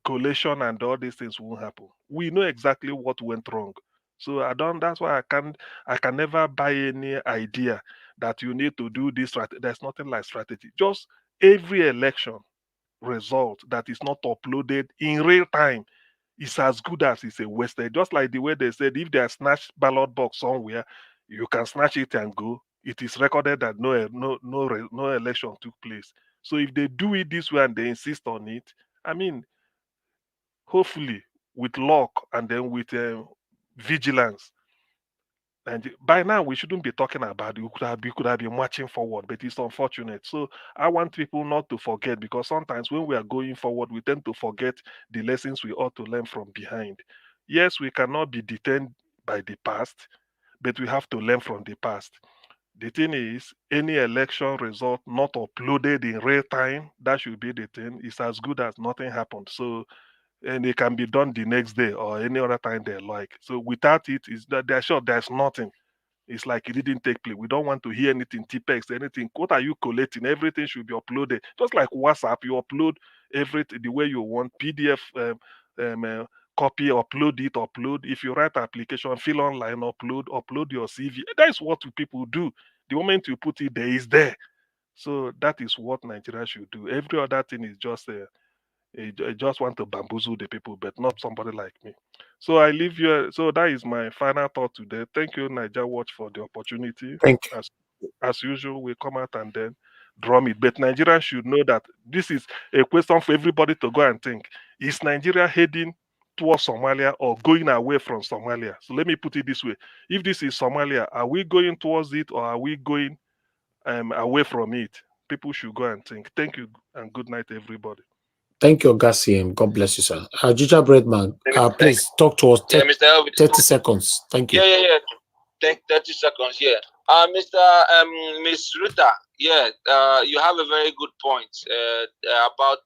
collation and all these things won't happen. We know exactly what went wrong. So that's why I can never buy any idea that you need to do this. There's nothing like strategy. Just every election result that is not uploaded in real time is as good as it's a wasted. Just like the way they said, if there's snatched ballot box somewhere, you can snatch it and go. It is recorded that no election took place. So if they do it this way and they insist on it, I mean, hopefully with luck and then with vigilance, and by now we shouldn't be talking about it. We could have been marching forward, but it's unfortunate. So I want people not to forget, because sometimes when we are going forward, we tend to forget the lessons we ought to learn from behind. Yes, we cannot be detained by the past, but we have to learn from the past. The thing is, any election result not uploaded in real time, that should be the thing. It's as good as nothing happened. So, and it can be done the next day or any other time they like. So without it, is that they're sure there's nothing. It's like it didn't take place. We don't want to hear anything, TPEX, anything. What are you collating? Everything should be uploaded. Just like WhatsApp, you upload everything the way you want. PDF copy, upload it, upload. If you write application, fill online, upload your CV. That is what people do. The moment you put it there, is there. So that is what Nigeria should do. Every other thing is just I just want to bamboozle the people, but not somebody like me. So I leave you. So that is my final thought today. Thank you, Niger Watch, for the opportunity. Thank you. As usual, we come out and then drum it. But Nigeria should know that this is a question for everybody to go and think. Is Nigeria heading towards Somalia or going away from Somalia? So let me put it this way. If this is Somalia, are we going towards it or are we going away from it? People should go and think. Thank you and good night, everybody. Thank you, Gassiem. God bless you, sir. Ginger Breadman, please talk to us. Yeah, Mr. Elvis. 30 seconds. Thank you. Yeah. Take 30 seconds. Yeah. Miss Ruta. Yeah. You have a very good point about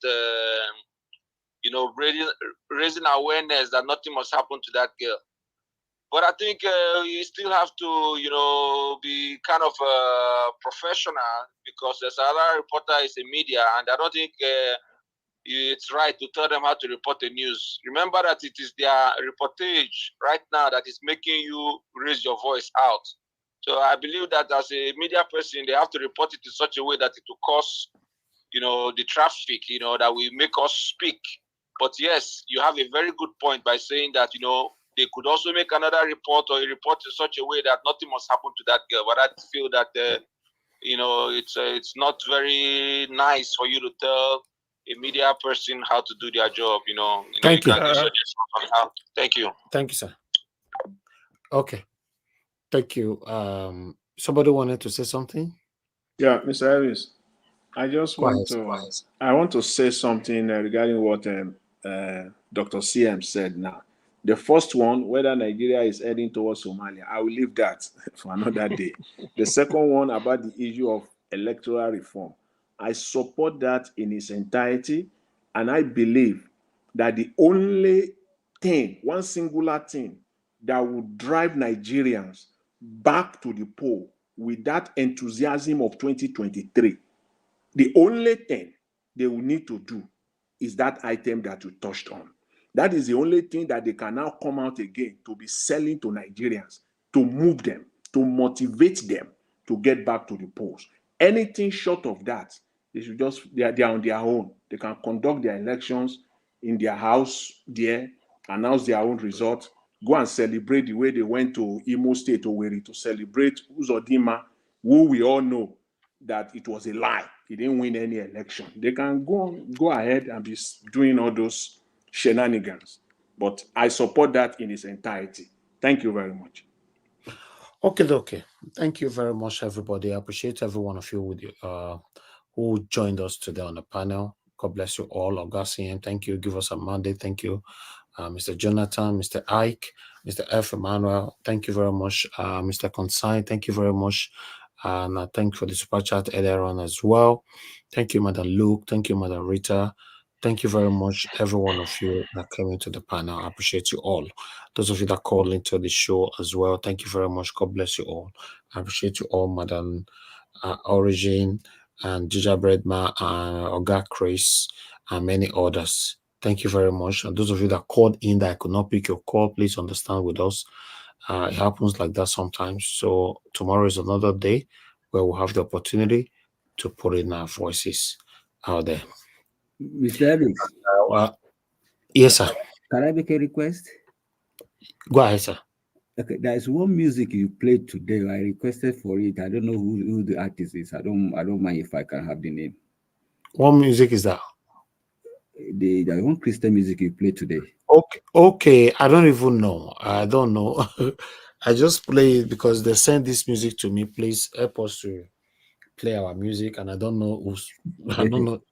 raising awareness that nothing must happen to that girl. But I think you still have to, be kind of professional, because there's another reporter is a media, and I don't think it's right to tell them how to report the news. Remember that it is their reportage right now that is making you raise your voice out. So I believe that as a media person, they have to report it in such a way that it will cause, the traffic, that will make us speak. But yes, you have a very good point by saying that, they could also make another report or a report in such a way that nothing must happen to that girl. But I feel that, it's not very nice for you to tell a media person how to do their job. Thank you. Can give suggestions on how. Thank you. Thank you, sir. Okay. Thank you. Somebody wanted to say something? Yeah, Mr. Elvis, I just Go want ahead. I want to say something regarding what Dr. CM said now. The first one, whether Nigeria is heading towards Somalia, I will leave that for another day. The second one about the issue of electoral reform, I support that in its entirety, and I believe that the only thing, one singular thing, that would drive Nigerians back to the poll with that enthusiasm of 2023, the only thing they will need to do is that item that you touched on. That is the only thing that they can now come out again to be selling to Nigerians, to move them, to motivate them to get back to the polls. Anything short of that, they should they are on their own. They can conduct their elections in their house there, announce their own result, go and celebrate the way they went to Imo State or Owerri to celebrate Uzodinma, who we all know that it was a lie. He didn't win any election. They can go ahead and be doing all those shenanigans. But I support that in its entirety. Thank you very much. Okay. Thank you very much, everybody. I appreciate every one of you who joined us today on the panel. God bless you all. Augustine, thank you. Give us a Monday. Thank you. Mr. Jonathan, Mr. Ike, Mr. F. Emmanuel, thank you very much. Mr. Consign, thank you very much. And thank you for the super chat earlier on as well. Thank you, Madam Luke. Thank you, Madam Rita. Thank you very much, every one of you that came into the panel. I appreciate you all. Those of you that called into the show as well, thank you very much. God bless you all. I appreciate you all, Madam Origin and Gija Breadma and Oga Chris and many others. Thank you very much. And those of you that called in that I could not pick your call, please understand with us. It happens like that sometimes. So tomorrow is another day where we'll have the opportunity to put in our voices out there. Mr. Elvis. Yes, sir. Can I make a request? Go ahead, sir. Okay, there is one music you played today. I requested for it. I don't know who the artist is. I don't mind if I can have the name. What music is that? The one Christian music you played today. Okay. I don't even know. I don't know. I just play it because they send this music to me. Please help us to play our music, and I don't know who's. I don't know.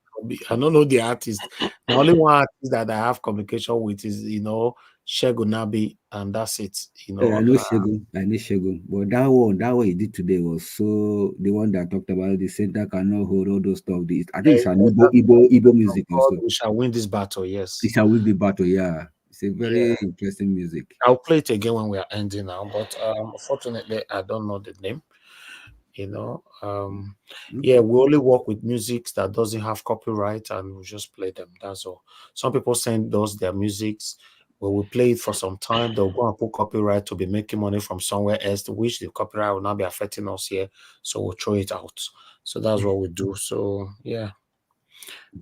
I don't know the artist. The only one artist that I have communication with is Segun Nabi, and that's it. I know Segun. But that one he did today was the one that talked about the center cannot hold all those stuff. I think it's an Igbo music also. We shall win this battle, yes. We shall win the battle, yeah. It's a very interesting music. I'll play it again when we are ending now, but unfortunately I don't know the name. We only work with music that doesn't have copyright, and we just play them. That's all. Some people send us their musics. When we play it for some time, they'll go and put copyright to be making money from somewhere else, to which the copyright will not be affecting us here. So we'll throw it out. So that's what we do. So yeah.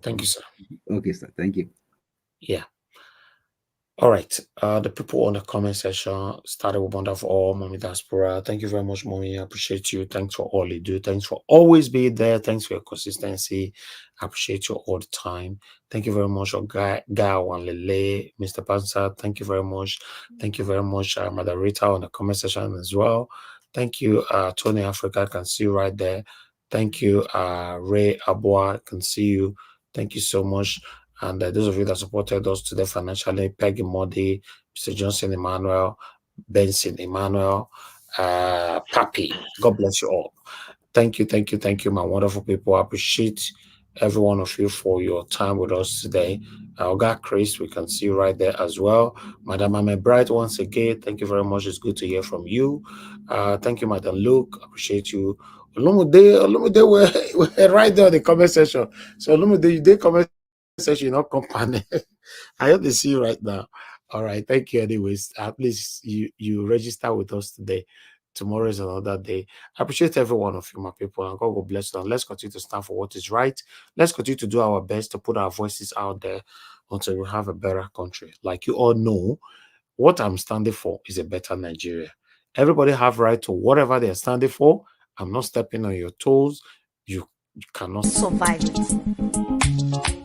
Thank you, sir. Okay, sir. Thank you. Yeah. All right. The people on the comment section started with wonderful Mommy Diaspora. Thank you very much, Mommy. I appreciate you. Thanks for all you do. Thanks for always being there. Thanks for your consistency. I appreciate you all the time. Thank you very much, Wanlele, Mr. Pansa. Thank you very much. Thank you very much, Madam Rita on the comment section as well. Thank you, Tony Africa. I can see you right there. Thank you, Ray Abua. I can see you. Thank you so much. And those of you that supported us today financially, Peggy Modi, Mr. Johnson Emmanuel, Benson Emmanuel, Papi. God bless you all. Thank you, my wonderful people. I appreciate every one of you for your time with us today. Oga Chris, we can see you right there as well. Madam Ame Bright, once again, thank you very much. It's good to hear from you. Thank you, Madam Luke. Appreciate you. Olumide, we're right there in the comment section. So Olumide, you did comment section, not company. I hope to see you right now. All right, thank you. Anyways, please you register with us today. Tomorrow is another day. I appreciate every one of you, my people, and God will bless you. And let's continue to stand for what is right. Let's continue to do our best to put our voices out there until we have a better country. Like you all know, what I'm standing for is a better Nigeria. Everybody have right to whatever they're standing for. I'm not stepping on your toes. You cannot survive it.